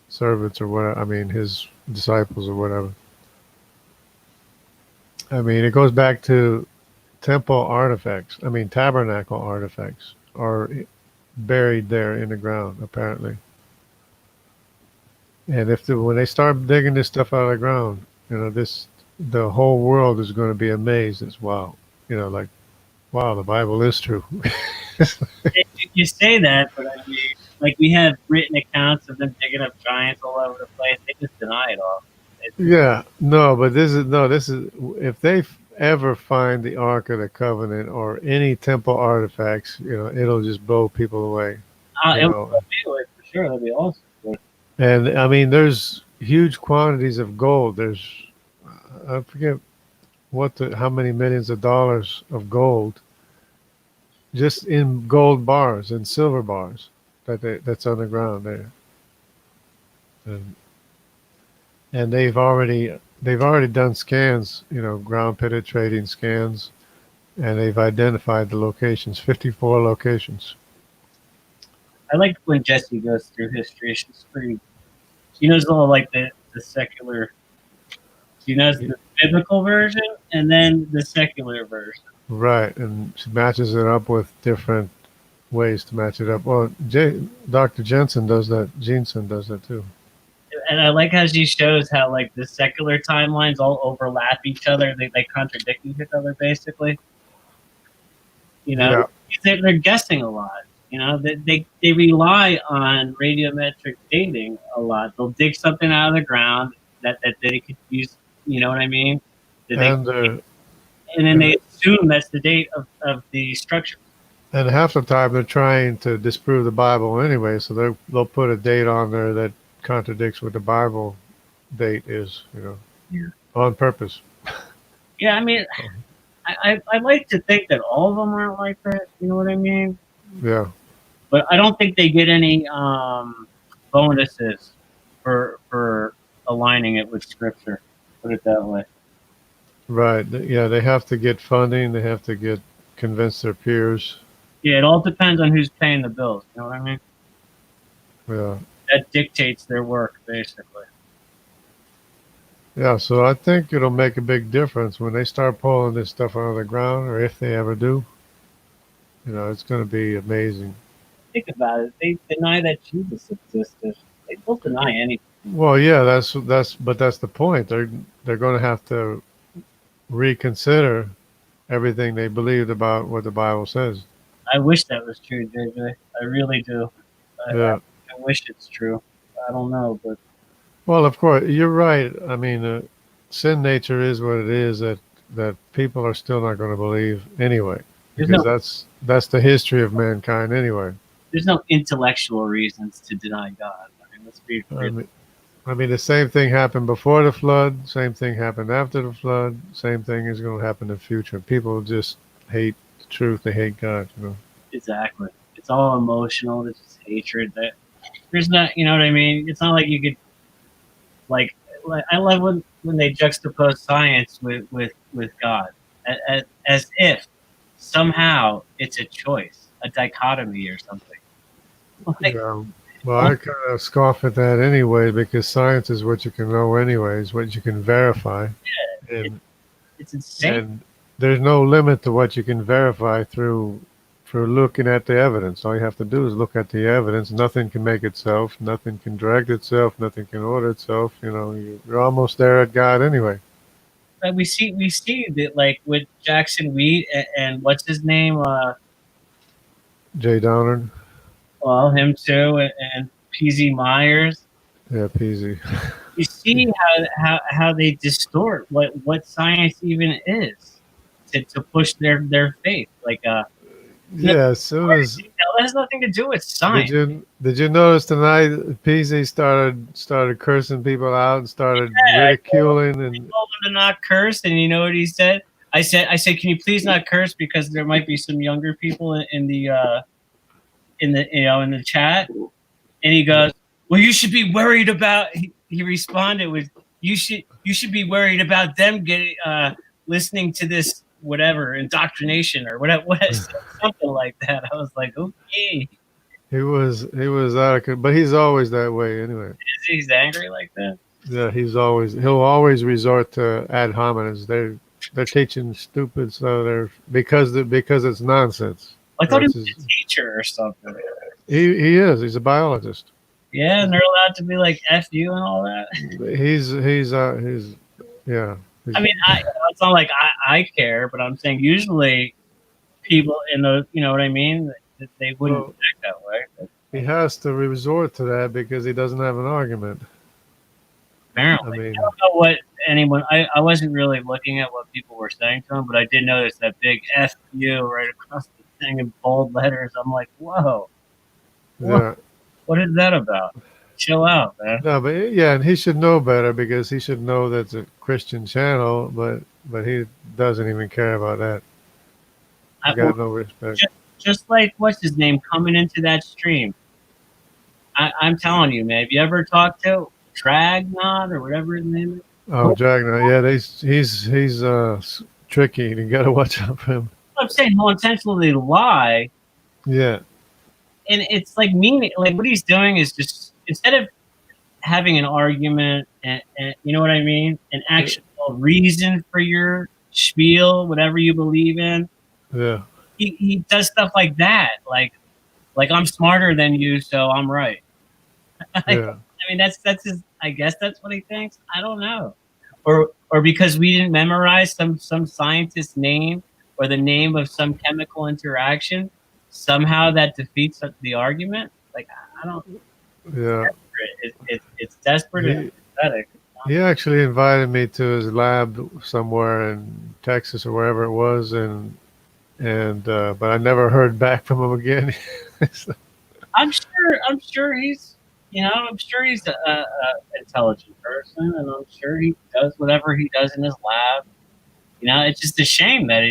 servants or whatever. I mean, his disciples or whatever. I mean, it goes back to temple artifacts. I mean, tabernacle artifacts, or buried there in the ground, apparently. And when they start digging this stuff out of the ground, the whole world is going to be amazed as wow. Like, wow, the Bible is true. You say that, but I mean, like we have written accounts of them digging up giants all over the place. They just deny it all. Yeah, no, but this is if they ever find the Ark of the Covenant or any temple artifacts, it'll just blow people away. It would be for sure. That'd be awesome. And I mean, there's huge quantities of gold. There's I forget how many millions of dollars of gold just in gold bars and silver bars that's on the ground there. And they've already done scans, ground penetrating scans, and they've identified the locations, 54 locations. I like when Jesse goes through history. She's pretty. She knows all like the secular. She knows the biblical version and then the secular version. Right, and she matches it up with different ways to match it up. Well, Dr. Jensen does that. Jensen does that too. And I like how she shows how like the secular timelines all overlap each other. They contradict each other basically. Yeah. They're guessing a lot. They rely on radiometric dating a lot. They'll dig something out of the ground that they could use. You know what I mean? And then they assume that's the date of the structure. And half the time they're trying to disprove the Bible anyway, so they'll put a date on there that contradicts what the Bible date is, on purpose. Yeah, I mean, I like to think that all of them aren't like that. You know what I mean? Yeah. But I don't think they get any bonuses for aligning it with Scripture. Put it that way. Right. Yeah, they have to get funding. They have to convince their peers. Yeah, it all depends on who's paying the bills. You know what I mean? Yeah. That dictates their work, basically. Yeah, so I think it'll make a big difference when they start pulling this stuff out of the ground, or if they ever do. It's going to be amazing. Think about it. They deny that Jesus existed. They don't deny anything. Well, yeah, that's the point. They're going to have to reconsider everything they believed about what the Bible says. I wish that was true, JJ. I really do. I wish it's true. I don't know, but. Well, of course, you're right. I mean, sin nature is what it is that people are still not going to believe anyway, because that's the history of mankind anyway. There's no intellectual reasons to deny God. I mean, let's be real. I mean, the same thing happened before the flood. Same thing happened after the flood. Same thing is going to happen in the future. People just hate the truth. They hate God. Exactly. It's all emotional. It's just hatred. There's not. You know what I mean? It's not like you could. Like I love when they juxtapose science with God, as if somehow it's a choice, a dichotomy or something. Yeah. Well, I kind of scoff at that anyway, because science is what you can know anyways, what you can verify. Yeah, it's insane. And there's no limit to what you can verify through looking at the evidence. All you have to do is look at the evidence. Nothing can make itself. Nothing can direct itself. Nothing can order itself. You're almost there at God anyway. But we see that, like with Jackson Wheat and what's his name? Jay Downard. Well, him too, and PZ Myers. Yeah, PZ. You see how they distort what science even is to push their faith. Like yeah, as soon as that has nothing to do with science. Did you notice tonight PZ started cursing people out and started ridiculing and told him to not curse, and you know what he said? I said, can you please not curse, because there might be some younger people in the chat. And he goes, well, you should be worried about. He responded with, you should be worried about them getting listening to this whatever indoctrination or whatever, something like that. I was like, okay. He was out of, but he's always that way anyway. He's angry like that. Yeah, he'll always resort to ad hominems. They're teaching stupid, so because it's nonsense. I thought he was a teacher or something. He is. He's a biologist. Yeah, and they're allowed to be like F you and all that. He's yeah. I mean, it's not like I care, but I'm saying usually people in the, you know what I mean? They wouldn't act that way. But he has to resort to that because he doesn't have an argument. apparently, I don't know what anyone. I wasn't really looking at what people were saying to him, but I did notice that big F you right across the thing in bold letters. I'm like, whoa. Yeah. What is that about? Chill out, man. No, but yeah, and he should know better because he should know that's a Christian channel, but he doesn't even care about that. He got no respect. Just like what's his name coming into that stream. I'm telling you, man. Have you ever talked to Dragnot or whatever his name is? Oh, Dragnot, yeah, he's tricky. You got to watch out for him. I'm saying he'll intentionally lie. Yeah. And it's like meaning, like what he's doing is just instead of having an argument and you know what I mean, an actual reason for your spiel, whatever you believe in. Yeah. He does stuff like that, like I'm smarter than you, so I'm right. Yeah. I mean, that's his. I guess that's what he thinks. I don't know, or because we didn't memorize some scientist's name or the name of some chemical interaction, somehow that defeats the argument. Like I don't. Yeah. It's desperate and pathetic. He actually invited me to his lab somewhere in Texas or wherever it was, and but I never heard back from him again. I'm sure he's, I'm sure he's a intelligent person, and I'm sure he does whatever he does in his lab. It's just a shame that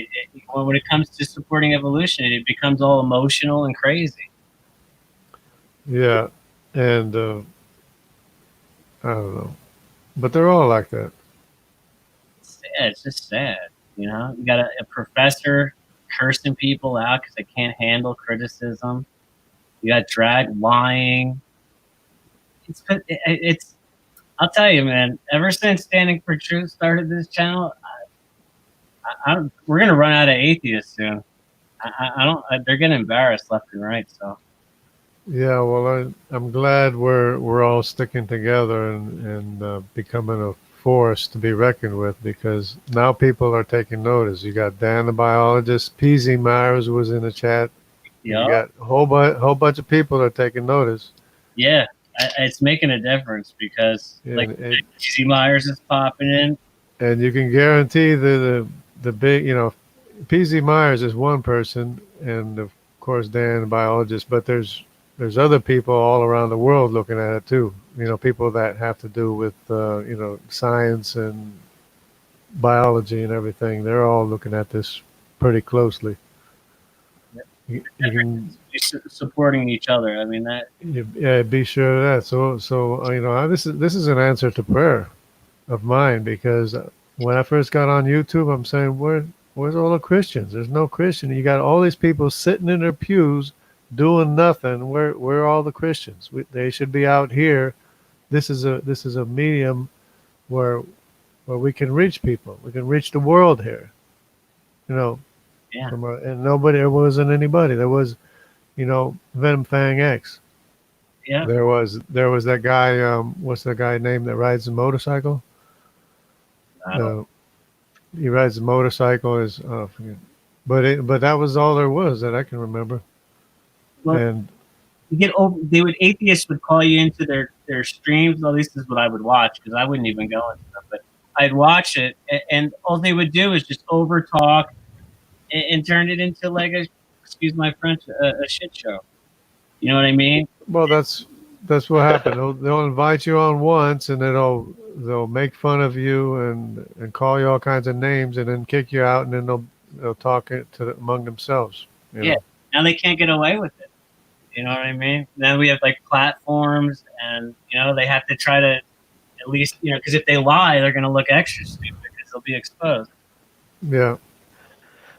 when it comes to supporting evolution, it becomes all emotional and crazy. Yeah, and I don't know, but they're all like that. It's just sad. You got a professor cursing people out because they can't handle criticism. You got Drag lying. It's. I'll tell you, man. Ever since Standing for Truth started this channel, we're gonna run out of atheists soon. I don't. They're getting embarrassed left and right. So. Yeah, well, I'm glad we're all sticking together and becoming a force to be reckoned with, because now people are taking notice. You got Dan the biologist, PZ Myers was in the chat. Yeah. You got a whole bunch of people that are taking notice. Yeah, it's making a difference because PZ Myers is popping in, and you can guarantee the big, PZ Myers is one person, and of course Dan the biologist, but there's other people all around the world looking at it too. People that have to do with science and biology and everything. They're all looking at this pretty closely. You can supporting each other. I mean that. Yeah, be sure of that. So this is an answer to prayer of mine, because when I first got on YouTube, I'm saying, where's all the Christians? There's no Christian. You got all these people sitting in their pews doing nothing. Where are all the Christians? They should be out here. This is a medium where we can reach people. We can reach the world here. Yeah. And there wasn't anybody. There was, Venom Fang X. Yeah. There was that guy. What's that guy name that rides the motorcycle? He rides the motorcycle. But that was all there was that I can remember. Well, and atheists would call you into their streams. At least is what I would watch, because I wouldn't even go into them. But I'd watch it, and all they would do is just over talk and turn it into like excuse my French, a shit show. You know what I mean? Well, that's what happened. They'll invite you on once, and they'll make fun of you and call you all kinds of names, and then kick you out, and then they'll talk among themselves. Yeah. Now they can't get away with it. You know what I mean? Then we have like platforms, and they have to try to at least because if they lie, they're going to look extra stupid because they'll be exposed. Yeah.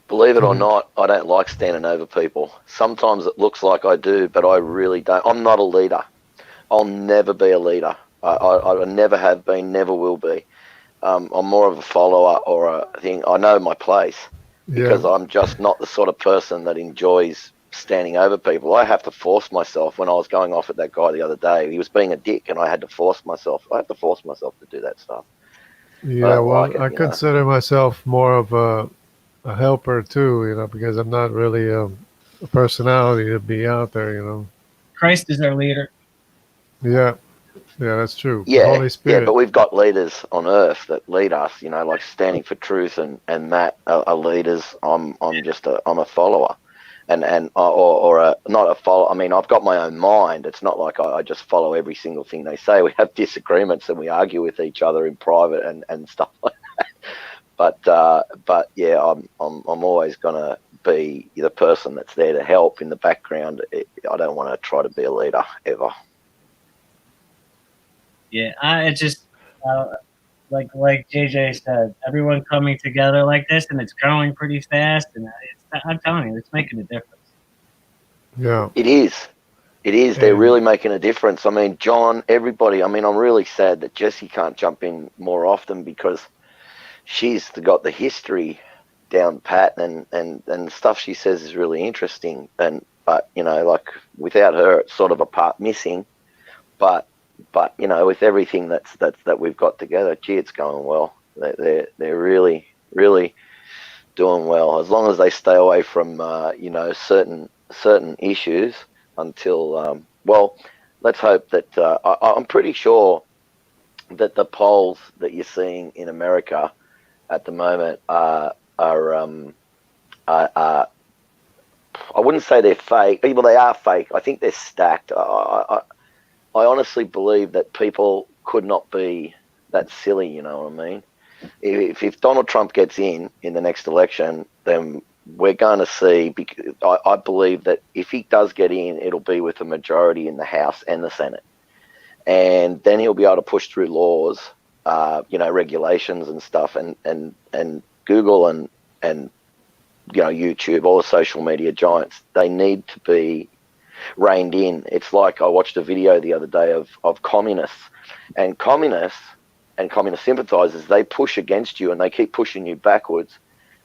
Believe it or not, I don't like standing over people. Sometimes it looks like I do, but I really don't. I'm not a leader. I'll never be a leader. I never have been, never will be. I'm more of a follower or a thing. I know my place because I'm just not the sort of person that enjoys standing over people. I have to force myself. When I was going off at that guy the other day, he was being a dick, and I had to force myself. I have to force myself to do that stuff. Yeah, well, I consider myself more of a helper too, because I'm not really a personality to be out there. Christ is our leader. Yeah, that's true. Yeah, Holy Spirit. Yeah, but we've got leaders on earth that lead us, like standing for truth, and Matt are leaders. I'm a follower, and not a follower. I mean, I've got my own mind. It's not like I just follow every single thing they say. We have disagreements and we argue with each other in private and stuff like that. But yeah, I'm always gonna be the person that's there to help in the background. I don't want to try to be a leader ever. Yeah, it's just like JJ said, everyone coming together like this, and it's growing pretty fast. And I'm telling you, it's making a difference. Yeah, it is. It is. They're really making a difference. I mean, John, everybody. I mean, I'm really sad that Jessie can't jump in more often because she's got the history down pat, and the stuff she says is really interesting. But like without her, it's sort of a part missing. But with everything that we've got together, gee, it's going well. They're really doing well, as long as they stay away from certain issues until let's hope that I'm pretty sure that the polls that you're seeing in America at the moment are I wouldn't say they're fake. Well, they are fake. I think they're stacked. I honestly believe that people could not be that silly, you know what I mean? If Donald Trump gets in the next election, then we're going to see, because I believe that if he does get in, it'll be with a majority in the House and the Senate. And then he'll be able to push through laws, regulations and stuff, and Google and YouTube, all the social media giants, they need to be reined in. It's like I watched a video the other day of communists and communist sympathizers. They push against you and they keep pushing you backwards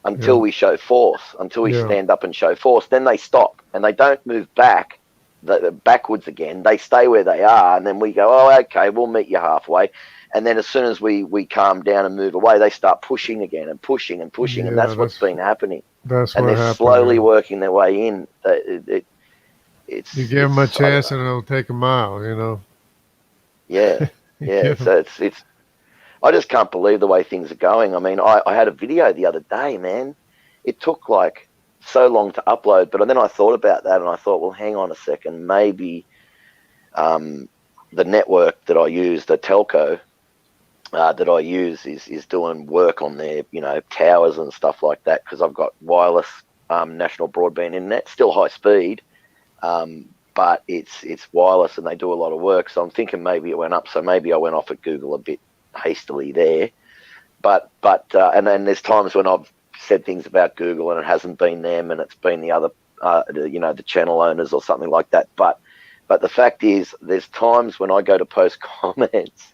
until we show force, until we stand up and show force. Then they stop and they don't move backwards again. They stay where they are, and then we go, oh, okay, we'll meet you halfway. And then as soon as we calm down and move away, they start pushing again and pushing and pushing, and that's what's been happening. And they're slowly working their way in. You give them a chance and it'll take a mile, Yeah, yeah. So it's. I just can't believe the way things are going. I mean, I had a video the other day, man. It took like so long to upload, but then I thought about that and I thought, well, hang on a second, maybe the network that I use, the telco that I use, is doing work on their towers and stuff like that, because I've got wireless national broadband internet, still high speed. But it's wireless and they do a lot of work. So I'm thinking maybe it went up. So maybe I went off at Google a bit hastily there. But and then there's times when I've said things about Google and it hasn't been them and it's been the other, the channel owners or something like that. But the fact is, there's times when I go to post comments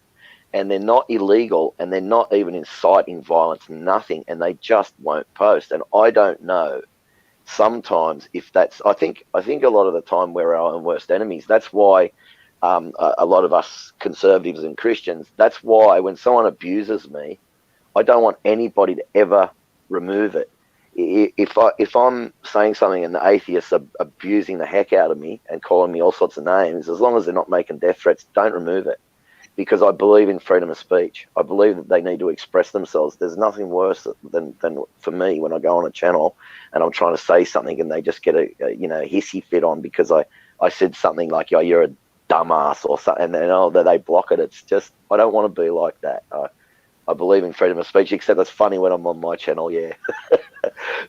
and they're not illegal and they're not even inciting violence, nothing, and they just won't post. And I don't know. Sometimes if that's, I think a lot of the time we're our own worst enemies. That's why a lot of us conservatives and Christians, that's why when someone abuses me, I don't want anybody to ever remove it. If I'm saying something and the atheists are abusing the heck out of me and calling me all sorts of names, as long as they're not making death threats, don't remove it. Because I believe in freedom of speech. I believe that they need to express themselves. There's nothing worse than for me when I go on a channel and I'm trying to say something and they just get a hissy fit on because I said something like, "Yo, you're a dumbass" or something, and then they block it. It's just, I don't want to be like that. I believe in freedom of speech, except it's funny when I'm on my channel. Yeah,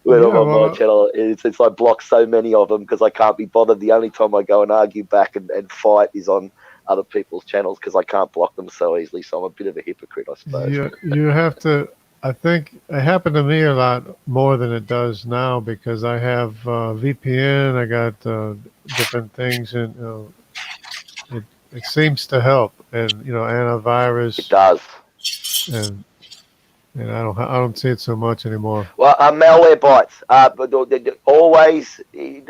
when I'm on my channel, it's I block so many of them because I can't be bothered. The only time I go and argue back and fight is on other people's channels because I can't block them so easily. So I'm a bit of a hypocrite, I suppose. You have to. I think it happened to me a lot more than it does now because I have VPN. I got different things, and it seems to help. And antivirus. It does. And and I don't see it so much anymore. Well, malware bites. But always,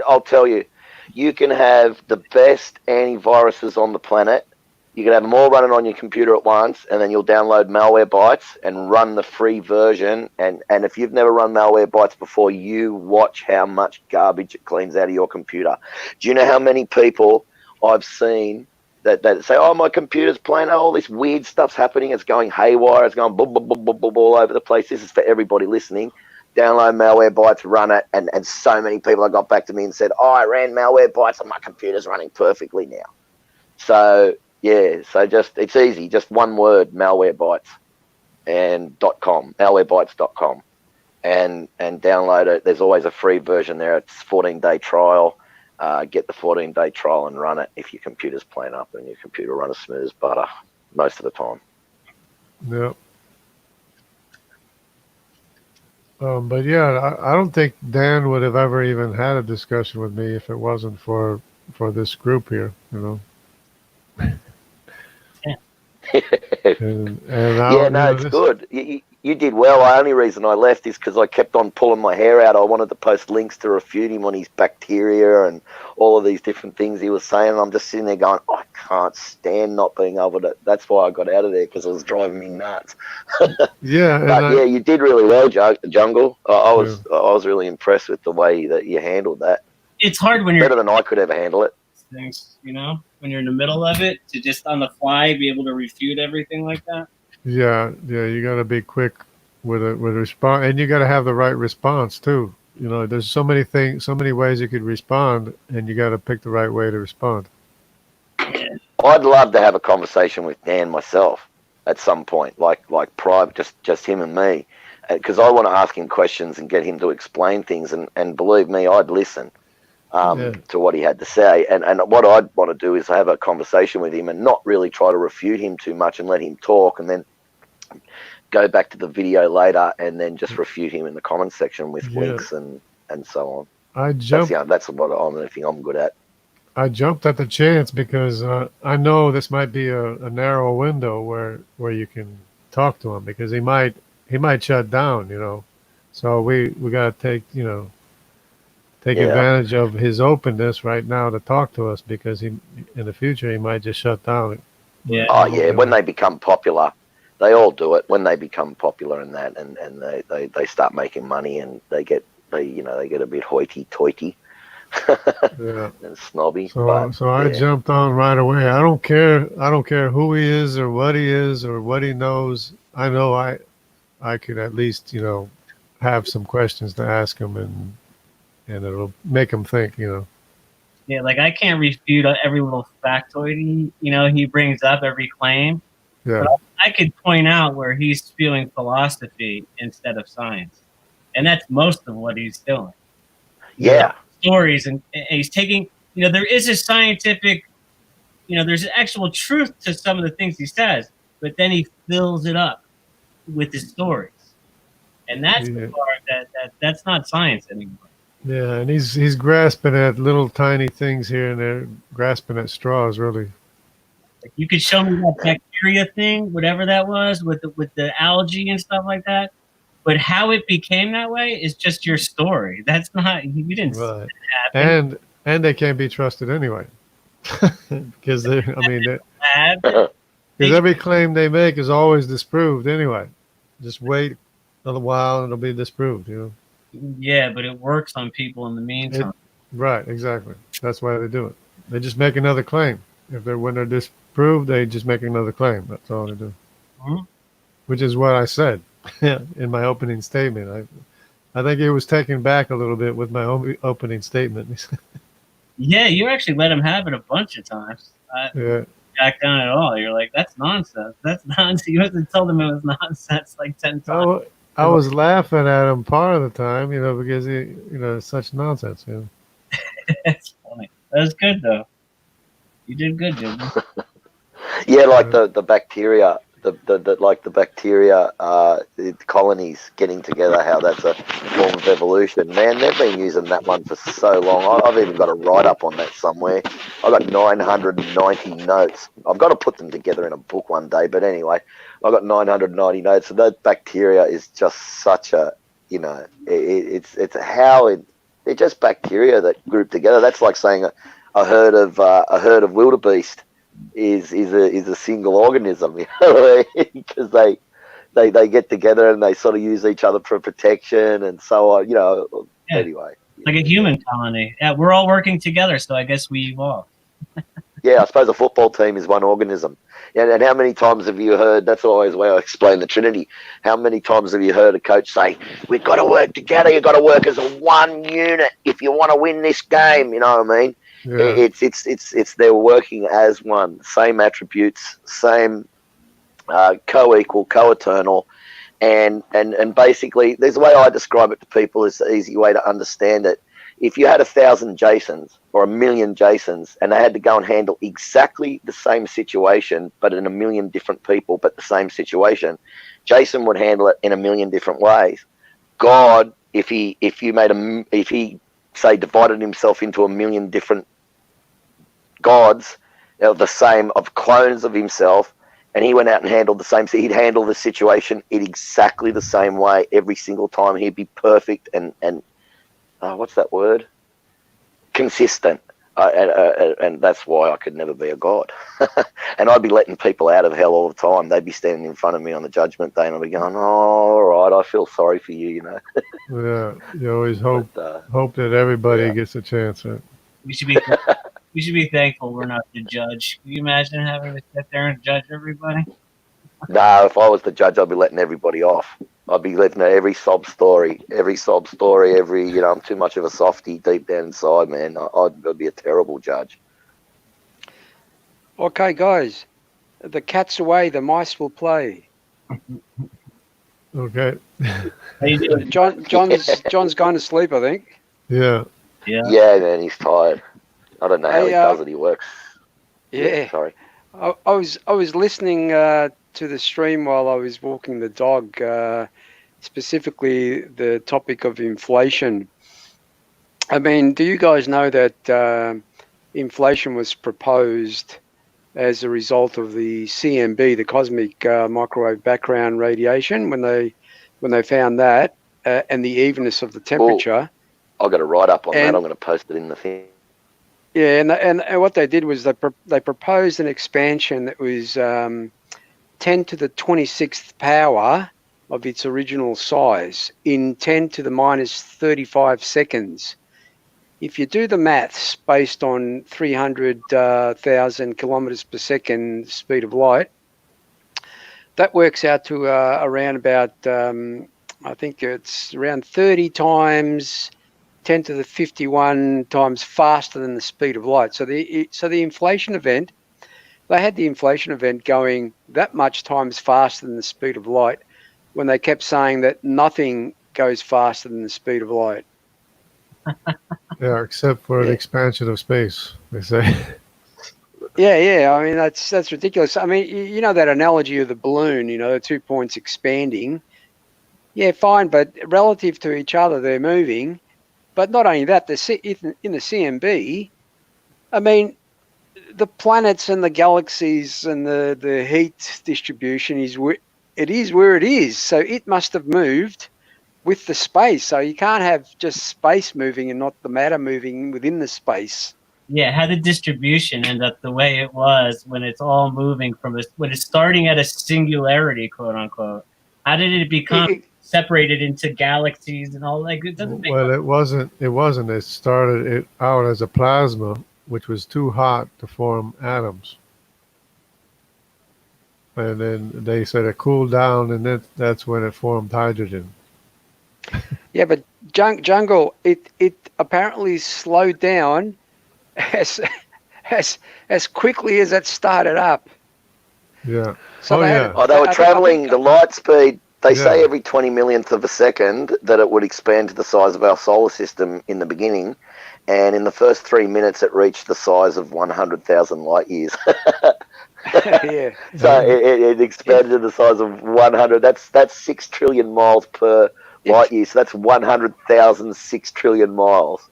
I'll tell you, you can have the best antiviruses on the planet. You can have them all running on your computer at once, and then you'll download malware bites and run the free version. And if you've never run malware bites before, you watch how much garbage it cleans out of your computer. Do you know how many people I've seen that say, "Oh, my computer's playing, all this weird stuff's happening, it's going haywire, it's going boom, boom, boom, boom, boom, all over the place." This is for everybody listening. Download malware bites, run it, and so many people have got back to me and said, "Oh, I ran malware bites and my computer's running perfectly now." So yeah, so it's easy, just one word, malware bites and .com, malwarebites.com, and download it. There's always a free version there. It's 14-day trial. Get the 14-day trial and run it if your computer's playing up, and your computer runs smooth as butter most of the time. Yep. But yeah, I don't think Dan would have ever even had a discussion with me if it wasn't for this group here, you know. It's good. You did well. The only reason I left is because I kept on pulling my hair out. I wanted to post links to refute him on his bacteria and all of these different things he was saying. And I'm just sitting there going, I can't stand not being able to. That's why I got out of there, because it was driving me nuts. Yeah, but you did really well, Jungle. I was really impressed with the way that you handled that. It's hard when you're better than I could ever handle it. Things, you know, when you're in the middle of it, to just on the fly be able to refute everything like that. Yeah, you got to be quick with a response, and you got to have the right response too. You know, there's so many things, so many ways you could respond, and you got to pick the right way to respond. I'd love to have a conversation with Dan myself at some point, like private, just him and me, because I want to ask him questions and get him to explain things, and believe me, I'd listen to what he had to say. And what I'd want to do is have a conversation with him and not really try to refute him too much, and let him talk, and then go back to the video later and then just refute him in the comments section with links and so on. That's what I think I'm good at. I jumped at the chance because I know this might be a narrow window where you can talk to him, because he might shut down, you know. So we got to take advantage of his openness right now to talk to us, because in the future he might just shut down. Yeah. Oh yeah, when they become popular, they all do it. When they become popular and that, and they start making money, and they get a bit hoity-toity and snobby. So I jumped on right away. I don't care who he is or what he knows. I know I could at least have some questions to ask him, and it'll make him think, Yeah, like I can't refute every little factoid he brings up, every claim. Yeah. But I could point out where he's spewing philosophy instead of science, and that's most of what he's doing. Yeah. Stories, and he's taking. There is a scientific. There's an actual truth to some of the things he says, but then he fills it up with his stories, and that's the part that's not science anymore. Yeah, and he's grasping at little tiny things here and there, grasping at straws, really. Like you could show me that bacteria thing, whatever that was, with the algae and stuff like that. But how it became that way is just your story. That's not, you didn't see that happen. And they can't be trusted anyway, because because every claim they make is always disproved anyway. Just wait a little while and it'll be disproved, Yeah, but it works on people in the meantime. Right, exactly. That's why they do it. They just make another claim. When they're disproved, they just make another claim. That's all they do. Mm-hmm. Which is what I said in my opening statement. I think it was taken back a little bit with my opening statement. Yeah, you actually let him have it a bunch of times. Back down at all. You're like, that's nonsense. That's nonsense. You have to tell them it was nonsense like 10 times. I was laughing at him part of the time, because it's such nonsense. That's funny. That was good though. You did good, Jim. Yeah, like the bacteria like the bacteria the colonies getting together, how that's a form of evolution. Man, they've been using that one for so long. I've even got a write-up on that somewhere. I've got 990 notes. I've got to put them together in a book one day. But anyway, I've got 990 notes. So that bacteria is just such a, you know, it's just bacteria that group together. That's like saying a herd of wildebeest is a single organism, you know, because they get together and they sort of use each other for protection and so on, you know. Yeah. Anyway, like a human colony. Yeah, we're all working together, so I guess we evolved. Yeah, I suppose a football team is one organism. And how many times have you heard, that's always the way I explain the Trinity, how many times have you heard a coach say, we've got to work together, you've got to work as a one unit if you want to win this game, you know what I mean? Yeah. It's they're working as one, same attributes, same co-equal, co-eternal, and basically, there's a way I describe it to people, is the easy way to understand it. If you had 1,000 Jasons or 1,000,000 Jasons and they had to go and handle exactly the same situation, but in 1,000,000 different people, but the same situation, Jason would handle it in 1,000,000 different ways. God, if he say divided himself into 1,000,000 different gods, the same of clones of himself, and he went out and handled the same, he'd handle the situation in exactly the same way every single time. He'd be perfect and what's that word? Consistent. And that's why I could never be a god. And I'd be letting people out of hell all the time. They'd be standing in front of me on the judgment day and I'd be going, oh, all right, I feel sorry for you, you know. Yeah, you always hope that everybody gets a chance. Right? We should be thankful we're not the judge. Can you imagine having to sit there and judge everybody? No, if I was the judge, I'd be letting everybody off. I'd be letting every sob story, you know, I'm too much of a softie deep down inside, man. I'd be a terrible judge. Okay, guys, the cat's away, the mice will play. Okay. John's gone to sleep, I think. Yeah. Yeah, man, he's tired. I don't know how he does it. He works. Yeah. Sorry. I was listening to the stream while I was walking the dog, specifically the topic of inflation. I mean, do you guys know that inflation was proposed as a result of the CMB, the cosmic microwave background radiation, when they found that and the evenness of the temperature? I've got a write-up on that. I'm going to post it in the thing. Yeah, and what they did was they proposed an expansion that was 10 to the 26th power of its original size in 10 to the minus 35 seconds. If you do the maths based on 300,000 kilometers per second speed of light, that works out to around about, I think it's around 30 times 10 to the 51 times faster than the speed of light. So the inflation event, they had the inflation event going that much times faster than the speed of light when they kept saying that nothing goes faster than the speed of light. Yeah, except for the expansion of space, they say. Yeah. I mean, that's ridiculous. I mean, you know that analogy of the balloon, you know, the 2 points expanding. Yeah, fine, but relative to each other, they're moving. But not only that, in the CMB, I mean, the planets and the galaxies and the heat distribution is where it is. So it must have moved with the space. So you can't have just space moving and not the matter moving within the space. Yeah, how did distribution end up the way it was when it's all moving when it's starting at a singularity, quote unquote? How did it become separated into galaxies and all that? It doesn't make it wasn't. It started it out as a plasma, which was too hot to form atoms. And then they said it cooled down, and that's when it formed hydrogen. Yeah, but Jungle, it apparently slowed down as quickly as it started up. Yeah. So they were traveling the light speed. They say every 20 millionth of a second that it would expand to the size of our solar system in the beginning. And in the first 3 minutes, it reached the size of 100,000 light years. Yeah. So it expanded to the size of 100. That's 6 trillion miles per light year. So that's 100,000 6 trillion miles.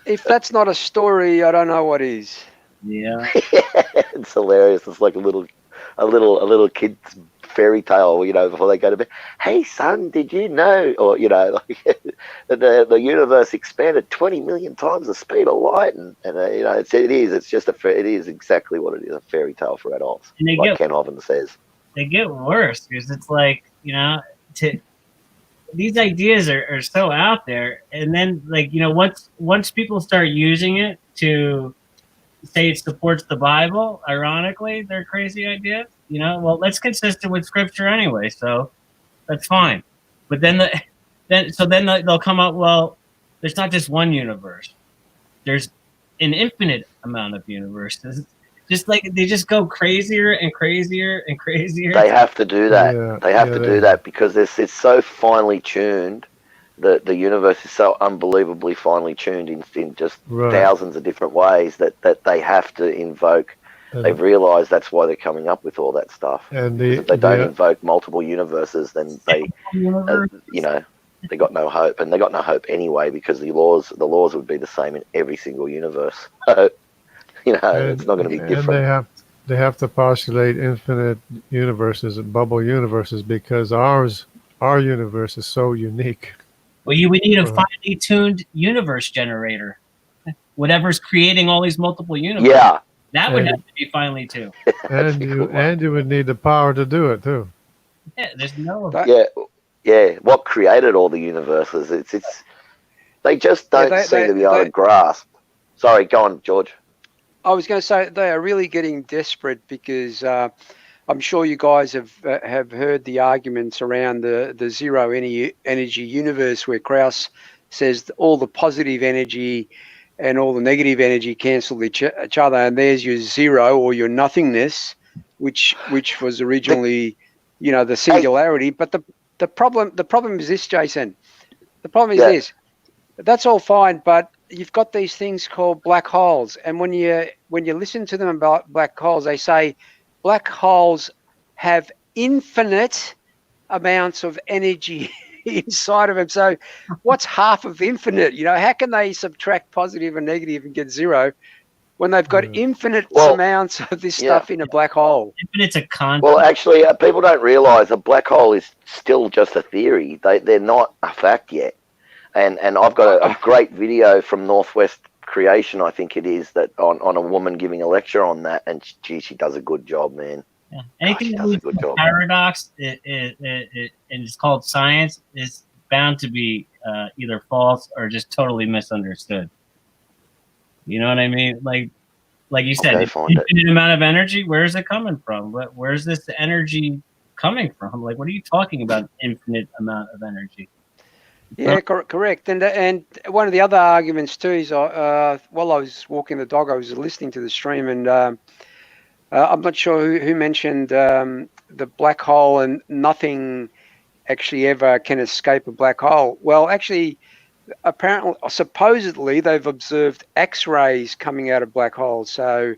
If that's not a story, I don't know what is. Yeah. It's hilarious. It's like a little kid's fairy tale, you know, before they go to bed. Hey son, did you know? Or, you know, like the universe expanded 20 million times the speed of light, and you know, it is exactly what it is, a fairy tale for adults, like Ken Hovind says. They get worse because it's like, you know, these ideas are so out there, and then, like, you know, once people start using it to say it supports the Bible, ironically, they're crazy ideas. You know, well, that's consistent with Scripture anyway, so that's fine. But then they'll come up. Well, there's not just one universe. There's an infinite amount of universes. Just like they just go crazier and crazier and crazier. They have to do that. Yeah, they have to do that because it's so finely tuned. The universe is so unbelievably finely tuned in just thousands of different ways that they have to invoke. They've realized that's why they're coming up with all that stuff. And if they don't invoke multiple universes, then they, you know, they got no hope, and they got no hope anyway because the laws would be the same in every single universe. You know, it's not going to be different. And they have to postulate infinite universes and bubble universes because our universe is so unique. Well, we need a finely tuned universe generator. Whatever's creating all these multiple universes. Yeah. That would have to be finely tuned. And you would need the power to do it too. Yeah, there's no. Yeah. What created all the universes? It's they just don't seem to be able to grasp. Sorry, go on, George. I was going to say they are really getting desperate because I'm sure you guys have heard the arguments around the zero energy universe where Krauss says all the positive energy and all the negative energy cancel each other, and there's your zero or your nothingness, which was originally, you know, the singularity. But the problem is this, Jason. The problem is this. That's all fine, but you've got these things called black holes, and when you listen to them about black holes, they say black holes have infinite amounts of energy inside of them. So what's half of infinite? You know, how can they subtract positive and negative and get zero when they've got infinite amounts of this stuff in a black hole? Infinite's a concept. Well, actually, people don't realize a black hole is still just a theory. They're not a fact yet. And I've got a great video from Northwest Creation, I think it is, that on a woman giving a lecture on that, and she does a good job, man. Yeah. Anything that leads to a paradox, and it's called science, is bound to be either false or just totally misunderstood. You know what I mean? Like you said, infinite amount of energy. Where is it coming from? Where's this energy coming from? Like, what are you talking about? Infinite amount of energy. Yeah, correct. And one of the other arguments too is, while I was walking the dog, I was listening to the stream, and I'm not sure who mentioned the black hole and nothing actually ever can escape a black hole. Well, actually, apparently, supposedly, they've observed X-rays coming out of black holes. So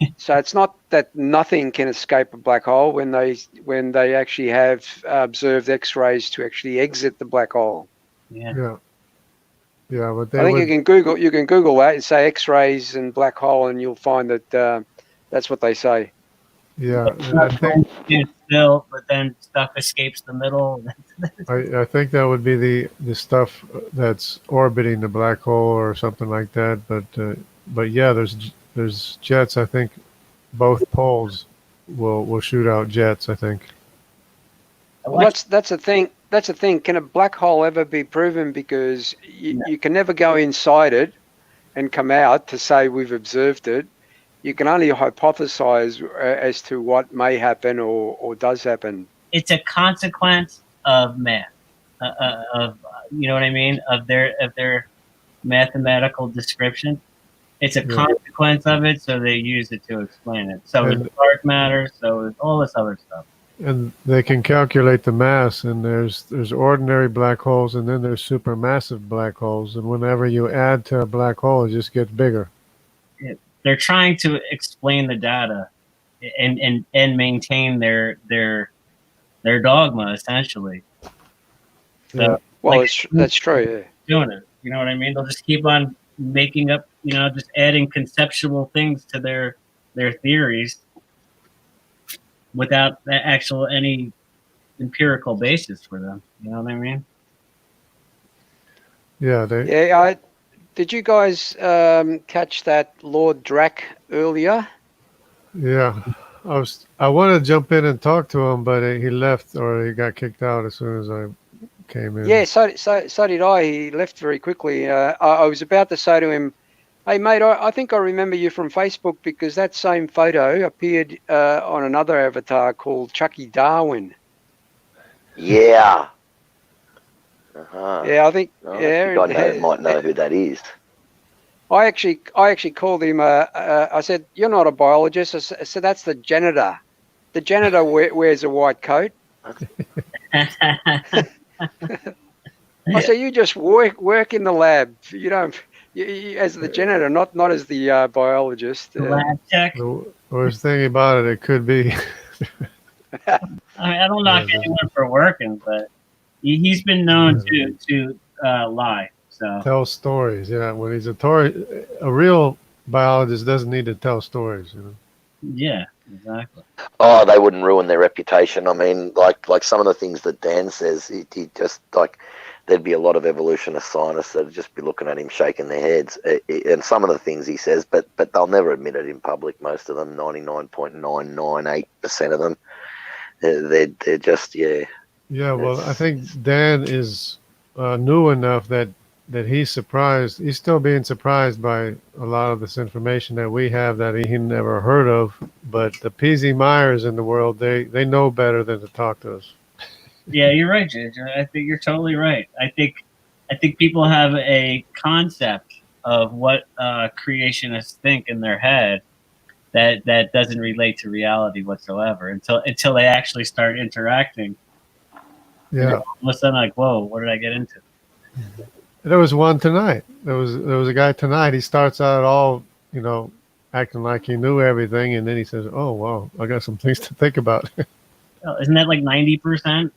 it's not that nothing can escape a black hole when they actually have observed X-rays to actually exit the black hole. Yeah. But I think you can Google that and say X-rays and black hole, and you'll find that that's what they say. Yeah, and I think still, but then stuff escapes the middle. I think that would be the stuff that's orbiting the black hole or something like that. But yeah, there's jets. I think both poles will shoot out jets. I think. Well, that's the thing. That's the thing. Can a black hole ever be proven? Because you can never go inside it and come out to say we've observed it. You can only hypothesize as to what may happen or does happen. It's a consequence of math, of you know what I mean, of their mathematical description. It's a consequence of it, so they use it to explain it. So it's dark matter, so it's all this other stuff. And they can calculate the mass, and there's ordinary black holes, and then there's supermassive black holes. And whenever you add to a black hole, it just gets bigger. They're trying to explain the data and maintain their dogma essentially. So, well, like, that's true. Yeah. Doing it, you know what I mean? They'll just keep on making up, just adding conceptual things to their theories without any empirical basis for them. You know what I mean? Yeah. Did you guys catch that Lord Drac earlier? Yeah. I wanted to jump in and talk to him, but he left, or he got kicked out as soon as I came in. Yeah, so did I. He left very quickly. I was about to say to him, "Hey, mate, I think I remember you from Facebook because that same photo appeared on another avatar called Chucky Darwin." Yeah. Uh-huh. Yeah, I think. Oh, Yeah, God might know who that is. I actually called him. I said, "You're not a biologist." I said, "That's the janitor. The janitor wears a white coat." I said, "You just work in the lab. You don't, you, as the janitor, not as the biologist." Lab tech. The worst thing about it could be. I mean, I don't knock anyone for working, but he's been known to lie. So Tell stories, yeah. When he's a real biologist doesn't need to tell stories, Yeah, exactly. Oh, they wouldn't ruin their reputation. I mean, like some of the things that Dan says, he just like there'd be a lot of evolutionist scientists that'd just be looking at him shaking their heads. And some of the things he says, but they'll never admit it in public. Most of them, 99.998% of them, they're just Yeah, well, I think Dan is new enough that he's surprised. He's still being surprised by a lot of this information that we have that he never heard of. But the PZ Myers in the world, they know better than to talk to us. Yeah, you're right, Judge. I think you're totally right. I think people have a concept of what creationists think in their head that doesn't relate to reality whatsoever until they actually start interacting. Yeah. All of a sudden, like, whoa, what did I get into? There was one tonight. There was a guy tonight. He starts out all, acting like he knew everything, and then he says, "Oh, wow, I got some things to think about." Isn't that like 90%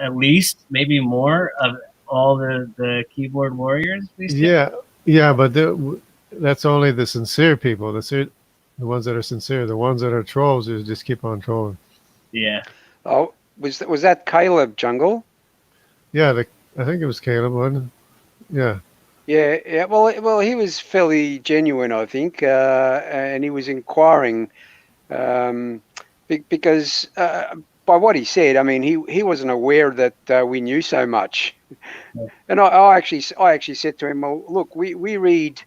at least, maybe more, of all the keyboard warriors? Yeah, but that's only the sincere people. The ones that are sincere. The ones that are trolls just keep on trolling. Yeah. Oh, was that Caleb Jungle? Yeah, I think it was Caleb, wasn't it? Yeah. Yeah. Well, he was fairly genuine, I think, and he was inquiring because by what he said, I mean, he wasn't aware that we knew so much. Yeah. And I actually said to him, "Well, look, we read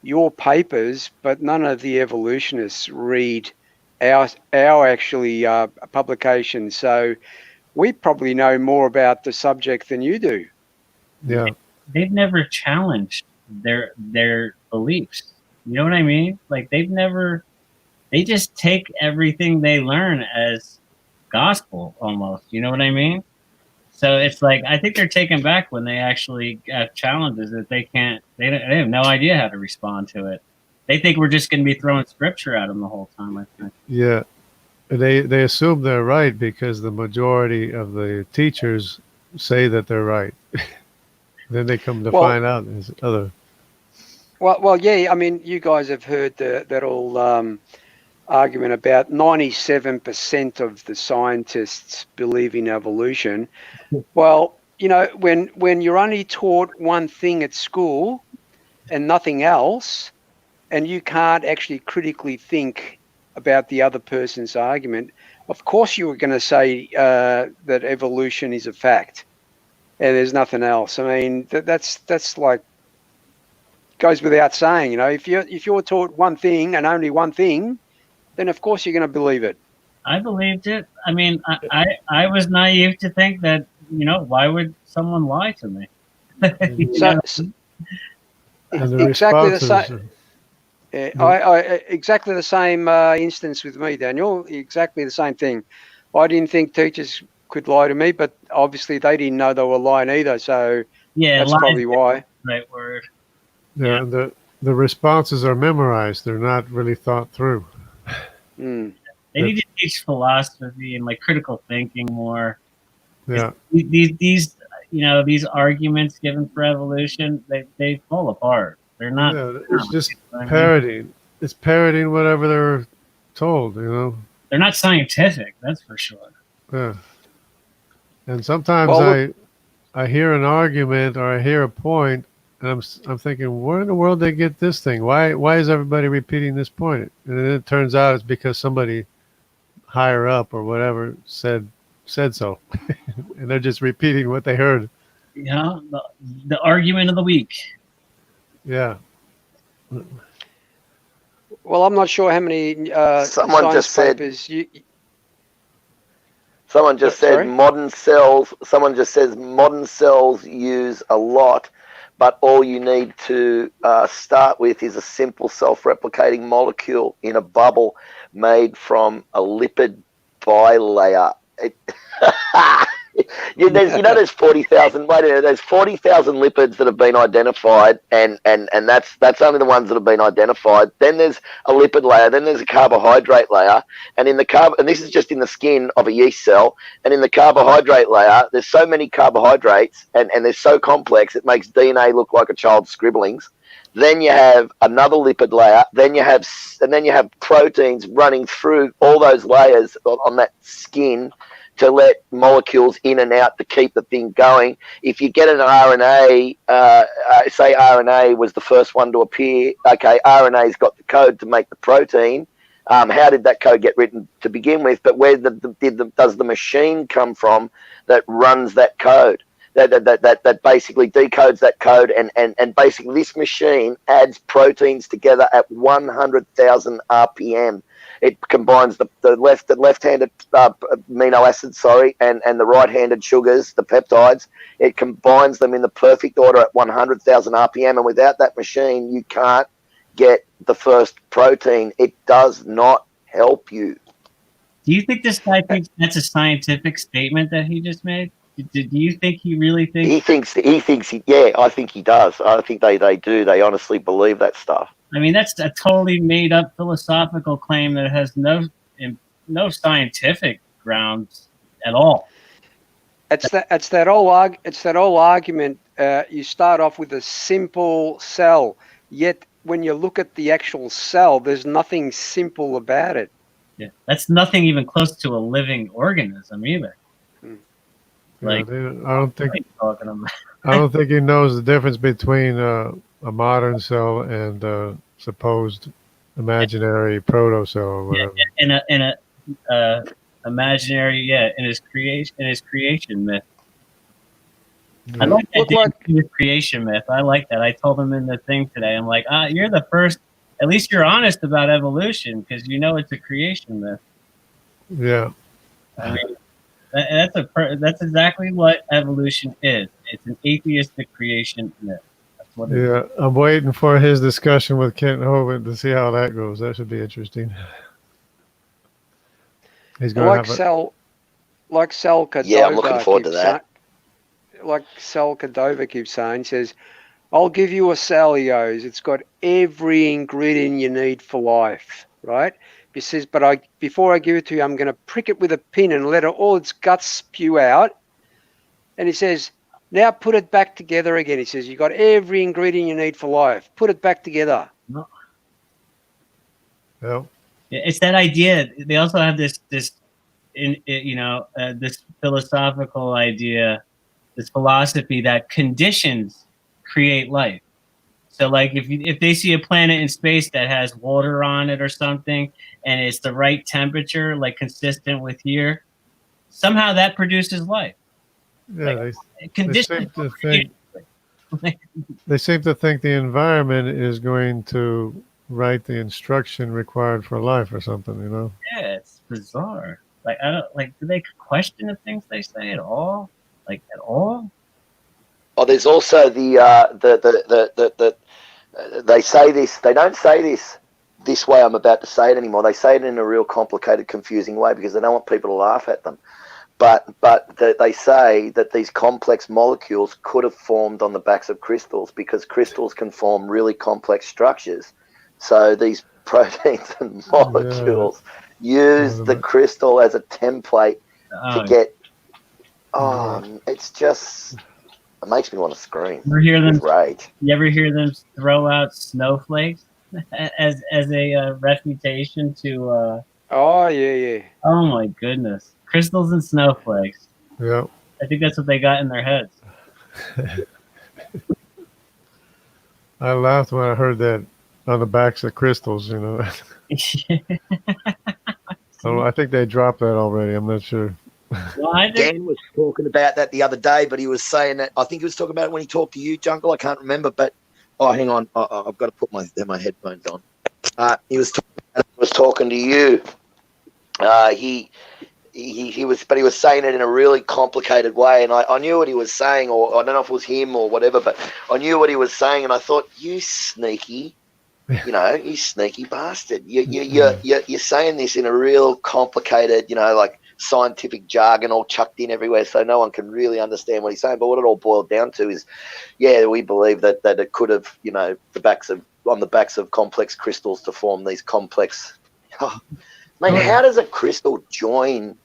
your papers, but none of the evolutionists read our actually publications. So we probably know more about the subject than you do." Yeah. They've never challenged their beliefs. You know what I mean? Like they just take everything they learn as gospel almost. You know what I mean? So it's like I think they're taken back when they actually have challenges that they have no idea how to respond to it. They think we're just going to be throwing scripture at them the whole time, I think. Yeah. They assume they're right because the majority of the teachers say that they're right. Then they come to find out there's other. Well, yeah. I mean, you guys have heard that old argument about 97% of the scientists believe in evolution. Well, when you're only taught one thing at school and nothing else, and you can't actually critically think about the other person's argument, of course you were going to say that evolution is a fact. And there's nothing else. I mean, that's like goes without saying. If you're taught one thing and only one thing, then of course you're going to believe it. I believed it. I mean, I was naive to think that why would someone lie to me? Exactly the same. Exactly the same instance with me, Daniel. Exactly the same thing. I didn't think teachers could lie to me, but obviously they didn't know they were lying either. So that's probably why. Right word. Yeah, the responses are memorized. They're not really thought through. Mm. They need to teach philosophy and like critical thinking more. Yeah. These these arguments given for evolution, they fall apart. They're not. Yeah, it's just parroting. It's parroting whatever they're told. They're not scientific. That's for sure. Yeah. And sometimes I hear an argument or I hear a point, and I'm thinking, where in the world did they get this thing? Why is everybody repeating this point? And then it turns out it's because somebody higher up or whatever said so, and they're just repeating what they heard. Yeah, the argument of the week. Yeah. Well, I'm not sure how many someone just said papers Someone just said modern cells. Someone just says modern cells use a lot, but all you need to start with is a simple self-replicating molecule in a bubble made from a lipid bilayer. There's 40,000. Wait a minute, there's 40,000 lipids that have been identified, and that's only the ones that have been identified. Then there's a lipid layer, then there's a carbohydrate layer, and and this is just in the skin of a yeast cell. And in the carbohydrate layer, there's so many carbohydrates, and they're so complex it makes DNA look like a child's scribblings. Then you have another lipid layer. Then you have proteins running through all those layers on that skin to let molecules in and out to keep the thing going. If you get an RNA, say RNA was the first one to appear. Okay, RNA's got the code to make the protein. How did that code get written to begin with? But where does the machine come from that runs that code? That basically decodes that code, and basically this machine adds proteins together at 100,000 RPM. It combines the left-handed amino acids, and the right-handed sugars, the peptides. It combines them in the perfect order at 100,000 RPM, and without that machine, you can't get the first protein. It does not help you. Do you think this guy thinks that's a scientific statement that he just made? Do you think he really thinks? He thinks. Yeah, I think he does. I think they do. They honestly believe that stuff. I mean, that's a totally made up philosophical claim that has no scientific grounds at all. It's that whole argument. You start off with a simple cell, yet when you look at the actual cell, there's nothing simple about it. Yeah, that's nothing even close to a living organism either. Like, I don't think he knows the difference between a modern cell and a supposed imaginary proto cell or whatever. Yeah, in a imaginary, in his creation myth. I like that creation myth. I like that. I told him in the thing today. I'm like, you're the first. At least you're honest about evolution because you know it's a creation myth. Yeah. I mean, that's exactly what evolution is. It's an atheistic creation myth. That's what it is. I'm waiting for his discussion with Kent Hovind to see how that goes. That should be interesting. He's going like Cell Cordova. Yeah, I'm looking forward to that. Like Cell Cordova keeps saying, says, "I'll give you a cell," he goes. "It's got every ingredient you need for life, right?" He says, "But before I give it to you, I'm going to prick it with a pin and let all its guts spew out." And he says, "Now put it back together again." He says, "You got every ingredient you need for life. Put it back together." No. Yeah. It's that idea. They also have this philosophical idea, this philosophy that conditions create life. So, like, if they see a planet in space that has water on it or something, and it's the right temperature, like consistent with here, somehow that produces life. Yeah, they seem to think the environment is going to write the instruction required for life or something. Yeah, it's bizarre. Like, I don't do they question the things they say at all? Like, at all? Oh, there's also they say this. They don't say this way I'm about to say it anymore. They say it in a real complicated, confusing way because they don't want people to laugh at them. But they say that these complex molecules could have formed on the backs of crystals because crystals can form really complex structures. So these proteins and molecules use the crystal as a template to get. It's just, it makes me want to scream. You ever hear them throw out snowflakes as a refutation to? Oh yeah. Oh my goodness, crystals and snowflakes. Yeah. I think that's what they got in their heads. I laughed when I heard that on the backs of crystals, you know. So I think they dropped that already. I'm not sure. Dan was talking about that the other day, but he was saying that, I think he was talking about it when he talked to you, Jungle. I can't remember, but hang on, I've got to put my headphones on. He was talking to you. He was saying it in a really complicated way, and I knew what he was saying, or I don't know if it was him or whatever, but I knew what he was saying, and I thought, you sneaky, you sneaky bastard. You're saying this in a real complicated, like scientific jargon all chucked in everywhere, so no one can really understand what he's saying. But what it all boiled down to is, we believe that it could have, on the backs of complex crystals to form these complex. Mate, how does a crystal join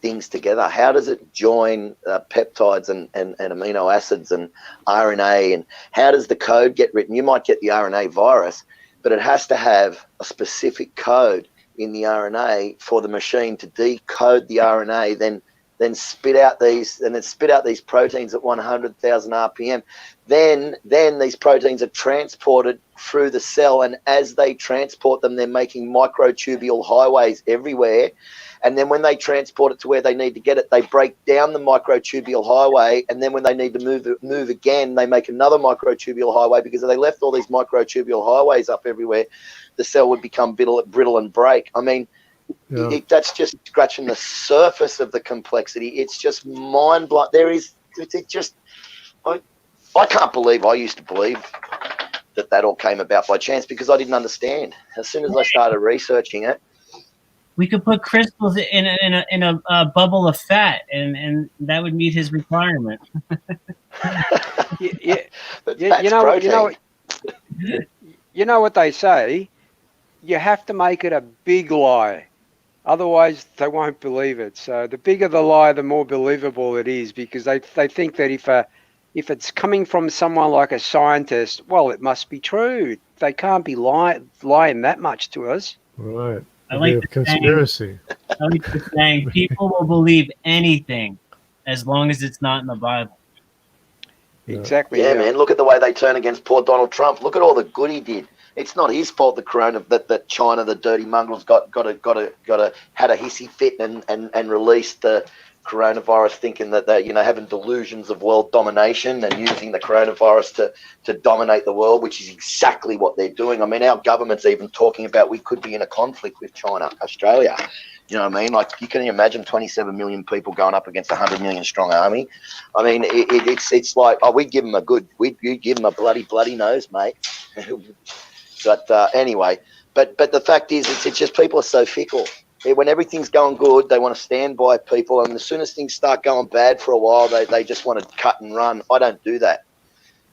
things together? How does it join peptides and amino acids and RNA? And how does the code get written? You might get the RNA virus, but it has to have a specific code in the RNA for the machine to decode the RNA, then spit out these proteins at 100,000 RPM. Then these proteins are transported through the cell, and as they transport them, they're making microtubule highways everywhere. And then when they transport it to where they need to get it, they break down the microtubule highway, and then when they need to move again, they make another microtubule highway, because if they left all these microtubule highways up everywhere, the cell would become brittle and break. I mean, that's just scratching the surface of the complexity. It's just mind-blowing. I can't believe I used to believe that all came about by chance, because I didn't understand. As soon as I started researching it, we could put crystals in a bubble of fat, and that would meet his requirement. You know what they say. You have to make it a big lie, otherwise they won't believe it. So the bigger the lie, the more believable it is, because they think that if it's coming from someone like a scientist, well, it must be true. They can't be lying that much to us. Right. I like the conspiracy. I like the saying, people will believe anything as long as it's not in the Bible. Exactly. Yeah, man. Look at the way they turn against poor Donald Trump. Look at all the good he did. It's not his fault that China, the dirty mongrels, had a hissy fit and released the coronavirus, thinking that they're having delusions of world domination and using the coronavirus to dominate the world, which is exactly what they're doing. I mean, our government's even talking about we could be in a conflict with China, Australia. You know what I mean? Like, you can imagine 27 million people going up against a 100 million strong army. I mean, it's like, we give them we give them a bloody nose, mate. But anyway, but the fact is, it's just people are so fickle. When everything's going good, they want to stand by people, and as soon as things start going bad for a while, they just want to cut and run. I don't do that.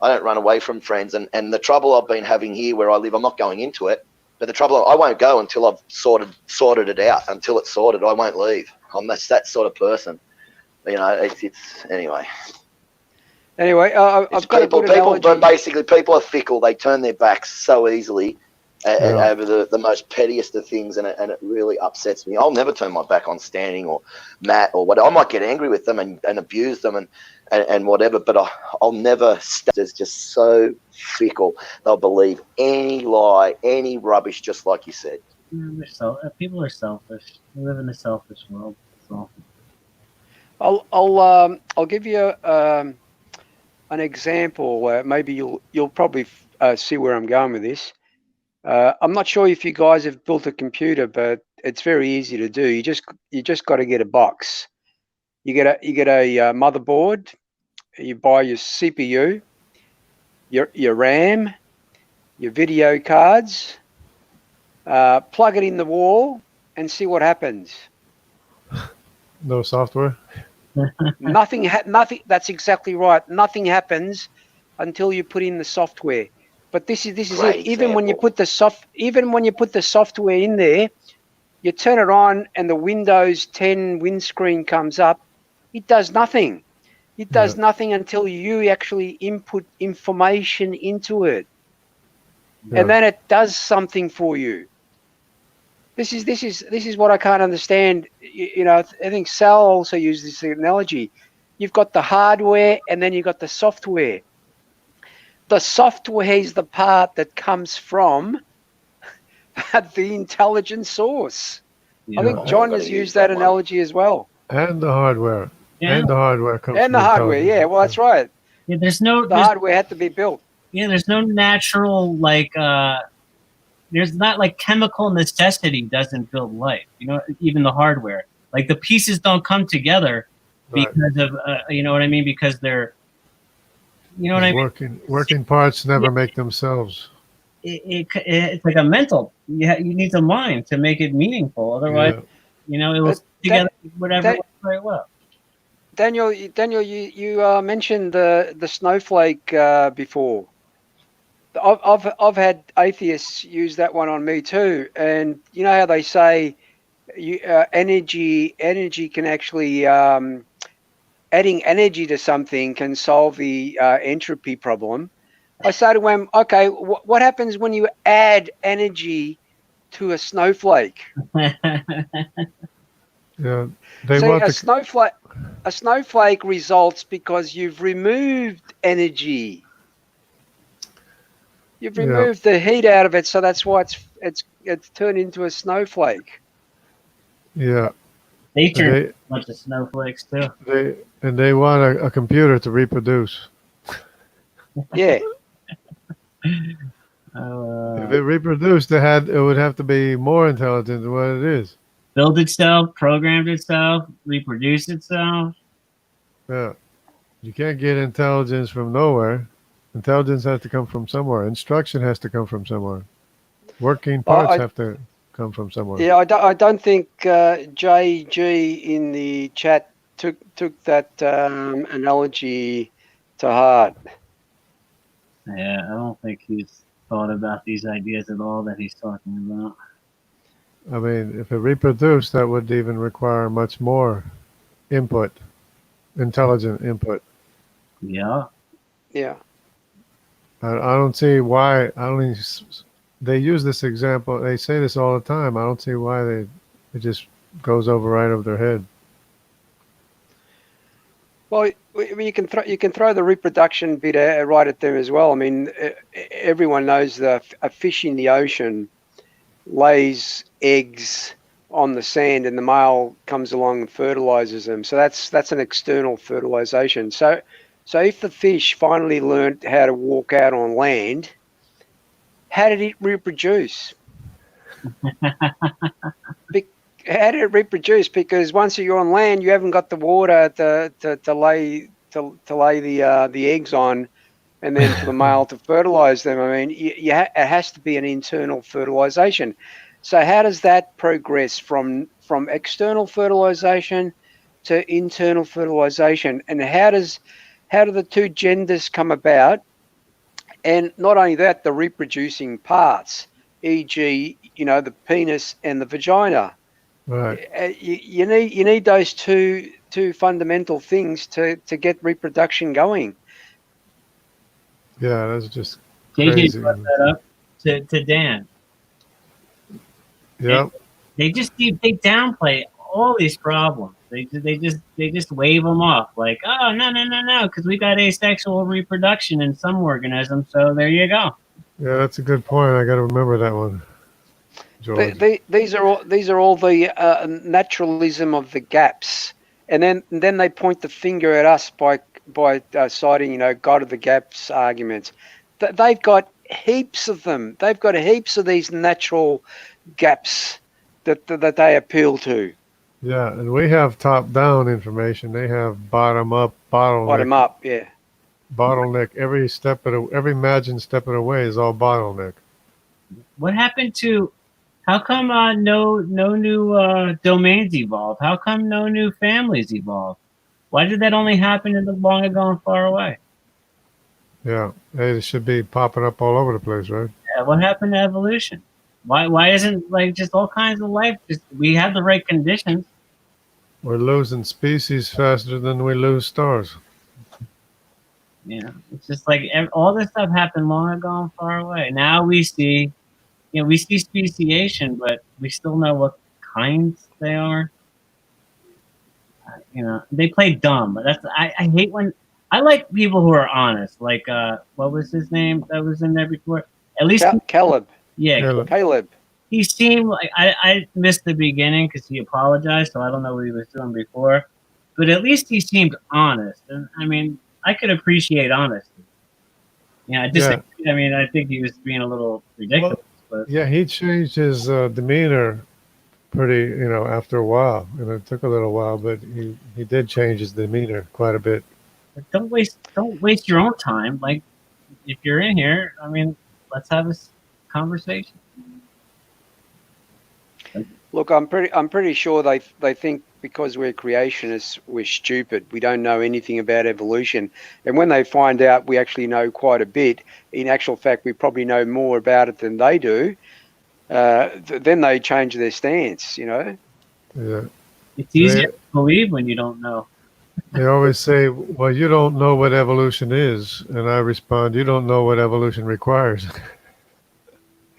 I don't run away from friends, and the trouble I've been having here where I live, I'm not going into it, but the trouble, I won't go until I've sorted it out. Until it's sorted, I won't leave. I'm that sort of person. It's anyway. Anyway, I've got people, but basically people are fickle. They turn their backs so easily over the most pettiest of things, and it really upsets me. I'll never turn my back on Standing or Matt or whatever. I might get angry with them and abuse them and whatever, but I'll never. It's just so fickle. They'll believe any lie, any rubbish, just like you said. People are selfish. We live in a selfish world. So. I'll give you an example where maybe you'll probably see where I'm going with this. I'm not sure if you guys have built a computer, but it's very easy to do. You just got to get a box. You get a motherboard. You buy your CPU, your RAM, your video cards. Plug it in the wall and see what happens. No software. Nothing. That's exactly right. Nothing happens until you put in the software. But this is it. Even when you put the software in there, You turn it on and the Windows 10 windscreen comes up. It does nothing. It does nothing until you actually input information into it. And then it does something for you. This is what I can't understand. You know, I think Sal also used this analogy. You've got the hardware and then you've got the software. The software is the part that comes from the intelligent source. I think John has used that analogy as well. And the hardware. Yeah. And the hardware comes and the hardware, yeah. Well, that's right. Yeah, the hardware had to be built. Yeah, there's no natural there's not like chemical necessity doesn't build life. You know, even the hardware, like the pieces don't come together because of you know what I mean? Because they're, you know what I mean? Working parts never make themselves. It's like a mental. You need a mind to make it meaningful. Otherwise, you know, it will stick together whatever works very well. Daniel, you mentioned the snowflake before. I've had atheists use that one on me too, and you know how they say energy can actually adding energy to something can solve the entropy problem. I say to them, okay, what happens when you add energy to a snowflake? Yeah, a snowflake results because you've removed energy. You've removed the heat out of it, so that's why it's turned into a snowflake. Yeah. They turn a bunch of snowflakes too. They want a computer to reproduce. Yeah. If it reproduced, it would have to be more intelligent than what it is. Build itself, programmed itself, reproduce itself. Yeah. You can't get intelligence from nowhere. Intelligence has to come from somewhere. Instruction has to come from somewhere. Working parts have to come from somewhere. Yeah, I don't think JG in the chat took that analogy to heart. Yeah, I don't think he's thought about these ideas at all that he's talking about. I mean, if it reproduced, that would even require much more input, intelligent input. Yeah. Yeah. I don't see why. They use this example. They say this all the time. I don't see why it just goes over right over their head. Well, you can throw the reproduction bit right at them as well. I mean, everyone knows that a fish in the ocean lays eggs on the sand, and the male comes along and fertilizes them. So that's an external fertilization. So if the fish finally learned how to walk out on land, how did it reproduce? How did it reproduce? Because once you're on land, you haven't got the water to lay the eggs on, and then for the male to fertilize them. I mean, it has to be an internal fertilization. So how does that progress from external fertilization to internal fertilization, and how do the two genders come about? And not only that, the reproducing parts, e.g., you know, the penis and the vagina. Right. You need those two fundamental things to get reproduction going. Yeah, that's just JJ crazy. brought that up to Dan. Yep. They downplay all these problems. They just wave them off like, oh no, because we got asexual reproduction in some organisms, so there you go. Yeah, that's a good point. I got to remember that one. These are all the naturalism of the gaps, and then they point the finger at us by citing, you know, God of the gaps arguments. They've got heaps of them. They've got heaps of these natural gaps that they appeal to. Yeah, and we have top-down information. They have bottom-up, bottleneck. Bottom-up, yeah. Bottleneck. Every imagined step of the way is all bottleneck. What happened to? How come no new domains evolved? How come no new families evolved? Why did that only happen in the long ago and far away? Yeah, they should be popping up all over the place, right? Yeah, what happened to evolution? Why isn't like just all kinds of life? Just we have the right conditions. We're losing species faster than we lose stars. Yeah, it's just like all this stuff happened long ago and far away. Now we see, we see speciation, but we still know what kinds they are. They play dumb. I hate when I like people who are honest. Like what was his name that was in there before? At least Caleb. Yeah, Caleb. He seemed like I missed the beginning because he apologized, so I don't know what he was doing before. But at least he seemed honest, and I mean, I could appreciate honesty. Yeah, I mean, I think he was being a little ridiculous. Well, yeah, he changed his demeanor pretty, after a while, and it took a little while, but he did change his demeanor quite a bit. Don't waste your own time. Like, if you're in here, I mean, let's have this conversation. Look, I'm pretty sure they think because we're creationists, we're stupid. We don't know anything about evolution. And when they find out we actually know quite a bit, in actual fact, we probably know more about it than they do, then they change their stance, Yeah. It's easier to believe when you don't know. They always say, well, you don't know what evolution is. And I respond, you don't know what evolution requires.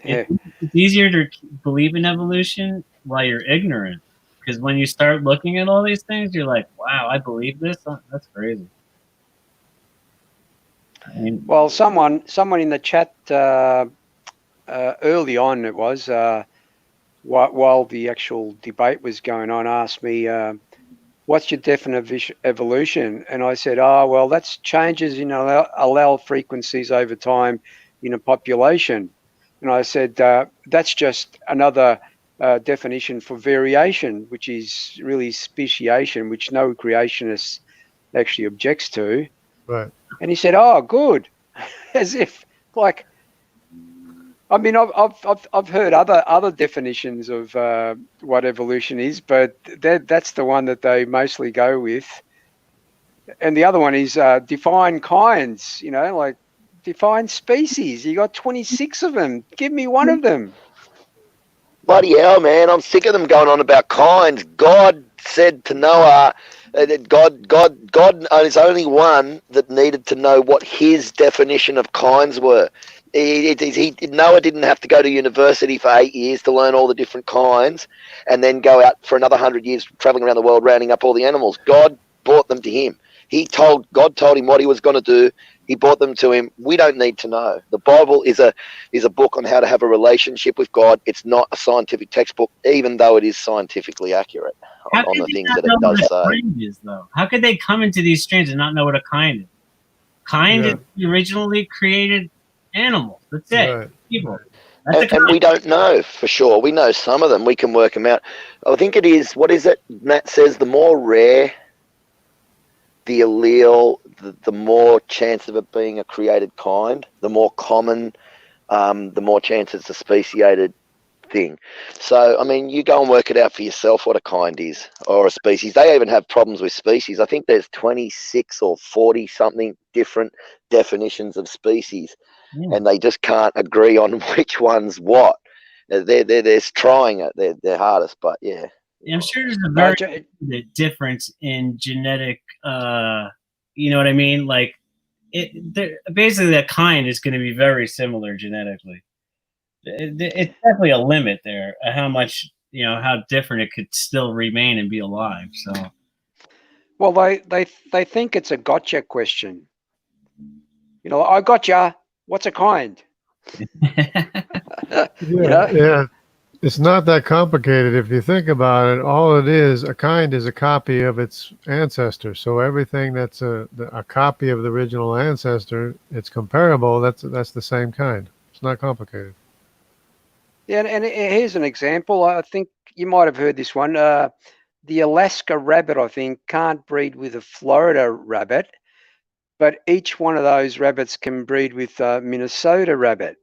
Yeah. It's easier to believe in evolution while you're ignorant. Because when you start looking at all these things, you're like, wow, I believe this? That's crazy. I mean, well, someone in the chat early on, it was, while the actual debate was going on, asked me, what's your definition of evolution? And I said, well, that's changes in allele frequencies over time in a population. And I said, that's just another definition for variation, which is really speciation, which no creationist actually objects to. Right. And he said, oh, good. As if, like, I mean, I've heard other definitions of what evolution is, but that's the one that they mostly go with. And the other one is define kinds, like define species. You got 26 of them. Give me one of them. Bloody hell, man. I'm sick of them going on about kinds. God said to Noah that God is only one that needed to know what his definition of kinds were. Noah didn't have to go to university for 8 years to learn all the different kinds and then go out for another 100 years traveling around the world rounding up all the animals. God brought them to him. God told him what he was going to do. He brought them to him. We don't need to know. The Bible is a book on how to have a relationship with God. It's not a scientific textbook, even though it is scientifically accurate on the things that it does say. How could they come into these strains and not know what a kind is? Kind is the originally created animals. That's it. Right. People. And we don't know for sure. We know some of them. We can work them out. I think it is, what is it? Matt says the more rare the allele, the more chance of it being a created kind. The more common, the more chance it's a speciated thing. So, I mean, you go and work it out for yourself what a kind is or a species. They even have problems with species. I think there's 26 or 40 something different definitions of species, and they just can't agree on which one's what. They're trying it their hardest, but yeah. I'm sure there's a very difference in genetic, you know what I mean? Like, basically that kind is going to be very similar genetically. It's definitely a limit there, how much, how different it could still remain and be alive. So, well, they think it's a gotcha question. I gotcha. What's a kind? Yeah. It's not that complicated if you think about it. All it is, a kind is a copy of its ancestor. So everything that's a copy of the original ancestor, it's comparable. That's the same kind. It's not complicated. Yeah, and here's an example. I think you might have heard this one. The Alaska rabbit, I think, can't breed with a Florida rabbit, but each one of those rabbits can breed with a Minnesota rabbit.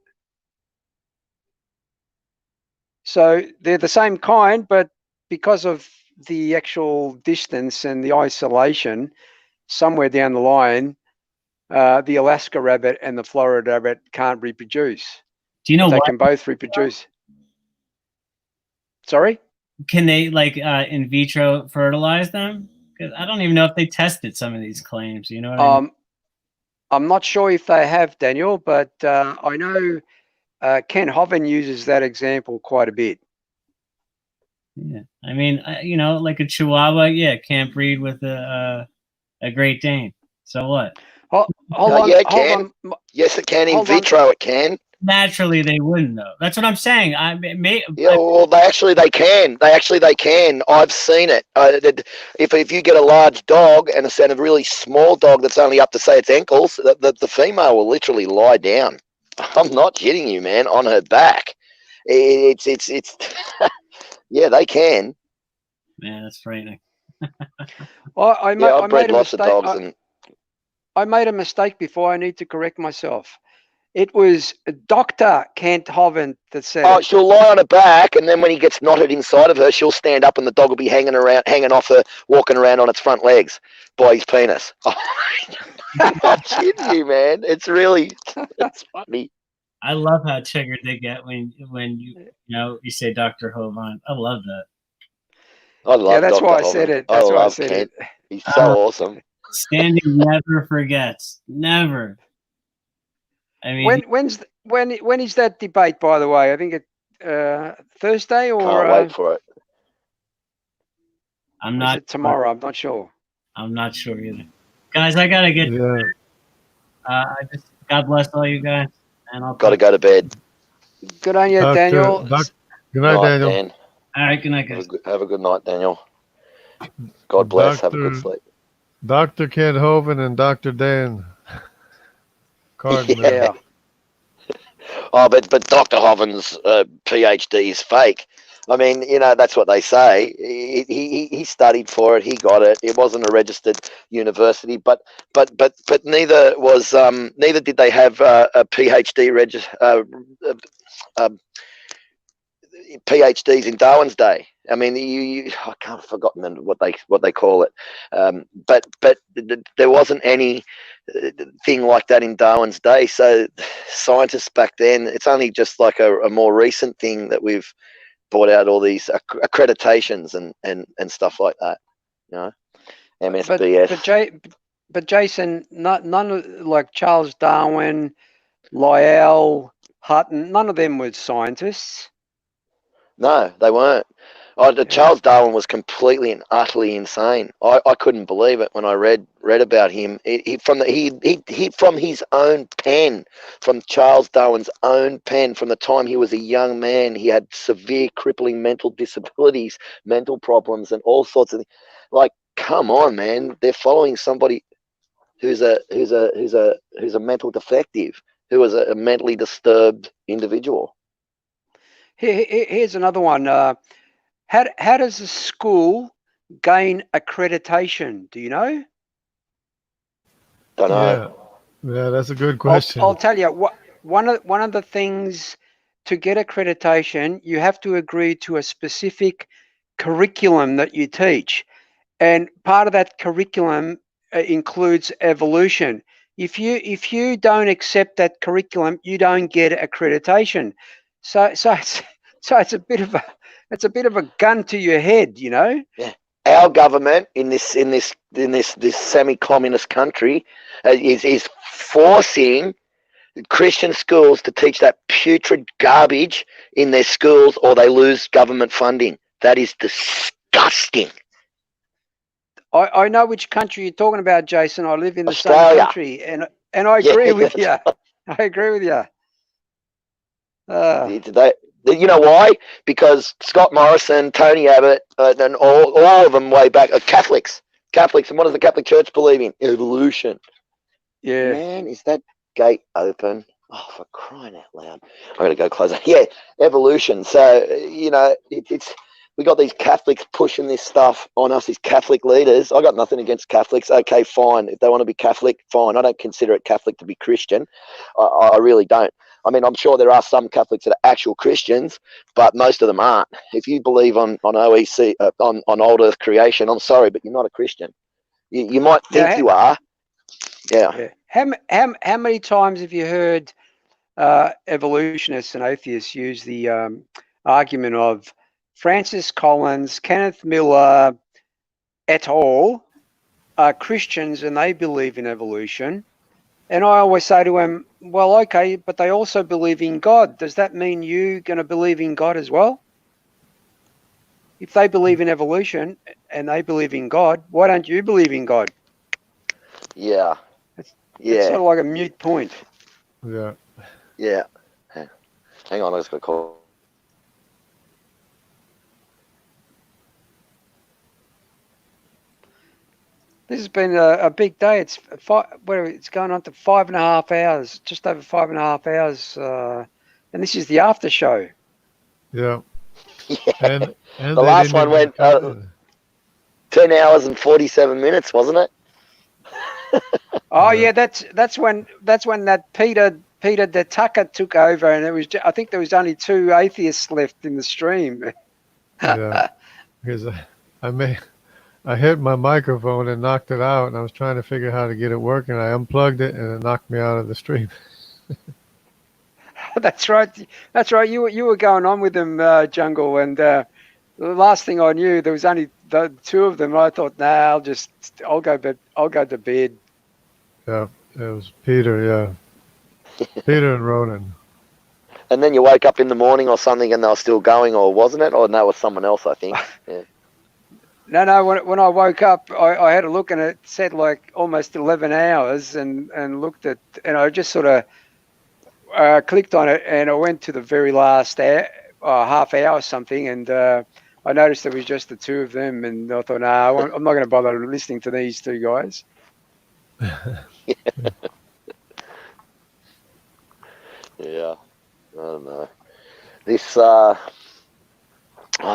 So they're the same kind, but because of the actual distance and the isolation, somewhere down the line, the Alaska rabbit and the Florida rabbit can't reproduce. Do you know they why can both reproduce? Sorry? Can they like in vitro fertilize them? Because I don't even know if they tested some of these claims. You know what I mean? I'm not sure if they have, Daniel, but I know Ken Hovind uses that example quite a bit. Yeah, I mean, like a Chihuahua, yeah, can't breed with a Great Dane. So what? Hold on, yeah, it can. Yes, it can. In vitro, it can. Naturally, they wouldn't though. That's what I'm saying. Well, they can. They can. I've seen it. If you get a large dog and a really small dog that's only up to say its ankles, the female will literally lie down. I'm not kidding you, man. On her back. It's yeah, they can. Man, that's frightening. I I've bred made a lots of mistake. dogs, and I made a mistake before. I need to correct myself. It was Dr. Kent Hovind that said it. she'll lie on her back, and then when he gets knotted inside of her, she'll stand up, and the dog will be hanging off her, walking around on its front legs by his penis. I'm not kidding you, man. It's funny. I love how triggered they get when you say Dr. Hovind. I love that. I love yeah, that's Dr. why I Hovind. said it. That's why I said Kent. it. He's so awesome. Standing never forgets. Never. I mean, when is that debate? By the way, I think it Thursday or can't wait for it. I'm not. Is it tomorrow? I'm not sure. I'm not sure either. Guys, I gotta get. Yeah. God bless all you guys, and I'll gotta go to bed. Good on you, Daniel. Good night, Daniel. Dan. All right, good night, guys. Have a good night, Daniel. God bless. Have a good sleep. Dr. Ken Hovind and Dr. Dan Cardinal. Yeah. Oh, but Dr. Hovind's PhD is fake. I mean, that's what they say. He studied for it. He got it. It wasn't a registered university, but neither did they have a PhD PhDs in Darwin's day. I mean, I can't have forgotten what they call it, but there wasn't any thing like that in Darwin's day. So scientists back then, it's only just like a more recent thing that we've brought out all these accreditations and stuff like that. MSBS. But Jason, none of like Charles Darwin, Lyell, Hutton, none of them were scientists. No, they weren't. Charles Darwin was completely and utterly insane. I couldn't believe it when I read about him. From his own pen, from Charles Darwin's own pen, from the time he was a young man, he had severe crippling mental disabilities, mental problems, and all sorts of things. Like, come on, man! They're following somebody who's a mental defective, who was a mentally disturbed individual. Here's another one. How does a school gain accreditation? Do you know? Don't know. Yeah, that's a good question. I'll tell you. One of the things to get accreditation, you have to agree to a specific curriculum that you teach, and part of that curriculum includes evolution. If you don't accept that curriculum, you don't get accreditation. So it's a bit of a gun to your head, Yeah. Our government in this semi-communist country is forcing Christian schools to teach that putrid garbage in their schools, or they lose government funding. That is disgusting. I know which country you're talking about, Jason. I live in the Australia. same country, and I agree with you. I agree with you. You know why? Because Scott Morrison, Tony Abbott, and all of them way back are Catholics. Catholics, and what does the Catholic Church believe in? Evolution. Yeah. Man, is that gate open? Oh, for crying out loud! I'm gonna go close it. Yeah, evolution. So it's we got these Catholics pushing this stuff on us, these Catholic leaders. I got nothing against Catholics. Okay, fine. If they want to be Catholic, fine. I don't consider it Catholic to be Christian. I really don't. I mean, I'm sure there are some Catholics that are actual Christians, but most of them aren't. If you believe on OEC, on old Earth creation, I'm sorry, but you're not a Christian. You might think you are. Yeah. How many times have you heard evolutionists and atheists use the argument of Francis Collins, Kenneth Miller et al. Are Christians and they believe in evolution. And I always say to them, well, okay, but they also believe in God. Does that mean you're going to believe in God as well? If they believe in evolution and they believe in God, why don't you believe in God? Yeah. It's sort of like a mute point. Yeah. Yeah. Hang on, I just got to call. This has been a big day. It's it's going on to 5.5 hours, just over 5.5 hours, and this is the after show. Yeah. Yeah. And The last one went 10 hours and 47 minutes, wasn't it? Oh yeah, that's when that Peter the Tucker took over, and I think there was only 2 atheists left in the stream. Yeah, because I hit my microphone and knocked it out, and I was trying to figure out how to get it working. I unplugged it, and it knocked me out of the stream. That's right. That's right. You were going on with them, Jungle, and the last thing I knew, there was only the 2 of them. I thought, nah, I'll go to bed. Yeah, it was Peter. Yeah, Peter and Ronan. And then you woke up in the morning or something, and they were still going, or wasn't it? Or no, it was someone else, I think. Yeah. No. When I woke up, I had a look, and it said like almost 11 hours, and looked at, and I just sort of clicked on it, and I went to the very last half hour or something, and I noticed there was just the 2 of them, and I thought, no, I'm not going to bother listening to these 2 guys. Yeah, I don't know. This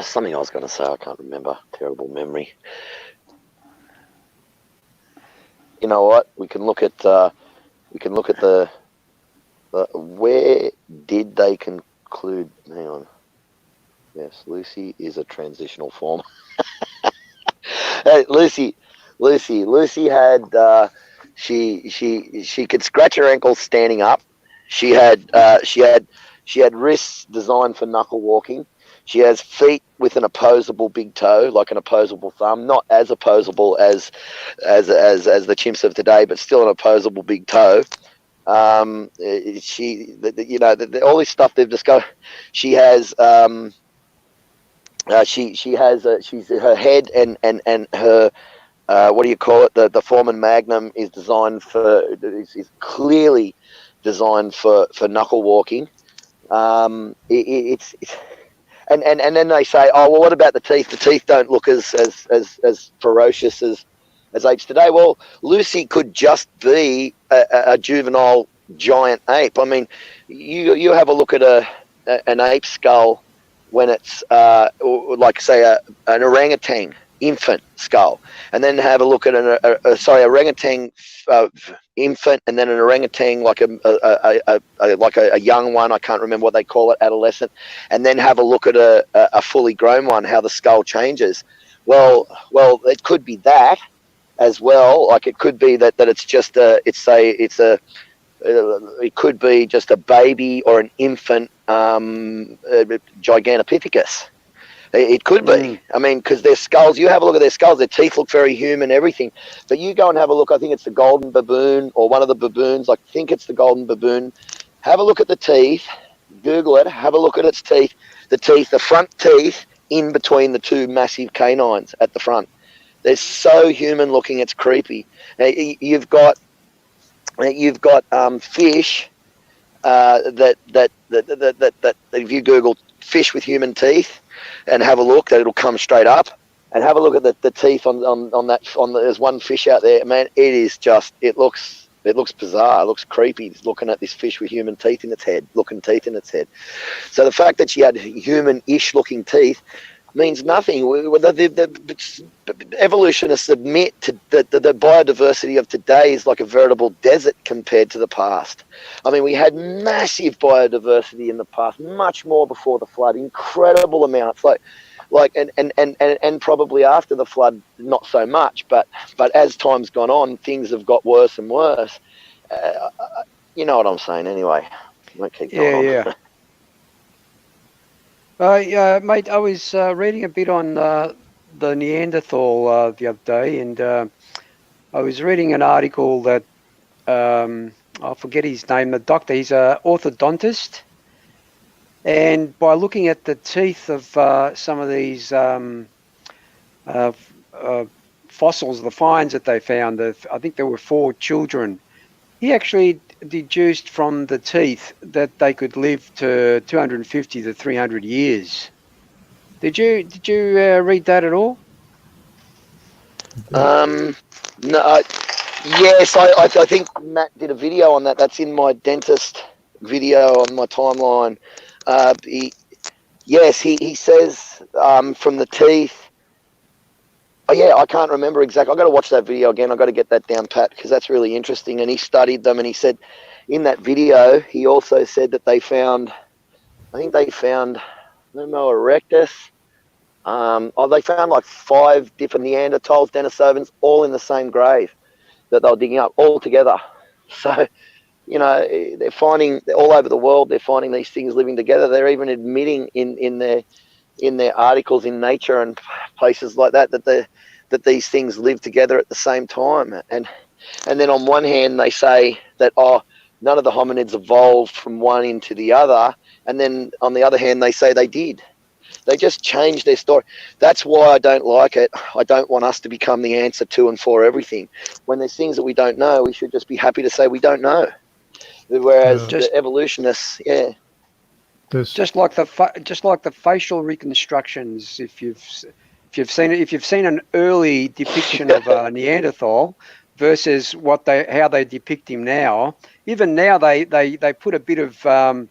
something I was going to say, I can't remember. Terrible memory. You know what? We can look at the where did they conclude? Hang on. Yes, Lucy is a transitional form. Hey, Lucy had she could scratch her ankles standing up. She had wrists designed for knuckle walking. She has feet with an opposable big toe, like an opposable thumb, not as opposable as the chimps of today, but still an opposable big toe. All this stuff they've discovered. She has she's her head and her what do you call it? The Foreman Magnum is designed is clearly designed for knuckle walking. And then they say, oh well, what about the teeth? The teeth don't look as ferocious as apes today. Well, Lucy could just be a juvenile giant ape. I mean, you have a look at an ape skull when it's like say an orangutan infant skull, and then have a look at orangutan infant, and then an orangutan like a young one. I can't remember what they call it, adolescent, and then have a look at a fully grown one. How the skull changes. Well, it could be that as well. Like it could be that it's just it could be just a baby or an infant Gigantopithecus. It could be. I mean, because their skulls, you have a look at their skulls, their teeth look very human, everything. But you go and have a look, I think it's the golden baboon or one of the baboons. I think it's the golden baboon. Have a look at the teeth. Google it. Have a look at its teeth. The front teeth in between the 2 massive canines at the front. They're so human looking, it's creepy. You've got fish that if you Google fish with human teeth and have a look, that it'll come straight up. And have a look at the teeth on there's one fish out there, man. It looks bizarre. It looks creepy. It's looking at this fish with human teeth in its head. So the fact that she had human-ish looking teeth means nothing. The evolutionists admit that the biodiversity of today is like a veritable desert compared to the past. I mean, we had massive biodiversity in the past, much more before the flood, incredible amounts, and probably after the flood, not so much. But as time's gone on, things have got worse and worse. You know what I'm saying, anyway. I won't keep going on. Yeah. Yeah, mate, I was reading a bit on the Neanderthal the other day, and I was reading an article that I forget his name. The doctor, he's an orthodontist, and by looking at the teeth of some of these fossils, the finds that they found, I think there were 4 children. He actually deduced from the teeth that they could live to 250 to 300 years. Did you read that at all? No. Yes, I think Matt did a video on that. That's in my dentist video on my timeline. He says from the teeth. Oh yeah, I can't remember exactly. I've got to watch that video again. I've got to get that down pat because that's really interesting. And he studied them, and he said in that video, he also said that they found, I think they found Homo erectus. They found like 5 different Neanderthals, Denisovans, all in the same grave that they were digging up all together. So, you know, they're finding all over the world. They're finding these things living together. They're even admitting in their articles in Nature and places like that that these things live together at the same time. And then on one hand they say that none of the hominids evolved from one into the other, and then on the other hand they say they did. They just changed their story. That's why I don't like it. I don't want us to become the answer to and for everything. When there's things that we don't know, we should just be happy to say we don't know. Whereas the evolutionists, just like the facial reconstructions. If you've seen an early depiction of a Neanderthal versus how they depict him now, even now they put a bit of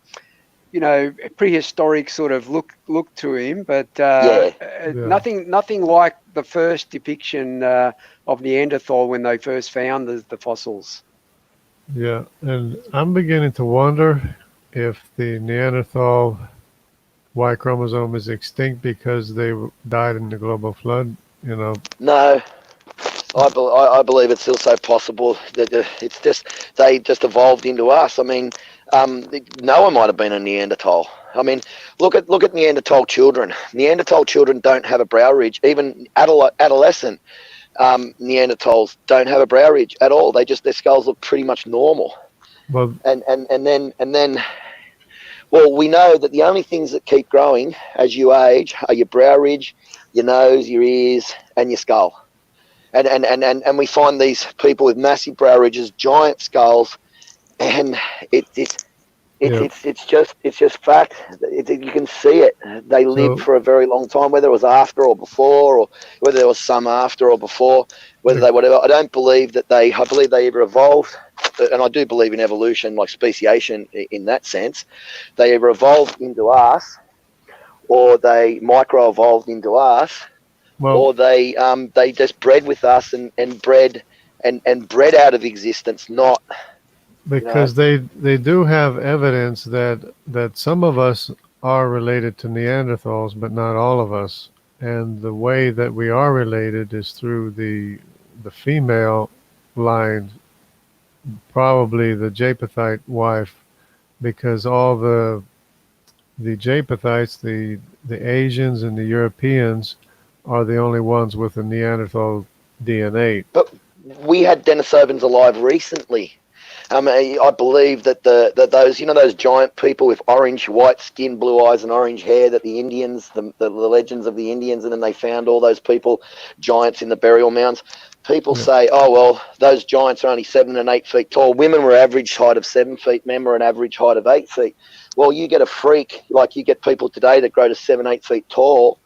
prehistoric sort of look to him, but nothing like the first depiction of Neanderthal when they first found the fossils. Yeah, and I'm beginning to wonder if the Neanderthal Y chromosome is extinct because they died in the global flood. No, I believe it's also possible that they just evolved into us. I mean, Noah might have been a Neanderthal. I mean, look at Neanderthal children. Neanderthal children don't have a brow ridge. Even adolescent Neanderthals don't have a brow ridge at all. Their skulls look pretty much normal. Well, and then, well, we know that the only things that keep growing as you age are your brow ridge, your nose, your ears, and your skull. And we find these people with massive brow ridges, giant skulls, and it's just fact. You can see it. They lived for a very long time, whether it was after or before, or whether there was some after or before, whatever. I don't believe that I believe they either evolved, and I do believe in evolution, like speciation in that sense. They either evolved into us, or they micro-evolved into us, or they just bred with us and bred out of existence, not. Because they do have evidence that some of us are related to Neanderthals, but not all of us. And the way that we are related is through the female line, probably the Japhethite wife, because all the Japhethites, the Asians and the Europeans, are the only ones with the Neanderthal DNA. But we had Denisovans alive recently. I believe that those giant people with orange, white skin, blue eyes, and orange hair, that the Indians, the legends of the Indians, and then they found all those people, giants in the burial mounds. People say, oh, well, those giants are only 7 and 8 feet tall. Women were average height of 7 feet. Men were an average height of 8 feet. Well, you get a freak, like you get people today that grow to 7, 8 feet tall.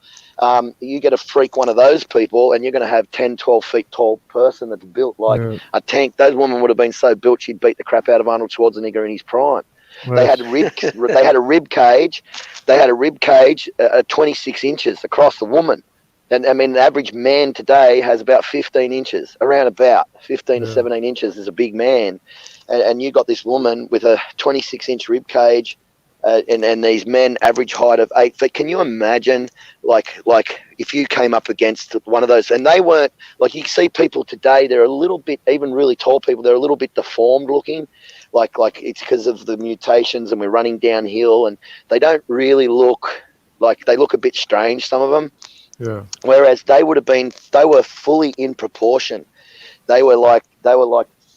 You get a freak one of those people and you're going to have 10, 12 feet tall person that's built like a tank. Those women would have been so built she'd beat the crap out of Arnold Schwarzenegger in his prime. They had a rib cage. They had a rib cage 26 inches across the woman. And I mean, the average man today has about 15 inches, around about 15 to 17 inches is a big man. And you got this woman with a 26-inch rib cage, and these men average height of 8 feet. Can you imagine, like if you came up against one of those, and they weren't, like you see people today, they're a little bit, even really tall people, they're a little bit deformed looking, like it's because of the mutations and we're running downhill, and they don't really look like they look a bit strange, some of them. Yeah. Whereas they were fully in proportion. They were like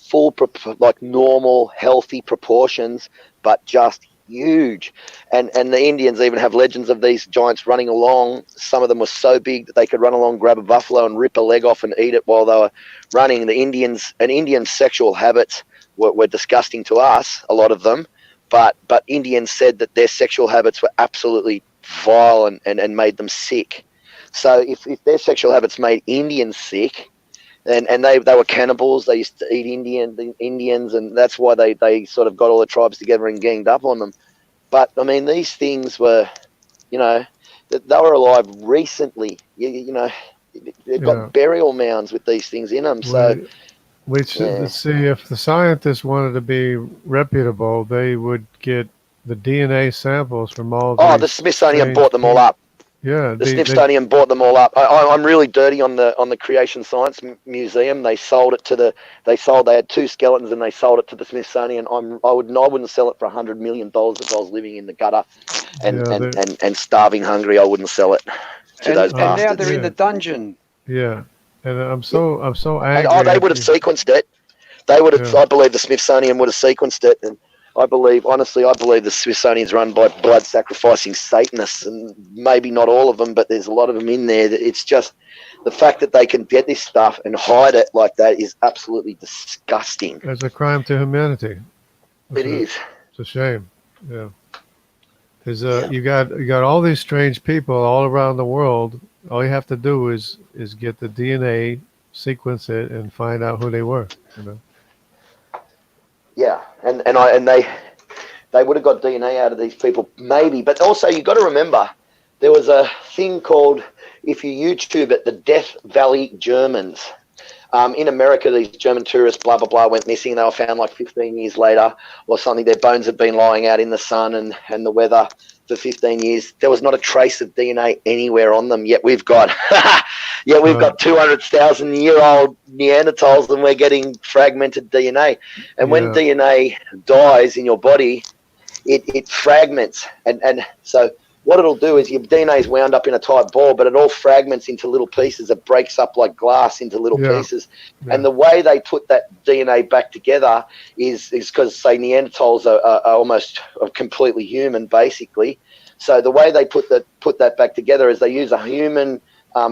full, like normal, healthy proportions, but just huge. And the Indians even have legends of these giants running along. Some of them were so big that they could run along, grab a buffalo, and rip a leg off and eat it while they were running. The Indian sexual habits were disgusting to us, a lot of them, but Indians said that their sexual habits were absolutely vile and made them sick. So if their sexual habits made Indians sick, and they were cannibals, they used to eat Indians, and that's why they sort of got all the tribes together and ganged up on them. But I mean, these things were, they were alive recently. They've got burial mounds with these things in them. So we should see if the scientists wanted to be reputable, they would get the DNA samples from all. The Smithsonian bought them all up. Yeah, the Smithsonian bought them all up. I'm really dirty on the Creation Science Museum. They sold it to they had 2 skeletons and they sold it to the Smithsonian. I wouldn't sell it for $100 million if I was living in the gutter and starving hungry. I wouldn't sell it to those bastards. And now they're in the dungeon. Yeah, and I'm so angry. They would have sequenced it. They would have. Yeah. I believe the Smithsonian would have sequenced it, and I believe the Smithsonian's run by blood-sacrificing Satanists, and maybe not all of them, but there's a lot of them in there. It's just the fact that they can get this stuff and hide it like that is absolutely disgusting. It's a crime to humanity. It is. It's a shame. Yeah. Because you got all these strange people all around the world. All you have to do is get the DNA, sequence it, and find out who they were. Yeah, and they would have got DNA out of these people, maybe. But also, you got to remember, there was a thing called, if you YouTube it, the Death Valley Germans. In America, these German tourists, blah, blah, blah, went missing. They were found like 15 years later or something. Their bones had been lying out in the sun and the weather for 15 years. There was not a trace of DNA anywhere on them, yet we've got 200,000-year-old Neanderthals and we're getting fragmented DNA. And when DNA dies in your body, it fragments. And so what it'll do is your DNA is wound up in a tight ball, but it all fragments into little pieces. It breaks up like glass into little pieces. Yeah. And the way they put that DNA back together is because, say, Neanderthals are almost completely human, basically. So the way they put that back together is they use a human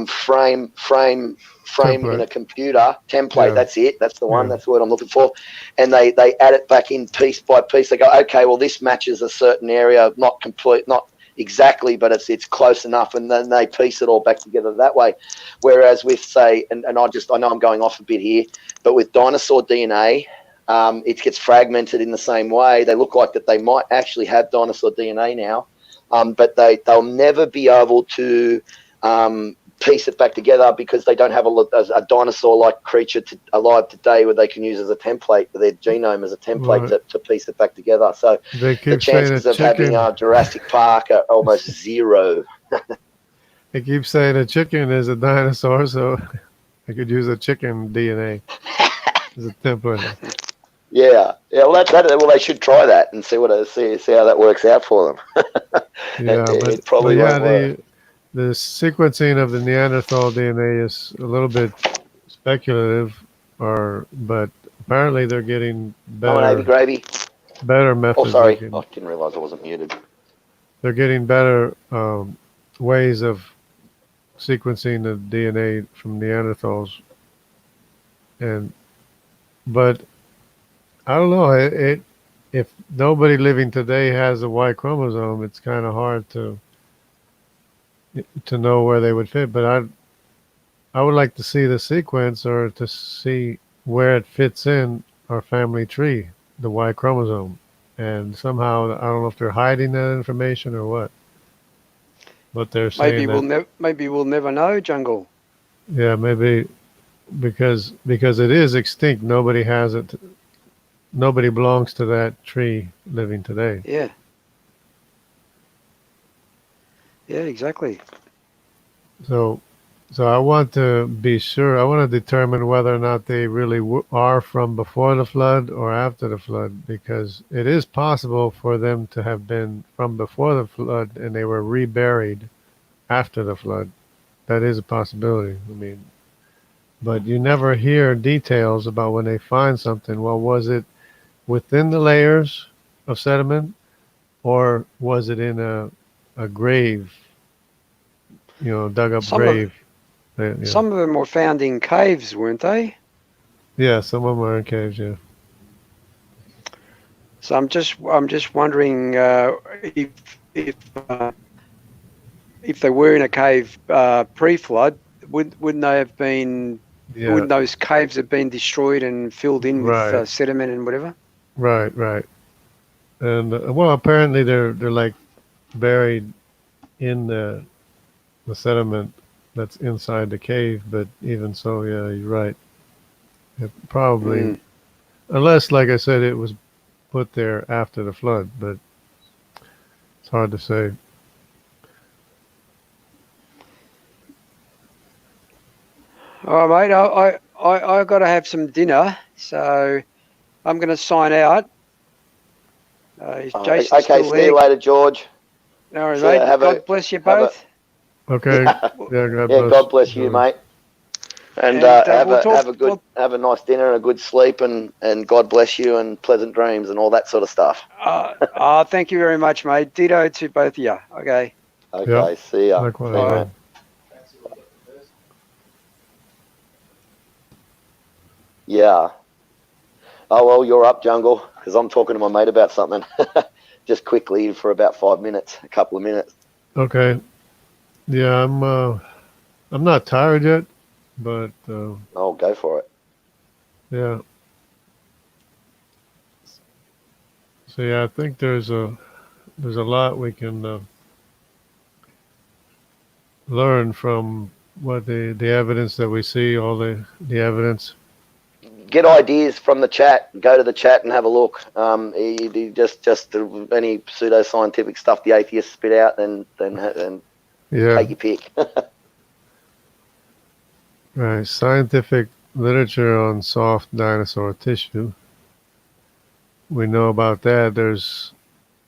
frame template in a computer template. That's it. That's the one. That's the word I'm looking for. And they add it back in piece by piece. They go, okay, well, this matches a certain area, not exactly, but it's close enough, and then they piece it all back together that way. Whereas with, say, and I know I'm going off a bit here, but with dinosaur DNA, it gets fragmented in the same way. They look like that they might actually have dinosaur DNA now, but they'll never be able to piece it back together because they don't have a dinosaur-like creature alive today where they can use as a template, their genome as a template to piece it back together. So the chances of having Jurassic Park are almost zero. They keep saying a chicken is a dinosaur, so I could use a chicken DNA as a template. Yeah. Well, they should try that and see how that works out for them. It probably won't work. The sequencing of the Neanderthal DNA is a little bit speculative, but apparently they're getting better. Gravy. Better methods. Oh, sorry. I didn't realize I wasn't muted. They're getting better ways of sequencing the DNA from Neanderthals, but I don't know. If nobody living today has a Y chromosome, it's kind of hard to know where they would fit. But I would like to see the sequence or to see where it fits in our family tree, the Y chromosome. And somehow, I don't know if they're hiding that information or what. But they're saying maybe we'll never know, Jungle. Yeah, maybe because it is extinct. Nobody has it. Nobody belongs to that tree living today. Yeah. Yeah, exactly. So So I want to be sure. I want to determine whether or not they really are from before the flood or after the flood, because it is possible for them to have been from before the flood and they were reburied after the flood. That is a possibility. I mean, but you never hear details about when they find something. Well, was it within the layers of sediment, or was it in a grave? Dug up grave. Some of them were found in caves, weren't they? Yeah, some of them are in caves. Yeah. So I'm just wondering if they were in a cave pre-flood, wouldn't they have been? Yeah. Wouldn't those caves have been destroyed and filled in Right. with sediment and whatever? Right. And well, apparently they're like buried in the sediment that's inside the cave. But even so, yeah, you're right. It probably, unless, like I said, it was put there after the flood, but it's hard to say. All right, mate. I got to have some dinner, so I'm going to sign out. Okay, see you later, George. All right, mate. God bless you both. Okay. God bless you, mate. And have a nice dinner and a good sleep, and God bless you and pleasant dreams and all that sort of stuff. Thank you very much, mate. Ditto to both of you. Okay. Okay. See ya. Likewise. See you, mate. Yeah. Oh, well, you're up, Jungle, because I'm talking to my mate about something. Just quickly for about 5 minutes, a couple of minutes. Okay. Yeah, I'm not tired yet, but I'll go for it. Yeah. So yeah, I think there's a lot we can learn from what the evidence that we see, all the evidence. Get ideas from the chat. Go to the chat and have a look. Just any pseudoscientific stuff the atheists spit out, then take your pick. Right. Scientific literature on soft dinosaur tissue. We know about that. There's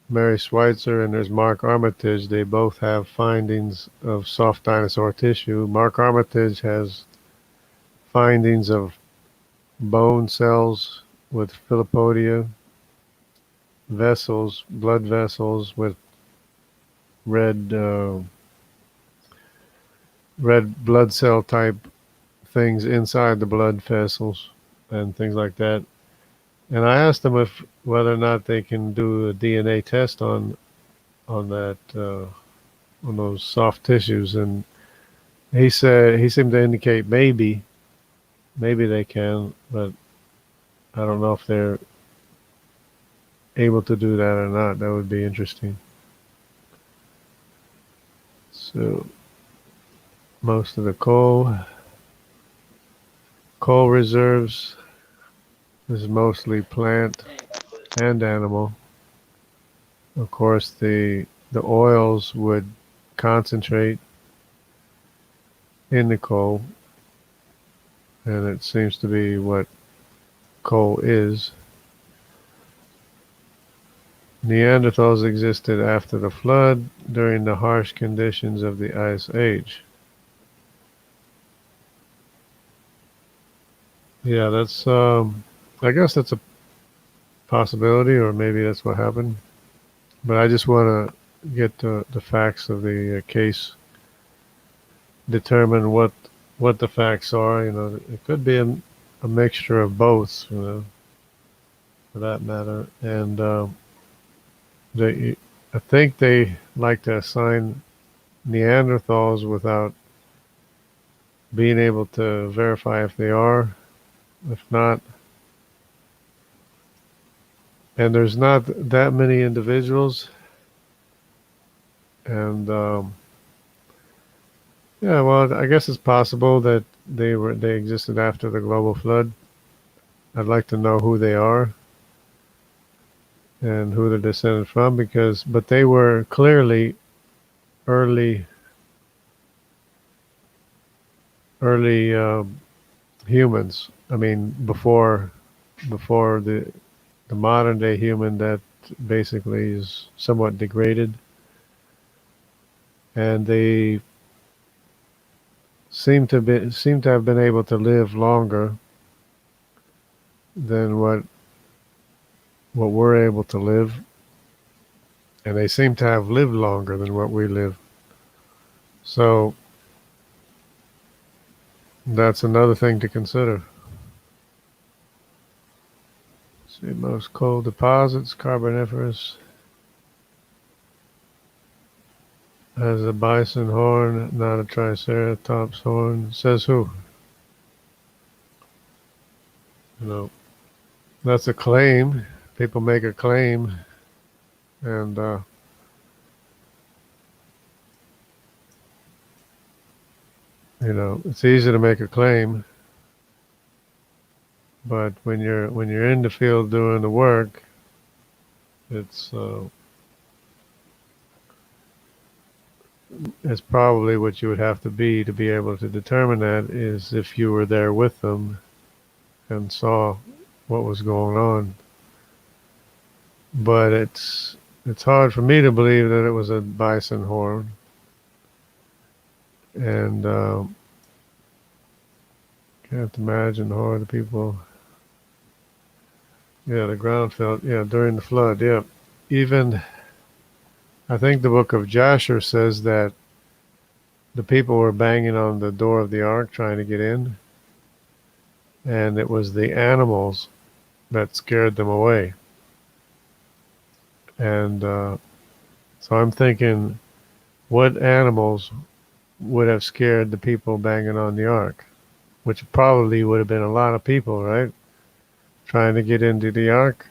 Mary Schweitzer and there's Mark Armitage. They both have findings of soft dinosaur tissue. Mark Armitage has findings of bone cells with Philippodia, vessels, blood vessels with red blood cell type things inside the blood vessels and things like that. And I asked them whether or not they can do a DNA test on that on those soft tissues, and he seemed to indicate maybe they can, but I don't know if they're able to do that or not. That would be interesting. So most of the coal reserves is mostly plant and animal. Of course, the oils would concentrate in the coal, and it seems to be what coal is. Neanderthals existed after the flood during the harsh conditions of the Ice Age. Yeah, that's I guess that's a possibility, or maybe that's what happened. But I just want to get the facts of the case, determine what the facts are. It could be a mixture of both, for that matter. And I think they like to assign Neanderthals without being able to verify if they are. If not, and there's not that many individuals, and yeah, well, I guess it's possible that they existed after the global flood. I'd like to know who they are and who they're descended from, but they were clearly early early humans. I mean, before the modern day human that basically is somewhat degraded, and they seem to have been able to live longer than what we're able to live, and they seem to have lived longer than what we live. So that's another thing to consider. See, most coal deposits, Carboniferous, has a bison horn, not a triceratops horn. Says who? No, that's a claim. People make a claim, and you know, it's easy to make a claim, but when you're in the field doing the work, it's probably what you would have to be able to determine that is if you were there with them and saw what was going on. But it's hard for me to believe that it was a bison horn. And can't imagine the horror of the people. Yeah, the ground felt, yeah, during the flood, yeah. Even, I think the book of Jasher says that the people were banging on the door of the ark trying to get in, and it was the animals that scared them away. And so I'm thinking, what animals would have scared the people banging on the ark? Which probably would have been a lot of people, right? Trying to get into the ark.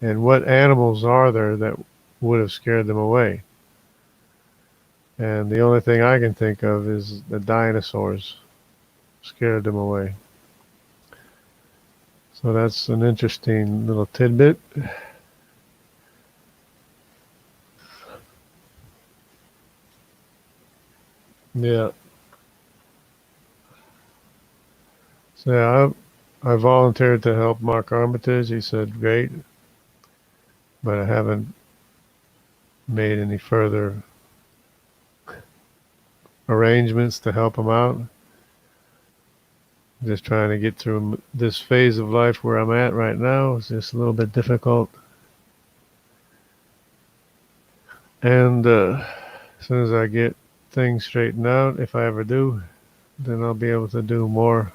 And what animals are there that would have scared them away? And the only thing I can think of is the dinosaurs scared them away. So that's an interesting little tidbit. Yeah. So yeah, I volunteered to help Mark Armitage. He said, great. But I haven't made any further arrangements to help him out. Just trying to get through this phase of life where I'm at right now. It's just a little bit difficult. And as soon as I get things straightened out, if I ever do, then I'll be able to do more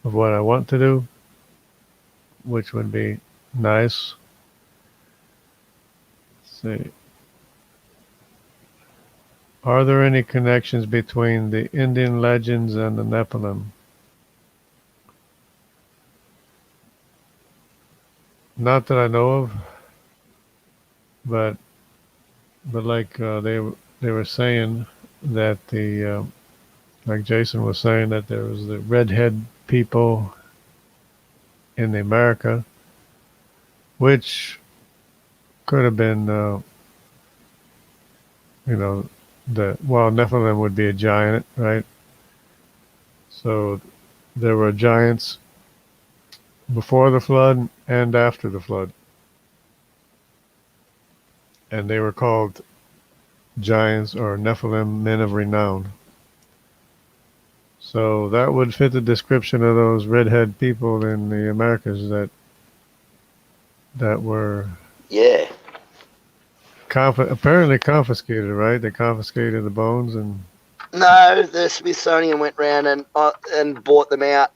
of what I want to do, which would be nice. Let's see. Are there any connections between the Indian legends and the Nephilim? Not that I know of, but like they were saying that the like Jason was saying that there was the redhead people in America, which could have been you know, Nephilim would be a giant, right? So there were giants before the flood and after the flood. And they were called giants or Nephilim, men of renown. So that would fit the description of those redhead people in the Americas that were apparently confiscated, right? They confiscated the bones and. No, the Smithsonian went round and bought them out.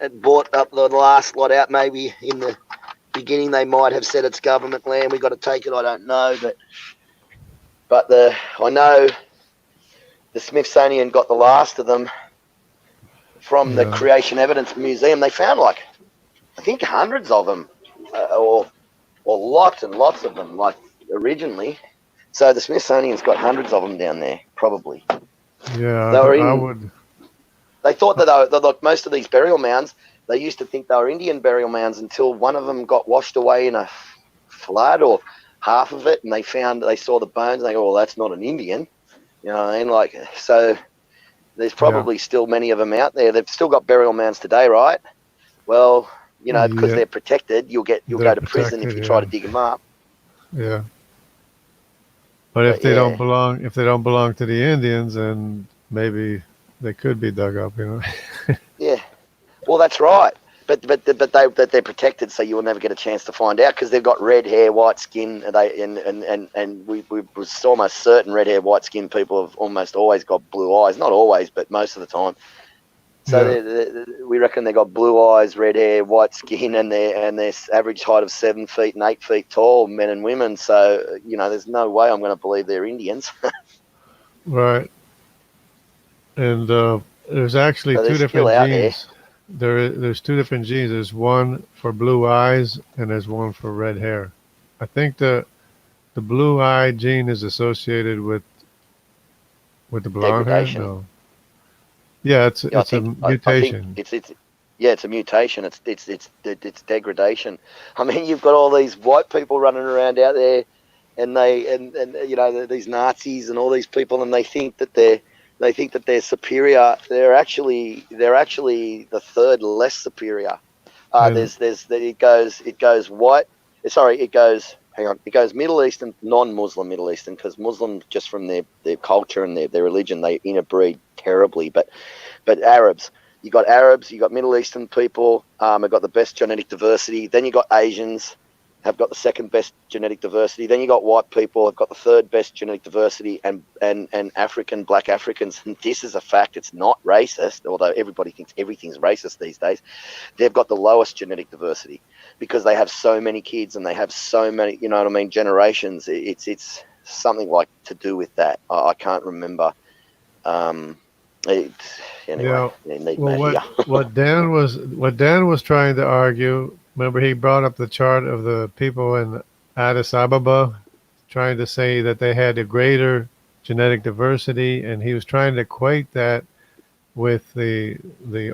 It bought up the last lot out. Maybe in the beginning they might have said it's government land. We got to take it. I don't know, but I know the Smithsonian got the last of them from the Creation Evidence Museum. They found I think hundreds of them, or lots and lots of them, like originally. So the Smithsonian's got hundreds of them down there, probably. Yeah, I would. They thought that like most of these burial mounds, they used to think they were Indian burial mounds until one of them got washed away in a flood, or half of it, and they saw the bones, and they go, well, that's not an Indian. You know what I mean? So There's probably still many of them out there. They've still got burial mounds today, right? Well, you know, because they're protected, you'll go to prison if you try to dig them up. Yeah. But if they don't belong, to the Indians, then maybe they could be dug up, you know. Yeah. Well, that's right. But they're protected, so you will never get a chance to find out because they've got red hair, white skin, and we was almost certain red hair, white skin people have almost always got blue eyes. Not always, but most of the time. So we reckon they got blue eyes, red hair, white skin, and their average height of 7 feet and 8 feet tall, men and women. So you know, there's no way I'm going to believe they're Indians. Right. And there's actually two different genes. There's two different genes. There's one for blue eyes and there's one for red hair. I think the blue eye gene is associated with the blonde hair. No. Yeah, it's a mutation. It's a mutation. It's degradation. I mean, you've got all these white people running around out there, and you know, these Nazis and all these people, and they think that they're superior. They're actually the third less superior. It goes white. Sorry, it goes. Hang on. It goes Middle Eastern, non-Muslim Middle Eastern, because Muslim, just from their culture and their religion, they interbreed terribly. But Arabs, you got Middle Eastern people, have got the best genetic diversity. Then you got Asians, have got the second best genetic diversity. Then you got white people, have got the third best genetic diversity, and black Africans. And this is a fact. It's not racist, although everybody thinks everything's racist these days. They've got the lowest genetic diversity because they have so many kids and they have so many, you know what I mean, generations. It's something like to do with that. I can't remember. Anyway, what Dan was trying to argue. Remember, he brought up the chart of the people in Addis Ababa, trying to say that they had a greater genetic diversity, and he was trying to equate that with the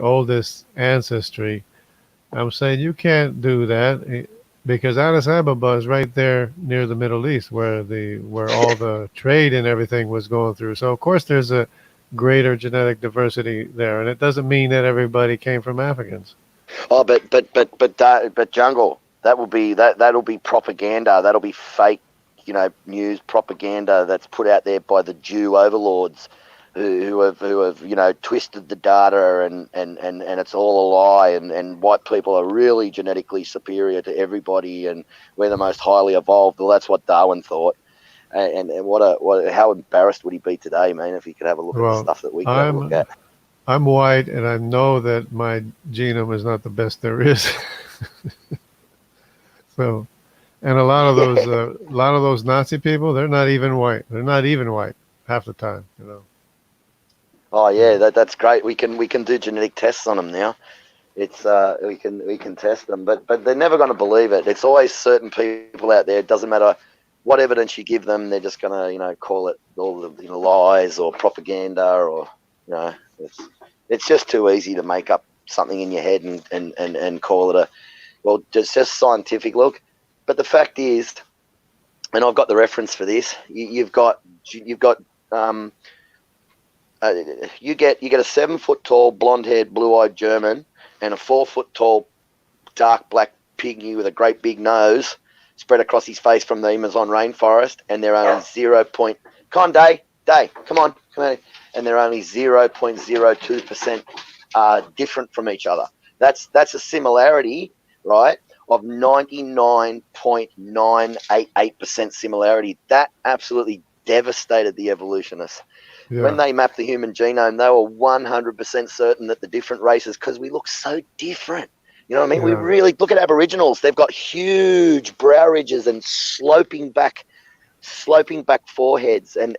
oldest ancestry. I'm saying you can't do that because Addis Ababa is right there near the Middle East, where all the trade and everything was going through. So of course there's a greater genetic diversity there, and it doesn't mean that everybody came from Africans. Oh, but Jungle, that'll be propaganda. That'll be fake, you know, news propaganda that's put out there by the Jew overlords who have you know, twisted the data and it's all a lie, and white people are really genetically superior to everybody and we're the most highly evolved. Well, that's what Darwin thought. And how embarrassed would he be today, man, if he could have a look at the stuff that we can have a look at. I'm white, and I know that my genome is not the best there is. So, and a lot of those Nazi people, they're not even white. They're not even white half the time, you know. Oh yeah, that's great. We can do genetic tests on them now. It's we can test them, but they're never going to believe it. It's always certain people out there. It doesn't matter what evidence you give them, they're just gonna, you know, call it all the, you know, lies or propaganda, or, you know, it's just too easy to make up something in your head and call it just scientific look. But the fact is, and I've got the reference for this. You get a 7 foot tall, blonde haired, blue eyed German and a 4 foot tall, dark black pygmy with a great big nose spread across his face from the Amazon rainforest, and they're only come on, and they're only 0.02% different from each other. That's a similarity, right, of 99.988% similarity. That absolutely devastated the evolutionists. Yeah. When they mapped the human genome, they were 100% certain that the different races, because we look so different. You know what I mean? Yeah. We really look at Aboriginals. They've got huge brow ridges and sloping back foreheads and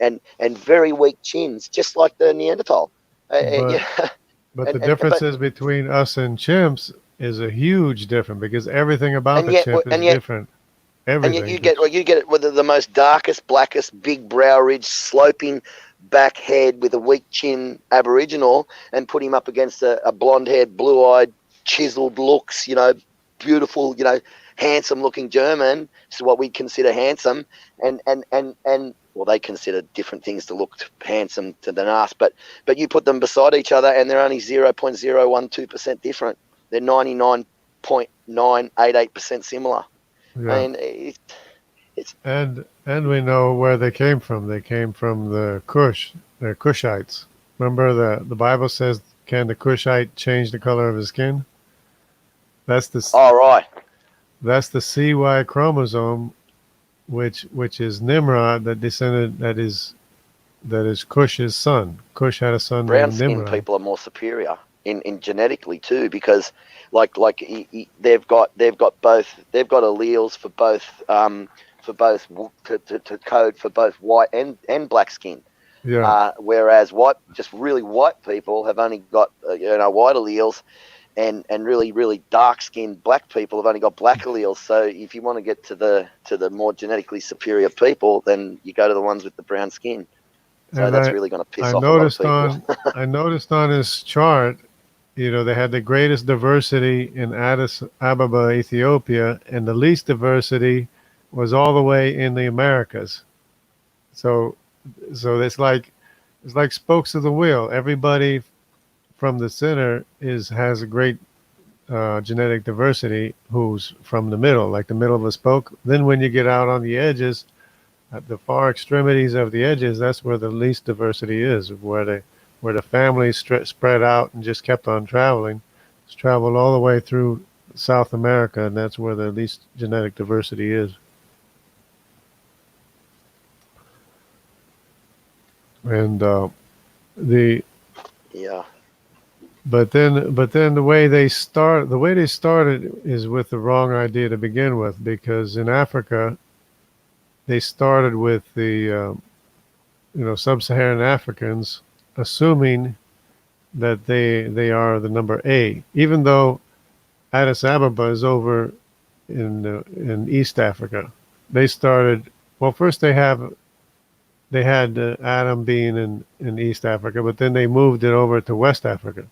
very weak chins, just like the Neanderthal. But the differences between us and chimps is a huge difference, because everything about the chimp is different. Everything. And yet you get it with the most darkest, blackest, big brow ridge, sloping back head with a weak chin Aboriginal, and put him up against a blonde-haired, blue-eyed, chiseled looks, you know, beautiful, you know, handsome looking German, so what we consider handsome, and well, they consider different things to look handsome than us, but you put them beside each other and they're only 0.012% different. They're 99.988% similar. Yeah. I mean, and we know where they came from. They came from the Cush. They're Cushites. Remember the Bible says, "Can the Cushite change the color of his skin?" That's the That's the CY chromosome, which is Nimrod, that is Cush's son. Cush had a son brown named skinned Nimrod. people are more superior in genetically too, because they've got alleles for both to code for both white and black skin. Yeah. Whereas really white people have only got white alleles, and really dark skinned black people have only got black alleles. So if you want to get to the more genetically superior people, then you go to the ones with the brown skin. So And that's really going to piss off a lot of people. I noticed on his chart, they had the greatest diversity in Addis Ababa, Ethiopia, and the least diversity was all the way in the Americas. So it's like spokes of the wheel. Everybody from the center has a great genetic diversity who's from the middle, like the middle of a spoke. Then when you get out on the edges, at the far extremities of the edges, that's where the least diversity is, where the families spread out and just kept on traveling. It's traveled all the way through South America, and that's where the least genetic diversity is. And But then the way they started is with the wrong idea to begin with, because in Africa they started with the sub-Saharan Africans, assuming that they are the number A, even though Addis Ababa is over in East Africa. They started first they had Adam being in East Africa, but then they moved it over to West Africa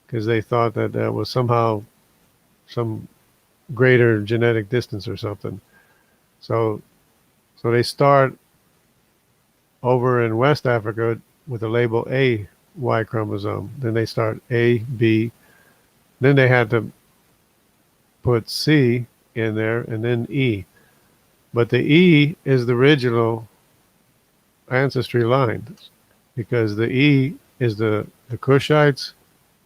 because they thought that was somehow some greater genetic distance or something. So they start over in West Africa with the label A Y chromosome. Then they start A, B. Then they had to put C in there and then E. But the E is the original ancestry line, because the E is the Cushites,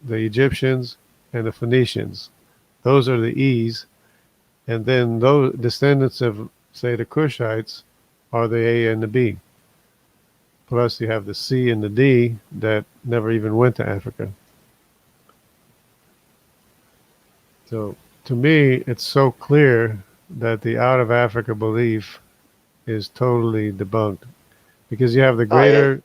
the Egyptians, and the Phoenicians. Those are the E's. And then those descendants of, say, the Cushites are the A and the B. Plus you have the C and the D that never even went to Africa. So to me, it's so clear that the out of Africa belief is totally debunked, because you have the greater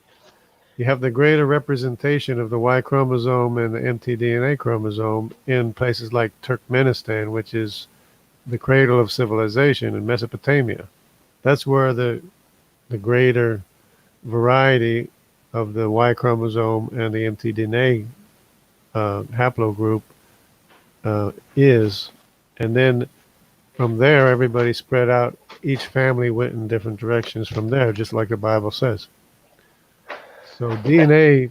representation of the Y chromosome and the mtDNA chromosome in places like Turkmenistan, which is the cradle of civilization, in Mesopotamia. That's where the greater variety of the Y chromosome and the mtDNA haplogroup is. And then from there, everybody spread out. Each family went in different directions from there, just like the Bible says. So DNA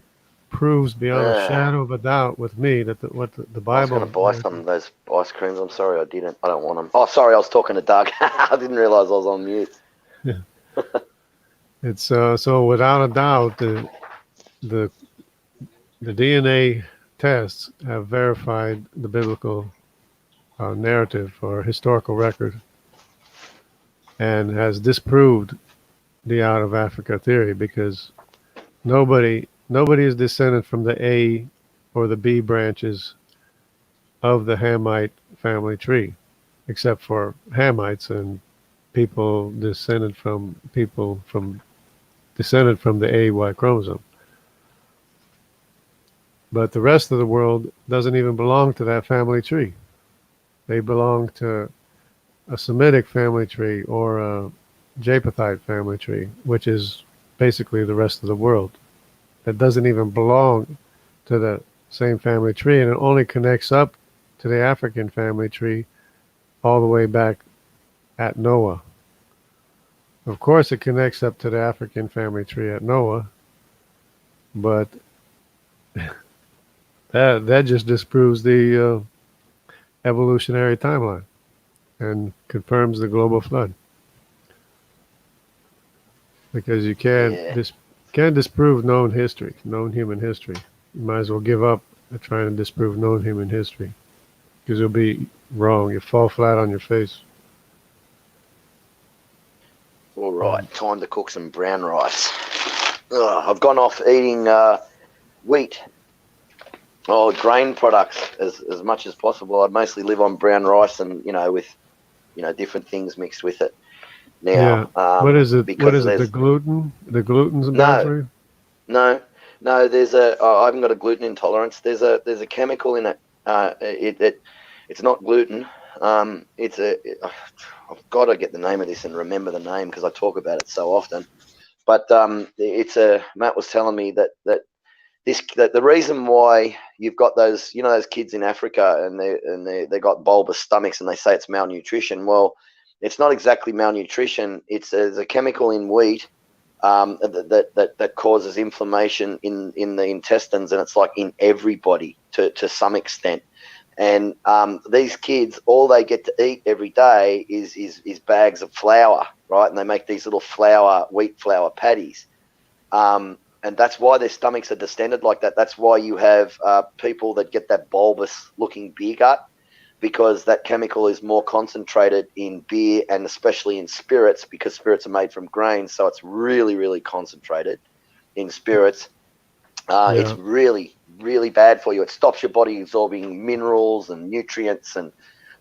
proves beyond a shadow of a doubt with me that what the Bible. I was going to buy some of those ice creams. I'm sorry, I didn't. I don't want them. Oh, sorry, I was talking to Doug. I didn't realize I was on mute. Yeah. It's so without a doubt the DNA tests have verified the biblical narrative or historical record, and has disproved the out of Africa theory, because nobody is descended from the A or the B branches of the Hamite family tree, except for Hamites and people descended from the AY chromosome. But the rest of the world doesn't even belong to that family tree. They belong to a Semitic family tree or a Japhethite family tree, which is basically the rest of the world. That doesn't even belong to the same family tree, and it only connects up to the African family tree all the way back at Noah. Of course, it connects up to the African family tree at Noah, but that just disproves the evolutionary timeline and confirms the global flood. Because you can't disprove known history, known human history. You might as well give up trying to disprove known human history, because you'll be wrong. You fall flat on your face. All right, time to cook some brown rice. I've gone off eating wheat or grain products as much as possible. I mostly live on brown rice and, with, different things mixed with it. Now, what is it? What is it? The gluten? The gluten's bad for you? No. There's I haven't got a gluten intolerance. There's a chemical in it. It's not gluten. I've got to get the name of this and remember the name because I talk about it so often. But Matt was telling me that the reason why you've got those kids in Africa and they got bulbous stomachs and they say it's malnutrition. Well, it's not exactly malnutrition. There's a chemical in wheat that causes inflammation in the intestines, and it's like in everybody to some extent. And these kids, all they get to eat every day is bags of flour, right? And they make these little wheat flour patties. And that's why their stomachs are distended like that. That's why you have people that get that bulbous looking beer gut, because that chemical is more concentrated in beer and especially in spirits, because spirits are made from grains. So it's really, really concentrated in spirits. It's really, really bad for you. It stops your body absorbing minerals and nutrients and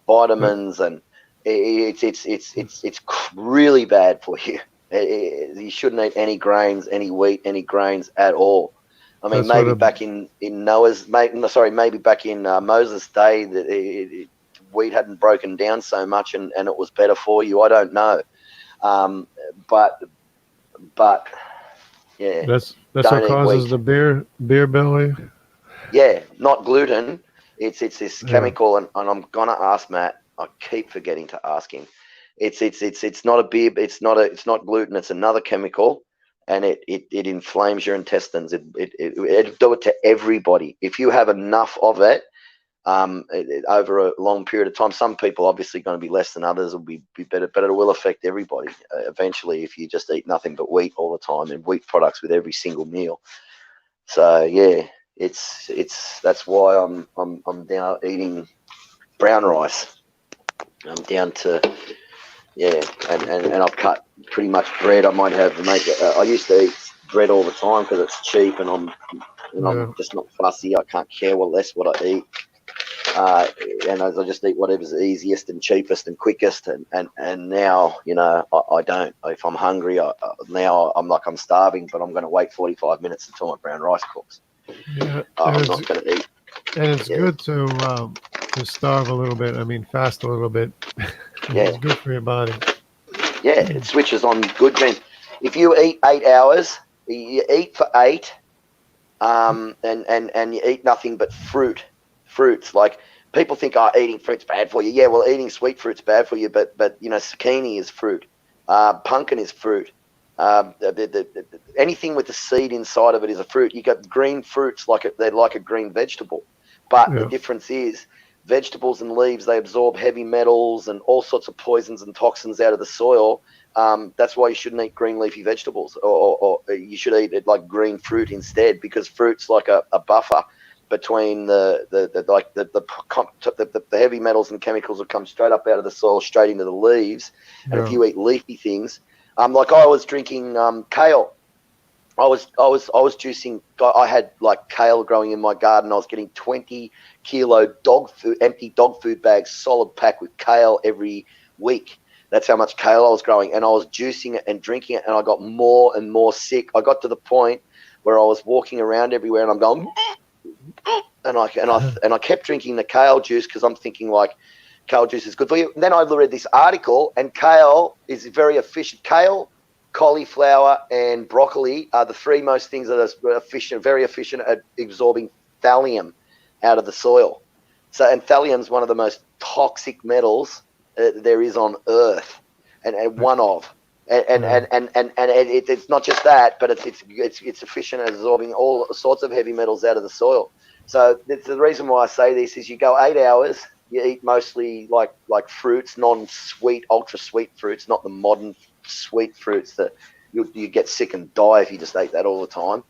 vitamins, and it's really bad for you. You shouldn't eat any grains, any wheat, any grains at all. I mean, maybe back in Moses' day, wheat hadn't broken down so much and it was better for you. I don't know, but yeah. That's what causes the beer belly. Yeah, not gluten. It's this chemical, and I'm gonna ask Matt. I keep forgetting to ask him. It's not a beer. It's not gluten. It's another chemical, and it inflames your intestines. It do it to everybody. If you have enough of it, over a long period of time, some people obviously going to be less than others. Will be better, but it will affect everybody eventually if you just eat nothing but wheat all the time and wheat products with every single meal. So yeah, that's why I'm now eating brown rice. I'm down to and I've cut pretty much bread. I might I used to eat bread all the time because it's cheap, and I'm just not fussy. I can't care what I eat. And I just eat whatever's easiest and cheapest and quickest, and now I don't. If I'm hungry, now I'm like I'm starving, but I'm going to wait 45 minutes until my brown rice cooks. I'm not going to eat. And it's good to starve a little bit. I mean, fast a little bit. It's good for your body. Yeah, it switches on good genes. If you eat 8 hours, you eat for 8, and you eat nothing but fruits. Like people think, eating fruit's bad for you. Yeah, well, eating sweet fruit's bad for you, but zucchini is fruit. Pumpkin is fruit. Anything with the seed inside of it is a fruit. You got green fruits they're like a green vegetable, but the difference is vegetables and leaves, they absorb heavy metals and all sorts of poisons and toxins out of the soil. That's why you shouldn't eat green leafy vegetables, or you should eat it like green fruit instead, because fruit's like a buffer between the heavy metals and chemicals that come straight up out of the soil straight into the leaves. And if you eat leafy things, like I was drinking kale. I was juicing. I had like kale growing in my garden. I was getting 20-kilo empty dog food bags, solid pack with kale every week. That's how much kale I was growing, and I was juicing it and drinking it, and I got more and more sick. I got to the point where I was walking around everywhere, and I'm going, and I kept drinking the kale juice because I'm thinking like kale juice is good for you. And then I read this article, and kale is very efficient. Kale, cauliflower, and broccoli are the 3 most things that are very efficient at absorbing thallium out of the soil. So, and thallium is one of the most toxic metals there is on Earth, and one of. It's not just that, but it's efficient at absorbing all sorts of heavy metals out of the soil. So the reason why I say this is you go 8 hours, you eat mostly like fruits, non-sweet, ultra-sweet fruits, not the modern sweet fruits that you get sick and die if you just ate that all the time.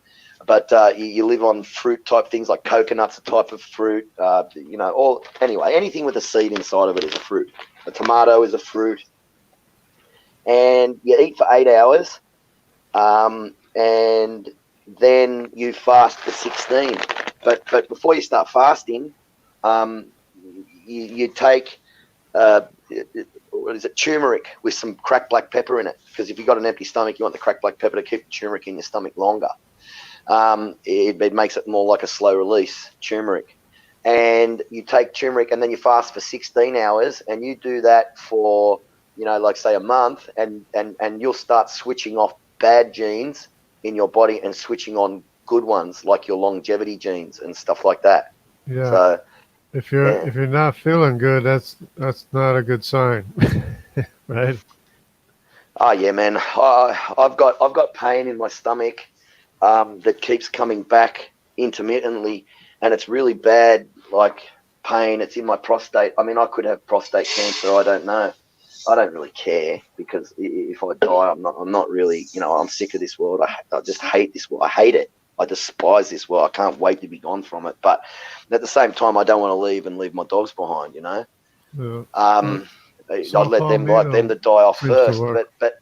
But you live on fruit type things like coconut's a type of fruit. Anything with a seed inside of it is a fruit. A tomato is a fruit. And you eat for 8 hours, and then you fast for 16. But before you start fasting, you take turmeric with some cracked black pepper in it, because if you've got an empty stomach, you want the cracked black pepper to keep the turmeric in your stomach longer. It makes it more like a slow release turmeric. And you take turmeric and then you fast for 16 hours, and you do that for, like say a month, and you'll start switching off bad genes in your body and switching on good ones like your longevity genes and stuff like that. Yeah. So if you're not feeling good, that's not a good sign, right? Oh yeah, man. I've got pain in my stomach that keeps coming back intermittently, and it's really bad, like pain. It's in my prostate. I mean, I could have prostate cancer. I don't know. I don't really care, because if I die, I'm not really. I'm sick of this world. I just hate this world. I hate it. I despise this world. I can't wait to be gone from it. But at the same time, I don't want to leave my dogs behind. Yeah. I'd let them to die off first. But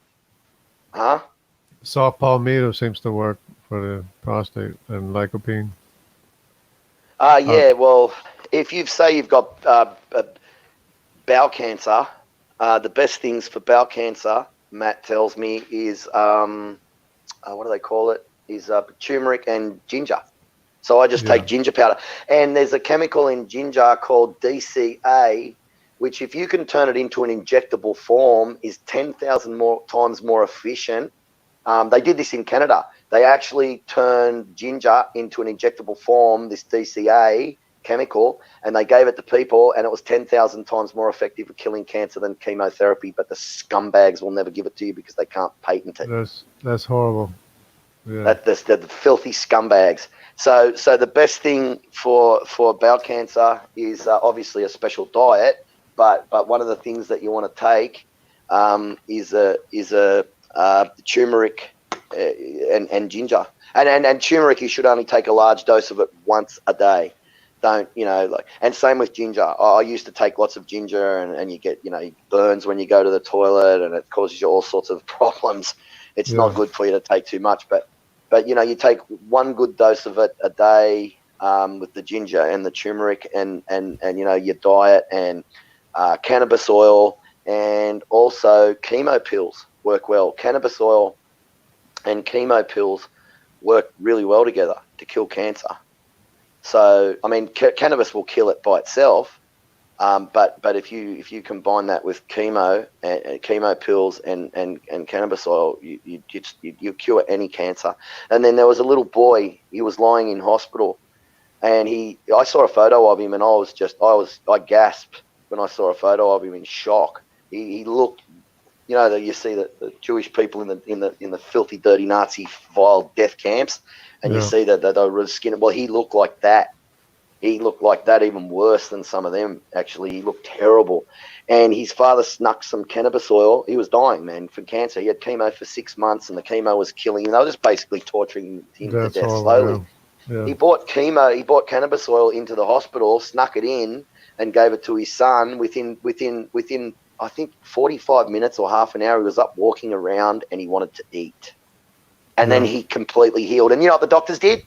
Saw palmetto seems to work for the prostate and lycopene. Yeah. Well, if you've got bowel cancer, the best things for bowel cancer, Matt tells me, is what do they call it? Is turmeric and ginger. So I just take ginger powder, and there's a chemical in ginger called DCA, which if you can turn it into an injectable form is 10,000 times more efficient. They did this in Canada. They actually turned ginger into an injectable form, this DCA chemical, and they gave it to people, and it was 10,000 times more effective at killing cancer than chemotherapy. But the scumbags will never give it to you because they can't patent it. That's horrible. Yeah. That's the filthy scumbags. So the best thing for bowel cancer is obviously a special diet, but one of the things that you want to take is a turmeric and ginger, and turmeric. You should only take a large dose of it once a day. Don't and same with ginger. I used to take lots of ginger, and you get burns when you go to the toilet, and it causes you all sorts of problems. It's not good for you to take too much, but you take one good dose of it a day with the ginger and the turmeric, and your diet, and cannabis oil, and also chemo pills work well. Cannabis oil and chemo pills work really well together to kill cancer. So I mean, cannabis will kill it by itself, but if you combine that with chemo pills and cannabis oil, you cure any cancer. And then there was a little boy. He was lying in hospital, and I saw a photo of him, and I gasped when I saw a photo of him in shock. He looked, you see the Jewish people in the filthy, dirty Nazi vile death camps, and you see that the skin. Well, he looked like that. He looked like that, even worse than some of them, actually. He looked terrible. And his father snuck some cannabis oil. He was dying, man, from cancer. He had chemo for 6 months, and the chemo was killing him. They were just basically torturing him to death slowly. Yeah. He bought cannabis oil into the hospital, snuck it in, and gave it to his son. Within I think 45 minutes or half an hour, he was up walking around, and he wanted to eat. And then he completely healed. And you know what the doctors did?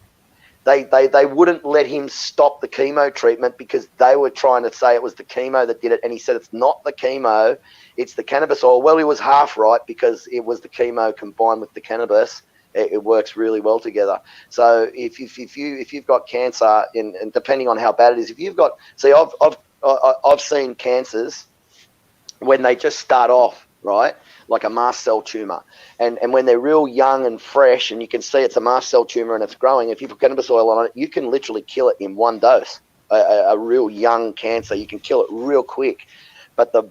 They wouldn't let him stop the chemo treatment, because they were trying to say it was the chemo that did it. And he said, it's not the chemo, it's the cannabis oil. Well, he was half right, because it was the chemo combined with the cannabis. It works really well together. So if you've got cancer, and depending on how bad it is, if you've got, I've seen cancers when they just start off, right? Like a mast cell tumor. And when they're real young and fresh, and you can see it's a mast cell tumor and it's growing, if you put cannabis oil on it, you can literally kill it in one dose. A real young cancer, you can kill it real quick. But the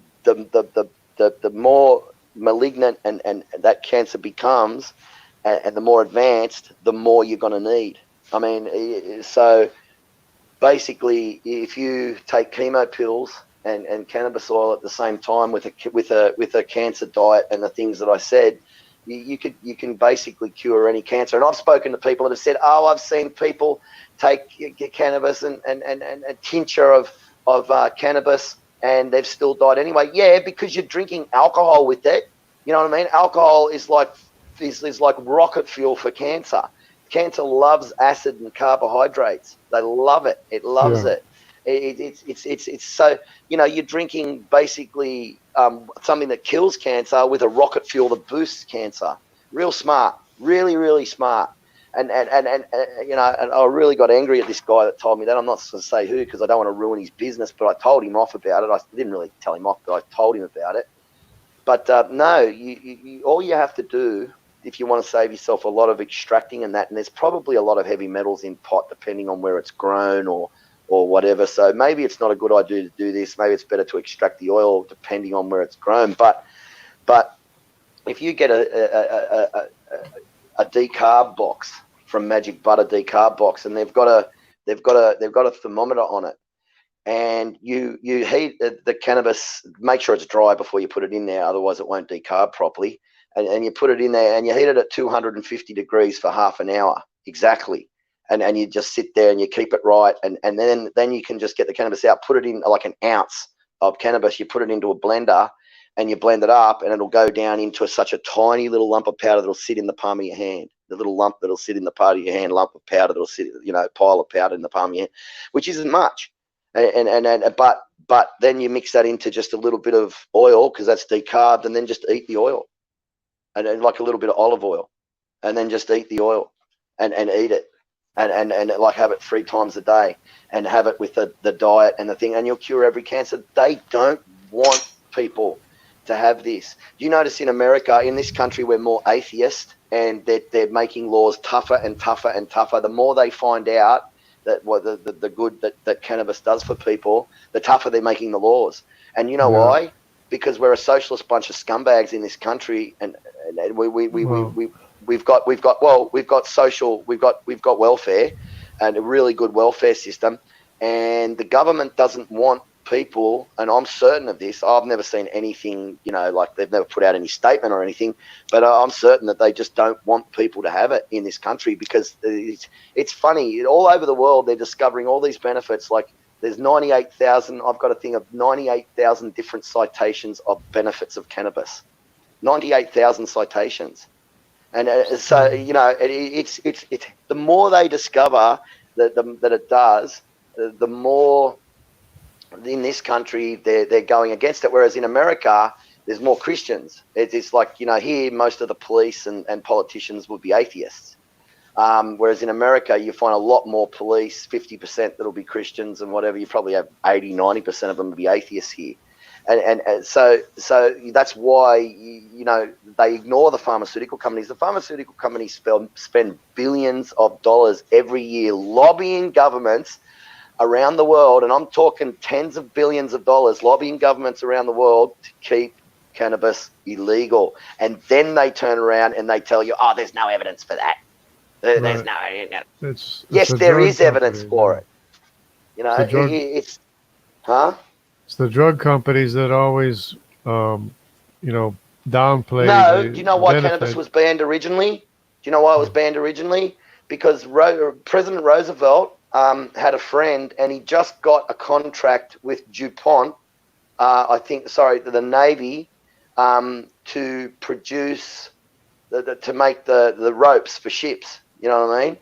more malignant and that cancer becomes, and the more advanced, the more you're going to need. I mean, so basically, if you take chemo pills and cannabis oil at the same time with a cancer diet and the things that I said, you can basically cure any cancer. And I've spoken to people that have said, "Oh, I've seen people get cannabis and a tincture of cannabis, and they've still died anyway." Yeah, because you're drinking alcohol with it. You know what I mean? Alcohol is like rocket fuel for cancer. Cancer loves acid and carbohydrates. They love it. It loves it. It's so, you know, you're drinking basically something that kills cancer with a rocket fuel that boosts cancer. Real smart, really smart. And you know, and I really got angry at this guy that told me that. I'm not going to say who because I don't want to ruin his business, but I told him off about it. I didn't really tell him off, but I told him about it. But no, you all you have to do if you want to save yourself a lot of extracting and there's probably a lot of heavy metals in pot depending on where it's grown or whatever. So maybe it's not a good idea to do this. Maybe it's better to extract the oil depending on where it's grown. But if you get a decarb box from Magic Butter decarb box, and they've got a thermometer on it, and you heat the cannabis, make sure it's dry before you put it in there, otherwise it won't decarb properly. And you put it in there and you heat it at 250 degrees for half an hour exactly. And you just sit there and you keep it right. And then you can just get the cannabis out, put it in like an ounce of cannabis. You put it into a blender and you blend it up, and it'll go down into such a tiny little lump of powder that'll sit in the palm of your hand. The little lump that'll sit in the part of your hand, lump of powder that'll sit, you know, pile of powder in the palm of your hand, which isn't much. But then you mix that into just a little bit of oil because that's decarbed, and then just eat the oil. And like a little bit of olive oil, and then just eat the oil and eat it and like have it 3 times a day and have it with the diet and the thing, and you'll cure every cancer. They don't want people to have this. Do you notice in America, in this country, we're more atheist, and they're making laws tougher and tougher and tougher. The more they find out that what the good that cannabis does for people, the tougher they're making the laws. And you know why? Because we're a socialist bunch of scumbags in this country, and we've got welfare and a really good welfare system, and the government doesn't want people, and I'm certain of this. I've never seen anything, you know, like they've never put out any statement or anything, but I'm certain that they just don't want people to have it in this country because it's funny. All over the world, they're discovering all these benefits. Like there's 98,000. I've got a thing of 98,000 different citations of benefits of cannabis. 98,000 citations, and so you know it's the more they discover that it does, the more in this country they're going against it. Whereas in America, there's more Christians. It's like, you know, here most of the police and politicians would be atheists. Whereas in America, you find a lot more police, 50% that'll be Christians and whatever. You probably have 80, 90% of them will be atheists here. And so that's why, you know, they ignore the pharmaceutical companies. The pharmaceutical companies spend billions of dollars every year lobbying governments around the world, and I'm talking tens of billions of dollars lobbying governments around the world to keep cannabis illegal. And then they turn around and they tell you, oh, there's no evidence for that. There's no. Yes, there is evidence for it. You know, it's It's the drug companies that always, you know, downplay. No, do you know why cannabis was banned originally? Do you know why it was banned originally? Because President Roosevelt had a friend, and he just got a contract with DuPont, the Navy, to produce, to make the ropes for ships. You know what I mean?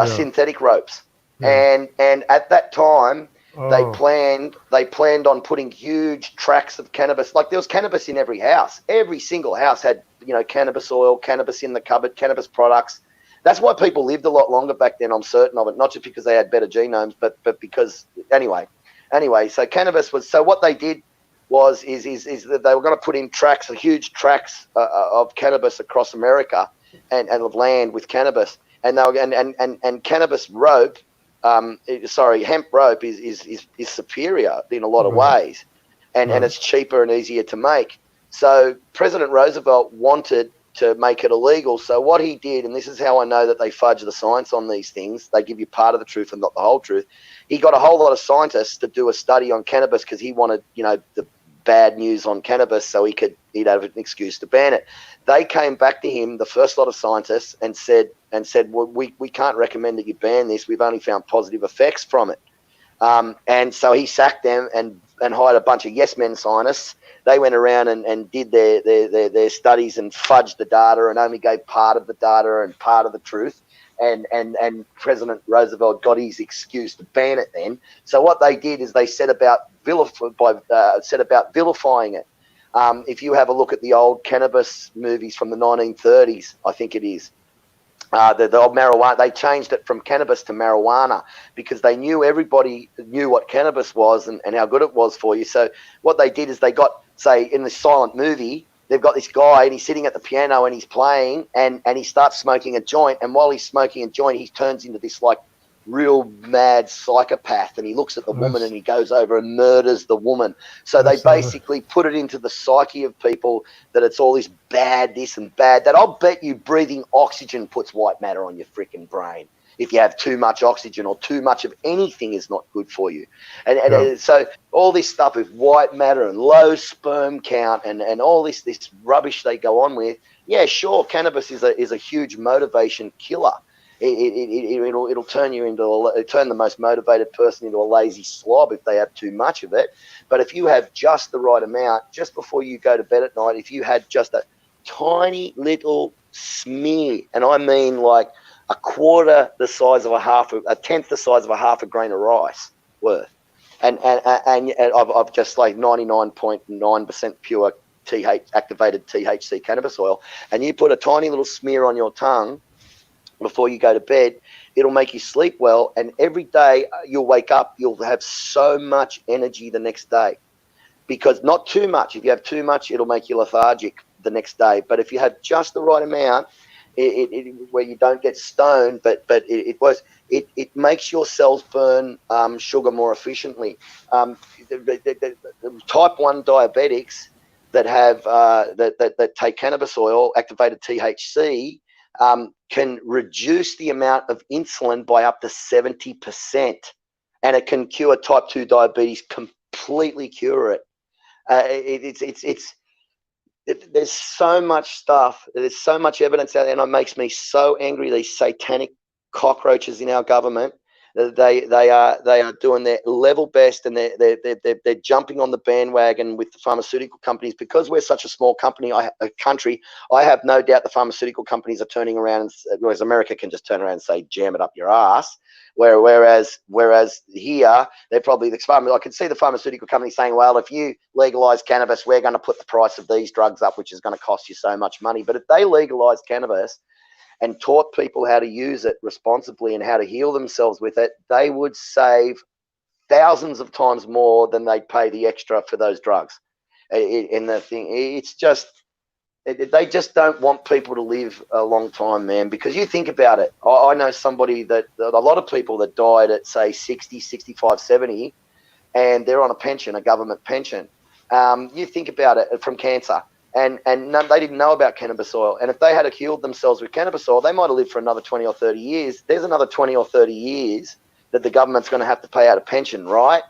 Synthetic ropes. Yeah. And at that time, they planned on putting huge tracts of cannabis. Like there was cannabis in every house. Every single house had, you know, cannabis oil, cannabis in the cupboard, cannabis products. That's why people lived a lot longer back then. I'm certain of it. Not just because they had better genomes, but because anyway. So cannabis was. So what they did was that they were going to put in tracts, huge tracts of cannabis across America, and of land with cannabis, and they were, and cannabis rope. Hemp rope is superior in a lot of ways, and it's cheaper and easier to make. So President Roosevelt wanted to make it illegal. So what he did, and this is how I know that they fudge the science on these things, they give you part of the truth and not the whole truth. He got a whole lot of scientists to do a study on cannabis because he wanted, the bad news on cannabis so he'd have an excuse to ban it. They came back to him, the first lot of scientists, and said, well, we can't recommend that you ban this. We've only found positive effects from it. And so he sacked them and hired a bunch of yes men scientists. They went around and did their studies and fudged the data and only gave part of the data and part of the truth. And President Roosevelt got his excuse to ban it then. So what they did is they set about vilifying it. If you have a look at the old cannabis movies from the 1930s, I think it is, the old marijuana, they changed it from cannabis to marijuana because they knew everybody knew what cannabis was and how good it was for you. So what they did is they got, say, in the silent movie, they've got this guy and he's sitting at the piano and he's playing and he starts smoking a joint. And while he's smoking a joint, he turns into this like real mad psychopath and he looks at the woman and he goes over and murders the woman. So they basically put it into the psyche of people that it's all this bad this and bad that. I'll bet you breathing oxygen puts white matter on your freaking brain. If you have too much oxygen or too much of anything is not good for you. And so all this stuff with white matter and low sperm count and all this rubbish they go on with, yeah, sure, cannabis is a huge motivation killer. It'll turn you turn the most motivated person into a lazy slob if they have too much of it. But if you have just the right amount, just before you go to bed at night, if you had just a tiny little smear, and I mean like a quarter the size of a tenth the size of half a grain of rice worth, and I've just like 99.9% pure activated THC cannabis oil, and you put a tiny little smear on your tongue before you go to bed, it'll make you sleep well. And every day you'll wake up, you'll have so much energy the next day. Because not too much. If you have too much, it'll make you lethargic the next day. But if you have just the right amount, where you don't get stoned, but it makes your cells burn sugar more efficiently. The type 1 diabetics that have that take cannabis oil, activated THC, can reduce the amount of insulin by up to 70%, and it can cure type 2 diabetes, completely cure it. There's so much stuff, there's so much evidence out there, and it makes me so angry. These satanic cockroaches in our government, they are doing their level best, and they're jumping on the bandwagon with the pharmaceutical companies. Because we're such a small country, I have no doubt the pharmaceutical companies are turning around, whereas America can just turn around and say, jam it up your ass. Whereas here, they're probably I can see the pharmaceutical company saying, well, if you legalize cannabis, we're going to put the price of these drugs up, which is going to cost you so much money. But if they legalize cannabis and taught people how to use it responsibly and how to heal themselves with it, they would save thousands of times more than they'd pay the extra for those drugs. And the thing, it's just, they just don't want people to live a long time, man, because you think about it. I know somebody a lot of people that died at, say, 60, 65, 70, and they're on a pension, a government pension. You think about it, from cancer. And they didn't know about cannabis oil. And if they had healed themselves with cannabis oil, they might have lived for another 20 or 30 years. There's another 20 or 30 years that the government's going to have to pay out a pension, right?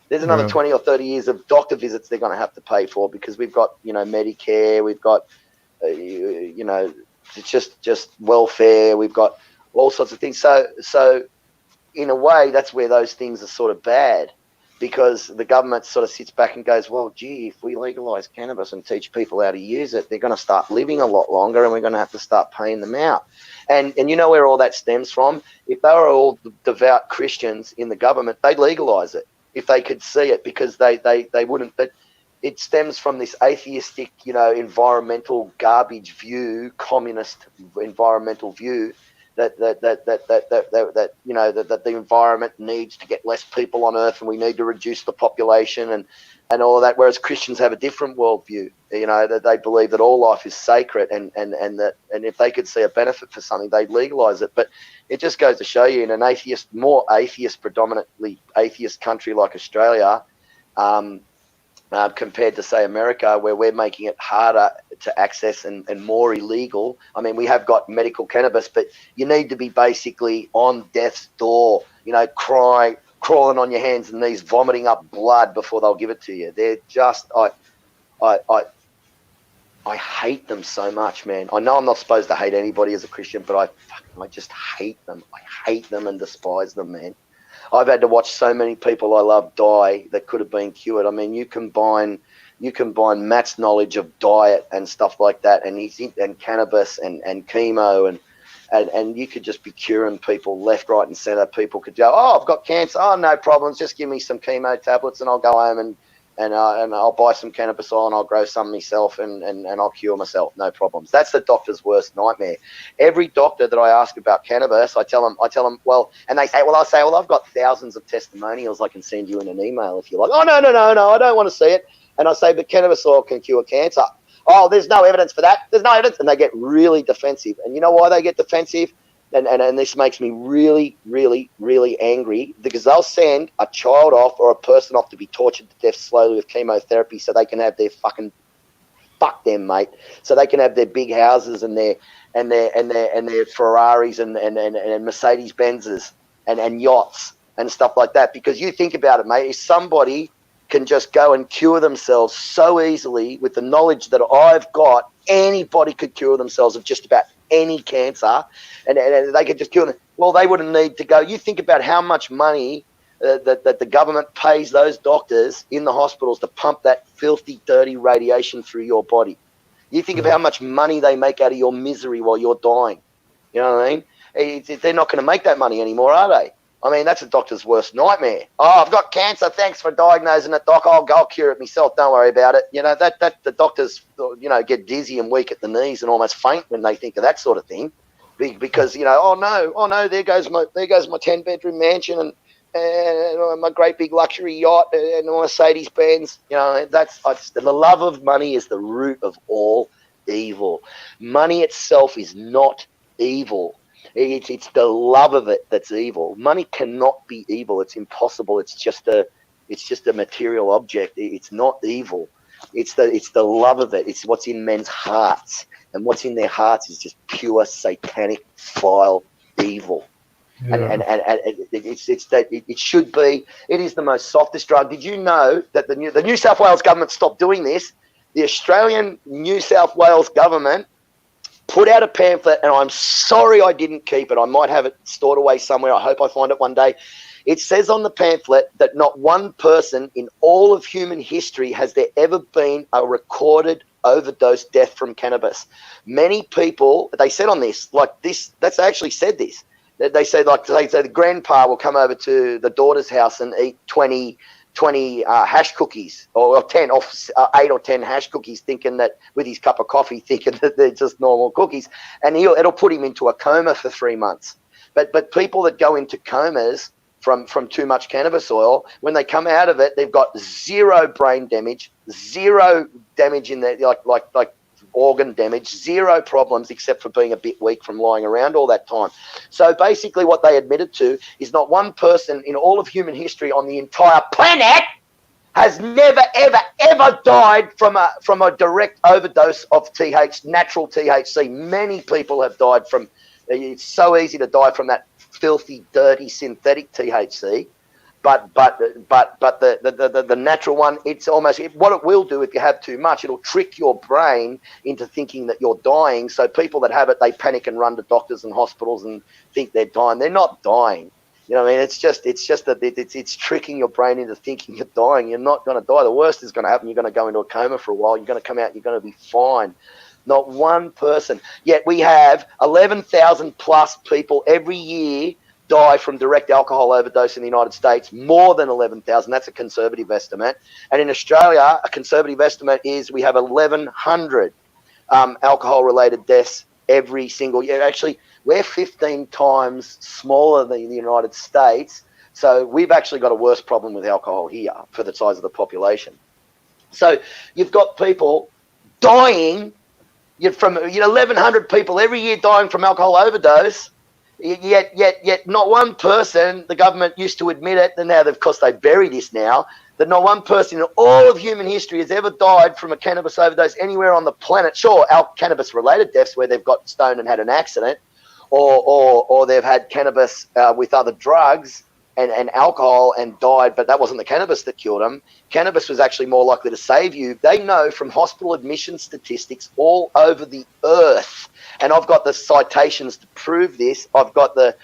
There's another 20 or 30 years of doctor visits they're going to have to pay for, because we've got, Medicare, we've got, just welfare, we've got all sorts of things. So in a way, that's where those things are sort of bad. Because the government sort of sits back and goes, well, gee, if we legalize cannabis and teach people how to use it, they're going to start living a lot longer, and we're going to have to start paying them out. And you know where all that stems from? If they were all devout Christians in the government, they'd legalize it if they could see it, because they wouldn't. But it stems from this atheistic, environmental garbage view, communist environmental view, that the environment needs to get less people on Earth, and we need to reduce the population and all of that. Whereas Christians have a different worldview, that they believe that all life is sacred, and if they could see a benefit for something, they'd legalize it. But it just goes to show you, in an predominantly atheist country like Australia, compared to, say, America, where we're making it harder to access and more illegal. I mean, we have got medical cannabis, but you need to be basically on death's door, you know, crawling on your hands and knees, vomiting up blood before they'll give it to you. They're just, I hate them so much, man. I know I'm not supposed to hate anybody as a Christian, but I just hate them. I hate them and despise them, man. I've had to watch so many people I love die that could have been cured. I mean, you combine Matt's knowledge of diet and stuff like that, and cannabis and chemo and you could just be curing people left, right, and center. People could go, oh, I've got cancer. Oh, no problems. Just give me some chemo tablets and I'll go home and I'll buy some cannabis oil and I'll grow some myself and I'll cure myself. No problems. That's the doctor's worst nightmare. Every doctor that I ask about cannabis, I tell them, well, and they say, well, I've got thousands of testimonials I can send you in an email if you like. Oh, no, I don't want to see it. And I say, but cannabis oil can cure cancer. Oh, there's no evidence for that. There's no evidence. And they get really defensive. And you know why they get defensive? And this makes me really, really, really angry, because they'll send a child off or a person off to be tortured to death slowly with chemotherapy so they can have their fucking, fuck them, mate, so they can have their big houses and their Ferraris and Mercedes Benzes and yachts and stuff like that. Because you think about it, mate, if somebody can just go and cure themselves so easily with the knowledge that I've got, anybody could cure themselves of just about any cancer, and they could just cure them. Well, they wouldn't need to go. You think about how much money that the government pays those doctors in the hospitals to pump that filthy, dirty radiation through your body. You think of how much money they make out of your misery while you're dying. You know what I mean? They're not going to make that money anymore, are they? I mean, that's a doctor's worst nightmare. Oh, I've got cancer. Thanks for diagnosing it, doc. I'll cure it myself. Don't worry about it. You know, that the doctors, you know, get dizzy and weak at the knees and almost faint when they think of that sort of thing, because, you know, oh no, there goes my 10-bedroom mansion and my great big luxury yacht and my Mercedes Benz. You know, the love of money is the root of all evil. Money itself is not evil. It's the love of it that's evil. Money cannot be evil. It's impossible. It's just a material object. It's not evil. It's the love of it. It's what's in men's hearts, and what's in their hearts is just pure satanic, vile evil. Yeah. And it should be. It is the most softest drug. Did you know that the New South Wales government stopped doing this? The Australian New South Wales government put out a pamphlet, and I'm sorry I didn't keep it. I might have it stored away somewhere. I hope I find it one day. It says on the pamphlet that not one person in all of human history has there ever been a recorded overdose death from cannabis. Many people, they said on this, like this, that's actually said this. They say the grandpa will come over to the daughter's house and eat 20 hash cookies or 8 or 10 hash cookies, thinking that with his cup of coffee, thinking that they're just normal cookies, and it'll put him into a coma for 3 months. But people that go into comas from too much cannabis oil, when they come out of it, they've got zero brain damage, zero damage in their like organ damage, zero problems except for being a bit weak from lying around all that time. So basically what they admitted to is not one person in all of human history on the entire planet has never, ever, ever died from a direct overdose of natural THC. Many people have died from, it's so easy to die from that filthy, dirty, synthetic THC. But the natural one, it's almost, what it will do if you have too much, it'll trick your brain into thinking that you're dying. So people that have it, they panic and run to doctors and hospitals and think they're dying. They're not dying. You know what I mean? It's just that it's tricking your brain into thinking you're dying. You're not going to die. The worst is going to happen. You're going to go into a coma for a while. You're going to come out and you're going to be fine. Not one person. Yet we have 11,000 plus people every year die from direct alcohol overdose in the United States, more than 11,000. That's a conservative estimate. And in Australia, a conservative estimate is we have 1,100 alcohol-related deaths every single year. Actually, we're 15 times smaller than the United States, so we've actually got a worse problem with alcohol here for the size of the population. So you've got people dying, from 1,100 people every year dying from alcohol overdose. Yet not one person, the government used to admit it, and now, of course, they bury this now, that not one person in all of human history has ever died from a cannabis overdose anywhere on the planet. Sure, our cannabis-related deaths where they've got stoned and had an accident, or they've had cannabis with other drugs and alcohol and died, but that wasn't the cannabis that killed them. Cannabis was actually more likely to save you. They know from hospital admission statistics all over the earth, and I've got the citations to prove this. I've got the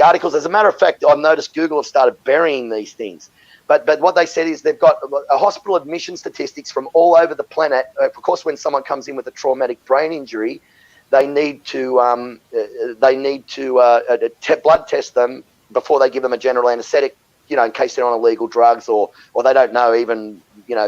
articles. As a matter of fact, I've noticed Google have started burying these things. But what they said is they've got a hospital admission statistics from all over the planet. Of course, when someone comes in with a traumatic brain injury, they need to blood test them before they give them a general anesthetic, in case they're on illegal drugs or they don't know even,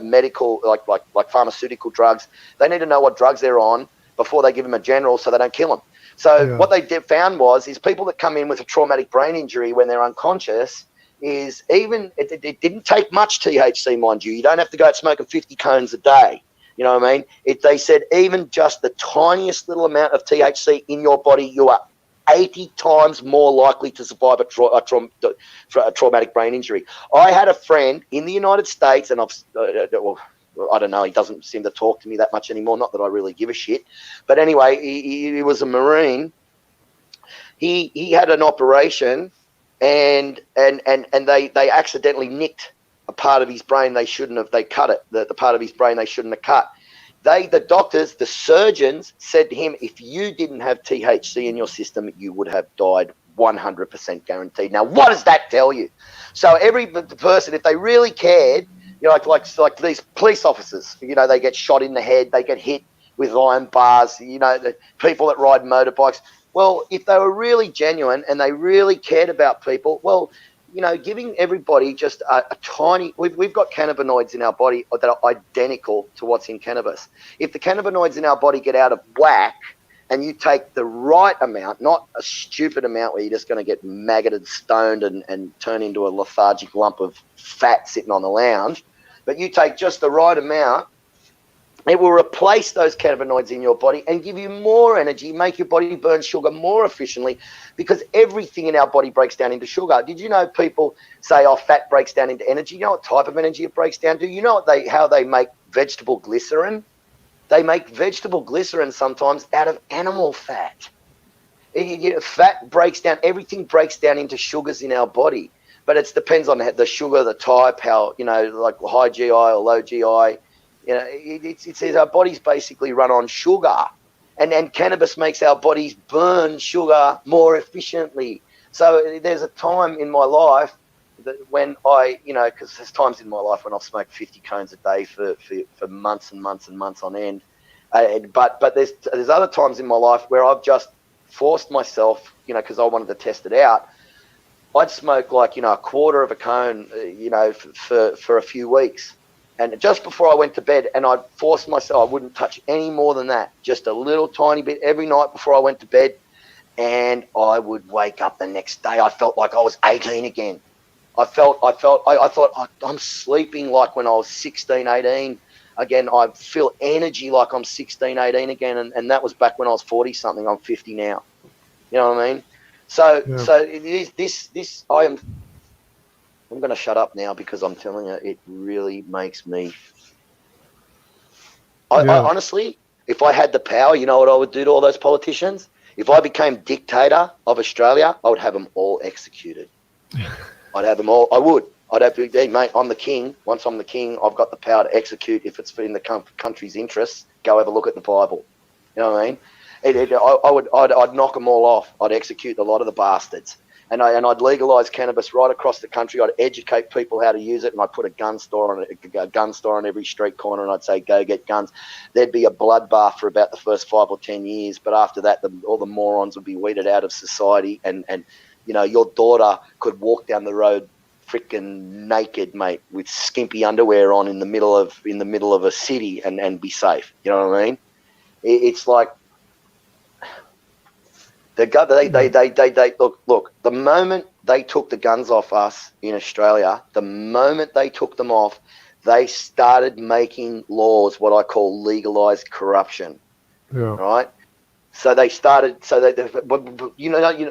medical, like pharmaceutical drugs. They need to know what drugs they're on before they give them a general so they don't kill them. So what they found is people that come in with a traumatic brain injury when they're unconscious is it didn't take much THC, mind you. You don't have to go out smoking 50 cones a day. You know what I mean? They said even just the tiniest little amount of THC in your body, you are 80 times more likely to survive a traumatic brain injury. I had a friend in the United States, and I don't know, he doesn't seem to talk to me that much anymore, not that I really give a shit. But anyway, he was a Marine. He had an operation and they accidentally nicked a part of his brain they shouldn't have. They cut it, the part of his brain they shouldn't have cut. The doctors, the surgeons said to him, if you didn't have THC in your system, you would have died 100% guaranteed. Now, what does that tell you? So every person, if they really cared, like these police officers, they get shot in the head, they get hit with iron bars, the people that ride motorbikes. Well, if they were really genuine and they really cared about people, well, giving everybody just a tiny, we've got cannabinoids in our body that are identical to what's in cannabis. If the cannabinoids in our body get out of whack and you take the right amount, not a stupid amount where you're just going to get maggoted, stoned and turn into a lethargic lump of fat sitting on the lounge, but you take just the right amount, it will replace those cannabinoids in your body and give you more energy, make your body burn sugar more efficiently, because everything in our body breaks down into sugar. Did you know people say, fat breaks down into energy? You know what type of energy it breaks down to? You know how they make vegetable glycerin? They make vegetable glycerin sometimes out of animal fat. Fat breaks down, everything breaks down into sugars in our body, but it depends on the sugar, the type, how, like high GI or low GI. It says our bodies basically run on sugar, and cannabis makes our bodies burn sugar more efficiently. So there's a time in my life that when because there's times in my life when I've smoked 50 cones a day for months and months and months on end. But there's other times in my life where I've just forced myself, because I wanted to test it out. I'd smoke a quarter of a cone, for a few weeks. And just before I went to bed, and I'd force myself, I wouldn't touch any more than that, just a little tiny bit every night before I went to bed. And I would wake up the next day. I felt like I was 18 again. I thought I'm sleeping like when I was 16, 18. Again, I feel energy like I'm 16, 18 again. And that was back when I was 40 something. I'm 50 now. You know what I mean? So it is this, I'm going to shut up now because I'm telling you, it really makes me... I honestly, if I had the power, you know what I would do to all those politicians? If I became dictator of Australia, I would have them all executed. I'd have them all... I would. I'd have to... Hey, mate, I'm the king. Once I'm the king, I've got the power to execute if it's in the country's interests. Go have a look at the Bible. You know what I mean? I'd knock them all off. I'd execute a lot of the bastards. And I'd legalise cannabis right across the country. I'd educate people how to use it, and I'd put a gun store on every street corner, and I'd say, go get guns. There'd be a bloodbath for about the first 5 or 10 years, but after that, all the morons would be weeded out of society, and your daughter could walk down the road freaking naked, mate, with skimpy underwear on in the middle of a city and be safe. You know what I mean? It's like... Look, the moment they took the guns off us in Australia, the moment they took them off, they started making laws, what I call legalized corruption. Yeah. Right? So they started. So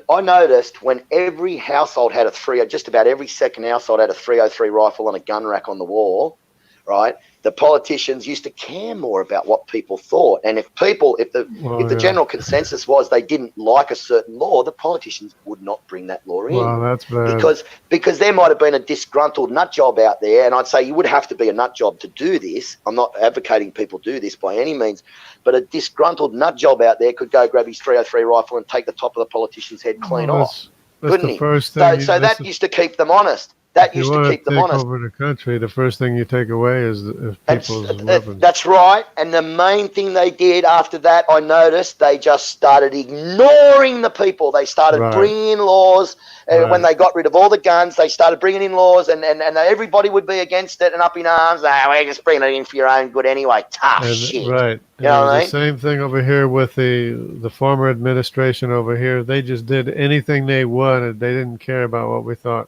I noticed when every household had just about every second household had a 303 rifle on a gun rack on the wall, right? The politicians used to care more about what people thought, and if the general consensus was they didn't like a certain law, the politicians would not bring that law in. Well, that's bad. Because there might have been a disgruntled nut job out there, and I'd say you would have to be a nut job to do this. I'm not advocating people do this by any means, but a disgruntled nut job out there could go grab his 303 rifle and take the top of the politician's head clean off, couldn't he? So that used to keep them honest. That used to keep them honest. Over the country, the first thing you take away is people's weapons. That's right. And the main thing they did after that, I noticed, they just started ignoring the people. They started bringing in laws. When they got rid of all the guns, they started bringing in laws, and everybody would be against it and up in arms. We're just bringing it in for your own good anyway. Tough shit. Right. You know what I mean? The same thing over here with the former administration over here. They just did anything they wanted. They didn't care about what we thought.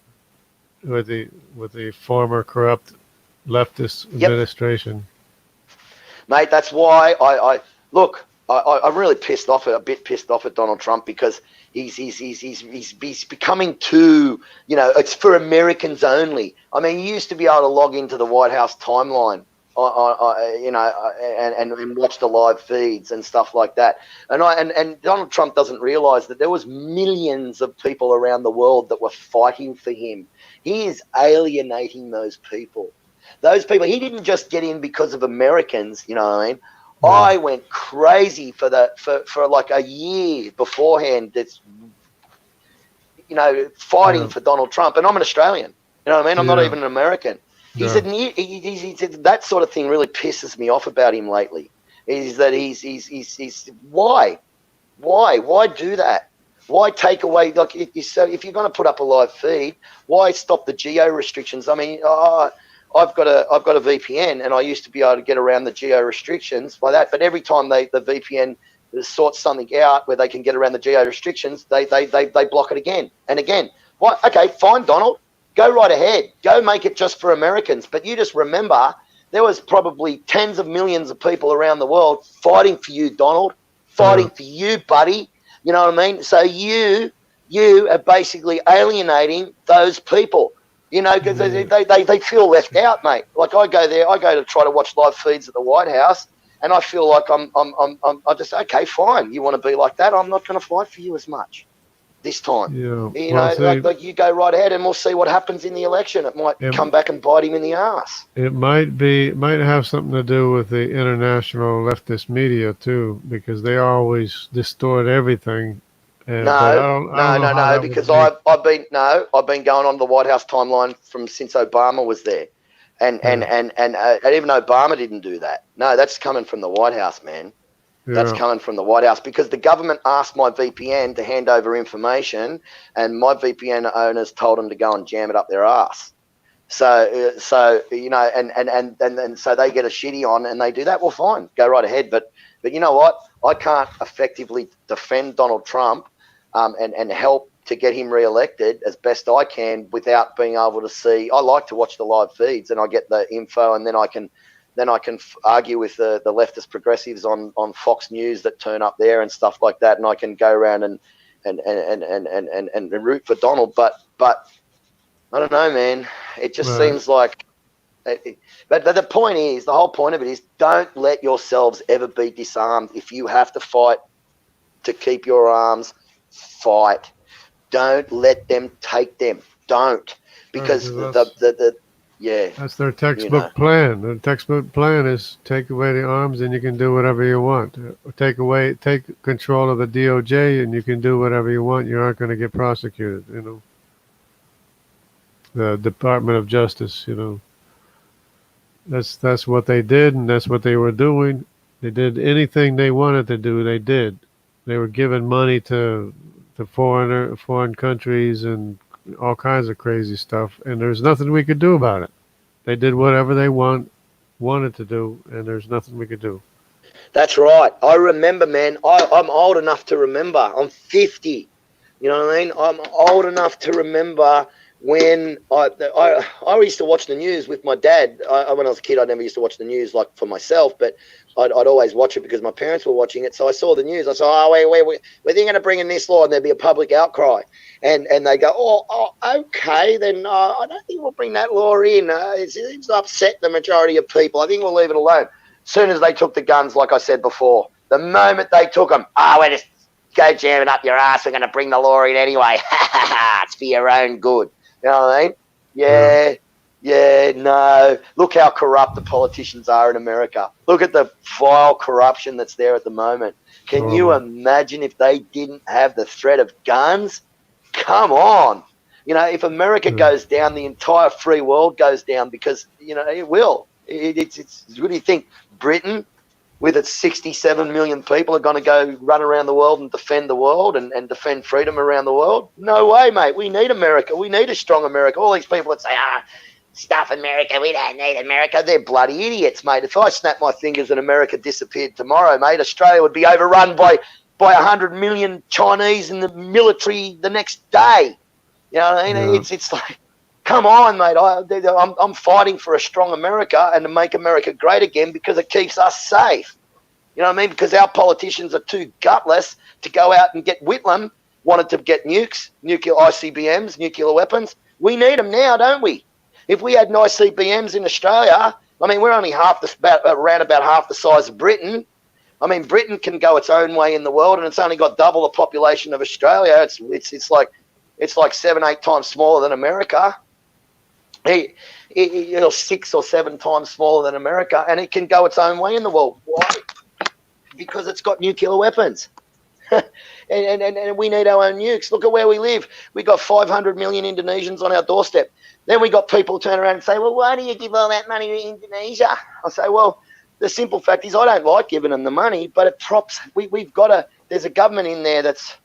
With the former corrupt leftist administration, mate. That's why I'm really pissed off at Donald Trump, because he's becoming too, it's for Americans only. I mean, you used to be able to log into the White House timeline, and watch the live feeds and stuff like that. And Donald Trump doesn't realize that there was millions of people around the world that were fighting for him. He is alienating those people. Those people, he didn't just get in because of Americans, you know what I mean? Yeah. I went crazy for like a year beforehand, that's, fighting for Donald Trump. And I'm an Australian, you know what I mean? I'm not even an American. He said that sort of thing really pisses me off about him lately. Is that he's why do that? Why take away, like, if you're going to put up a live feed, why stop the geo restrictions? I mean, I've got a VPN, and I used to be able to get around the geo restrictions by that. But every time the VPN sorts something out where they can get around the geo restrictions, they block it again and again. What? Okay, fine, Donald, go right ahead, go make it just for Americans. But you just remember, there was probably tens of millions of people around the world fighting for you, Donald, fighting for you, buddy. You know what I mean? So you are basically alienating those people, because they feel left out, mate. Like I go to try to watch live feeds at the White House, and I feel like I'm just, okay, fine. You want to be like that? I'm not going to fight for you as much this time. Yeah. Like you go right ahead, and we'll see what happens in the election. It might come back and bite him in the ass. It might have something to do with the international leftist media too, because they always distort everything. No, because I've been going on the White House timeline since Obama was there, and even Obama didn't do that. No, that's coming from the White House, man. That's coming from the White House, because the government asked my VPN to hand over information, and my VPN owners told them to go and jam it up their ass. So and so they get a shitty on, and they do that. Well, fine, go right ahead. But you know what? I can't effectively defend Donald Trump and help to get him re-elected as best I can without being able to see. I like to watch the live feeds, and I get the info, and then I can argue with the leftist progressives on Fox News that turn up there and stuff like that, and I can go around and root for Donald. But I don't know, man. It just seems like. But the point is, the whole point of it is, don't let yourselves ever be disarmed. If you have to fight to keep your arms, fight. Don't let them take them. Don't, because that's their textbook plan. The textbook plan is take away the arms and you can do whatever you want. Take control of the DOJ and you can do whatever you want. You aren't going to get prosecuted. The Department of Justice. That's what they did, and that's what they were doing. They did anything they wanted to do. They did. They were giving money to foreign countries and all kinds of crazy stuff, and there's nothing we could do about it. They did whatever they wanted to do, and there's nothing we could do. That's right. I remember, man. I'm old enough to remember. I'm 50. You know what I mean? I'm old enough to remember when I used to watch the news with my dad. When I was a kid, I never used to watch the news like for myself, but I'd always watch it because my parents were watching it. So I saw the news. I said, we're going to bring in this law, and there'd be a public outcry. And they go, okay, then I don't think we'll bring that law in. It's upset the majority of people. I think we'll leave it alone. As soon as they took the guns, like I said before, the moment they took them, we're just go jamming up your ass. We're going to bring the law in anyway. It's for your own good. You know what I mean? Yeah, no. Look how corrupt the politicians are in America. Look at the vile corruption that's there at the moment. Can you imagine if they didn't have the threat of guns? Come on. You know, if America goes down, the entire free world goes down because, you know, it will. It's what do you think? Britain, with its 67 million people, are going to go run around the world and defend the world and defend freedom around the world? No way, mate. We need America. We need a strong America. All these people that say, stuff America, we don't need America, they're bloody idiots, mate. If I snap my fingers and America disappeared tomorrow, mate, Australia would be overrun by 100 million Chinese in the military the next day. You know what I mean? Yeah. It's like, come on, mate. I'm fighting for a strong America and to make America great again because it keeps us safe. You know what I mean? Because our politicians are too gutless to go out and get Whitlam wanted to get nukes, nuclear ICBMs, nuclear weapons. We need them now, don't we? If we had ICBMs in Australia, I mean, we're only around about half the size of Britain. I mean, Britain can go its own way in the world, and it's only got double the population of Australia. It's like 7-8 times smaller than America. 6 or 7 times smaller than America, and it can go its own way in the world. Why? Because it's got nuclear weapons. and we need our own nukes. Look at where we live. We got 500 million Indonesians on our doorstep. Then we got people turn around and say, well, why do you give all that money to Indonesia? I say, well, the simple fact is I don't like giving them the money, but it props. There's a government in there that's,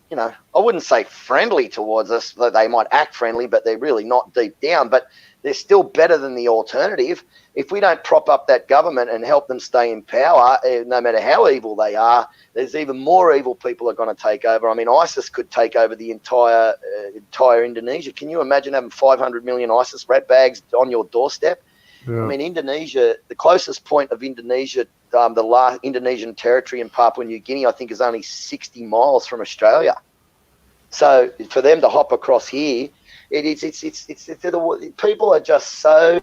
you know, I wouldn't say friendly towards us. They might act friendly, but they're really not deep down. But they're still better than the alternative. If we don't prop up that government and help them stay in power, no matter how evil they are, there's even more evil people are going to take over. I mean, ISIS could take over the entire Indonesia. Can you imagine having 500 million ISIS rat bags on your doorstep? Yeah. I mean, Indonesia, the closest point of Indonesia, the Indonesian territory in Papua New Guinea, I think is only 60 miles from Australia. So for them to hop across here, people are just so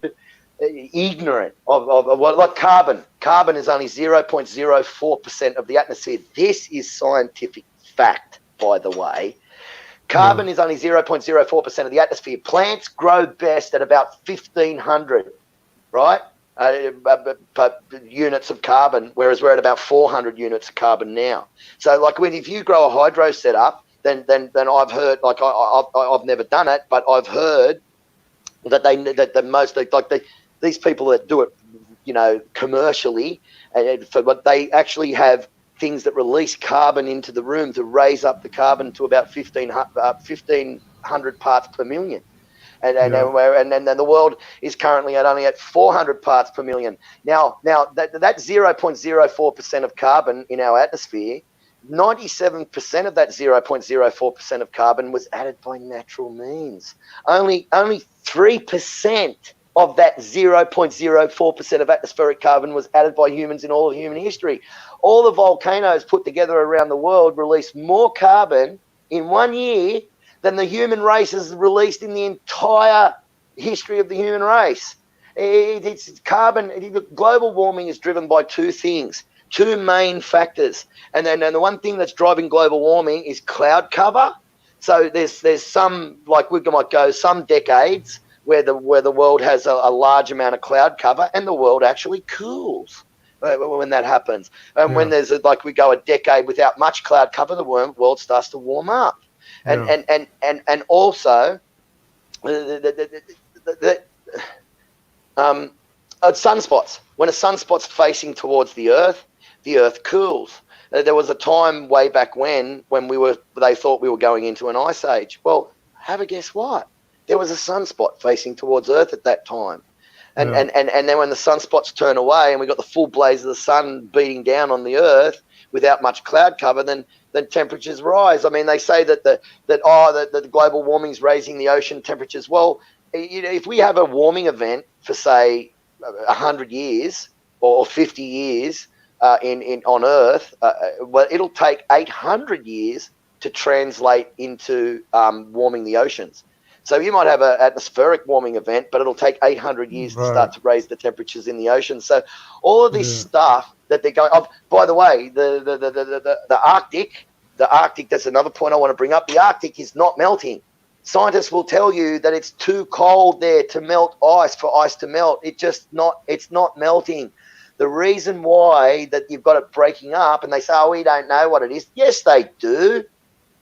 ignorant of what, like carbon. Carbon is only 0.04% of the atmosphere. This is scientific fact, by the way. Carbon is only 0.04% of the atmosphere. Plants grow best at about 1,500, right? Units of carbon, whereas we're at about 400 units of carbon now. So, like, if you grow a hydro setup, then I've heard, like, I've never done it, but I've heard that these people that do it, you know, commercially, but they actually have things that release carbon into the room to raise up the carbon to about 1,500 parts per million. And then the world is currently only at 400 parts per million. Now that 0.04% of carbon in our atmosphere, 97% of that 0.04% of carbon was added by natural means. Only 3% of that 0.04% of atmospheric carbon was added by humans in all of human history. All the volcanoes put together around the world released more carbon in 1 year than the human race has released in the entire history of the human race. It's carbon. Global warming is driven by two things, two main factors. And the one thing that's driving global warming is cloud cover. So there's some, like, we might go some decades where the world has a large amount of cloud cover and the world actually cools when that happens. And when there's we go a decade without much cloud cover, the world starts to warm up. And also sunspots. When a sunspot's facing towards the earth cools. There was a time way back when they thought we were going into an ice age. Well, have a guess what? There was a sunspot facing towards Earth at that time. And then when the sunspots turn away and we got the full blaze of the sun beating down on the Earth without much cloud cover, then then temperatures rise. I mean, they say that the global warming is raising the ocean temperatures. Well, if we have a warming event for say 100 years or 50 years on Earth, well, it'll take 800 years to translate into warming the oceans. So you might have an atmospheric warming event, but it'll take 800 years to start to raise the temperatures in the ocean. So all of this stuff that they're going. Oh, by the way, the Arctic, that's another point I want to bring up. The Arctic is not melting. Scientists will tell you that it's too cold there to melt ice, for ice to melt. It's not melting. The reason why that you've got it breaking up, and they say, oh, we don't know what it is. Yes, they do.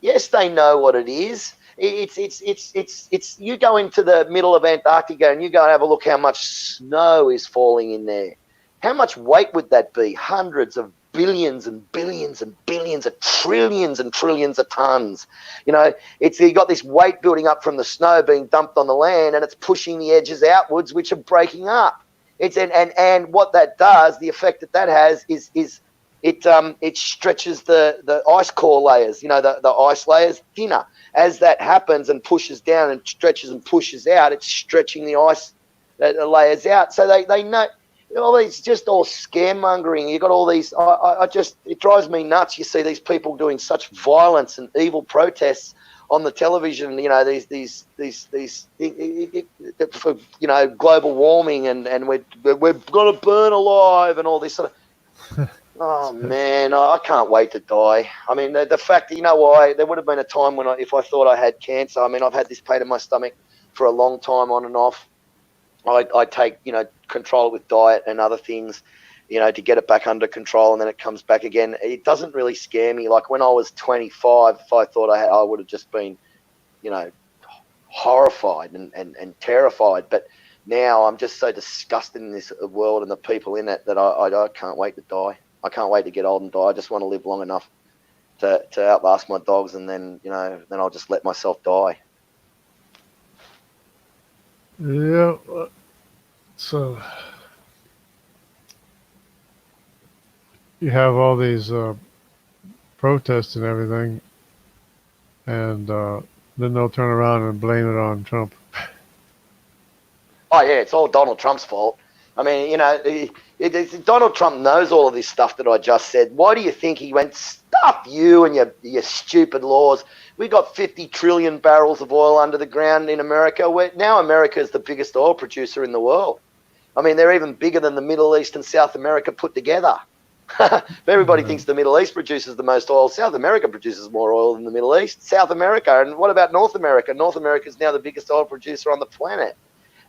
Yes, they know what it is. It's you go into the middle of Antarctica and you go and have a look how much snow is falling in there. How much weight would that be? Hundreds of billions and billions and billions of trillions and trillions of tons. You know, you got this weight building up from the snow being dumped on the land, and it's pushing the edges outwards, which are breaking up. And what that does, the effect that has is it stretches the ice core layers, you know, the ice layers thinner. As that happens and pushes down and stretches and pushes out, it's stretching the ice layers out. So they know, it's just all scaremongering. You got all these. It drives me nuts. You see these people doing such violence and evil protests on the television. You know, these for, you know, global warming and we're going to burn alive and all this sort of. Oh man, I can't wait to die. I mean, the fact that, you know why, there would have been a time when if I thought I had cancer. I mean, I've had this pain in my stomach for a long time, on and off. I take, you know, control with diet and other things, you know, to get it back under control, and then it comes back again. It doesn't really scare me. Like when I was 25, if I thought I would have just been, you know, horrified and terrified. But now I'm just so disgusted in this world and the people in it that I can't wait to die. I can't wait to get old and die. I just want to live long enough to outlast my dogs, and then, you know, then I'll just let myself die. Yeah. So you have all these protests and everything, and then they'll turn around and blame it on Trump. Oh yeah, it's all Donald Trump's fault. I mean, you know, Donald Trump knows all of this stuff that I just said. Why do you think he went, stuff you and your stupid laws? We got 50 trillion barrels of oil under the ground in America. Now America is the biggest oil producer in the world. I mean, they're even bigger than the Middle East and South America put together. Everybody thinks the Middle East produces the most oil. South America produces more oil than the Middle East. South America. And what about North America? North America is now the biggest oil producer on the planet.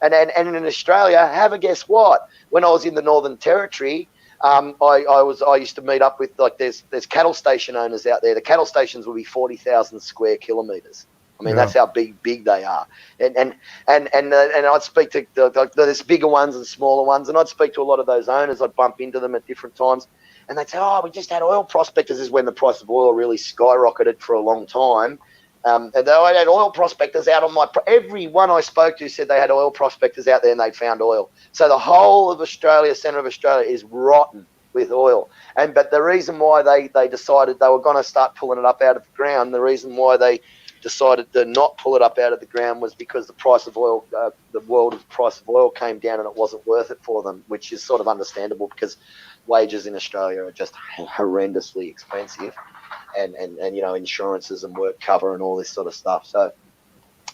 And in Australia, have a guess what? When I was in the Northern Territory, I used to meet up with, like, there's cattle station owners out there. The cattle stations will be 40,000 square kilometres. I mean, that's how big they are. And I'd speak to there's bigger ones and smaller ones, and I'd speak to a lot of those owners. I'd bump into them at different times, and they'd say, "Oh, we just had oil prospectors." This is when the price of oil really skyrocketed for a long time. And I had oil prospectors out on everyone I spoke to said they had oil prospectors out there and they'd found oil. So the whole of Australia, centre of Australia, is rotten with oil. But the reason why they decided they were going to start pulling it up out of the ground, the reason why they decided to not pull it up out of the ground was because the price of oil, the world price of oil came down and it wasn't worth it for them, which is sort of understandable because wages in Australia are just horrendously expensive. And you know, insurances and work cover and all this sort of stuff. So,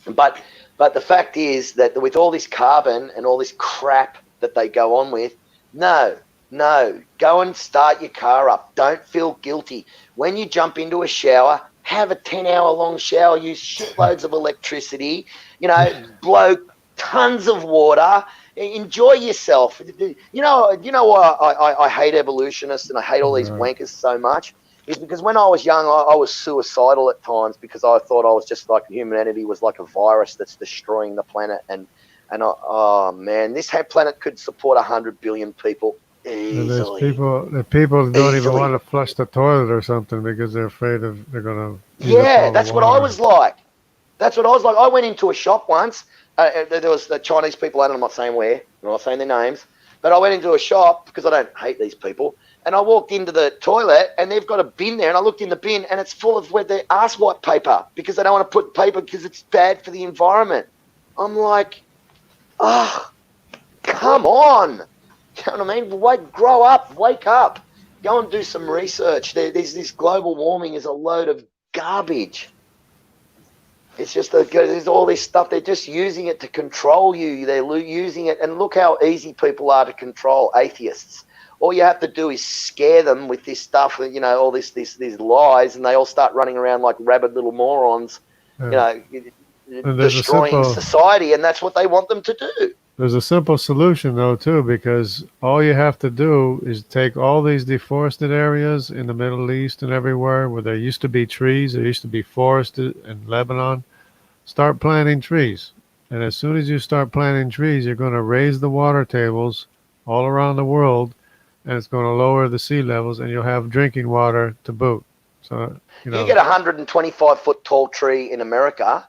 but the fact is that with all this carbon and all this crap that they go on with, no, go and start your car up. Don't feel guilty. When you jump into a shower, have a 10-hour-long shower, use shitloads of electricity, you know, blow tons of water, enjoy yourself. You know why I hate evolutionists and I hate all these wankers so much? Is because when I was young, I was suicidal at times because I thought I was just like humanity was like a virus that's destroying the planet. Oh man, this planet could support 100 billion people easily. And there's people don't even want to flush the toilet or something because they're afraid they're going to. Yeah, that's what I was like. I went into a shop once. There was the Chinese people, and I'm not saying where, I'm not saying their names. But I went into a shop because I don't hate these people. And I walked into the toilet and they've got a bin there. And I looked in the bin and it's full of their ass wipe paper because they don't want to put paper because it's bad for the environment. I'm like, oh, come on. You know what I mean? Grow up, wake up, go and do some research. This global warming is a load of garbage. It's just there's all this stuff. They're just using it to control you. They're using it. And look how easy people are to control atheists. All you have to do is scare them with this stuff, you know, all these lies, and they all start running around like rabid little morons, Yeah. you know, destroying society, and that's what they want them to do. There's a simple solution, though, too, because all you have to do is take all these deforested areas in the Middle East and everywhere where there used to be trees, there used to be forested in Lebanon, start planting trees. And as soon as you start planting trees, you're going to raise the water tables all around the world, and it's going to lower the sea levels, and you'll have drinking water to boot. So, you know, you get a 125-foot tall tree in America,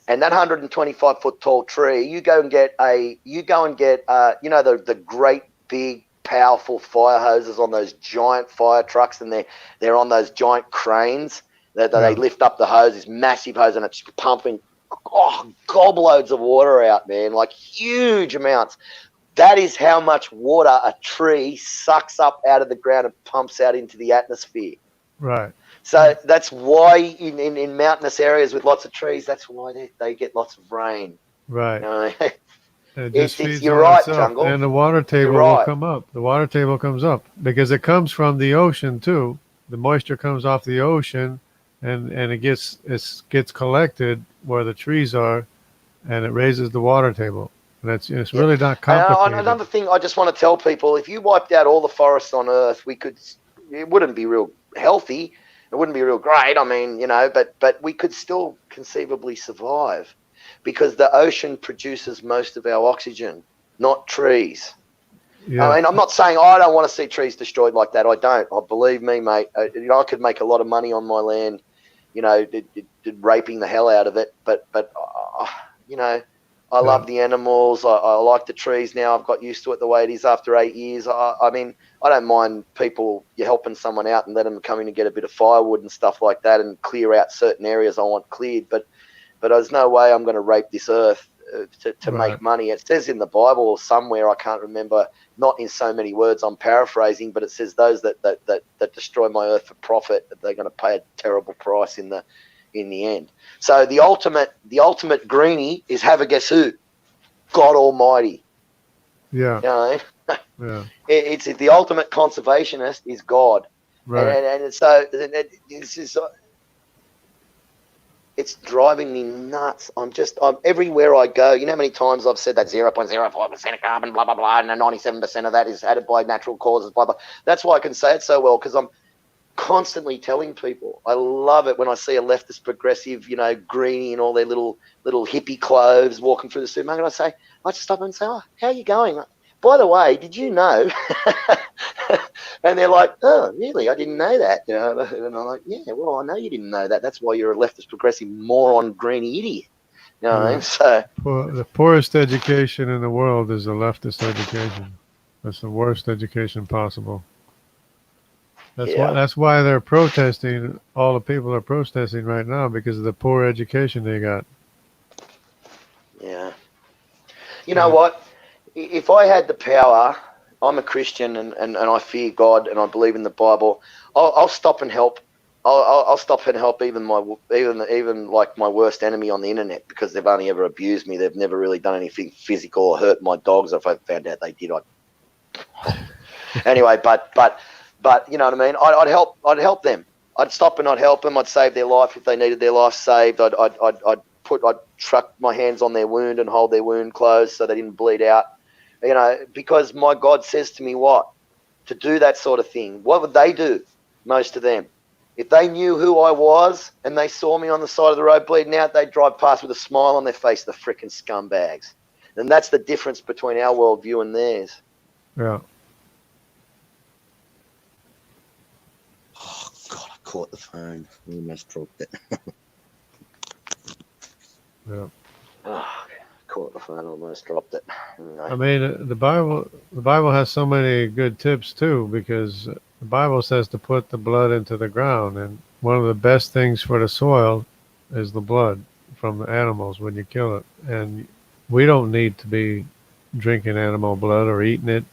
and that 125-foot tall tree, you go and get you know, the great big powerful fire hoses on those giant fire trucks, and they're on those giant cranes that they lift up the hose, this massive hose, and it's pumping gobloads of water out, man, like huge amounts. That is how much water a tree sucks up out of the ground and pumps out into the atmosphere. Right. So that's why in mountainous areas with lots of trees, that's why they get lots of rain. Right. You know? It just feeds you're on right, itself, Jungle. and the water table will come up. The water table comes up because it comes from the ocean too. The moisture comes off the ocean, and it gets collected where the trees are, and it raises the water table. And it's really not complicated. Another thing I just want to tell people: if you wiped out all the forests on Earth, it wouldn't be real healthy. It wouldn't be real great. I mean, you know, but we could still conceivably survive because the ocean produces most of our oxygen, not trees. Yeah. I mean, I'm not saying I don't want to see trees destroyed like that. I don't. Believe me, mate. You know, I could make a lot of money on my land, you know, raping the hell out of it. But you know, I love the animals. I like the trees now. I've got used to it the way it is after 8 years. I mean, I don't mind you're helping someone out and let them come in and get a bit of firewood and stuff like that and clear out certain areas I want cleared. But there's no way I'm going to rape this earth to make money. It says in the Bible somewhere, I can't remember, not in so many words, I'm paraphrasing, but it says those that destroy my earth for profit, they're going to pay a terrible price in the end. So the ultimate greenie is have a guess who? God Almighty. Yeah. You know? Yeah. It's the ultimate conservationist is God. Right. And so it's driving me nuts. I'm everywhere I go. You know how many times I've said that 0.05% of carbon, blah, blah, blah, and 97% of that is added by natural causes, blah, blah. That's why I can say it so well, because I'm constantly telling people. I love it when I see a leftist progressive, you know, greenie in all their little hippie clothes walking through the supermarket. I just stop and say, oh, how are you going? By the way, did you know? And they're like, oh, really? I didn't know that. You know? And I'm like, yeah, well, I know you didn't know that. That's why you're a leftist progressive moron greenie idiot. You know what I mean? So the poorest education in the world is a leftist education. That's the worst education possible. That's why they're protesting. All the people are protesting right now because of the poor education they got. Yeah. You know what? If I had the power, I'm a Christian and I fear God and I believe in the Bible. I'll stop and help. I'll stop and help even like my worst enemy on the internet because they've only ever abused me. They've never really done anything physical or hurt my dogs. If I found out they did, anyway. But you know what I mean. I'd help them. I'd stop and I'd help them. I'd save their life if they needed their life saved. I'd truck my hands on their wound and hold their wound closed so they didn't bleed out. You know, because my God says to me to do that sort of thing. What would they do? Most of them, if they knew who I was and they saw me on the side of the road bleeding out, they'd drive past with a smile on their face. The frickin' scumbags. And that's the difference between our worldview and theirs. Yeah. Oh God, I caught the phone. I almost dropped it. Yeah. Oh, caught the phone, almost dropped it. Anyway. I mean, the Bible has so many good tips too, because the Bible says to put the blood into the ground, and one of the best things for the soil is the blood from the animals when you kill it. And we don't need to be drinking animal blood or eating it,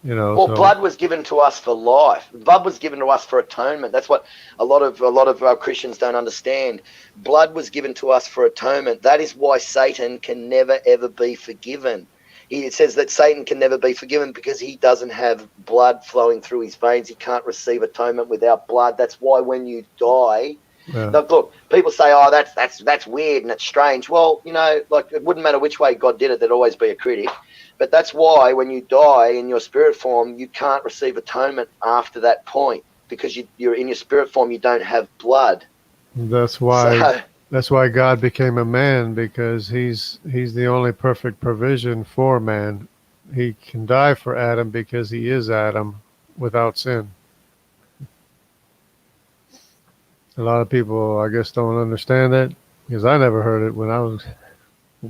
you know. Well, So blood was given to us for life. Blood was given to us for atonement. That's what a lot of our Christians don't understand. Blood was given to us for atonement. That is why Satan can never ever be forgiven. It says that Satan can never be forgiven because he doesn't have blood flowing through his veins. He can't receive atonement without blood. That's why when you die, look, people say, "Oh, that's weird and it's strange." Well, you know, like it wouldn't matter which way God did it. There'd always be a critic. But that's why when you die in your spirit form, you can't receive atonement after that point because you're in your spirit form. You don't have blood. that's why God became a man, because he's the only perfect provision for man. He can die for Adam because he is Adam without sin. A lot of people, I guess, don't understand that, because I never heard it when I was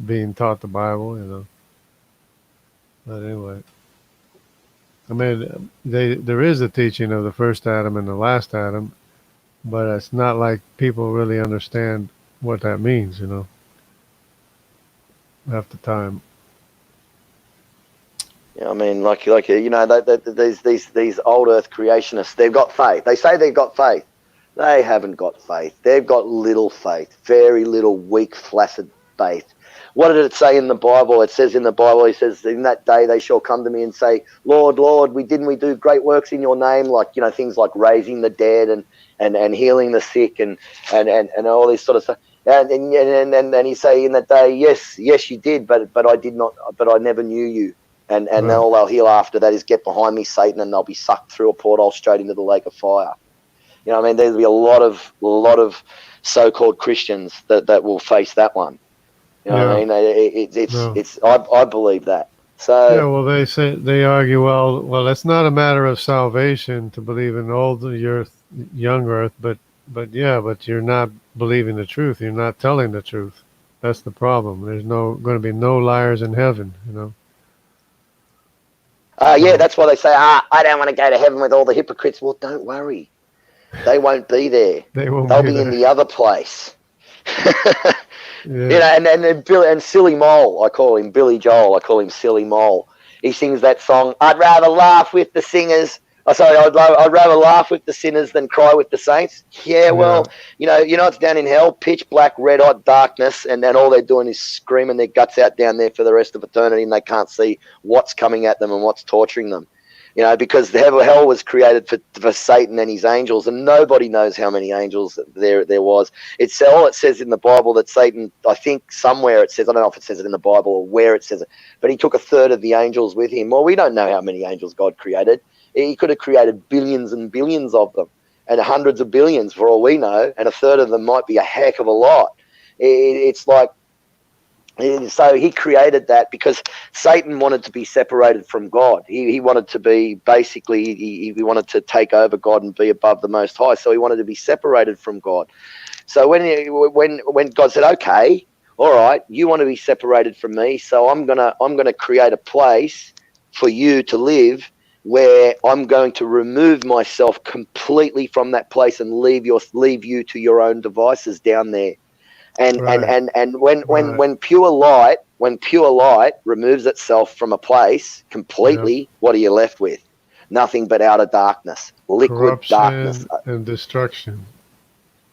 being taught the Bible, you know. But anyway, I mean, there is a teaching of the first Adam and the last Adam, but it's not like people really understand what that means, you know, half the time. Yeah, I mean, like you know, these old Earth creationists, they've got faith. They say they've got faith. They haven't got faith. They've got little faith, very little, weak, flaccid faith. What did it say in the Bible? It says in the Bible, it says, in that day they shall come to me and say, Lord, Lord, we do great works in your name, like, you know, things like raising the dead and healing the sick and all this sort of stuff. And he say in that day, yes, you did, but I did not, but I never knew you. And then all they'll hear after that is, get behind me, Satan, and they'll be sucked through a porthole straight into the lake of fire. You know what I mean? There'll be a lot of so-called Christians that will face that one. You know what I mean? I believe that. So yeah, well, they argue, well, it's not a matter of salvation to believe in old earth, young earth, but you're not believing the truth. You're not telling the truth. That's the problem. There's going to be no liars in heaven, you know. Yeah, that's why they say, I don't want to go to heaven with all the hypocrites. Well, don't worry. They won't be there. They'll be in the other place. You know, and Silly Mole, I call him Billy Joel. I call him Silly Mole. He sings that song. I'd rather laugh with the singers. I'd rather laugh with the sinners than cry with the saints. Yeah, well, you know it's down in hell, pitch black, red hot darkness, and all they're doing is screaming their guts out down there for the rest of eternity, and they can't see what's coming at them and what's torturing them. You know, because the hell was created for Satan and his angels, and nobody knows how many angels there was. It's all it says in the Bible that Satan, I think somewhere it says, I don't know if it says it in the Bible or where it says it, but he took a third of the angels with him. Well, we don't know how many angels God created. He could have created billions and billions of them, and hundreds of billions for all we know, and a third of them might be a heck of a lot. It's like, so he created that because Satan wanted to be separated from God. He wanted to be, basically, he wanted to take over God and be above the Most High. So he wanted to be separated from God. So when God said, okay, all right, you want to be separated from me, so I'm gonna create a place for you to live where I'm going to remove myself completely from that place and leave you to your own devices down there. And when pure light removes itself from a place completely, what are you left with? Nothing but outer darkness, liquid darkness, and destruction.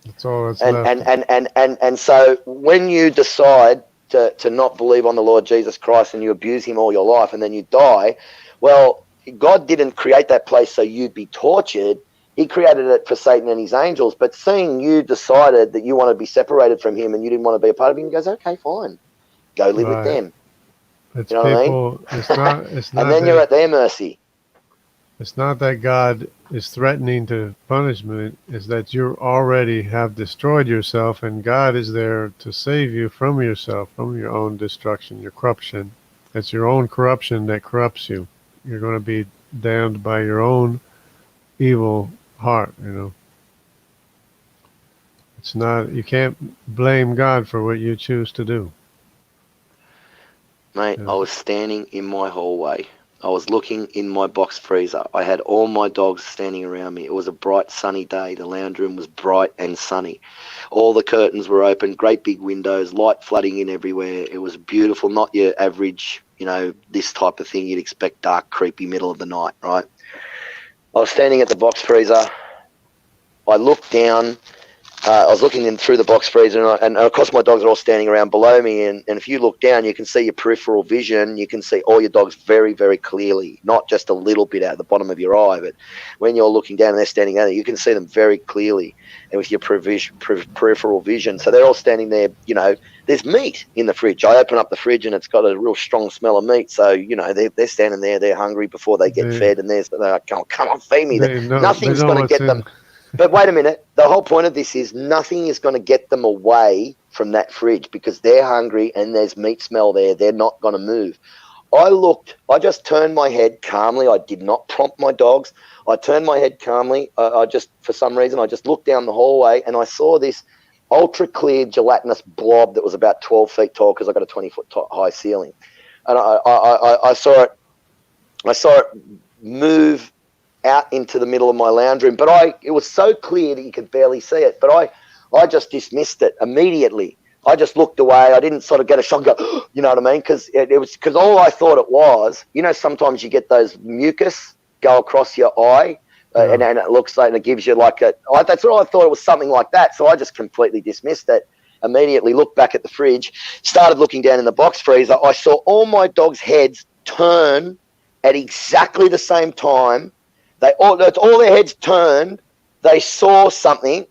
That's all that's left. And so when you decide to not believe on the Lord Jesus Christ and you abuse him all your life and then you die, well, God didn't create that place so you'd be tortured. He created it for Satan and his angels, but seeing you decided that you want to be separated from him and you didn't want to be a part of him, he goes, okay, fine, go live with them. It's you know people, what I mean? It's not and then you're at their mercy. It's not that God is threatening to punishment, it's that you already have destroyed yourself, and God is there to save you from yourself, from your own destruction, your corruption. It's your own corruption that corrupts you. You're going to be damned by your own evil heart, you know. It's not, you can't blame God for what you choose to do. Mate, I was standing in my hallway. I was looking in my box freezer. I had all my dogs standing around me. It was a bright, sunny day. The lounge room was bright and sunny. All the curtains were open, great big windows, light flooding in everywhere. It was beautiful, not your average, this type of thing you'd expect, dark, creepy, middle of the night, right? I was standing at the box freezer. I looked down. I was looking in through the box freezer, and of course my dogs are all standing around below me. And if you look down, you can see your peripheral vision. You can see all your dogs very, very clearly, not just a little bit out the bottom of your eye. But when you're looking down and they're standing there, you can see them very clearly, and with your peripheral vision. So they're all standing there. There's meat in the fridge. I open up the fridge, and it's got a real strong smell of meat. So they're standing there. They're hungry before they get fed, and they're like, "Come on, feed me." Nothing's going to get them. But wait a minute. The whole point of this is nothing is going to get them away from that fridge because they're hungry and there's meat smell there. They're not going to move. I just turned my head calmly. I did not prompt my dogs. I turned my head calmly. For some reason, I just looked down the hallway and I saw this ultra clear gelatinous blob that was about 12 feet tall because I got a 20-foot high ceiling. And I saw it move out into the middle of my lounge room, but it was so clear that you could barely see it. But I just dismissed it immediately. I just looked away. I didn't sort of get a shock and go, you know what I mean? Because because all I thought it was, sometimes you get those mucus go across your eye, and it looks like, and it gives you like that's what I thought, it was something like that. So I just completely dismissed it. Immediately looked back at the fridge, started looking down in the box freezer. I saw all my dogs' heads turn at exactly the same time. All their heads turned. They saw something.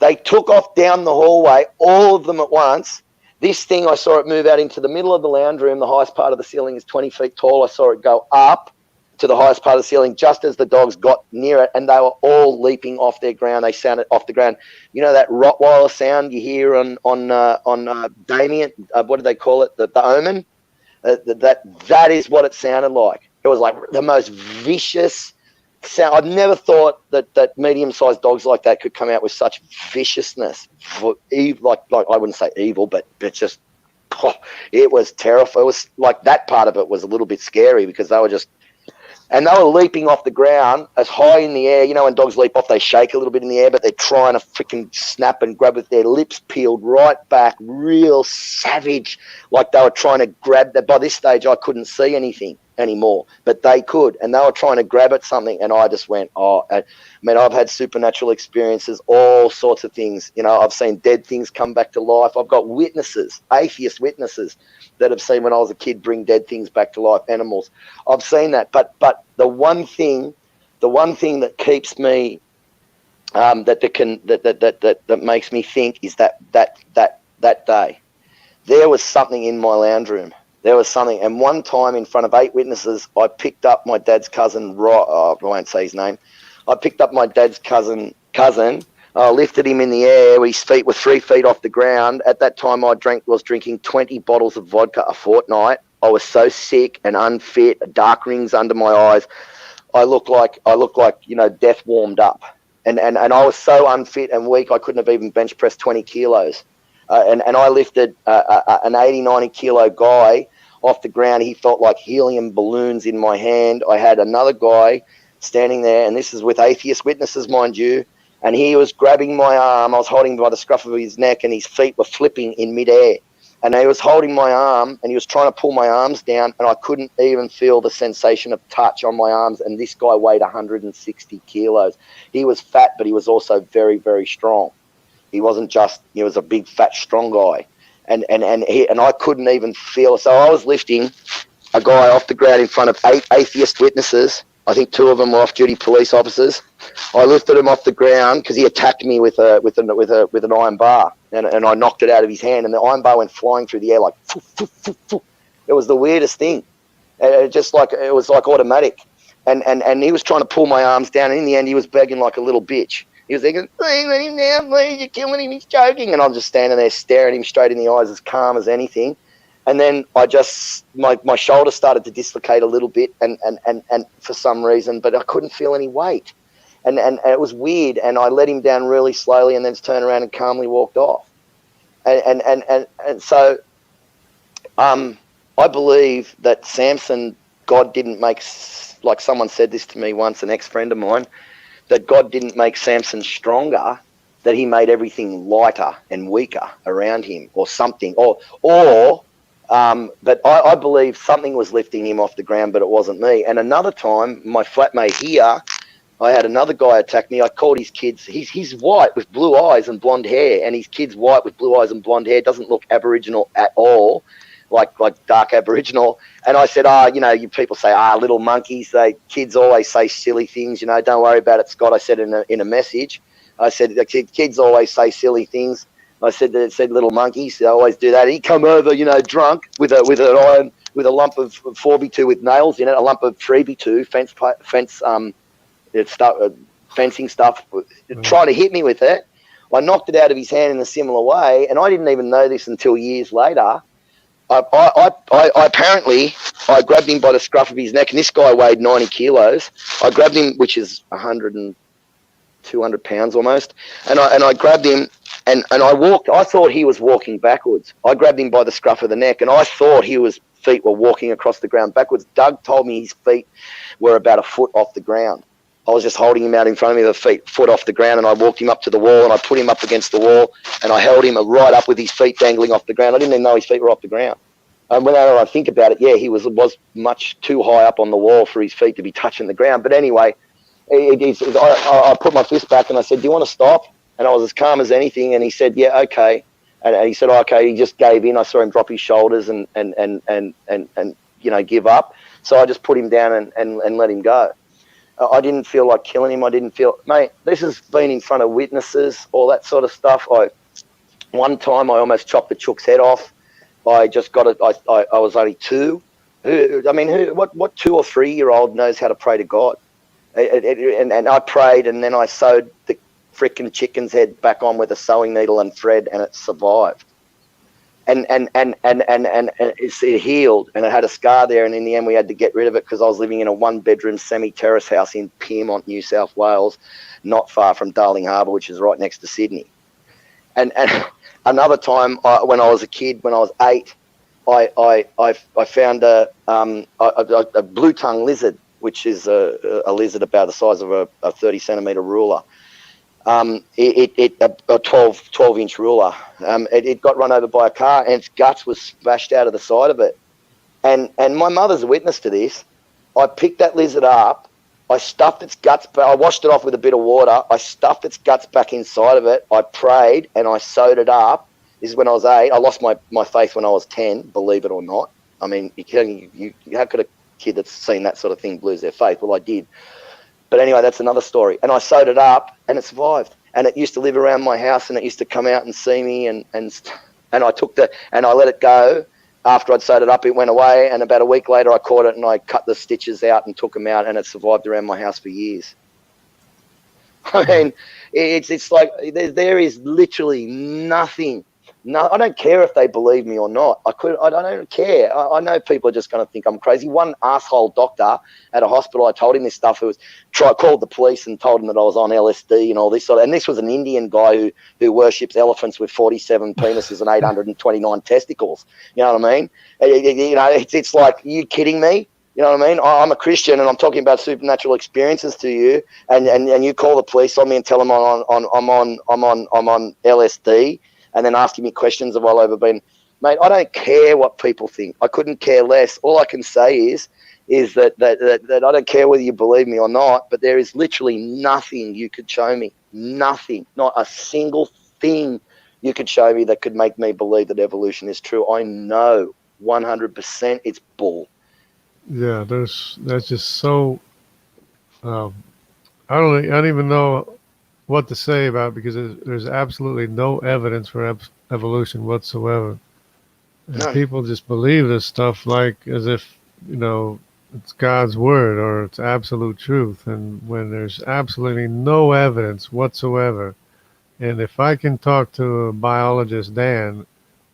They took off down the hallway, all of them at once. This thing, I saw it move out into the middle of the lounge room. The highest part of the ceiling is 20 feet tall. I saw it go up to the highest part of the ceiling just as the dogs got near it, and they were all leaping off their ground. They sounded off the ground. You know that Rottweiler sound you hear on Damien? What do they call it? The Omen? That is what it sounded like. It was like the most vicious sound. I've never thought that medium-sized dogs like that could come out with such viciousness. Like I wouldn't say evil, but just it was terrifying. It was like that part of it was a little bit scary because they were leaping off the ground as high in the air. When dogs leap off, they shake a little bit in the air, but they're trying to freaking snap and grab with their lips peeled right back, real savage, like they were trying to grab that. By this stage, I couldn't see anything anymore, but they could, and they were trying to grab at something, and I just went, I've had supernatural experiences, all sorts of things. I've seen dead things come back to life. I've got witnesses, atheist witnesses, that have seen when I was a kid bring dead things back to life, animals. I've seen that, but the one thing that keeps me, that makes me think is that day, there was something in my lounge room. There was something, and one time in front of 8 witnesses, I picked up my dad's cousin. I won't say his name. I picked up my dad's cousin. I lifted him in the air. His feet were 3 feet off the ground. At that time, I was drinking 20 bottles of vodka a fortnight. I was so sick and unfit, dark rings under my eyes. I looked like death warmed up, and I was so unfit and weak I couldn't have even bench pressed 20 kilos. And I lifted an 80, 90 kilo guy off the ground. He felt like helium balloons in my hand. I had another guy standing there, and this is with atheist witnesses, mind you, and he was grabbing my arm. I was holding him by the scruff of his neck, and his feet were flipping in midair. And he was holding my arm, and he was trying to pull my arms down, and I couldn't even feel the sensation of touch on my arms. And this guy weighed 160 kilos. He was fat, but he was also very, very strong. He wasn't just, he was a big, fat, strong guy. And I couldn't even feel it. So I was lifting a guy off the ground in front of 8 atheist witnesses. I think 2 of them were off-duty police officers. I lifted him off the ground because he attacked me with an iron bar, and I knocked it out of his hand, and the iron bar went flying through the air like, foo, foo, foo, foo. It was the weirdest thing. It was like automatic. And he was trying to pull my arms down, and in the end, he was begging like a little bitch. He was thinking, please let him down, please, you're killing him, he's joking. And I'm just standing there staring him straight in the eyes, as calm as anything. And then my shoulder started to dislocate a little bit, and for some reason, but I couldn't feel any weight. And it was weird, and I let him down really slowly and then turned around and calmly walked off. And so I believe that Samson, God didn't make, like someone said this to me once, an ex-friend of mine, that God didn't make Samson stronger, that he made everything lighter and weaker around him or something. But I believe something was lifting him off the ground, but it wasn't me. And another time, my flatmate here, I had another guy attack me. I called his kids. He's white with blue eyes and blonde hair, and his kid's white with blue eyes and blonde hair. Doesn't look Aboriginal at all, like dark Aboriginal. And I said, you people say, little monkeys. Kids always say silly things. Don't worry about it, Scott. I said in a message. I said the kids always say silly things. I said little monkeys. They always do that. He come over, drunk with a lump of 4x2 with nails in it, a lump of 3x2 fencing stuff, trying to hit me with it. I knocked it out of his hand in a similar way, and I didn't even know this until years later. I apparently grabbed him by the scruff of his neck, and this guy weighed 90 kilos. I grabbed him, which is 100 and 200 pounds almost, and I grabbed him, and I walked. I thought he was walking backwards. I grabbed him by the scruff of the neck, and I thought his feet were walking across the ground backwards. Doug told me his feet were about a foot off the ground. I was just holding him out in front of me, the foot off the ground, and I walked him up to the wall, and I put him up against the wall, and I held him right up with his feet dangling off the ground. I didn't even know his feet were off the ground. And when I think about it, yeah, he was much too high up on the wall for his feet to be touching the ground. But anyway, I put my fist back and I said, "Do you want to stop?" And I was as calm as anything. And he said, "Yeah, okay." And he said, "Okay." He just gave in. I saw him drop his shoulders and give up. So I just put him down and let him go. I didn't feel like killing him. I didn't feel, mate, this has been in front of witnesses, all that sort of stuff. One time I almost chopped the chook's head off. I just got it. I was only 2. What 2 or 3-year-old knows how to pray to God? And I prayed, and then I sewed the frickin' chicken's head back on with a sewing needle and thread, and it survived. And it healed, and it had a scar there, and in the end we had to get rid of it because I was living in a 1-bedroom semi-terrace house in Pyrmont, New South Wales, not far from Darling Harbour, which is right next to Sydney. And another time, when I was a kid, when I was 8, I found a blue-tongue lizard, which is a lizard about the size of a 30-centimetre ruler. A 12-inch ruler. It got run over by a car, and its guts was smashed out of the side of it. And my mother's a witness to this. I picked that lizard up. I stuffed its guts back. I washed it off with a bit of water. I stuffed its guts back inside of it. I prayed, and I sewed it up. This is when I was 8. I lost my faith when I was 10, believe it or not. I mean, how could a kid that's seen that sort of thing lose their faith? Well, I did. But anyway, that's another story. And I sewed it up, and it survived. And it used to live around my house, and it used to come out and see me. And I took and I let it go. After I'd sewed it up, it went away. And about a week later, I caught it, and I cut the stitches out and took them out, and it survived around my house for years. I mean, it's like there is literally nothing. No, I don't care if they believe me or not. I don't care. I know people are just going to think I'm crazy. One asshole doctor at a hospital, I told him this stuff, called the police and told him that I was on LSD and all this sort of. And this was an Indian guy who worships elephants with 47 penises and 829 testicles. You know what I mean? It's like, are you kidding me? You know what I mean? I'm a Christian, and I'm talking about supernatural experiences to you, and you call the police on me and tell them I'm on LSD. And then asking me questions of all over been, mate, I don't care what people think. I couldn't care less. All I can say is that I don't care whether you believe me or not, but there is literally nothing you could show me. Nothing. Not a single thing you could show me that could make me believe that evolution is true. I know 100% it's bull. Yeah, that's just so I don't even know what to say about it, because there's absolutely no evidence for evolution whatsoever. And No. people just believe this stuff like as if, it's God's word or it's absolute truth. And when there's absolutely no evidence whatsoever, and if I can talk to a biologist, Dan,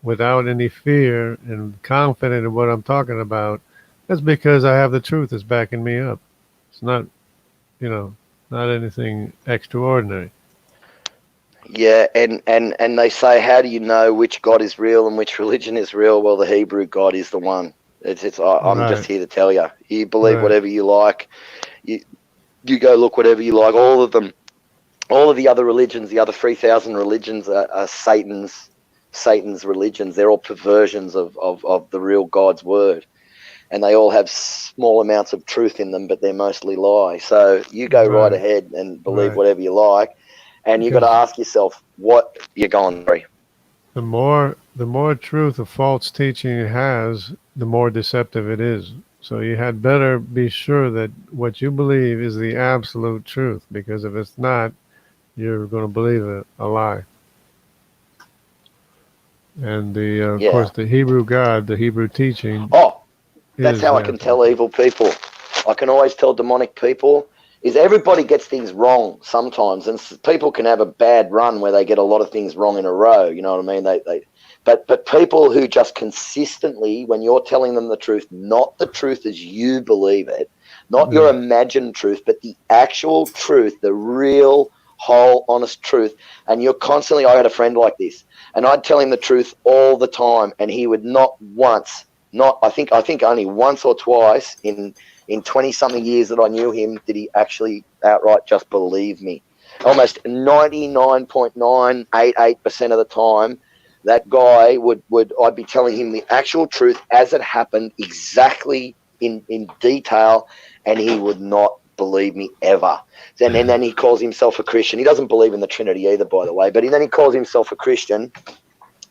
without any fear and confident in what I'm talking about, that's because I have the truth that's backing me up. It's not, not anything extraordinary. Yeah, and they say, how do you know which God is real and which religion is real? Well, the Hebrew God is the one. I'm just here to tell you. You believe Right. whatever you like. You go look whatever you like. All of them, all of the other religions, the other 3,000 religions are Satan's religions. They're all perversions of the real God's word, and they all have small amounts of truth in them, but they're mostly lie. So you go right ahead and believe whatever you like, and you got to ask yourself what you're going through. The more truth a false teaching has, the more deceptive it is. So you had better be sure that what you believe is the absolute truth, because if it's not, you're going to believe a lie. And of course, the Hebrew God, the Hebrew teaching. Oh, that's how I can tell evil people. I can always tell demonic people is everybody gets things wrong sometimes, and people can have a bad run where they get a lot of things wrong in a row. You know what I mean? But people who just consistently, when you're telling them the truth, not the truth as you believe it, not your imagined truth, but the actual truth, the real, whole, honest truth, and you're constantly. I had a friend like this, and I'd tell him the truth all the time, and he would not once, I think only once or twice in 20-something years that I knew him, did he actually outright just believe me. Almost 99.988% of the time, that guy I'd be telling him the actual truth as it happened, exactly in detail, and he would not believe me ever. And then he calls himself a Christian. He doesn't believe in the Trinity either, by the way, but then he calls himself a Christian,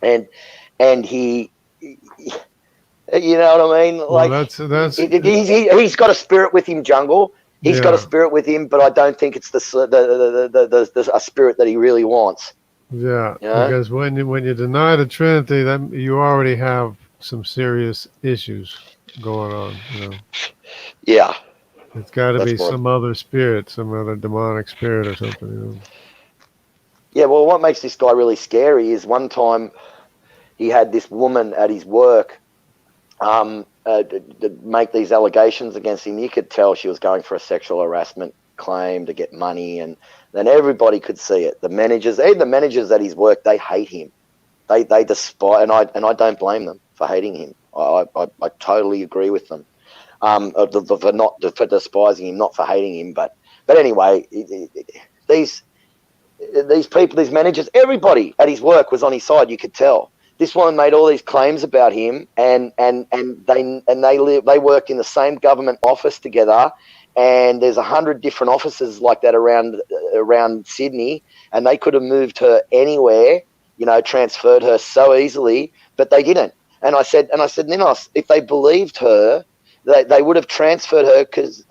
and he you know what I mean? Like, well, he's got a spirit with him, Jungle. He's got a spirit with him, but I don't think it's a spirit that he really wants. Yeah, because when you deny the Trinity, then you already have some serious issues going on. You know. Yeah. It's got to be some other spirit, some other demonic spirit or something. You know. Yeah. Well, what makes this guy really scary is one time he had this woman at his work make these allegations against him. You could tell she was going for a sexual harassment claim to get money, and then everybody could see it. The managers, even the managers at his work, they hate him. They despise, and I don't blame them for hating him. I totally agree with them. For despising him, not for hating him, but anyway, these people, these managers, everybody at his work was on his side. You could tell. This woman made all these claims about him, and they worked in the same government office together, and there's 100 different offices like that around Sydney, and they could have moved her anywhere, you know, transferred her so easily, but they didn't. And I said, Ninos, if they believed her, they would have transferred her, because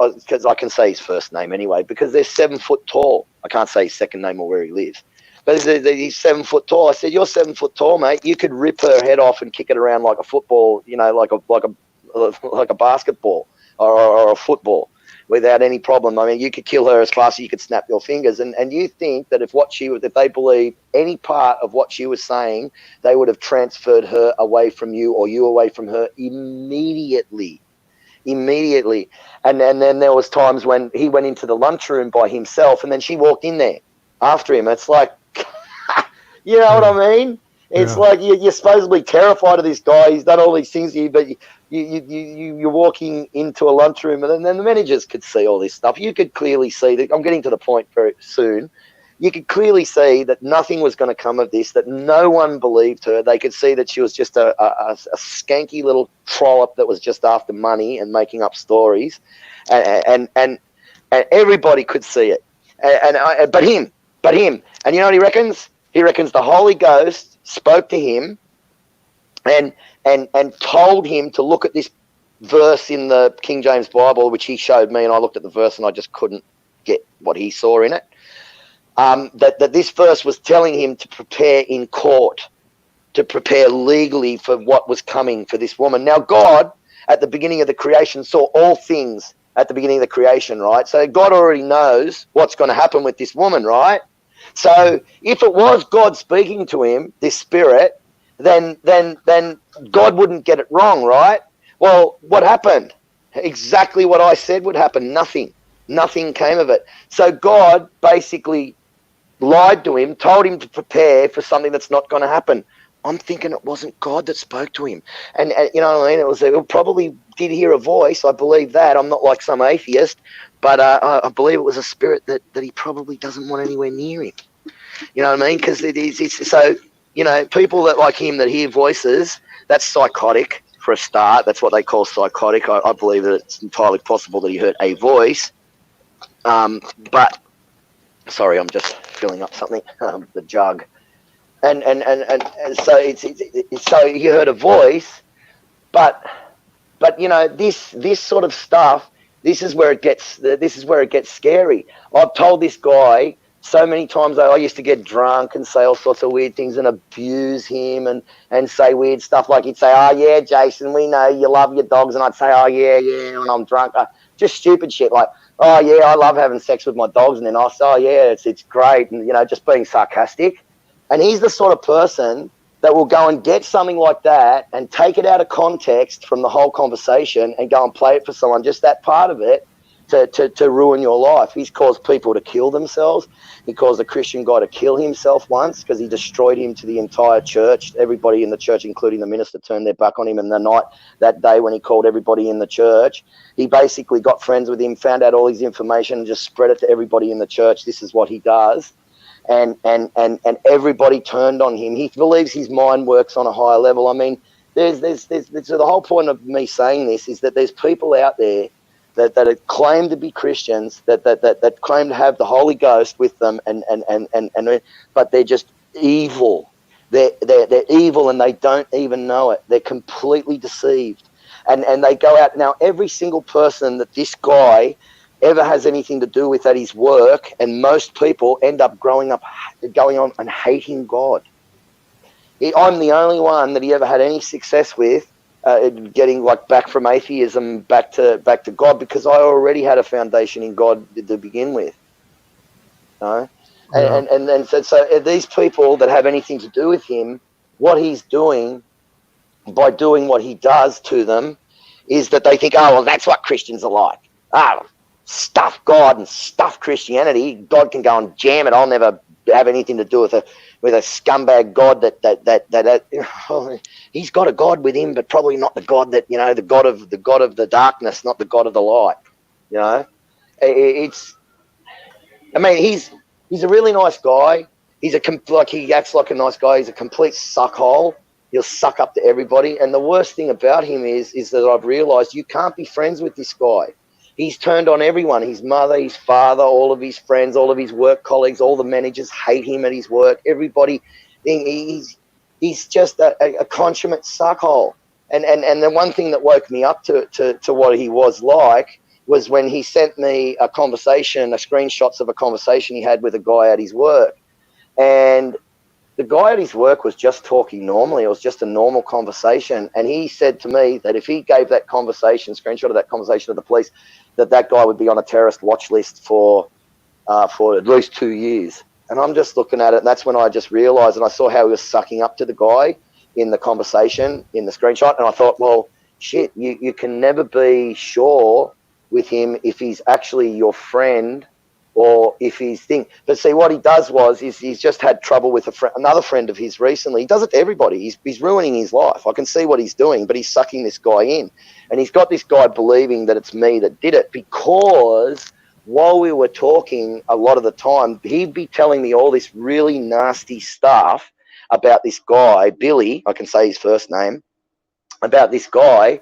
I can say his first name anyway, because they're 7 foot tall. I can't say his second name or where he lives. But he's 7 foot tall. I said, "You're 7 foot tall, mate. You could rip her head off and kick it around like a football, you know, like a basketball or a football, without any problem. I mean, you could kill her as fast as you could snap your fingers." And you think that if they believed any part of what she was saying, they would have transferred her away from you, or you away from her immediately. And then there was times when he went into the lunchroom by himself, and then she walked in there after him. It's like, you know what I mean? It's like you're supposedly terrified of this guy. He's done all these things to you, but you're walking into a lunchroom, and then the managers could see all this stuff. You could clearly see that. I'm getting to the point very soon. You could clearly see that nothing was going to come of this, that no one believed her. They could see that she was just a skanky little trollop that was just after money and making up stories, and everybody could see it. But him. And you know what he reckons? He reckons the Holy Ghost spoke to him and told him to look at this verse in the King James Bible, which he showed me, and I looked at the verse and I just couldn't get what he saw in it. That this verse was telling him to prepare in court, to prepare legally for what was coming for this woman. Now, God, at the beginning of the creation, saw all things at the beginning of the creation, right? So God already knows what's going to happen with this woman, right? So if it was God speaking to him, this spirit, then God wouldn't get it wrong, right? Well, what happened? Exactly what I said would happen. Nothing came of it. So God basically lied to him, told him to prepare for something that's not going to happen. I'm thinking it wasn't God that spoke to him. And you know what I mean? It probably did hear a voice. I believe that. I'm not like some atheist, but I believe it was a spirit that he probably doesn't want anywhere near him. You know what I mean? Because it's so, you know, people that like him that hear voices, that's psychotic for a start. That's what they call psychotic. I believe that it's entirely possible that he heard a voice. But sorry, I'm just filling up something, the jug. And so so he heard a voice, but you know, this sort of stuff, this is where it gets scary. I've told this guy so many times that I used to get drunk and say all sorts of weird things and abuse him and say weird stuff, like he'd say, "Oh yeah, Jason, we know you love your dogs," and I'd say, "Oh yeah, when I'm drunk," just stupid shit like, "Oh yeah, I love having sex with my dogs," and then I say, "Oh yeah, it's great," and you know, just being sarcastic. And he's the sort of person that will go and get something like that and take it out of context from the whole conversation and go and play it for someone, just that part of it, to ruin your life. He's caused people to kill themselves. He caused a Christian guy to kill himself once because he destroyed him to the entire church. Everybody in the church, including the minister, turned their back on him. And that day when he called everybody in the church, he basically got friends with him, found out all his information, and just spread it to everybody in the church. This is what he does. And everybody turned on him. He believes his mind works on a higher level. I mean, there's so the whole point of me saying this is that there's people out there that claim to be Christians, that claim to have the Holy Ghost with them, but they're just evil. They're evil and they don't even know it. They're completely deceived, and they go out now. Every single person that this guy ever has anything to do with at his work, and most people end up going on and hating God. I'm the only one that he ever had any success with, getting like back from atheism back to God, because I already had a foundation in God to begin with. No? Yeah. And so these people that have anything to do with him, what he's doing by doing what he does to them is that they think, oh well, that's what Christians are like. Stuff God and stuff Christianity. God can go and jam it. I'll never have anything to do with a scumbag God that he's got a God with him, but probably not the God that, you know, the God of the darkness, not the God of the light. You know, I mean, he's a really nice guy. He acts like a nice guy. He's a complete suckhole. He'll suck up to everybody. And the worst thing about him is that I've realized you can't be friends with this guy. He's turned on everyone, his mother, his father, all of his friends, all of his work colleagues, all the managers hate him at his work. Everybody, he's just a consummate suckhole. And the one thing that woke me up to what he was like was when he sent me a screenshots of a conversation he had with a guy at his work. And the guy at his work was just talking normally. It was just a normal conversation. And he said to me that if he gave that screenshot of that conversation to the police, that guy would be on a terrorist watch list for at least 2 years. And I'm just looking at it, and that's when I just realized, and I saw how he was sucking up to the guy in the conversation, in the screenshot, and I thought, well, shit, you can never be sure with him if he's actually your friend or if he's thing. But see, what he does is he's just had trouble with another friend of his recently. He does it to everybody. He's ruining his life. I can see what he's doing, but he's sucking this guy in. And he's got this guy believing that it's me that did it, because while we were talking a lot of the time, he'd be telling me all this really nasty stuff about this guy, Billy, I can say his first name, about this guy,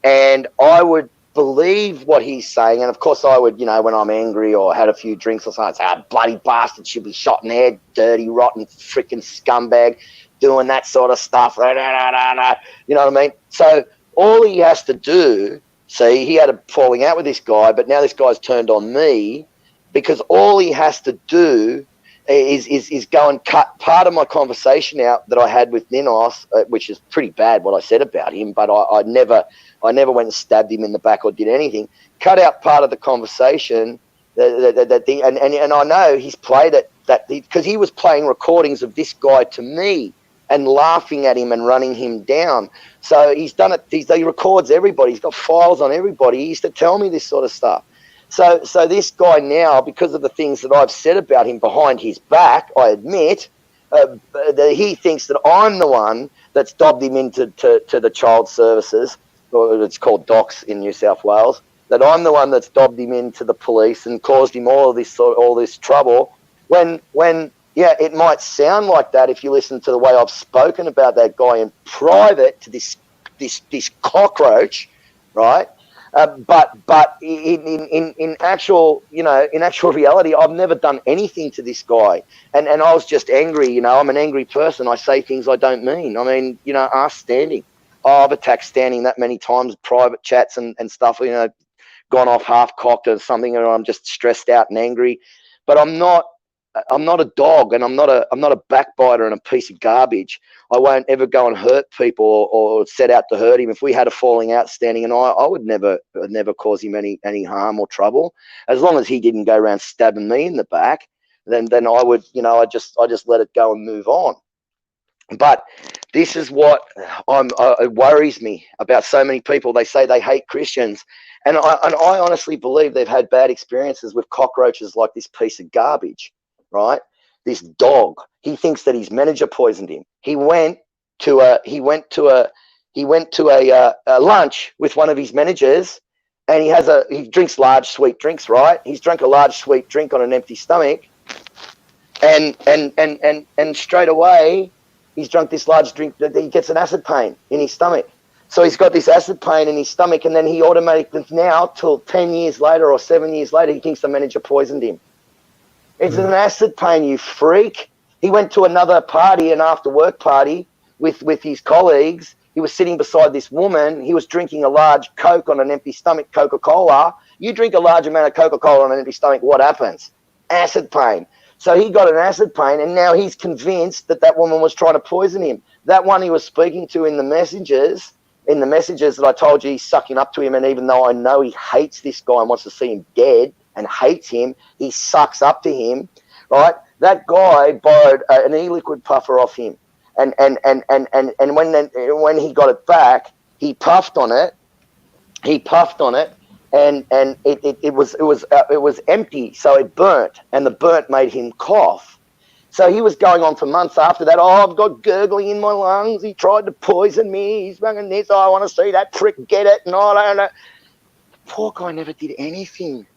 and I would believe what he's saying. And of course I would, you know, when I'm angry or had a few drinks or something, I'd say, "Ah, bloody bastard should be shot in the head, dirty, rotten, freaking scumbag, doing that sort of stuff." You know what I mean? So all he has to do, see, he had a falling out with this guy, but now this guy's turned on me, because all he has to do is go and cut part of my conversation out that I had with Ninos, which is pretty bad what I said about him, but I never went and stabbed him in the back or did anything. Cut out part of the conversation that thing, and I know he's played it because he was playing recordings of this guy to me and laughing at him and running him down. So he's done it. He records everybody. He's got files on everybody. He used to tell me this sort of stuff. So this guy now, because of the things that I've said about him behind his back, I admit, he thinks that I'm the one that's dobbed him into to the child services, or it's called DOCS in New South Wales. That I'm the one that's dobbed him into the police and caused him all this trouble. When yeah, it might sound like that if you listen to the way I've spoken about that guy in private to this cockroach, right? But in actual, in actual reality, I've never done anything to this guy, and I was just angry. I'm an angry person. I say things I don't mean. I mean, ask Standing. I've attacked Standing that many times, private chats and stuff. Gone off half cocked or something, and I'm just stressed out and angry. But I'm not a dog, and I'm not a backbiter and a piece of garbage. I won't ever go and hurt people or set out to hurt him. If we had a falling out, Standing and I would never cause him any harm or trouble. As long as he didn't go around stabbing me in the back, then I would, I just let it go and move on. But this is what it worries me about so many people. They say they hate Christians. And I honestly believe they've had bad experiences with cockroaches like this piece of garbage, right? This dog. He thinks that his manager poisoned him. He went to a lunch with one of his managers, and he drinks large sweet drinks, right? He's drunk a large sweet drink on an empty stomach, and straight away he's drunk this large drink that he gets an acid pain in his stomach. So he's got this acid pain in his stomach, and then he automatically now, till 10 years later or 7 years later, he thinks the manager poisoned him. It's an acid pain, you freak. He went to another party, an after-work party, with his colleagues. He was sitting beside this woman. He was drinking a large Coke on an empty stomach, Coca-Cola. You drink a large amount of Coca-Cola on an empty stomach, what happens? Acid pain. So he got an acid pain, and now he's convinced that woman was trying to poison him. That one he was speaking to in the messages that I told you, he's sucking up to him, and even though I know he hates this guy and wants to see him dead and hates him, he sucks up to him, right? That guy borrowed an e-liquid puffer off him, and when he got it back, he puffed on it, and it was empty, so it burnt, and the burnt made him cough. So he was going on for months after that. Oh, I've got gurgling in my lungs. He tried to poison me. He's fucking this. Oh, I want to see that prick get it. And I don't know. Poor guy never did anything.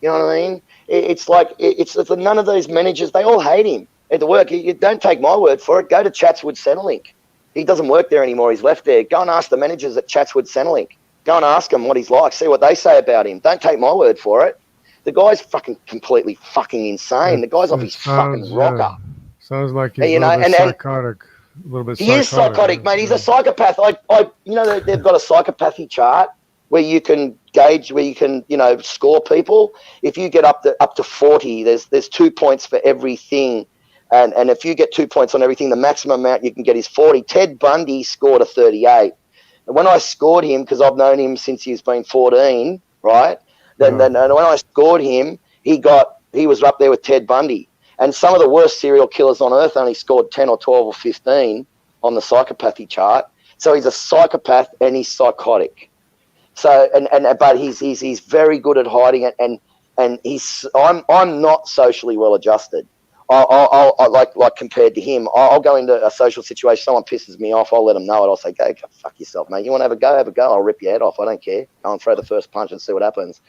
You know what I mean? It's like it's none of those managers. They all hate him at the work. You don't take my word for it. Go to Chatswood Centrelink. He doesn't work there anymore. He's left there. Go and ask the managers at Chatswood Centrelink. Go and ask him what he's like. See what they say about him. Don't take my word for it. The guy's fucking completely fucking insane. The guy's off his fucking rocker. Sounds like he's a little bit psychotic. A little bit he is psychotic, mate. He's a psychopath. They've got a psychopathy chart where you can gauge, where you can, score people. If you get up to 40, there's 2 points for everything. And if you get 2 points on everything, the maximum amount you can get is 40. Ted Bundy scored a 38. And when I scored him, because I've known him since he's been 14, right? Then when I scored him, he was up there with Ted Bundy. And some of the worst serial killers on earth only scored 10 or 12 or 15 on the psychopathy chart. So he's a psychopath and he's psychotic. So but he's very good at hiding it, and I'm not socially well adjusted. I like compared to him, I'll go into a social situation, someone pisses me off, I'll let them know it. I'll say, go fuck yourself, mate. You want to have a go? Have a go. I'll rip your head off. I don't care. Go and throw the first punch and see what happens.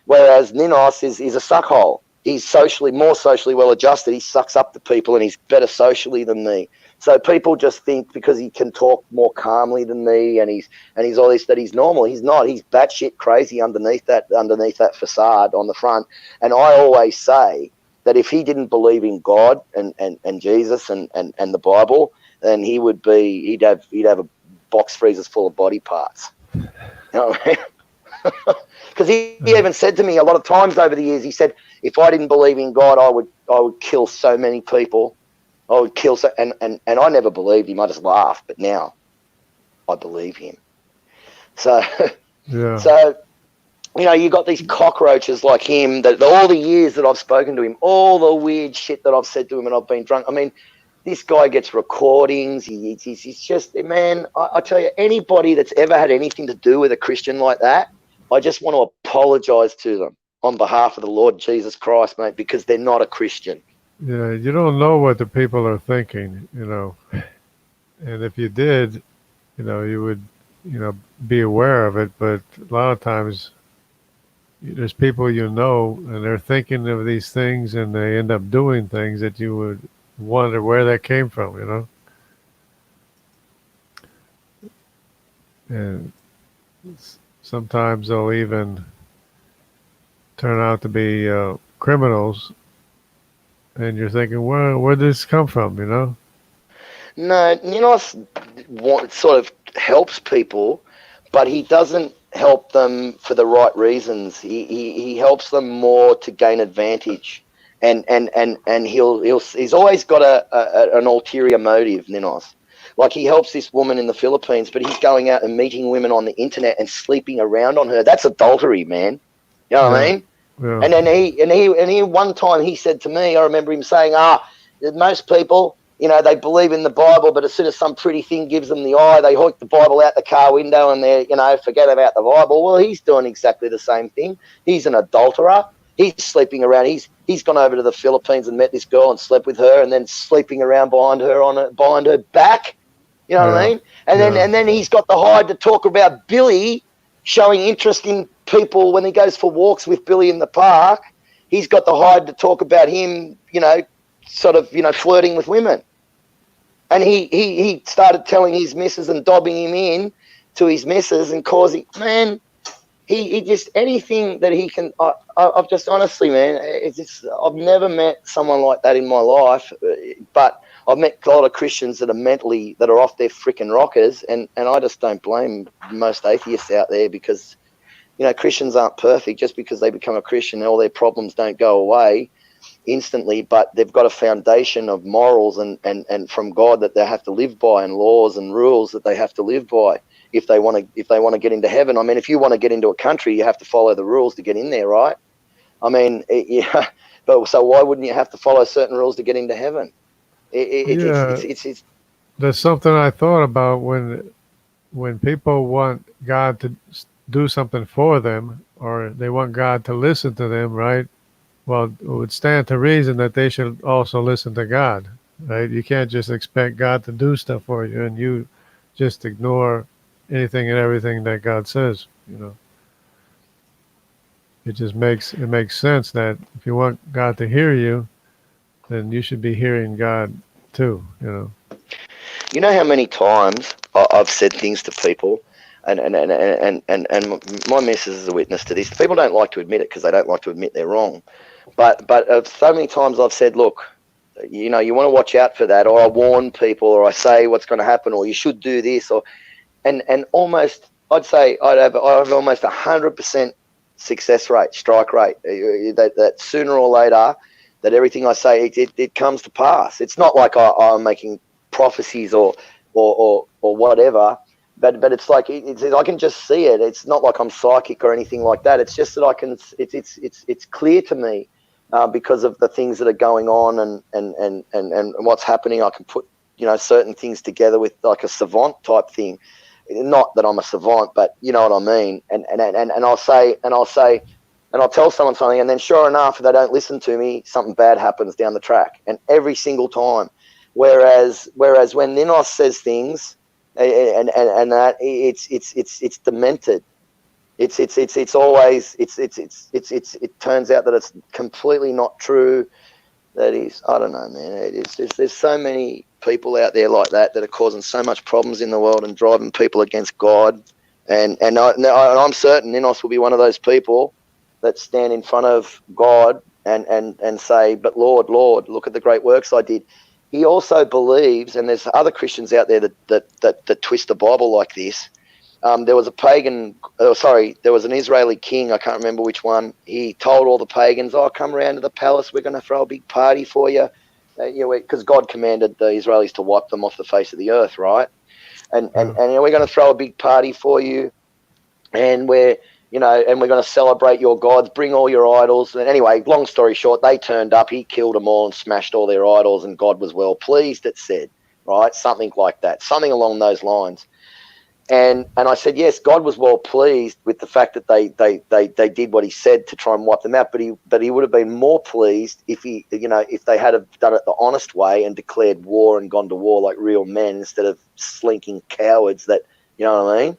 Whereas Ninos is a suckhole. He's more socially well adjusted. He sucks up to people and he's better socially than me. So people just think because he can talk more calmly than me and he's all this that he's normal. He's not. He's batshit crazy underneath that facade on the front. And I always say that if he didn't believe in God and Jesus and the Bible, then he'd have a box freezers full of body parts. You know what I mean? Because he even said to me a lot of times over the years, he said, if I didn't believe in God, I would kill so many people. I would kill and I never believed him. I just laughed. But now I believe him. So, yeah. So, you got these cockroaches like him that all the years that I've spoken to him, all the weird shit that I've said to him and I've been drunk. I mean, this guy gets recordings. He's just, man, I tell you, anybody that's ever had anything to do with a Christian like that, I just want to apologize to them on behalf of the Lord Jesus Christ, mate, because they're not a Christian. you don't know what the people are thinking, and if you did, you would, be aware of it. But a lot of times there's people and they're thinking of these things and they end up doing things that you would wonder where that came from. And sometimes they'll even turn out to be criminals, and you're thinking, well, where did this come from, No, sort of helps people, but he doesn't help them for the right reasons. He helps them more to gain advantage, and he's always got an ulterior motive, Ninos. Like he helps this woman in the Philippines, but he's going out and meeting women on the internet and sleeping around on her. That's adultery, man. You know what I mean? Yeah. And then he one time he said to me, I remember him saying, most people, they believe in the Bible, but as soon as some pretty thing gives them the eye, they hoik the Bible out the car window and they, forget about the Bible. Well, he's doing exactly the same thing. He's an adulterer. He's sleeping around. He's gone over to the Philippines and met this girl and slept with her, and then sleeping around behind her back. You know what I mean? And then he's got the hide to talk about Billy showing interest in people when he goes for walks with Billy in the park. He's got the hide to talk about him, sort of, flirting with women. And he started telling his missus and dobbing him in to his missus and causing, man, he just, anything that he can, I've just, honestly, man, I've never met someone like that in my life, but I've met a lot of Christians that are off their freaking rockers, and I just don't blame most atheists out there, because, Christians aren't perfect. Just because they become a Christian, all their problems don't go away instantly, but they've got a foundation of morals and from God that they have to live by, and laws and rules that they have to live by if they want to get into heaven. I mean, if you want to get into a country, you have to follow the rules to get in there, right? I mean, but so why wouldn't you have to follow certain rules to get into heaven? There's something I thought about when people want God to do something for them, or they want God to listen to them, right? Well, it would stand to reason that they should also listen to God, right? You can't just expect God to do stuff for you and you just ignore anything and everything that God says, It makes sense that if you want God to hear you, then you should be hearing God too, You know how many times I've said things to people, and my missus is a witness to this. People don't like to admit it because they don't like to admit they're wrong. But so many times I've said, look, you want to watch out for that, or I warn people, or I say what's going to happen, or you should do this, and almost, I'd say I have almost 100% success rate, strike rate, that sooner or later, that everything I say, it comes to pass. It's not like I'm making prophecies or whatever, but it's like I can just see it. It's not like I'm psychic or anything like that. It's just that it's clear to me because of the things that are going on and what's happening. I can put certain things together with like a savant type thing. Not that I'm a savant, but you know what I mean. And I'll say and I'll tell someone something, and then sure enough, if they don't listen to me, something bad happens down the track, and every single time. Whereas when Ninos says things, and that it's demented. It's always it turns out that it's completely not true. That is, I don't know, man. There's so many people out there like that are causing so much problems in the world and driving people against God. And I'm certain Ninos will be one of those people that stand in front of God and say, but Lord, look at the great works I did. He also believes, and there's other Christians out there that twist the Bible like this. There was an Israeli king, I can't remember which one. He told all the pagans, come around to the palace, we're going to throw a big party for you. Because God commanded the Israelis to wipe them off the face of the earth, right? And we're going to throw a big party for you, and we're going to celebrate your gods, bring all your idols. And anyway, long story short, they turned up, he killed them all and smashed all their idols, and God was well pleased, it said, right? Something like that, something along those lines. And I said, yes, God was well pleased with the fact that they did what he said to try and wipe them out. But he would have been more pleased if if they had have done it the honest way and declared war and gone to war like real men instead of slinking cowards that, you know what I mean?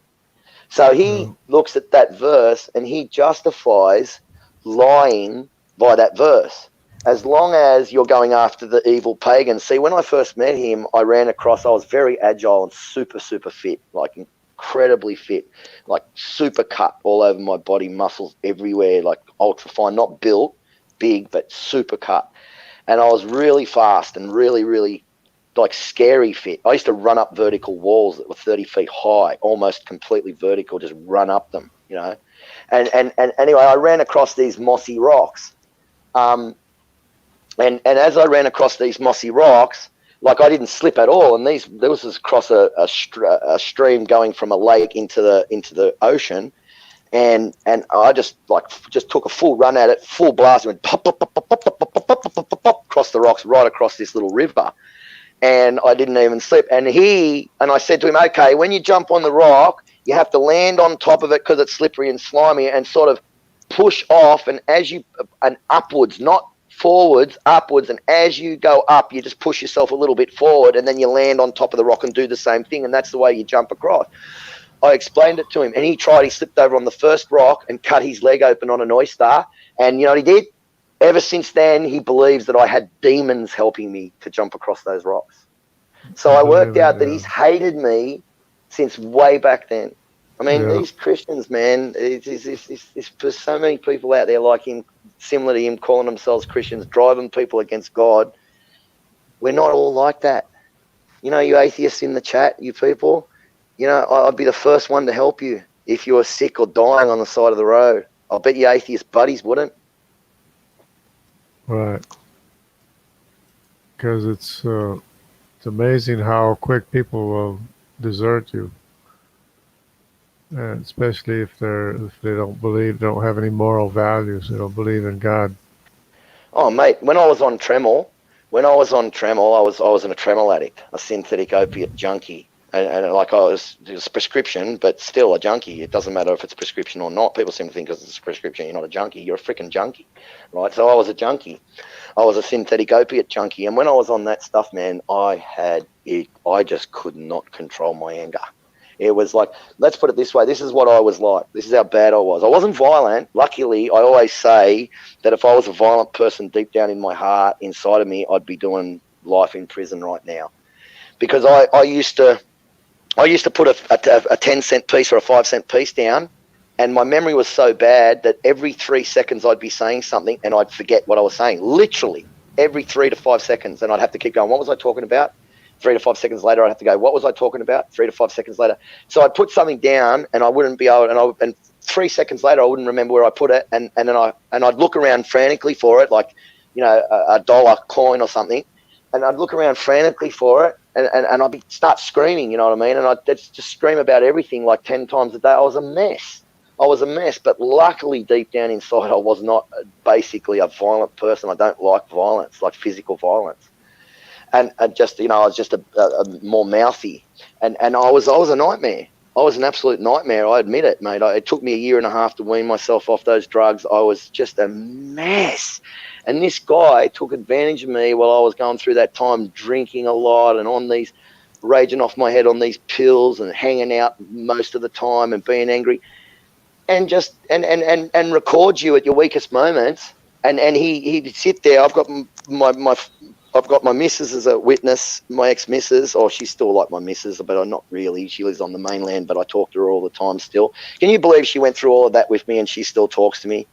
So he looks at that verse and he justifies lying by that verse. As long as you're going after the evil pagans. See, when I first met him, I was very agile and super, super fit, like incredibly fit, like super cut all over my body, muscles everywhere, like ultra fine, not built, big, but super cut. And I was really fast and really, really like scary fit. I used to run up vertical walls that were 30 feet high, almost completely vertical, just run up them, you know. And anyway, I ran across these mossy rocks. And as I ran across these mossy rocks, like I didn't slip at all. And this was across a stream going from a lake into the ocean. And I just took a full run at it, full blast, and went pop, pop, pop, pop, pop, pop, pop, pop, pop, pop, pop, across the rocks, right across this little river. And I didn't even slip. And I said to him, okay, when you jump on the rock, you have to land on top of it because it's slippery and slimy, and sort of push off, and upwards, not forwards, upwards, and as you go up, you just push yourself a little bit forward, and then you land on top of the rock and do the same thing, and that's the way you jump across. I explained it to him, and he slipped over on the first rock and cut his leg open on an oyster, and you know what he did? Ever since then, he believes that I had demons helping me to jump across those rocks. So I worked out that he's hated me since way back then. I mean, these Christians, man, there's so many people out there like him, similar to him, calling themselves Christians, driving people against God. We're not all like that. You know, you atheists in the chat, you people, you know, I'd be the first one to help you if you were sick or dying on the side of the road. I'll bet your atheist buddies wouldn't. Right. Because it's amazing how quick people will desert you, and especially if they don't have any moral values, they don't believe in God. Oh, mate, when I was on Tremel, I was a Tremel addict, a synthetic opiate junkie. And like it was prescription, but still a junkie. It doesn't matter if it's prescription or not. People seem to think because it's a prescription, you're not a junkie. You're a freaking junkie, right? So I was a junkie. I was a synthetic opiate junkie. And when I was on that stuff, man, I just could not control my anger. It was like, let's put it this way. This is what I was like. This is how bad I was. I wasn't violent. Luckily, I always say that if I was a violent person deep down in my heart, inside of me, I'd be doing life in prison right now. Because I used to put a 10-cent piece or a 5-cent piece down, and my memory was so bad that every 3 seconds I'd be saying something and I'd forget what I was saying. Literally every 3 to 5 seconds, and I'd have to keep going. What was I talking about? 3 to 5 seconds later, I'd have to go, what was I talking about? 3 to 5 seconds later. So I'd put something down and I wouldn't be able, and 3 seconds later, I wouldn't remember where I put it. And then I'd look around frantically for it, like, you know, a dollar coin or something. And I'd look around frantically for it. And I'd start screaming, you know what I mean? And I'd just scream about everything like 10 times a day. I was a mess. But luckily, deep down inside, I was not basically a violent person. I don't like violence, like physical violence. And just, you know, I was just a more mouthy. And I was a nightmare. I was an absolute nightmare. I admit it, mate. It took me a year and a half to wean myself off those drugs. I was just a mess. And this guy took advantage of me while I was going through that time, drinking a lot and on these, raging off my head on these pills and hanging out most of the time and being angry, and just and record you at your weakest moments. And he'd sit there. I've got my missus as a witness, my ex-missus, or she's still like my missus, but I'm not really. She lives on the mainland, but I talk to her all the time still. Can you believe she went through all of that with me and she still talks to me?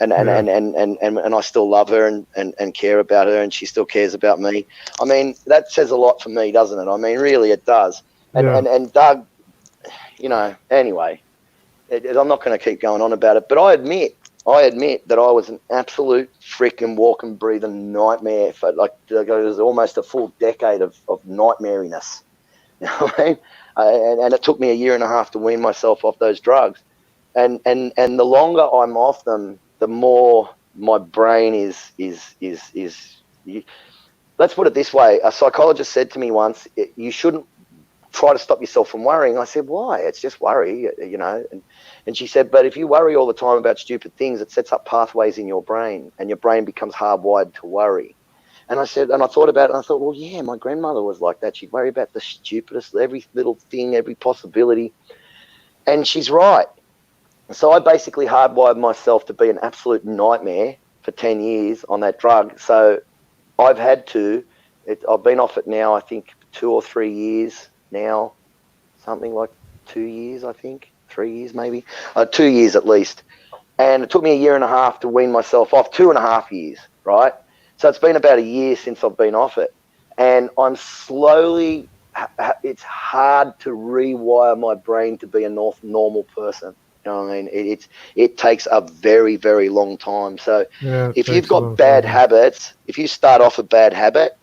And I still love her and care about her, and she still cares about me. I mean, that says a lot for me, doesn't it? I mean, really, it does. And Doug, you know, anyway, I'm not going to keep going on about it, but I admit that I was an absolute freaking walking, breathing nightmare for like it was almost a full decade of nightmariness. You know what I mean? And it took me a year and a half to wean myself off those drugs. And the longer I'm off them, the more my brain is let's put it this way. A psychologist said to me once, you shouldn't try to stop yourself from worrying. I said, why? It's just worry, you know. And she said, but if you worry all the time about stupid things, it sets up pathways in your brain, and your brain becomes hardwired to worry. And I said, and I thought about it, and I thought, well, yeah, my grandmother was like that. She'd worry about the stupidest, every little thing, every possibility. And she's right. So I basically hardwired myself to be an absolute nightmare for 10 years on that drug. So I've had to, I've been off it now, I think 2 or 3 years now, something like 2 years, I think, 3 years maybe, 2 years at least. And it took me a year and a half to wean myself off, 2.5 years, right? So it's been about a year since I've been off it. And I'm slowly, it's hard to rewire my brain to be a normal person. You know what I mean? It takes a very, very long time. So if you've got bad habits, if you start off a bad habit,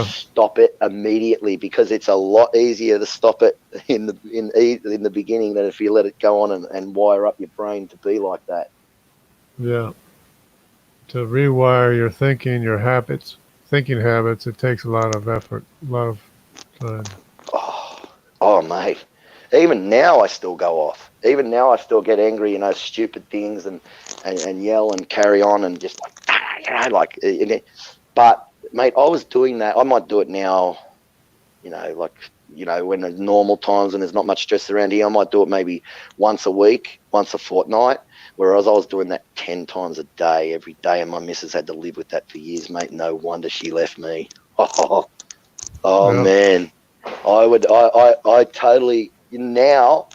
stop it immediately, because it's a lot easier to stop it in the beginning than if you let it go on and wire up your brain to be like that. Yeah. To rewire your thinking, your habits, thinking habits, it takes a lot of effort, a lot of time. Oh, mate. Even now I still go off. Even now I still get angry, you know, stupid things and yell and carry on and just like, you know, but mate, I was doing that. I might do it now, you know, like, you know, when there's normal times and there's not much stress around here, I might do it maybe once a week, once a fortnight, whereas I was doing that 10 times a day, every day, and my missus had to live with that for years, mate. No wonder she left me. Man. I totally, now,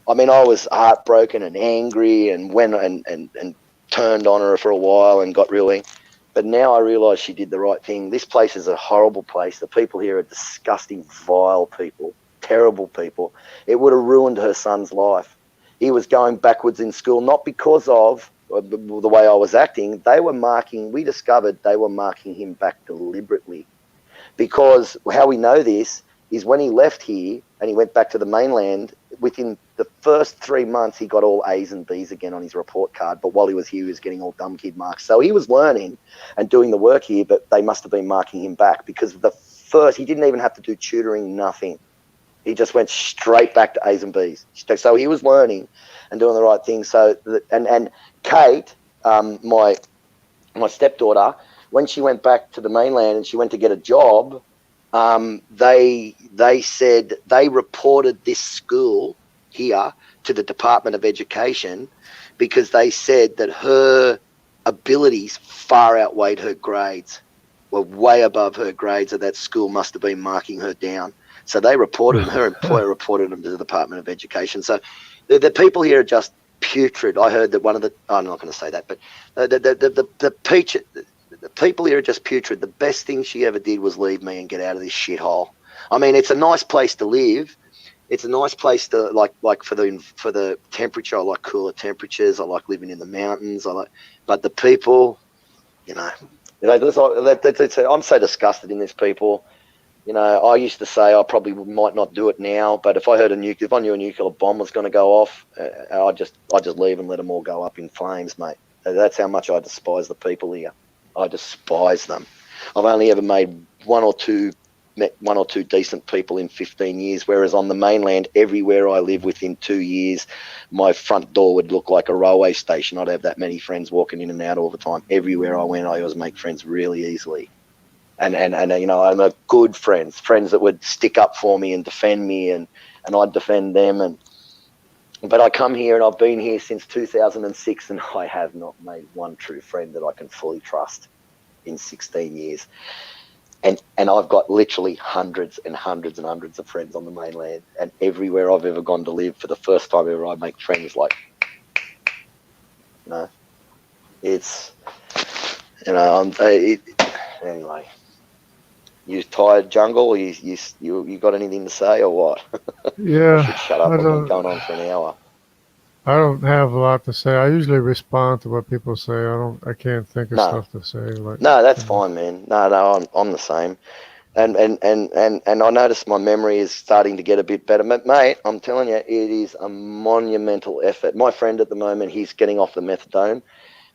I mean, I was heartbroken and angry and went and turned on her for a while and got really, but now I realise she did the right thing. This place is a horrible place. The people here are disgusting, vile people, terrible people. It would have ruined her son's life. He was going backwards in school, not because of the way I was acting. We discovered they were marking him back deliberately, because how we know this is when he left here and he went back to the mainland, within the first 3 months, he got all A's and B's again on his report card. But while he was here, he was getting all dumb kid marks. So he was learning and doing the work here, but they must have been marking him back, because he didn't even have to do tutoring, nothing. He just went straight back to A's and B's. So he was learning and doing the right thing. So, and Kate, my stepdaughter, when she went back to the mainland and she went to get a job, they said they reported this school here to the Department of Education, because they said that her abilities far outweighed her grades, were way above her grades, and that school must have been marking her down. So they reported, her employer reported them to the Department of Education. So the people here are just putrid. I heard that one of the, I'm not going to say that, but the people here are just putrid. The best thing she ever did was leave me and get out of this shithole. I mean, it's a nice place to live. It's a nice place to like for the temperature. I like cooler temperatures. I like living in the mountains. But the people, you know, I'm so disgusted in these people. You know, I used to say I probably might not do it now, but if I knew a nuclear bomb was going to go off, I'd just leave and let them all go up in flames, mate. That's how much I despise the people here. I despise them. I've only ever made one or two decent people in 15 years, whereas on the mainland, everywhere I live, within 2 years, my front door would look like a railway station. I'd have that many friends walking in and out all the time. Everywhere I went, I always make friends really easily. And you know, I'm a good friends that would stick up for me and defend me, and I'd defend them. But I come here, and I've been here since 2006, and I have not made one true friend that I can fully trust in 16 years. And I've got literally hundreds and hundreds and hundreds of friends on the mainland, and everywhere I've ever gone to live, for the first time ever, I make friends. Like, you know, it's, you know, anyway. You tired, Jungle? You got anything to say or what? Yeah, I should shut up. I've been going on for an hour. I don't have a lot to say. I usually respond to what people say. I can't think of stuff to say. Like, no, that's fine, man. No, I'm the same. And I notice my memory is starting to get a bit better. Mate, I'm telling you, it is a monumental effort. My friend at the moment, he's getting off the methadone.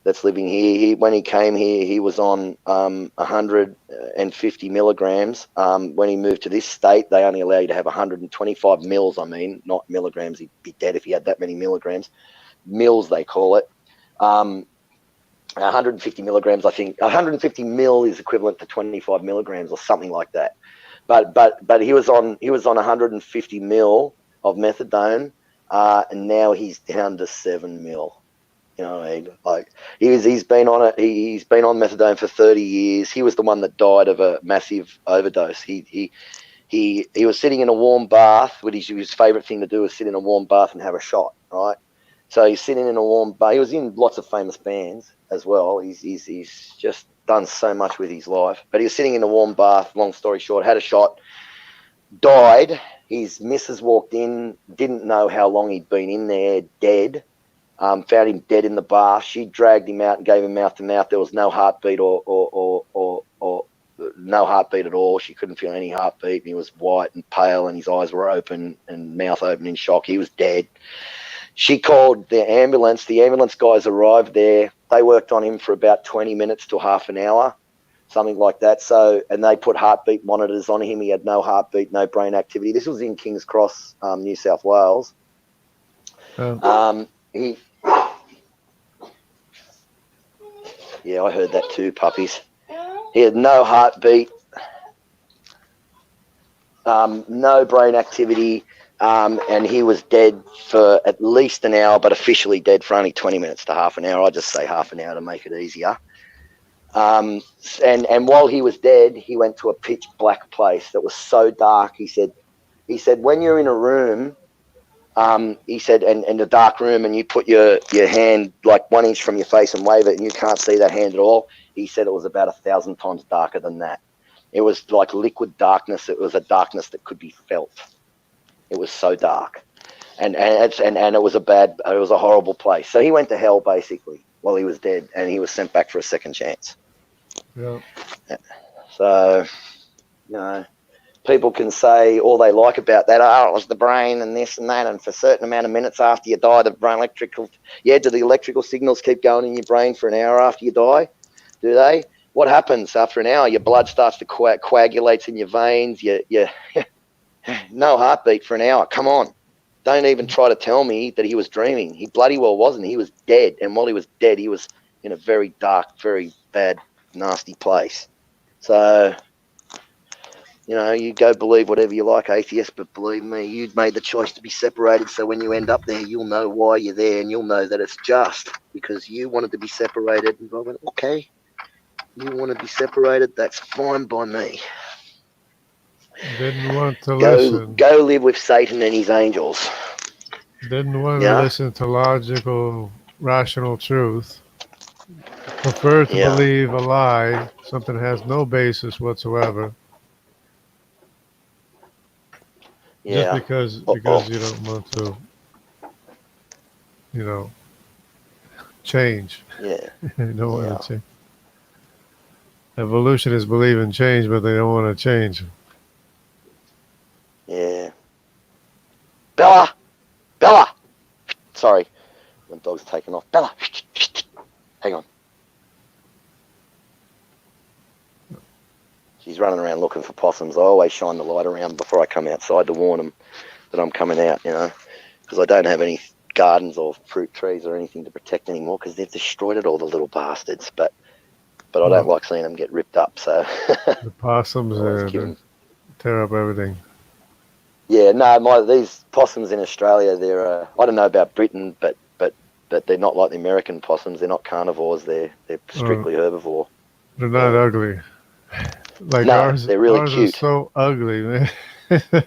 that's living here. When he came here, he was on 150 milligrams. When he moved to this state, they only allow you to have 125 mils. I mean, not milligrams. He'd be dead if he had that many milligrams. Mils, they call it. 150 milligrams, I think. 150 mil is equivalent to 25 milligrams or something like that. But he was on 150 mil of methadone, and now he's down to 7 mil. You know what I mean? Like he's been on it. He's been on methadone for 30 years. He was the one that died of a massive overdose. He was sitting in a warm bath. His favorite thing to do was sit in a warm bath and have a shot. Right. So he's sitting in a warm bath. He was in lots of famous bands as well. He's just done so much with his life. But he was sitting in a warm bath. Long story short, had a shot, died. His missus walked in, didn't know how long he'd been in there, dead. Found him dead in the bath. She dragged him out and gave him mouth to mouth. There was no heartbeat or no heartbeat at all. She couldn't feel any heartbeat. He was white and pale, and his eyes were open and mouth open in shock. He was dead. She called the ambulance. The ambulance guys arrived there. They worked on him for about 20 minutes to half an hour, something like that. So, and they put heartbeat monitors on him. He had no heartbeat, no brain activity. This was in King's Cross, New South Wales. Yeah, I heard that too, puppies. He had no heartbeat, no brain activity, and he was dead for at least an hour, but officially dead for only 20 minutes to half an hour. I just say half an hour to make it easier. And while he was dead, he went to a pitch black place that was so dark. He said, when you're in a room, he said, and a dark room, and you put your hand like 1 inch from your face and wave it, and you can't see that hand at all. He said it was about 1,000 times darker than that. It was like liquid darkness. It was a darkness that could be felt. It was so dark, and it was a horrible place. So he went to hell basically while he was dead, and he was sent back for a second chance. Yeah. So, you know, people can say all they like about that. Oh, it was the brain and this and that. And for a certain amount of minutes after you die, the brain electrical, do the electrical signals keep going in your brain for an hour after you die? Do they? What happens after an hour? Your blood starts to coagulates in your veins. You no heartbeat for an hour. Come on. Don't even try to tell me that he was dreaming. He bloody well wasn't. He was dead. And while he was dead, he was in a very dark, very bad, nasty place. So, you know, you go believe whatever you like, atheist, but believe me, you made the choice to be separated. So when you end up there, you'll know why you're there, and you'll know that it's just because you wanted to be separated. And I went, okay, you want to be separated? That's fine by me. Didn't want to listen. Go live with Satan and his angels. Didn't want to listen to logical, rational truth. Prefer to believe a lie, something that has no basis whatsoever. Just because you don't want to, you know, change. Yeah. You don't want to change. Evolutionists believe in change, but they don't want to change. Yeah. Bella! Bella! Sorry. My dog's taken off. Bella! Hang on. She's running around looking for possums. I always shine the light around before I come outside to warn them that I'm coming out, you know, because I don't have any gardens or fruit trees or anything to protect anymore because they've destroyed it all, the little bastards. But I don't like seeing them get ripped up, so... The possums tear up everything. Yeah, no, these possums in Australia, they're I don't know about Britain, but they're not like the American possums. They're not carnivores. They're strictly herbivore. They're not ugly. Like ours, they're really ours cute. Are so ugly, man. The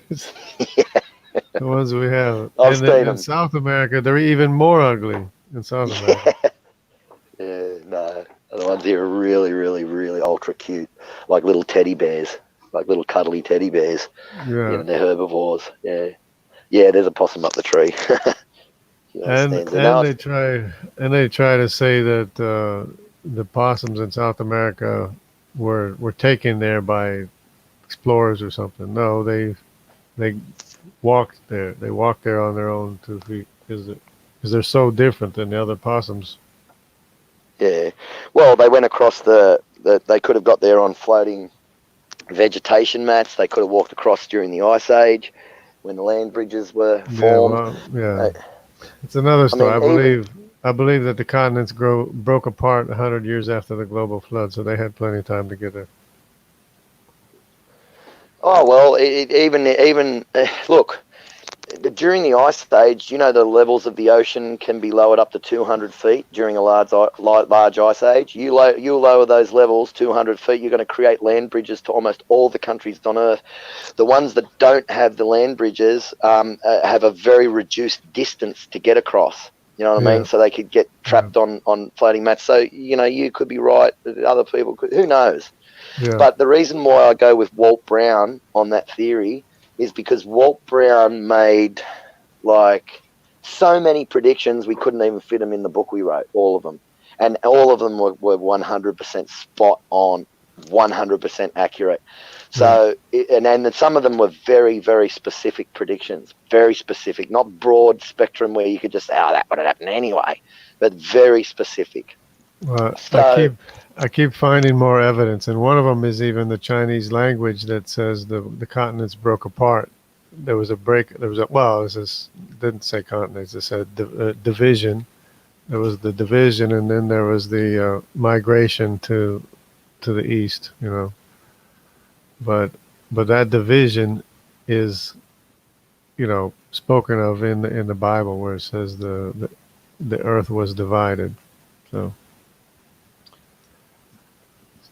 ones we have. In South America, they're even more ugly in South America. No, the ones here are really, really, really ultra cute, like little teddy bears. Like little cuddly teddy bears. Yeah. You know, they're herbivores. Yeah. Yeah, there's a possum up the tree. They try to say that the possums in South America were taken there by explorers or something. No, they walked there. They walked there on their own 2 feet because they're so different than the other possums. Yeah. Well, they went across they could have got there on floating vegetation mats. They could have walked across during the Ice Age when the land bridges were formed. It's another story. I mean, I believe that the continents broke apart 100 years after the global flood, so they had plenty of time to get there. Oh well, even look, during the ice age, you know, the levels of the ocean can be lowered up to 200 feet during a large ice age. You lower those levels 200 feet, you're going to create land bridges to almost all the countries on Earth. The ones that don't have the land bridges have a very reduced distance to get across. You know what I mean? So they could get trapped on floating mats. So, you know, you could be right. Other people could. Who knows? Yeah. But the reason why I go with Walt Brown on that theory is because Walt Brown made like so many predictions we couldn't even fit them in the book we wrote, all of them. And all of them were 100% spot on, 100% accurate. So, and some of them were very, very specific predictions, very specific, not broad spectrum where you could just say, oh, that would have happened anyway, but very specific. I keep finding more evidence, and one of them is even the Chinese language that says the continents broke apart. There was a break. Didn't say continents. It said division. There was the division, and then there was the migration to the east. You know, but that division is, you know, spoken of in the Bible where it says the earth was divided. So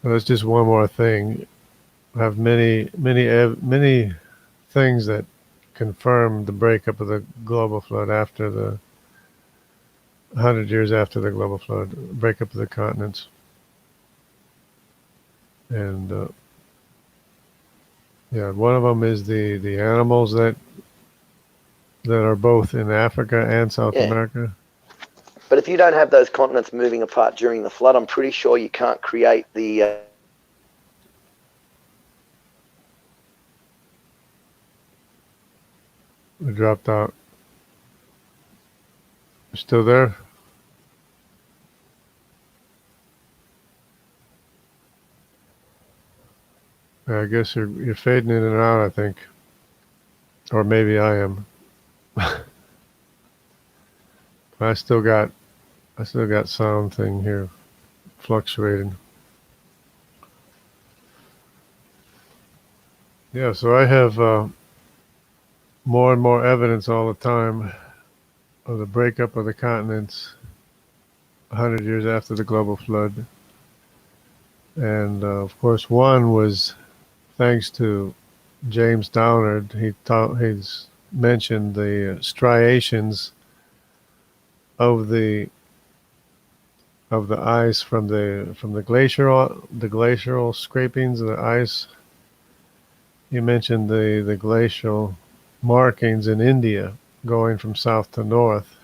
that's just one more thing. I have many things that confirm the breakup of the global flood after 100 years after the global flood, breakup of the continents. And one of them is the animals that are both in Africa and South America. But if you don't have those continents moving apart during the flood, I'm pretty sure you can't create the... We dropped out. You still there? I guess you're fading in and out, I think. Or maybe I am. I still got sound thing here fluctuating. Yeah, so I have more and more evidence all the time of the breakup of the continents 100 years after the global flood. And of course, one was thanks to James Downard. He's mentioned the striations of the ice from the glacial scrapings of the ice. He mentioned the glacial markings in India going from south to north,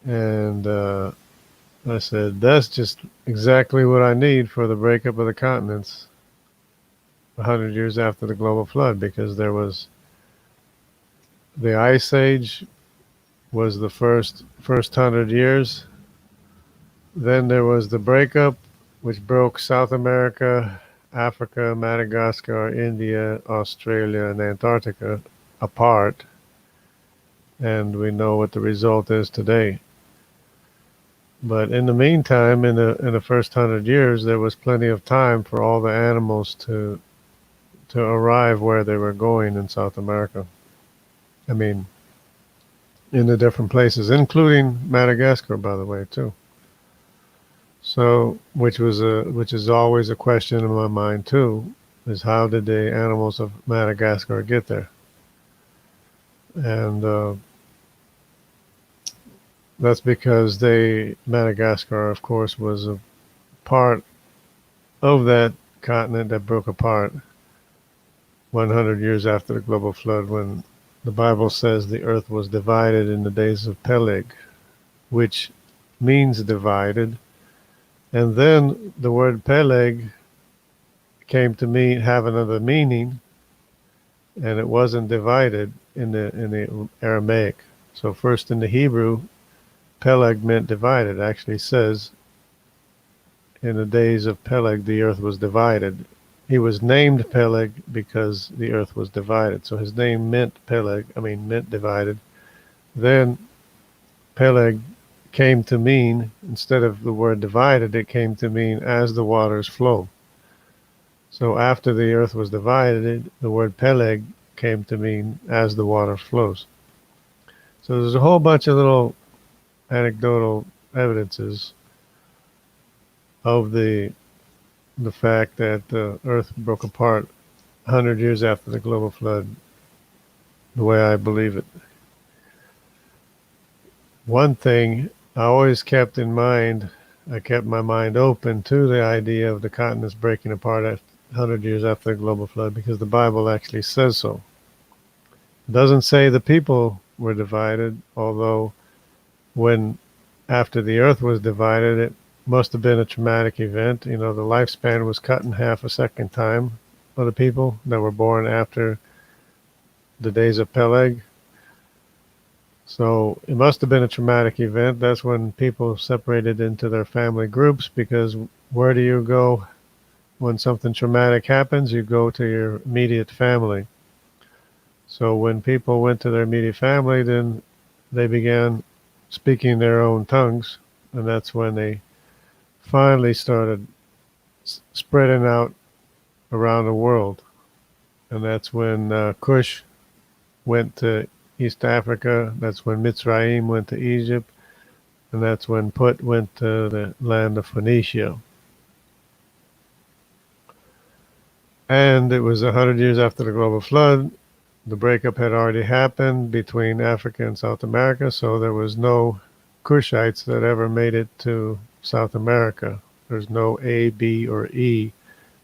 and I said that's just exactly what I need for the breakup of the continents 100 years after the global flood, because there was the ice age was the first 100 years. Then there was the breakup, which broke South America, Africa, Madagascar, India, Australia, and Antarctica apart. And we know what the result is today. But in the meantime, in the first 100 years, there was plenty of time for all the animals to arrive where they were going in South America. I mean, in the different places, including Madagascar, by the way, too. So, which is always a question in my mind too, is how did the animals of Madagascar get there? And that's because Madagascar, of course, was a part of that continent that broke apart 100 years after the global flood, when the Bible says the earth was divided in the days of Peleg, which means divided. And then the word Peleg came to have another meaning, and it wasn't divided in the Aramaic. So first in the Hebrew, Peleg meant divided. It actually says in the days of Peleg, the earth was divided. He was named Peleg because the earth was divided. So his name meant meant divided. Then Peleg came to mean, instead of the word divided, it came to mean as the waters flow. So after the earth was divided, the word Peleg came to mean as the water flows. So there's a whole bunch of little anecdotal evidences of the fact that the earth broke apart 100 years after the global flood, the way I believe it. One thing I always kept in mind, I kept my mind open to the idea of the continents breaking apart 100 years after the global flood, because the Bible actually says so. It doesn't say the people were divided, although after the earth was divided, it must have been a traumatic event. The lifespan was cut in half a second time of the people that were born after the days of Peleg. So it must have been a traumatic event. That's when people separated into their family groups, because where do you go when something traumatic happens? You go to your immediate family. So when people went to their immediate family, then they began speaking their own tongues, and that's when they finally started spreading out around the world. And that's when Cush went to East Africa. That's when Mitzrayim went to Egypt. And that's when Put went to the land of Phoenicia. And it was 100 years after the global flood. The breakup had already happened between Africa and South America, so there was no Cushites that ever made it to South America. There's no A, B, or E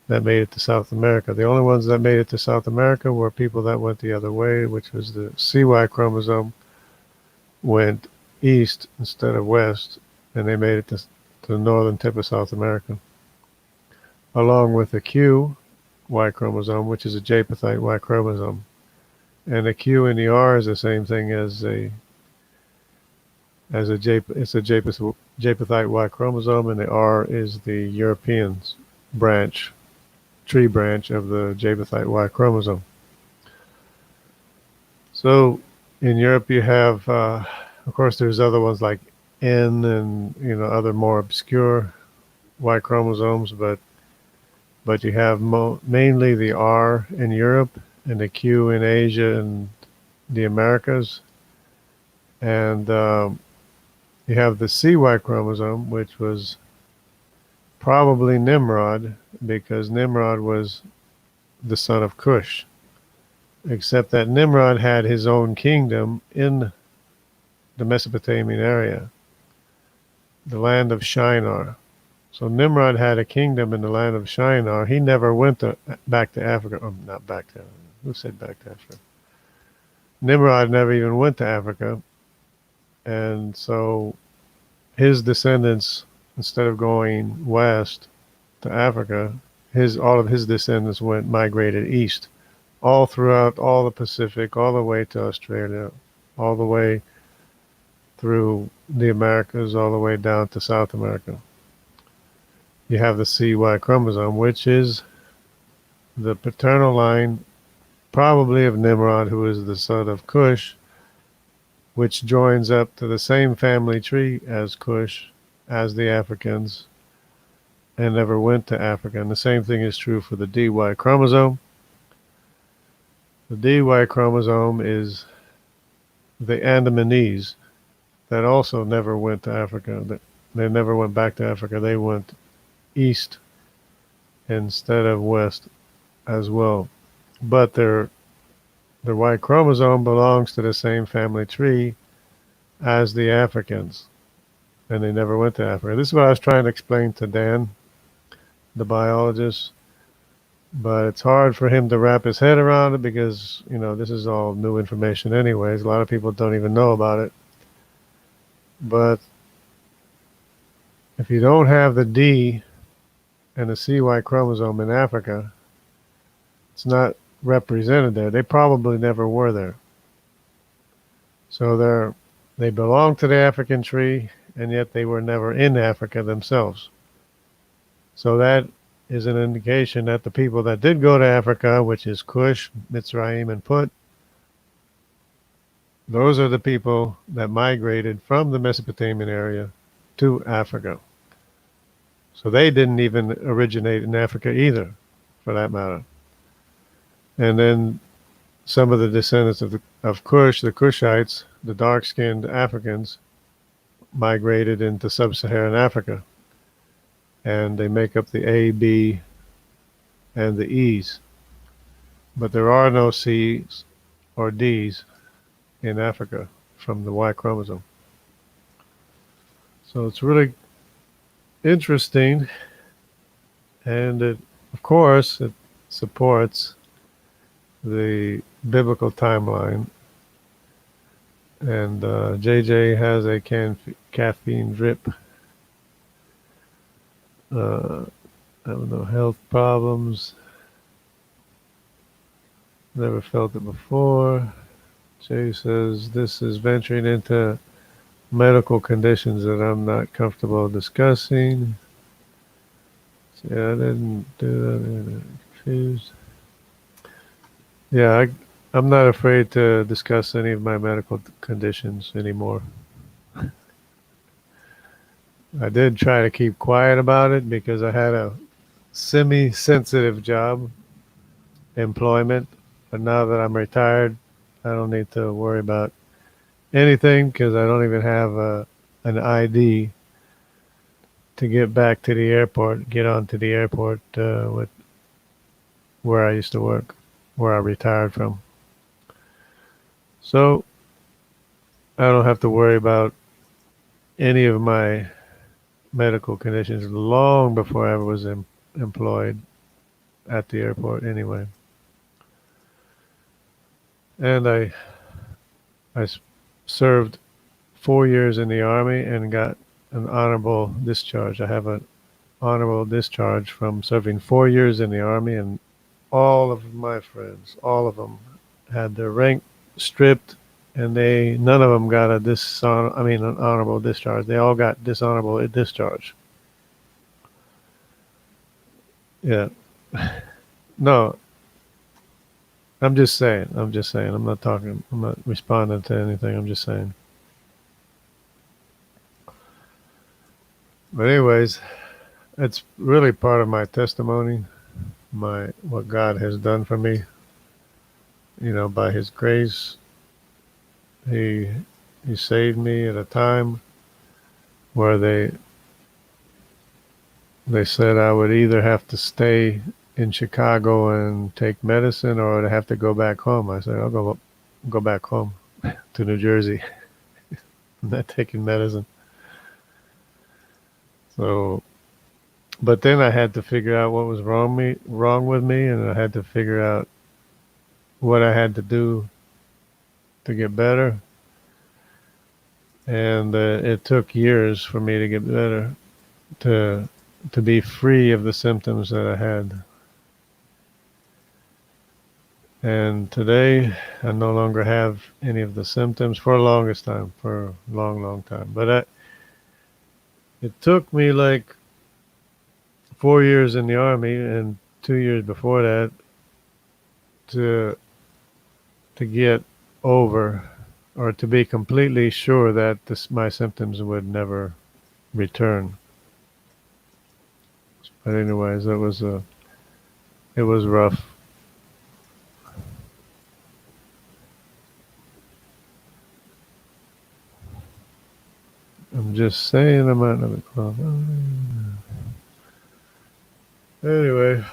that made it to South America. The only ones that made it to South America were people that went the other way, which was the CY chromosome went east instead of west, and they made it to the northern tip of South America, along with the Q Y chromosome, which is a Japhethite Y chromosome. And the Q and the R is the same thing as it's a Japhethite Y chromosome, and the R is the Europeans tree branch of the Japhethite Y chromosome. So in Europe you have, of course, there's other ones like N and other more obscure Y chromosomes, but you have mainly the R in Europe and the Q in Asia and the Americas, and you have the CY chromosome, which was probably Nimrod, because Nimrod was the son of Cush, except that Nimrod had his own kingdom in the Mesopotamian area, the land of Shinar. So Nimrod had a kingdom in the land of Shinar. He never went back to Africa. Not back to, who said back to Africa? Nimrod never even went to Africa. And so his descendants, instead of going west to Africa, all of his descendants migrated east, all throughout all the Pacific, all the way to Australia, all the way through the Americas, all the way down to South America. You have the CY chromosome, which is the paternal line, probably of Nimrod, who is the son of Cush, which joins up to the same family tree as Cush, as the Africans, and never went to Africa. And the same thing is true for the DY chromosome. The DY chromosome is the Andamanese that also never went to Africa. They never went back to Africa. They went east instead of west as well. But their Y chromosome belongs to the same family tree as the Africans, and they never went to Africa. This is what I was trying to explain to Dan, the biologist, but it's hard for him to wrap his head around it because, this is all new information anyways. A lot of people don't even know about it. But if you don't have the D and the CY chromosome in Africa, it's not represented there. They probably never were there. So they belong to the African tree, and yet they were never in Africa themselves. So that is an indication that the people that did go to Africa, which is Cush, Mitzrayim, and Put, those are the people that migrated from the Mesopotamian area to Africa. So they didn't even originate in Africa either, for that matter. And then some of the descendants of Cush, the Cushites, the dark-skinned Africans, migrated into sub-Saharan Africa. And they make up the A, B, and the E's. But there are no C's or D's in Africa from the Y chromosome. So it's really interesting, and it, of course, it supports the biblical timeline. And JJ has a caffeine drip. I don't know, health problems. Never felt it before. Jay says this is venturing into medical conditions that I'm not comfortable discussing. Yeah, I didn't do that. I'm confused. Yeah, I'm not afraid to discuss any of my medical conditions anymore. I did try to keep quiet about it because I had a semi-sensitive job, employment, but now that I'm retired, I don't need to worry about anything because I don't even have an ID to get back to the airport, get onto the airport with where I used to work, where I retired from. So I don't have to worry about any of my medical conditions long before I was employed at the airport anyway. And I served 4 years in the Army and got an honorable discharge. I have an honorable discharge from serving 4 years in the Army, and all of my friends, all of them, had their rank stripped, and none of them got an honorable discharge. They all got dishonorable discharge. Yeah. No. I'm just saying. I'm not responding to anything. I'm just saying. But anyways, it's really part of my testimony, what God has done for me. By His grace, He saved me at a time where they said I would either have to stay in Chicago and take medicine or I'd have to go back home. I said, I'll go back home to New Jersey. I'm not taking medicine. So, but then I had to figure out what was wrong with me, and I had to figure out what I had to do to get better. And it took years for me to get better, to be free of the symptoms that I had. And today, I no longer have any of the symptoms for the longest time, for a long, long time. But it took me like 4 years in the Army and 2 years before that to get over, or to be completely sure that my symptoms would never return. But anyways, it was rough. I'm just saying I might not be close. Anyway,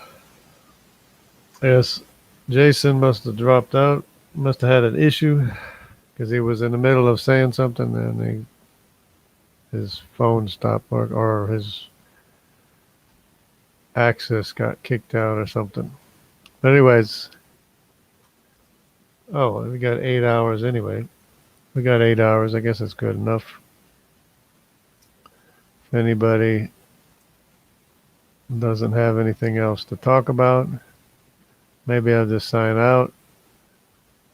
yes, Jason must have dropped out. Must have had an issue because he was in the middle of saying something and his phone stopped working, or his access got kicked out or something. But anyways, we got 8 hours anyway. We got 8 hours. I guess that's good enough. If anybody doesn't have anything else to talk about, maybe I'll just sign out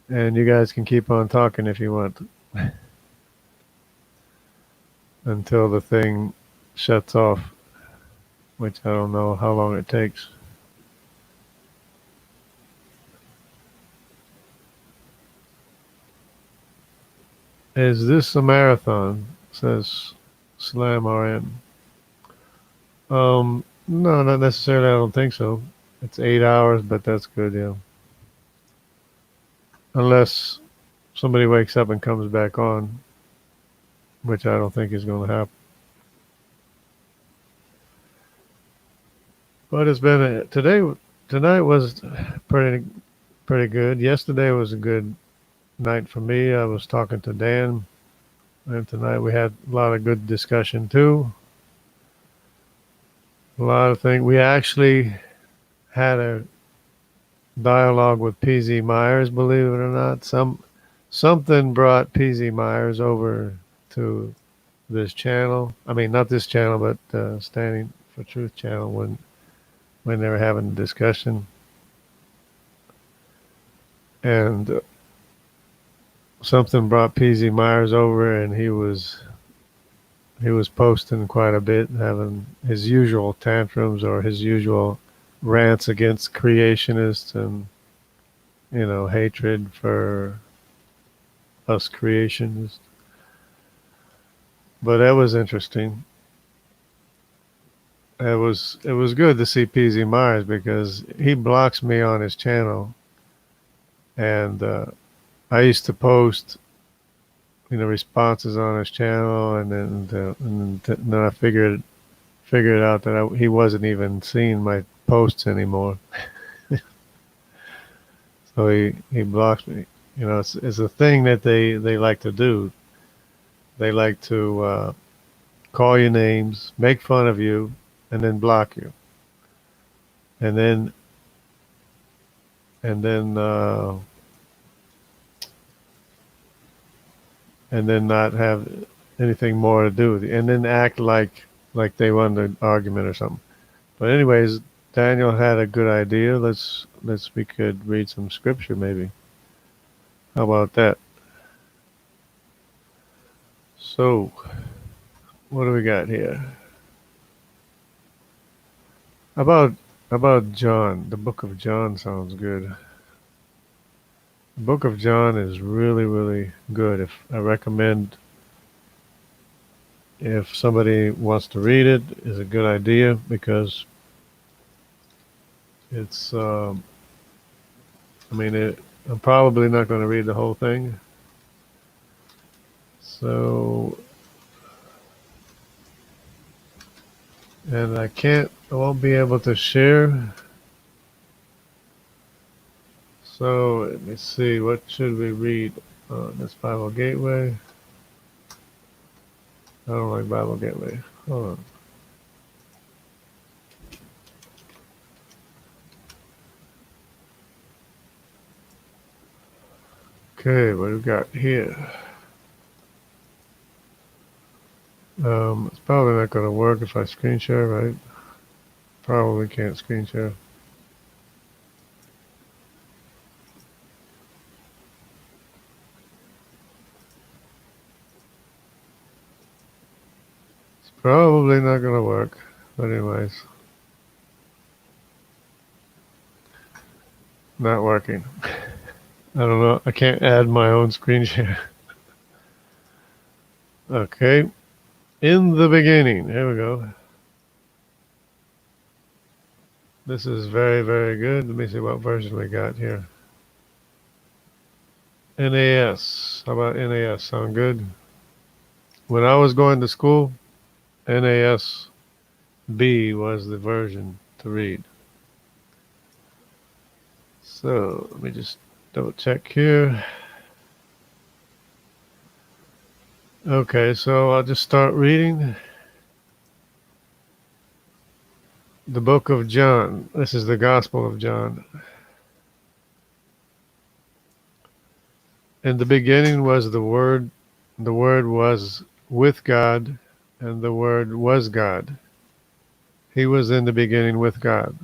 and you guys can keep on talking if you want until the thing shuts off. which I don't know how long it takes. Is this a marathon? Says Slam RN. No, not necessarily. I don't think so. It's 8 hours, but that's good, yeah. Unless somebody wakes up and comes back on, which I don't think is going to happen. But it's been tonight was pretty good. Yesterday was a good night for me. I was talking to Dan, and tonight we had a lot of good discussion too. A lot of things. We actually had a dialogue with PZ Myers, believe it or not. Something brought PZ Myers over to this channel. I mean, not this channel, but Standing for Truth channel when they were having a discussion. And something brought PZ Myers over, and he was posting quite a bit, having his usual tantrums or his usual rants against creationists and, hatred for us creationists. But that was interesting. It was good to see PZ Myers because he blocks me on his channel, and I used to post, responses on his channel, and then I figured out that he wasn't even seeing my posts anymore. So he blocks me. It's a thing that they like to do. They like to call you names, make fun of you, and then block you. And then not have anything more to do with you, and then act like they won the argument or something. But anyways, Daniel had a good idea. We could read some scripture maybe. How about that? So, what do we got here? About John. The book of John sounds good. The book of John is really, really good. I recommend, if somebody wants to read it, is a good idea because it's, I'm probably not going to read the whole thing. So, and I won't be able to share. So let me see, what should we read on this Bible Gateway? I don't like Bible Gateway. Hold on. Okay, what do we got here? It's probably not going to work if I screen share, right? Probably can't screen share. It's probably not going to work, but anyways. Not working. I don't know. I can't add my own screen share. Okay. In the beginning. Here we go. This is very, very good. Let me see what version we got here. NAS. How about NAS? Sound good? When I was going to school, NAS B was the version to read. So let me just double check here. Okay, so I'll just start reading. The book of John. This is the Gospel of John. In the beginning was the Word. The Word was with God, and the Word was God. He was in the beginning with God.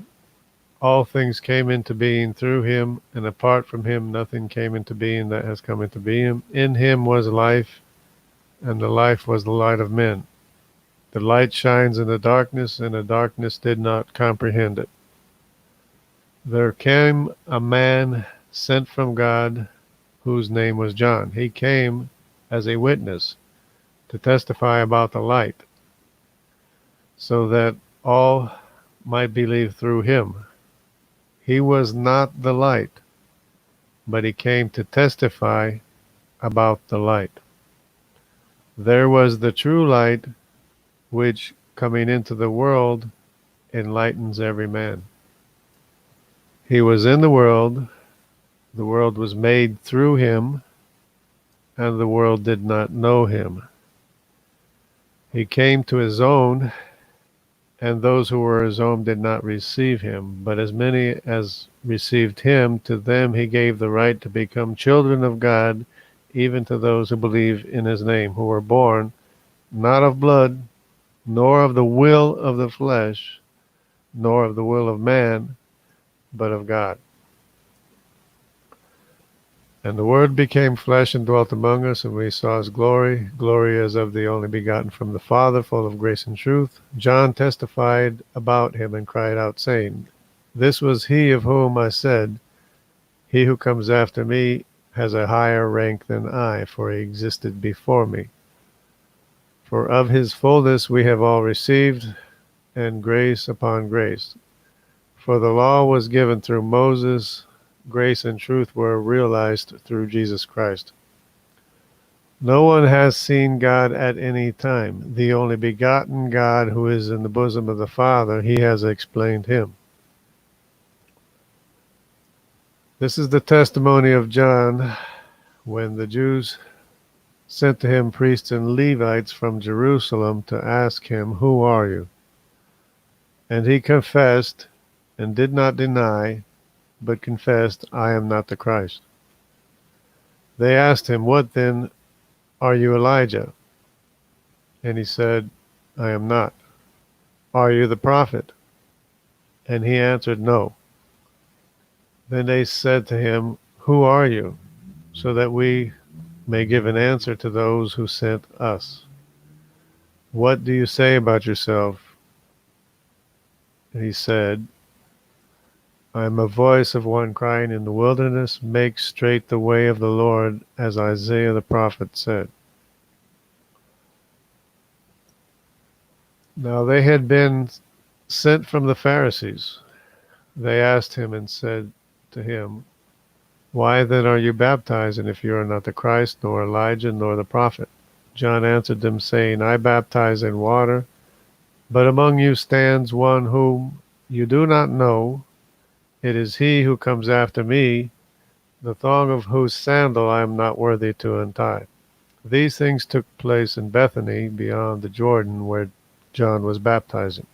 All things came into being through him, and apart from him nothing came into being that has come into being. In him was life, and the life was the light of men. The light shines in the darkness, and the darkness did not comprehend it. There came a man sent from God, whose name was John. He came as a witness to testify about the light, so that all might believe through him. He was not the light, but he came to testify about the light. There was the true light, which, coming into the world, enlightens every man. He was in the world was made through him, and the world did not know him. He came to his own, and those who were his own did not receive him. But as many as received him, to them he gave the right to become children of God, even to those who believe in his name, who were born not of blood, nor of the will of the flesh, nor of the will of man, but of God. And the Word became flesh and dwelt among us, and we saw his glory, glory as of the only begotten from the Father, full of grace and truth. John testified about him and cried out, saying, This was he of whom I said, He who comes after me has a higher rank than I, for he existed before me. For of his fullness we have all received, and grace upon grace. For the law was given through Moses, grace and truth were realized through Jesus Christ. No one has seen God at any time. The only begotten God who is in the bosom of the Father, he has explained him. This is the testimony of John when the Jews sent to him priests and Levites from Jerusalem to ask him, Who are you? And he confessed and did not deny, but confessed, I am not the Christ. They asked him, What then, are you Elijah? And he said, I am not. Are you the prophet? And he answered, No. Then they said to him, Who are you? So that we may give an answer to those who sent us. What do you say about yourself? And he said, I am a voice of one crying in the wilderness, make straight the way of the Lord, as Isaiah the prophet said. Now they had been sent from the Pharisees. They asked him and said to him, Why then are you baptizing if you are not the Christ, nor Elijah, nor the prophet? John answered them, saying, I baptize in water, but among you stands one whom you do not know. It is he who comes after me, the thong of whose sandal I am not worthy to untie. These things took place in Bethany, beyond the Jordan, where John was baptizing.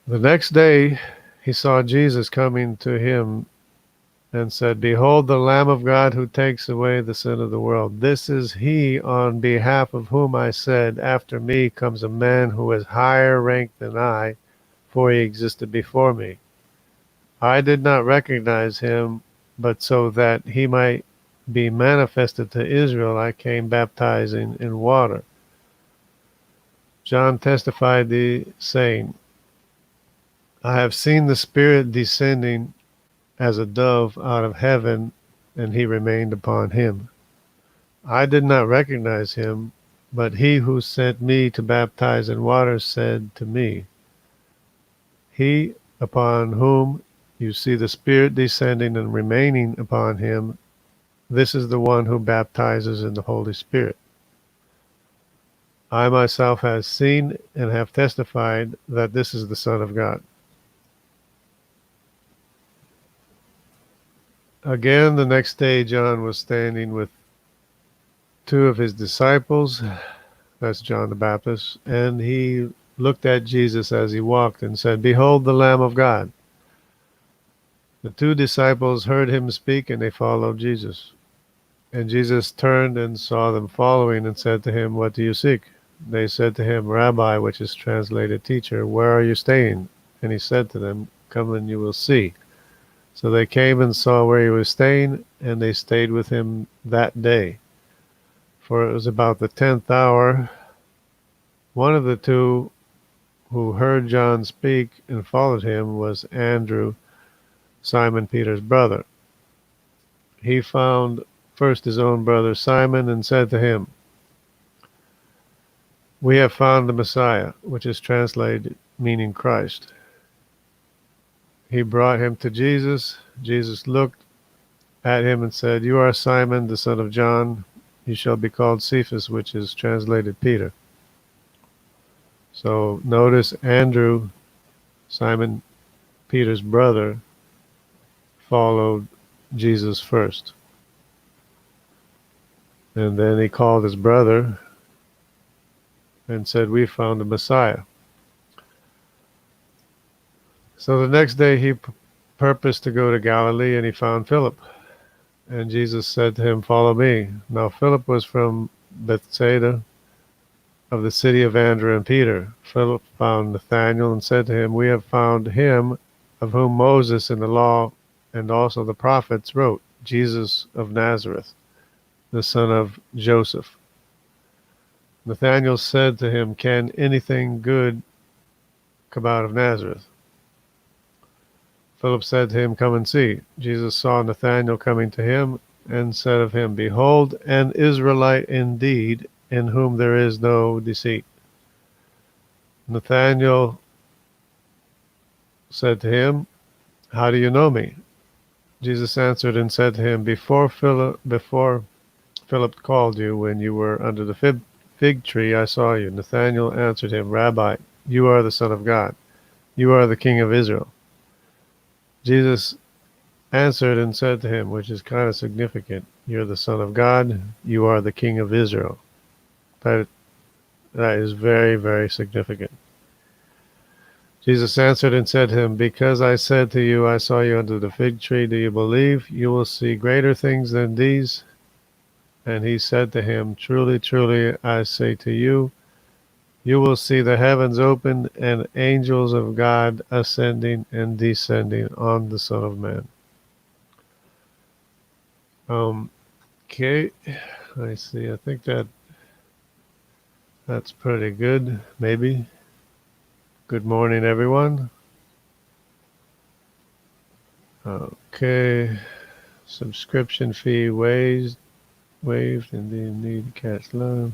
The next day he saw Jesus coming to him and said, Behold the Lamb of God who takes away the sin of the world. This is he on behalf of whom I said, After me comes a man who is higher ranked than I, for he existed before me. I did not recognize him, but so that he might be manifested to Israel, I came baptizing in water. John testified saying, I have seen the Spirit descending as a dove out of heaven, and he remained upon him. I did not recognize him, but he who sent me to baptize in water said to me, He upon whom you see the Spirit descending and remaining upon him, this is the one who baptizes in the Holy Spirit. I myself have seen and have testified that this is the Son of God. Again, the next day, John was standing with two of his disciples, that's John the Baptist, and he looked at Jesus as he walked and said, Behold the Lamb of God. The two disciples heard him speak, and they followed Jesus. And Jesus turned and saw them following and said to him, What do you seek? They said to him, Rabbi, which is translated teacher, where are you staying? And he said to them, Come and you will see. So they came and saw where he was staying, and they stayed with him that day. For it was about the 10th hour, One of the two who heard John speak and followed him was Andrew, Simon Peter's brother. He found first his own brother Simon and said to him, "We have found the Messiah," which is translated meaning Christ. He brought him to Jesus. Jesus looked at him and said, "You are Simon, the son of John. You shall be called Cephas," which is translated Peter. So notice Andrew, Simon Peter's brother, followed Jesus first. And then he called his brother and said, "We found the Messiah." So the next day he purposed to go to Galilee, and he found Philip. And Jesus said to him, "Follow me." Now Philip was from Bethsaida, of the city of Andrew and Peter. Philip found Nathanael and said to him, "We have found him of whom Moses in the law and also the prophets wrote, Jesus of Nazareth, the son of Joseph." Nathanael said to him, "Can anything good come out of Nazareth?" Philip said to him, "Come and see." Jesus saw Nathanael coming to him and said of him, "Behold, an Israelite indeed, in whom there is no deceit." Nathanael said to him, "How do you know me?" Jesus answered and said to him, Before Philip called you, when you were under the fig tree, I saw you." Nathanael answered him, "Rabbi, you are the Son of God. You are the King of Israel." Jesus answered and said to him, which is kind of significant, "You're the Son of God. You are the King of Israel." That is very, very significant. Jesus answered and said to him, "Because I said to you, I saw you under the fig tree, do you believe? You will see greater things than these." And he said to him, "Truly, truly, I say to you, you will see the heavens opened and angels of God ascending and descending on the Son of Man." Okay, I see. I think that's pretty good, maybe. Good morning, everyone. Okay, subscription fee waived, and the need to catch love.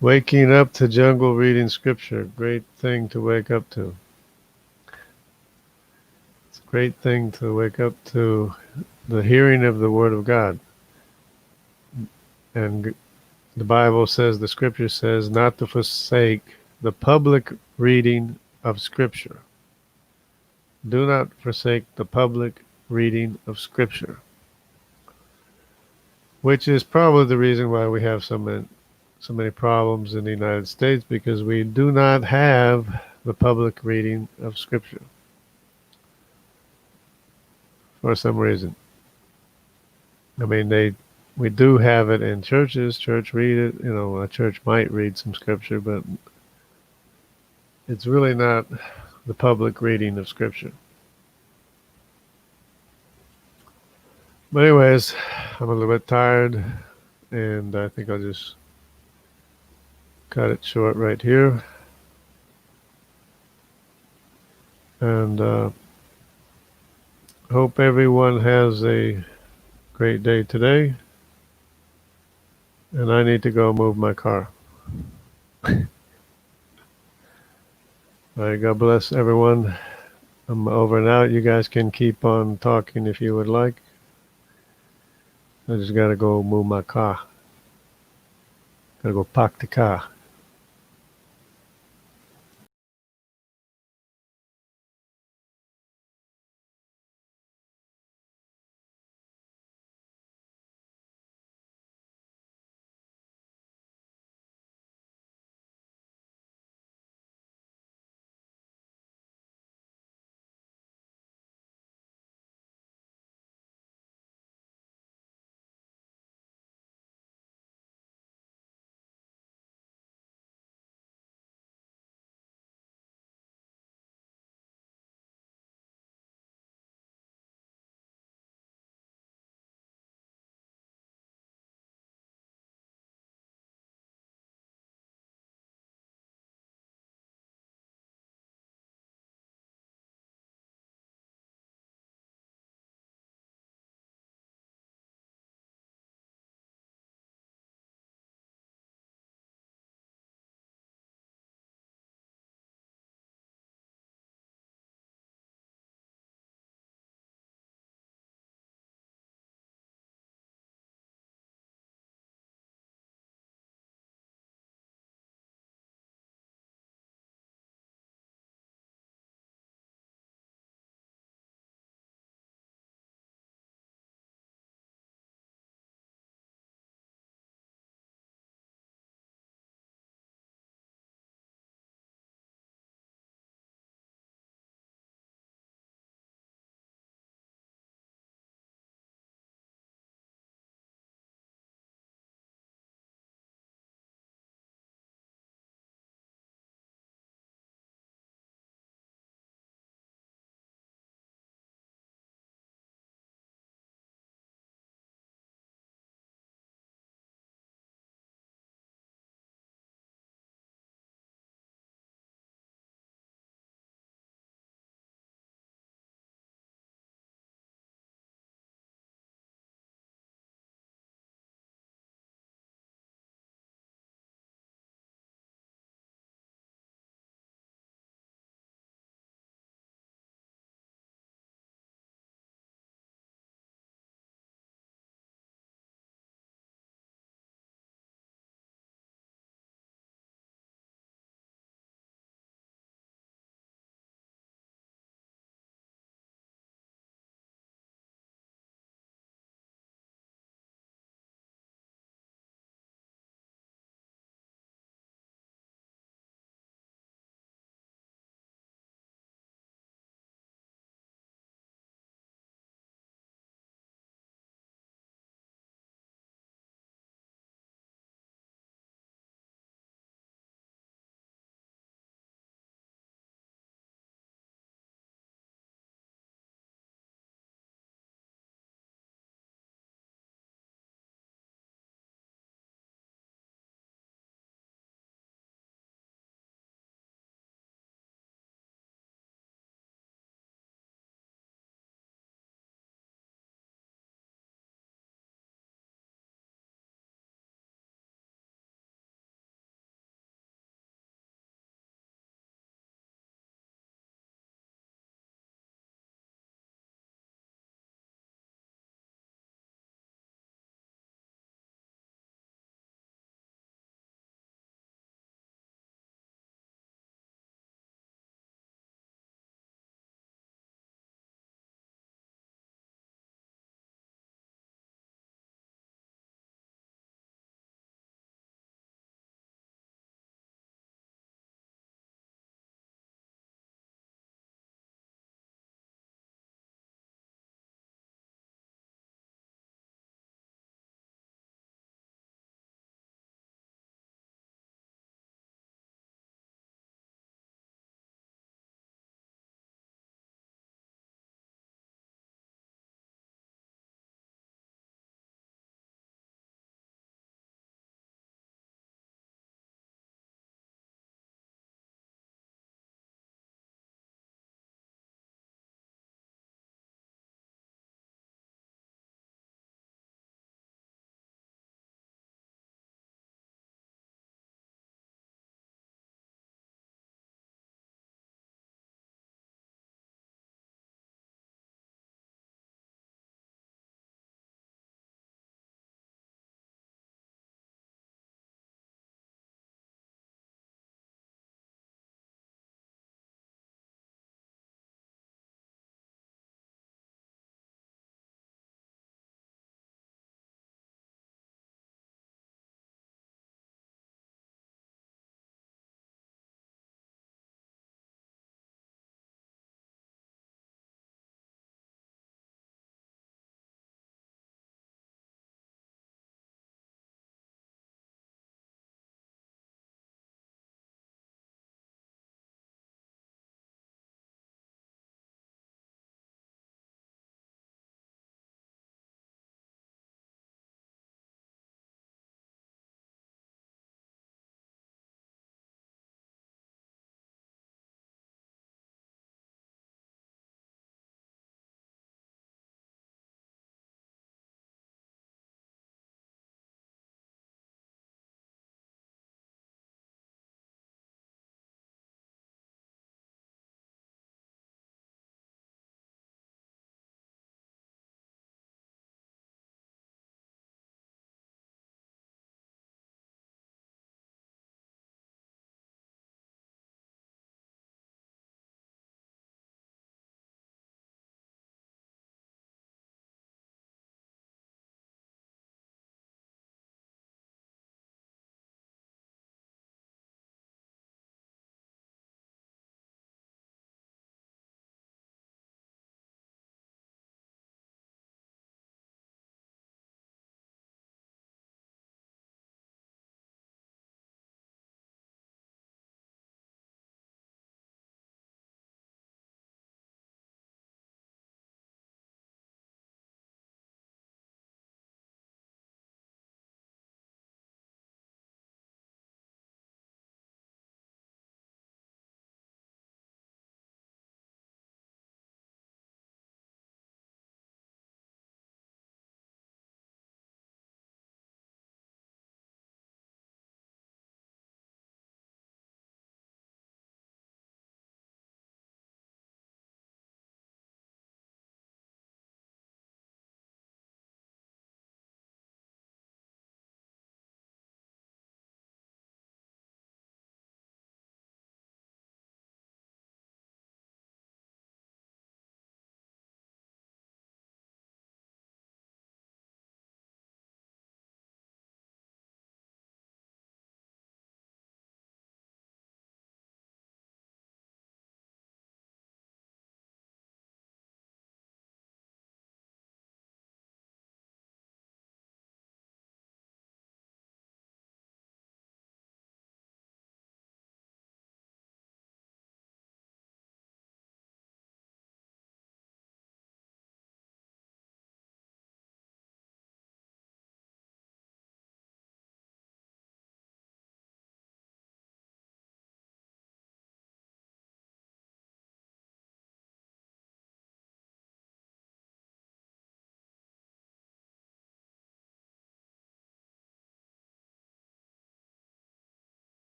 Waking up to jungle reading scripture. Great thing to wake up to. It's a great thing to wake up to the hearing of the Word of God. And the Bible says, the scripture says, not to forsake the public reading of scripture. Do not forsake the public reading of scripture. Which is probably the reason why we have so many problems in the United States, because we do not have the public reading of scripture for some reason. I mean, we do have it in churches. Church read it. You know, a church might read some scripture, but it's really not the public reading of scripture. But anyways, I'm a little bit tired, and I think I'll just cut it short right here. And hope everyone has a great day today. And I need to go move my car. All right, God bless everyone. I'm over and out. You guys can keep on talking if you would like. I just got to go move my car. Got to go park the car.